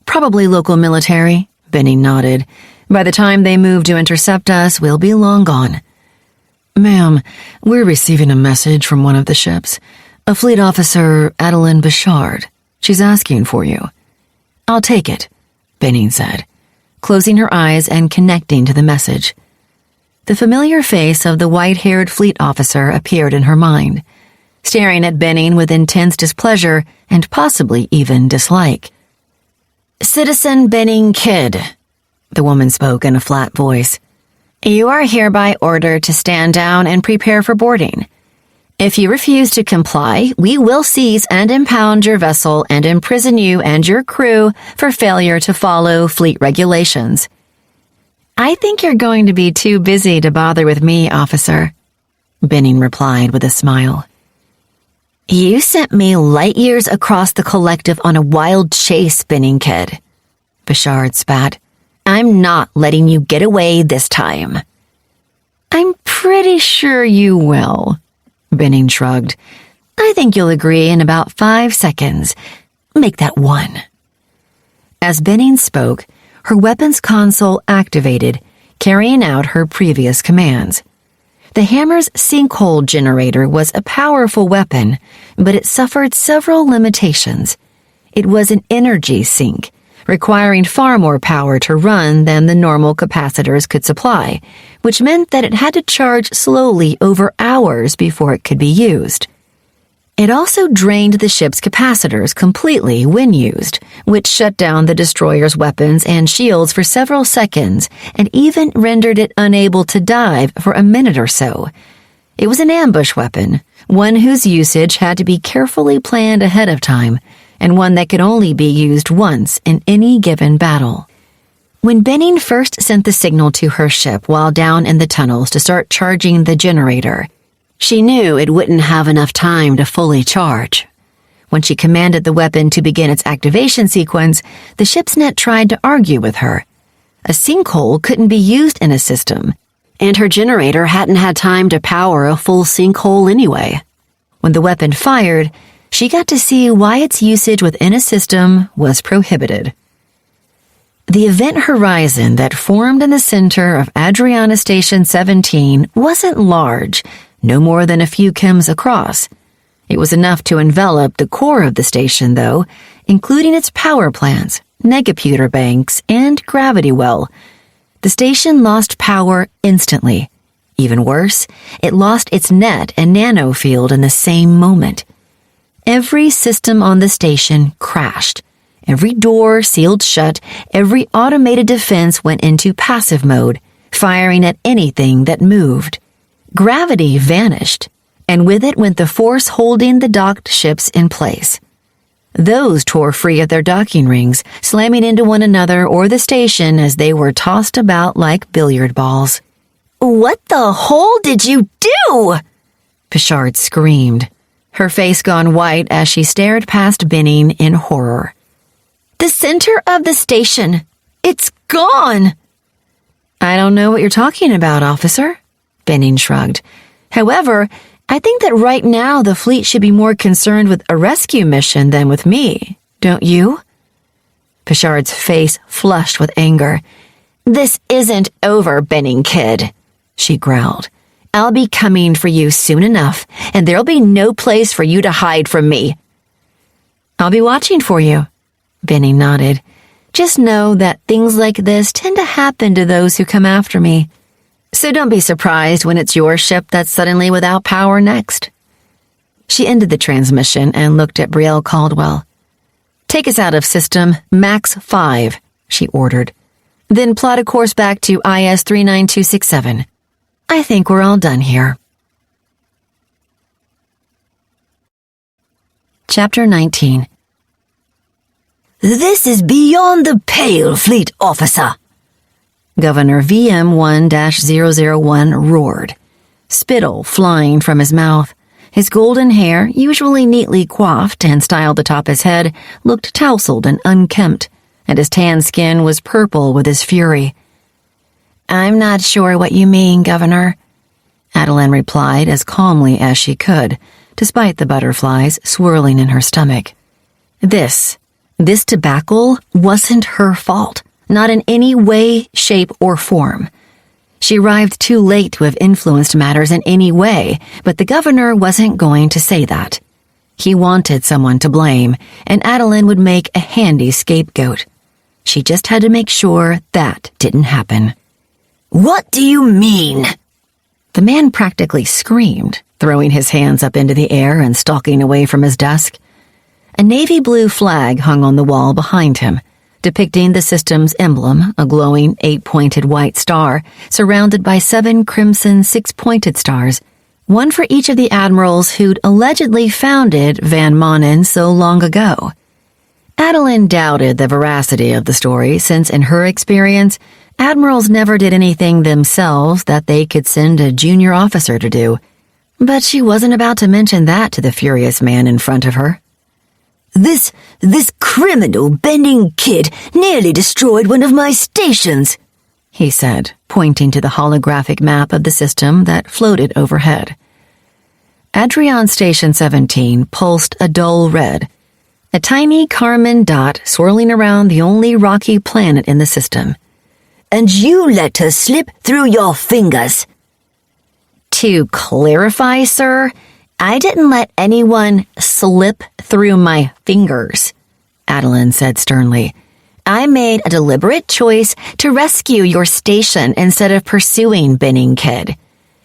Probably local military, Benny nodded. By the time they move to intercept us, we'll be long gone. Ma'am, we're receiving a message from one of the ships. A fleet officer, Adeline Bouchard. She's asking for you. I'll take it, Benning said, closing her eyes and connecting to the message. The familiar face of the white-haired fleet officer appeared in her mind, staring at Benning with intense displeasure and possibly even dislike. Citizen Benning Kidd, the woman spoke in a flat voice. You are hereby ordered to stand down and prepare for boarding. If you refuse to comply, we will seize and impound your vessel and imprison you and your crew for failure to follow fleet regulations. I think you're going to be too busy to bother with me, officer, Benning replied with a smile. You sent me light years across the collective on a wild chase, Benning Kidd, Bouchard spat. I'm not letting you get away this time. I'm pretty sure you will, Benning shrugged. I think you'll agree in about 5 seconds. Make that 1. As Benning spoke, her weapons console activated, carrying out her previous commands. The hammer's sinkhole generator was a powerful weapon, but it suffered several limitations. It was an energy sink, requiring far more power to run than the normal capacitors could supply, which meant that it had to charge slowly over hours before it could be used. It also drained the ship's capacitors completely when used, which shut down the destroyer's weapons and shields for several seconds and even rendered it unable to dive for a minute or so. It was an ambush weapon, one whose usage had to be carefully planned ahead of time, and one that could only be used once in any given battle. When Benning first sent the signal to her ship while down in the tunnels to start charging the generator, she knew it wouldn't have enough time to fully charge. When she commanded the weapon to begin its activation sequence, the ship's net tried to argue with her. A sinkhole couldn't be used in a system, and her generator hadn't had time to power a full sinkhole anyway. When the weapon fired, she got to see why its usage within a system was prohibited. The event horizon that formed in the center of Adriana Station 17 wasn't large, no more than a few chems across. It was enough to envelop the core of the station, though, including its power plants, negaputer banks, and gravity well. The station lost power instantly. Even worse, it lost its net and nanofield in the same moment. Every system on the station crashed. Every door sealed shut, every automated defense went into passive mode, firing at anything that moved. Gravity vanished, and with it went the force holding the docked ships in place. Those tore free of their docking rings, slamming into one another or the station as they were tossed about like billiard balls. What the hole did you do? Bouchard screamed, her face gone white as she stared past Benning in horror. The center of the station. It's gone. I don't know what you're talking about, officer, Benning shrugged. However, I think that right now the fleet should be more concerned with a rescue mission than with me, don't you? Bouchard's face flushed with anger. This isn't over, Benning Kidd, she growled. I'll be coming for you soon enough, and there'll be no place for you to hide from me. I'll be watching for you, Benning nodded. Just know that things like this tend to happen to those who come after me. So don't be surprised when it's your ship that's suddenly without power next. She ended the transmission and looked at Brielle Caldwell. Take us out of system Max 5, she ordered. Then plot a course back to IS 39267. I think we're all done here. Chapter 19. This is beyond the pale, fleet officer, Governor VM1-001 roared, spittle flying from his mouth. His golden hair, usually neatly coiffed and styled atop his head, looked tousled and unkempt, and his tan skin was purple with his fury. I'm not sure what you mean, Governor. Adeline replied as calmly as she could, despite the butterflies swirling in her stomach. This debacle wasn't her fault, not in any way, shape, or form. She arrived too late to have influenced matters in any way, but the governor wasn't going to say that. He wanted someone to blame, and Adeline would make a handy scapegoat. She just had to make sure that didn't happen. What do you mean? The man practically screamed, throwing his hands up into the air and stalking away from his desk. A navy blue flag hung on the wall behind him, depicting the system's emblem, a glowing 8-pointed white star, surrounded by 7 crimson 6-pointed stars, one for each of the admirals who'd allegedly founded Van Manen so long ago. Adeline doubted the veracity of the story since, in her experience, admirals never did anything themselves that they could send a junior officer to do. But she wasn't about to mention that to the furious man in front of her. This criminal bending kid nearly destroyed one of my stations, he said, pointing to the holographic map of the system that floated overhead. Adrian Station 17 pulsed a dull red, a tiny carmine dot swirling around the only rocky planet in the system. And you let her slip through your fingers. To clarify, sir, I didn't let anyone slip through my fingers, Adeline said sternly. I made a deliberate choice to rescue your station instead of pursuing Benning Kid.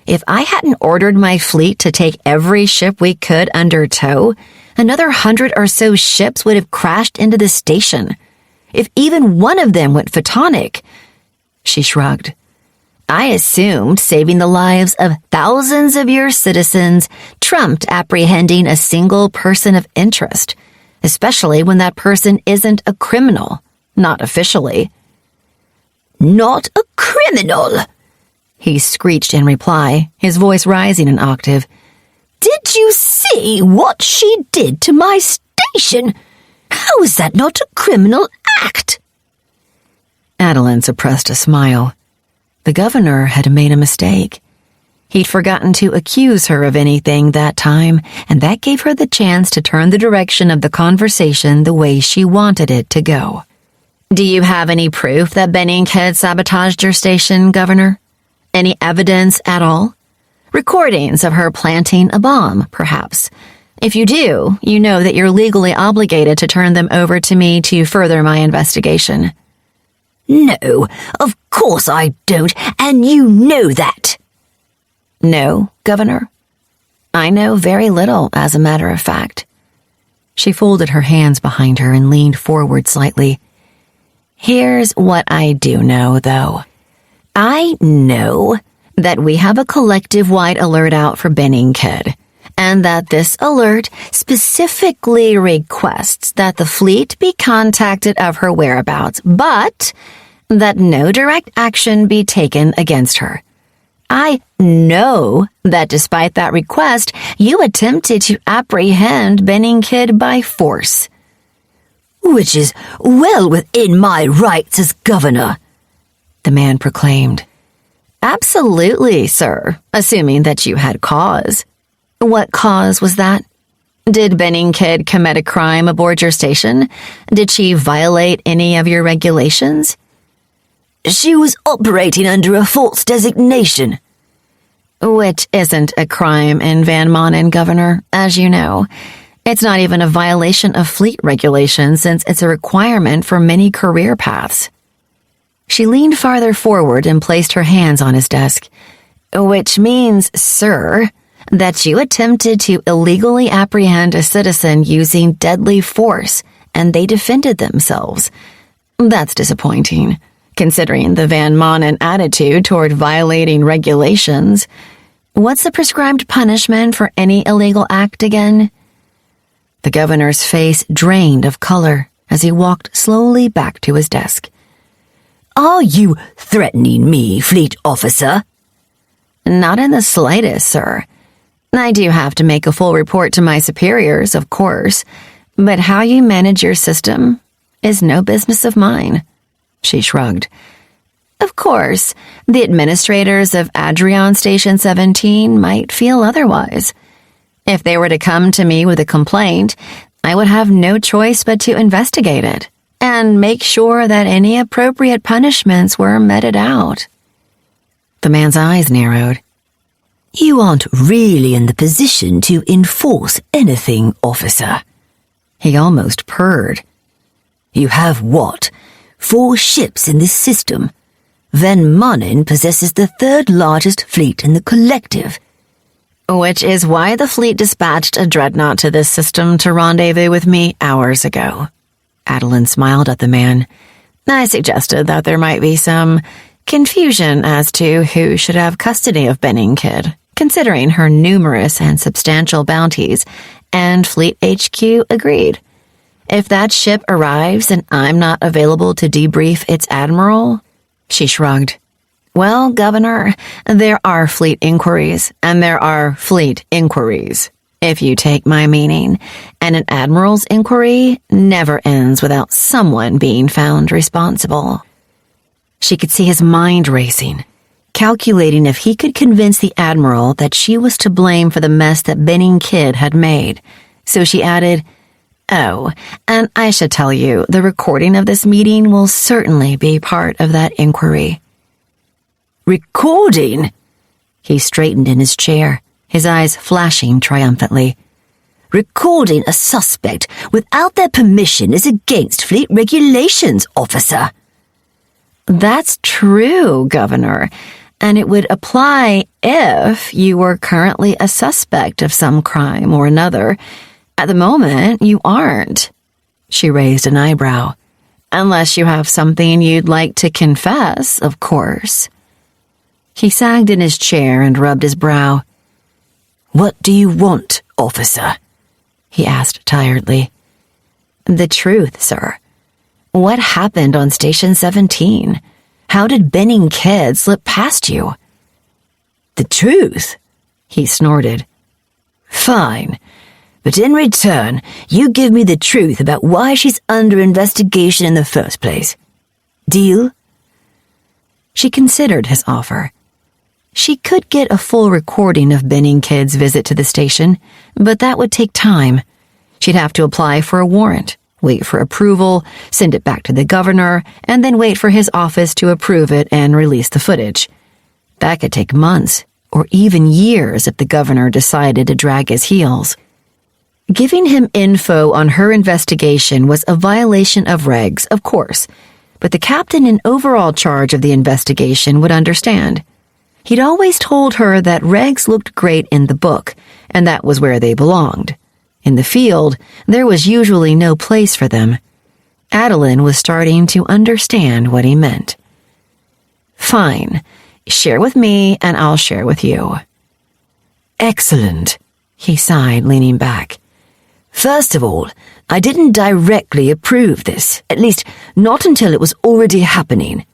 If I hadn't ordered my fleet to take every ship we could under tow, another 100 or so ships would have crashed into the station. If even one of them went photonic, she shrugged. I assumed saving the lives of thousands of your citizens trumped apprehending a single person of interest, especially when that person isn't a criminal, not officially. Not a criminal, he screeched in reply, his voice rising an octave. Did you see what she did to my station? How is that not a criminal act? Adeline suppressed a smile. The governor had made a mistake. He'd forgotten to accuse her of anything that time, and that gave her the chance to turn the direction of the conversation the way she wanted it to go. Do you have any proof that Benning had sabotaged your station, Governor? Any evidence at all? Recordings of her planting a bomb, perhaps. If you do, you know that you're legally obligated to turn them over to me to further my investigation. No, of course I don't, and you know that. No, Governor. I know very little, as a matter of fact. She folded her hands behind her and leaned forward slightly. Here's what I do know, though. I know that we have a collective-wide alert out for Benning Kid, and that this alert specifically requests that the fleet be contacted of her whereabouts, but that no direct action be taken against her. I know that despite that request, you attempted to apprehend Benning Kid by force. Which is well within my rights as governor, the man proclaimed. Absolutely, sir, assuming that you had cause. What cause was that? Did Benning Kid commit a crime aboard your station? Did she violate any of your regulations? She was operating under a false designation. Which isn't a crime in Van Manen, Governor, as you know. It's not even a violation of fleet regulations since it's a requirement for many career paths. She leaned farther forward and placed her hands on his desk. Which means, sir, that you attempted to illegally apprehend a citizen using deadly force, and they defended themselves. That's disappointing, considering the Van Manen attitude toward violating regulations. What's the prescribed punishment for any illegal act again? The governor's face drained of color as he walked slowly back to his desk. Are you threatening me, fleet officer? Not in the slightest, sir. I do have to make a full report to my superiors, of course, but how you manage your system is no business of mine. She shrugged. Of course, the administrators of Adrian Station 17 might feel otherwise. If they were to come to me with a complaint, I would have no choice but to investigate it and make sure that any appropriate punishments were meted out. The man's eyes narrowed. You aren't really in the position to enforce anything, officer. He almost purred. You have what? 4 ships in this system. Van Manen possesses the 3rd largest fleet in the collective. Which is why the fleet dispatched a dreadnought to this system to rendezvous with me hours ago. Adeline smiled at the man. I suggested that there might be some confusion as to who should have custody of Benning Kid, considering her numerous and substantial bounties, and Fleet HQ agreed. If that ship arrives and I'm not available to debrief its admiral, she shrugged. Well, Governor, there are fleet inquiries, and there are fleet inquiries, if you take my meaning, and an admiral's inquiry never ends without someone being found responsible. She could see his mind racing, calculating if he could convince the admiral that she was to blame for the mess that Benning Kid had made. So she added, Oh, and I should tell you, the recording of this meeting will certainly be part of that inquiry. Recording? He straightened in his chair, his eyes flashing triumphantly. Recording a suspect without their permission is against fleet regulations, officer. That's true, Governor, and it would apply if you were currently a suspect of some crime or another. At the moment, you aren't. She raised an eyebrow. Unless you have something you'd like to confess, of course. He sagged in his chair and rubbed his brow. What do you want, officer? He asked tiredly. The truth, sir. What happened on Station 17? How did Benning Kid slip past you? The truth? He snorted. Fine. But in return, you give me the truth about why she's under investigation in the first place. Deal? She considered his offer. She could get a full recording of Benning Kid's visit to the station, but that would take time. She'd have to apply for a warrant, wait for approval, send it back to the governor, and then wait for his office to approve it and release the footage. That could take months, or even years if the governor decided to drag his heels. Giving him info on her investigation was a violation of regs, of course, but the captain in overall charge of the investigation would understand. He'd always told her that regs looked great in the book, and that was where they belonged. In the field, there was usually no place for them. Adeline was starting to understand what he meant. Fine. Share with me, and I'll share with you. Excellent, he sighed, leaning back. First of all, I didn't directly approve this, at least not until it was already happening.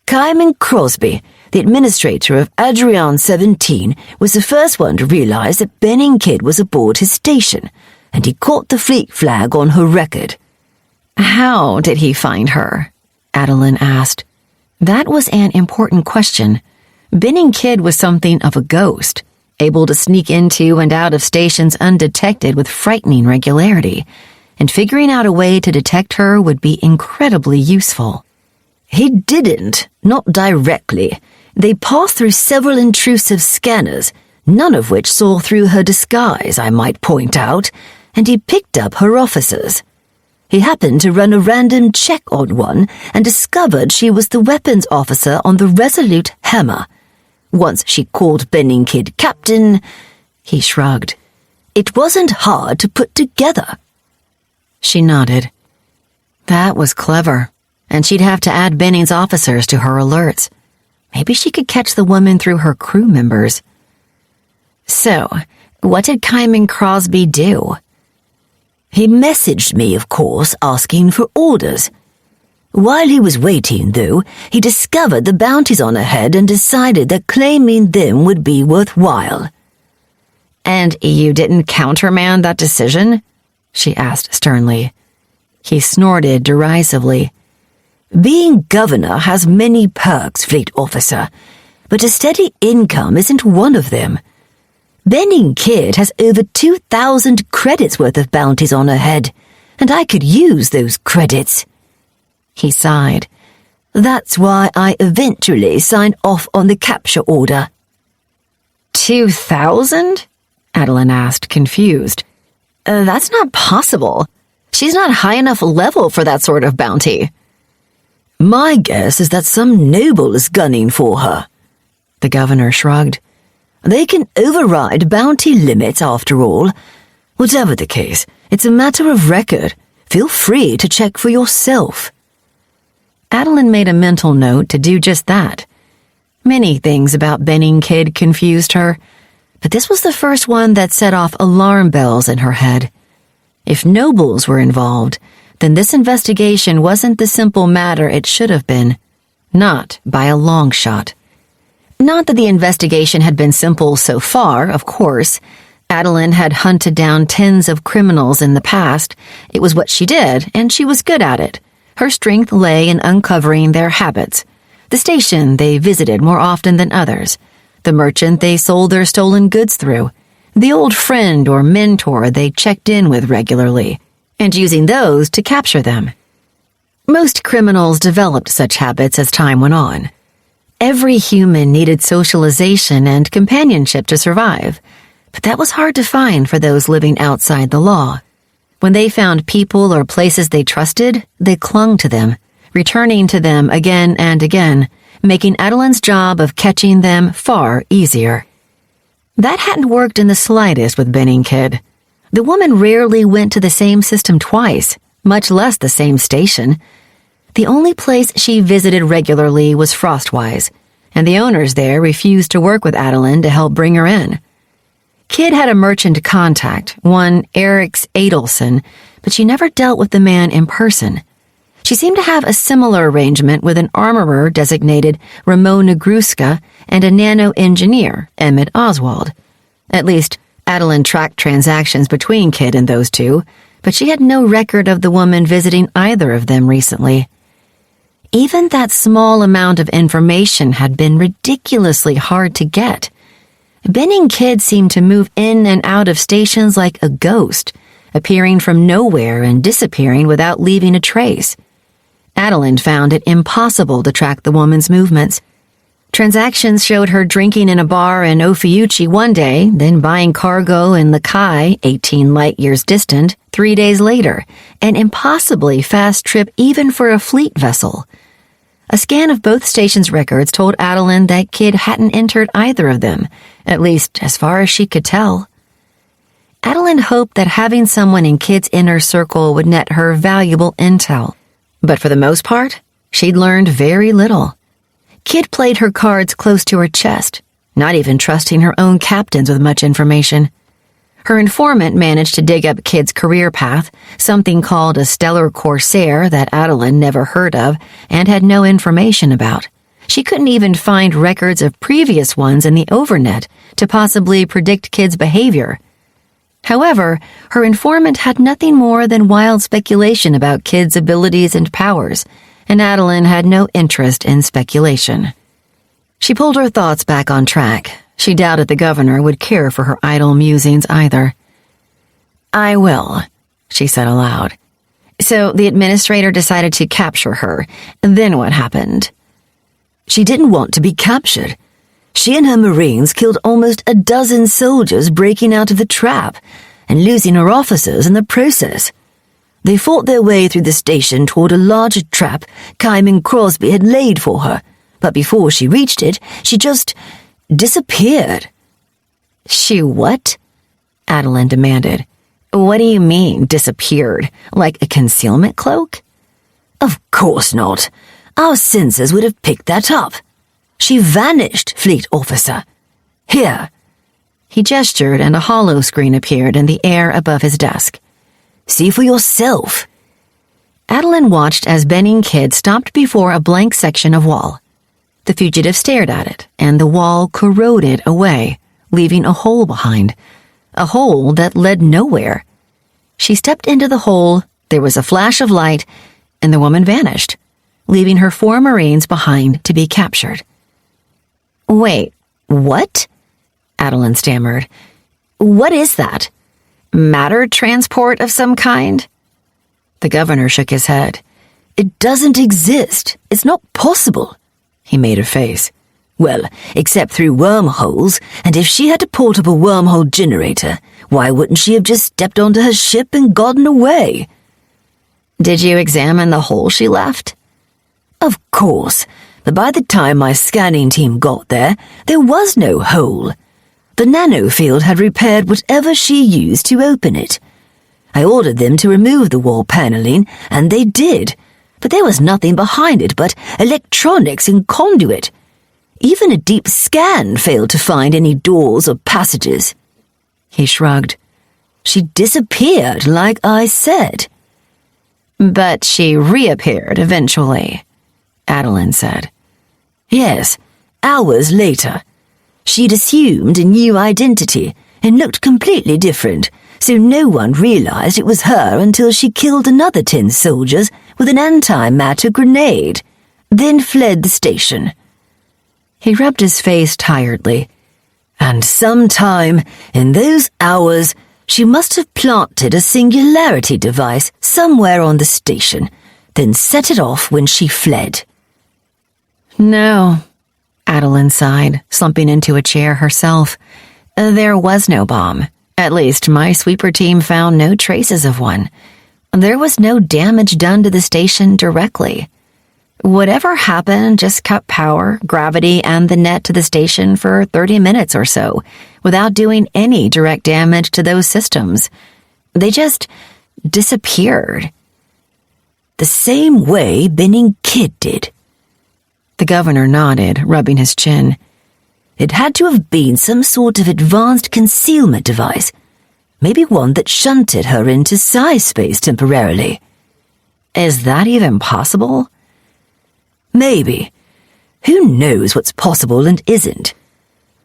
Kaiman Crosby, the administrator of Adrian 17, was the first one to realize that Benning Kid was aboard his station, and he caught the fleet flag on her record. How did he find her? Adeline asked. That was an important question. Benning Kid was something of a ghost, able to sneak into and out of stations undetected with frightening regularity, and figuring out a way to detect her would be incredibly useful. He didn't, not directly. They passed through several intrusive scanners, none of which saw through her disguise, I might point out, and he picked up her officers. He happened to run a random check on one and discovered she was the weapons officer on the Resolute Hammer. Once she called Benning Kid Captain, he shrugged. It wasn't hard to put together. She nodded. That was clever, and she'd have to add Benning's officers to her alerts. Maybe she could catch the woman through her crew members. So, what did Kaiman Crosby do? He messaged me, of course, asking for orders. While he was waiting, though, he discovered the bounties on her head and decided that claiming them would be worthwhile. And you didn't countermand that decision? She asked sternly. He snorted derisively. Being governor has many perks, Fleet Officer, but a steady income isn't one of them. Benning Kidd has over 2,000 credits worth of bounties on her head, and I could use those credits." He sighed. "That's why I eventually signed off on the capture order." 2,000? Adeline asked, confused. That's not possible. She's not high enough level for that sort of bounty." "My guess is that some noble is gunning for her." The governor shrugged. "They can override bounty limits after all. Whatever the case, it's a matter of record. Feel free to check for yourself." Adeline made a mental note to do just that. Many things about Benning Kidd confused her, but this was the first one that set off alarm bells in her head. If nobles were involved, then this investigation wasn't the simple matter it should have been. Not by a long shot. Not that the investigation had been simple so far, of course. Adeline had hunted down tens of criminals in the past. It was what she did, and she was good at it. Her strength lay in uncovering their habits. The station they visited more often than others. The merchant they sold their stolen goods through. The old friend or mentor they checked in with regularly. And using those to capture them. Most criminals developed such habits as time went on. Every human needed socialization and companionship to survive, but that was hard to find for those living outside the law. When they found people or places they trusted, they clung to them, returning to them again and again, making Adeline's job of catching them far easier. That hadn't worked in the slightest with Benning Kidd. The woman rarely went to the same system twice, much less the same station. The only place she visited regularly was Frostwise, and the owners there refused to work with Adeline to help bring her in. Kidd had a merchant contact, one Eriks Adelson, but she never dealt with the man in person. She seemed to have a similar arrangement with an armorer designated Ramon Negruska and a nano-engineer, Emmett Oswald. At least, Adeline tracked transactions between Kidd and those two, but she had no record of the woman visiting either of them recently. Even that small amount of information had been ridiculously hard to get. Benning Kidd seemed to move in and out of stations like a ghost, appearing from nowhere and disappearing without leaving a trace. Adeline found it impossible to track the woman's movements. Transactions showed her drinking in a bar in Ophiuchi one day, then buying cargo in Lakai, 18 light-years distant, 3 days later, an impossibly fast trip even for a fleet vessel. A scan of both stations' records told Adeline that Kidd hadn't entered either of them, at least as far as she could tell. Adeline hoped that having someone in Kidd's inner circle would net her valuable intel. But for the most part, she'd learned very little. Kidd played her cards close to her chest, not even trusting her own captains with much information. Her informant managed to dig up Kidd's career path, something called a Stellar Corsair that Adeline never heard of and had no information about. She couldn't even find records of previous ones in the overnet to possibly predict Kidd's behavior. However, her informant had nothing more than wild speculation about Kidd's abilities and powers, and Adeline had no interest in speculation. She pulled her thoughts back on track. She doubted the governor would care for her idle musings either. "I will," she said aloud. "So the administrator decided to capture her. Then what happened?" "She didn't want to be captured. She and her Marines killed almost a dozen soldiers breaking out of the trap and losing her officers in the process. They fought their way through the station toward a larger trap Kaiman Crosby had laid for her, but before she reached it, she just disappeared." "She what?" Adeline demanded. "What do you mean, disappeared? Like a concealment cloak?" "Of course not. Our sensors would have picked that up. She vanished, Fleet Officer. Here." He gestured and a hollow screen appeared in the air above his desk. "See for yourself." Adeline watched as Benning Kidd stopped before a blank section of wall. The fugitive stared at it, and the wall corroded away, leaving a hole behind. A hole that led nowhere. She stepped into the hole, there was a flash of light, and the woman vanished. leaving her 4 Marines behind to be captured. Wait, what? Adeline stammered. What is that? Matter transport of some kind? The governor shook his head. It doesn't exist. It's not possible. He made a face. Well, except through wormholes, and if she had a portable wormhole generator, why wouldn't she have just stepped onto her ship and gotten away? Did you examine the hole she left? Of course, but by the time my scanning team got there was no hole. The nanofield had repaired whatever she used to open it. I ordered them to remove the wall paneling, and they did, but there was nothing behind it but electronics and conduit. Even a deep scan failed to find any doors or passages. He shrugged. She disappeared, like I said. But she reappeared eventually, Adeline said. Yes, hours later. She'd assumed a new identity and looked completely different, so no one realized it was her until she killed another 10 soldiers with an antimatter grenade, then fled the station. He rubbed his face tiredly. And sometime in those hours, she must have planted a singularity device somewhere on the station, then set it off when she fled. No, Adeline sighed, slumping into a chair herself. There was no bomb. At least my sweeper team found no traces of one. There was no damage done to the station directly. Whatever happened just cut power, gravity, and the net to the station for 30 minutes or so, without doing any direct damage to those systems. They just disappeared. The same way Benning Kidd did. The governor nodded, rubbing his chin. It had to have been some sort of advanced concealment device, maybe one that shunted her into psi-space temporarily. Is that even possible? Maybe. Who knows what's possible and isn't?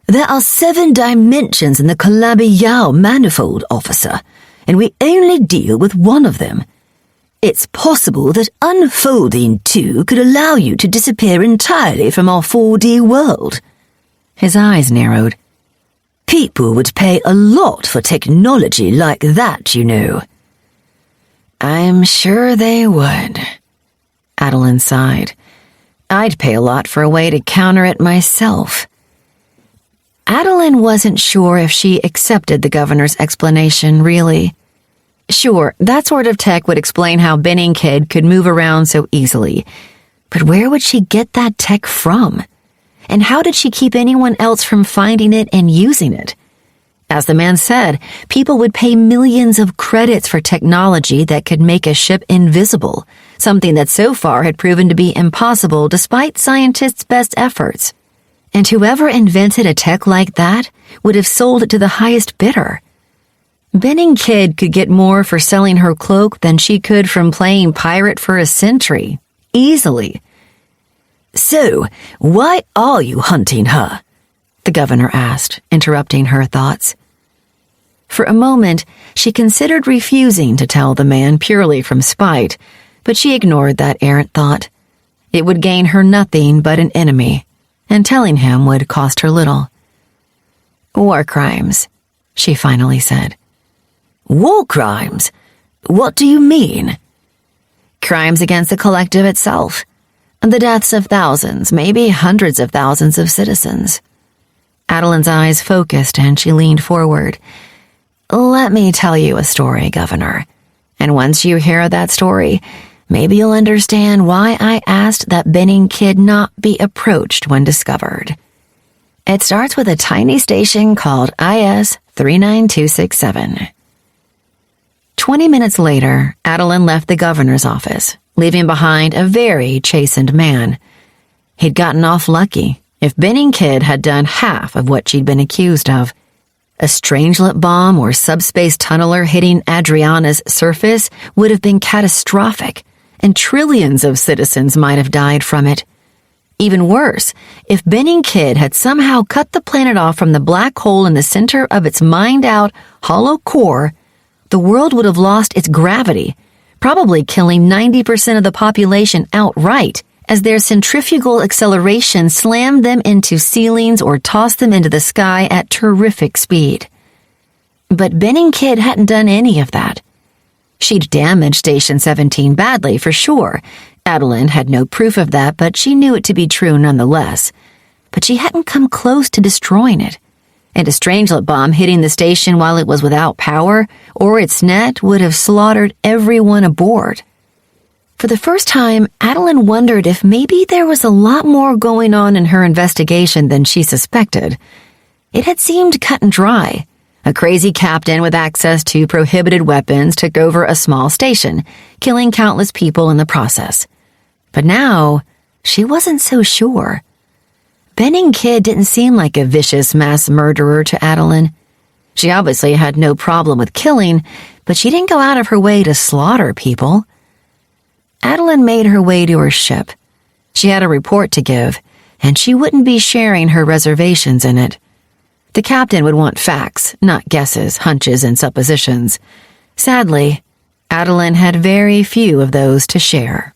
There are 7 dimensions in the Calabi-Yau manifold, officer, and we only deal with one of them. It's possible that unfolding 2 could allow you to disappear entirely from our 4D world. His eyes narrowed. People would pay a lot for technology like that, you know. I'm sure they would. Adeline sighed. I'd pay a lot for a way to counter it myself. Adeline wasn't sure if she accepted the governor's explanation, really. Sure, that sort of tech would explain how Benning Kidd could move around so easily. But where would she get that tech from? And how did she keep anyone else from finding it and using it? As the man said, people would pay millions of credits for technology that could make a ship invisible, something that so far had proven to be impossible despite scientists' best efforts. And whoever invented a tech like that would have sold it to the highest bidder. Benning Kidd could get more for selling her cloak than she could from playing pirate for a century. Easily. So, why are you hunting her? The governor asked, interrupting her thoughts. For a moment, she considered refusing to tell the man purely from spite, but she ignored that errant thought. It would gain her nothing but an enemy, and telling him would cost her little. War crimes, she finally said. War crimes? What do you mean? Crimes against the collective itself. The deaths of thousands, maybe hundreds of thousands of citizens. Adeline's eyes focused and she leaned forward. Let me tell you a story, Governor. And once you hear that story, maybe you'll understand why I asked that Benning Kidd not be approached when discovered. It starts with a tiny station called IS 39267. 20 minutes later, Adeline left the governor's office, leaving behind a very chastened man. He'd gotten off lucky. If Benning Kidd had done half of what she'd been accused of, a strangelet bomb or subspace tunneler hitting Adriana's surface would have been catastrophic, and trillions of citizens might have died from it. Even worse, if Benning Kidd had somehow cut the planet off from the black hole in the center of its mined-out, hollow core, the world would have lost its gravity, probably killing 90% of the population outright, as their centrifugal acceleration slammed them into ceilings or tossed them into the sky at terrific speed. But Benning Kidd hadn't done any of that. She'd damaged Station 17 badly, for sure. Adeline had no proof of that, but she knew it to be true nonetheless. But she hadn't come close to destroying it. And a Strangelet bomb hitting the station while it was without power or its net would have slaughtered everyone aboard. For the first time, Adeline wondered if maybe there was a lot more going on in her investigation than she suspected. It had seemed cut and dry. A crazy captain with access to prohibited weapons took over a small station, killing countless people in the process. But now, she wasn't so sure. Benning Kidd didn't seem like a vicious mass murderer to Adeline. She obviously had no problem with killing, but she didn't go out of her way to slaughter people. Adeline made her way to her ship. She had a report to give, and she wouldn't be sharing her reservations in it. The captain would want facts, not guesses, hunches, and suppositions. Sadly, Adeline had very few of those to share.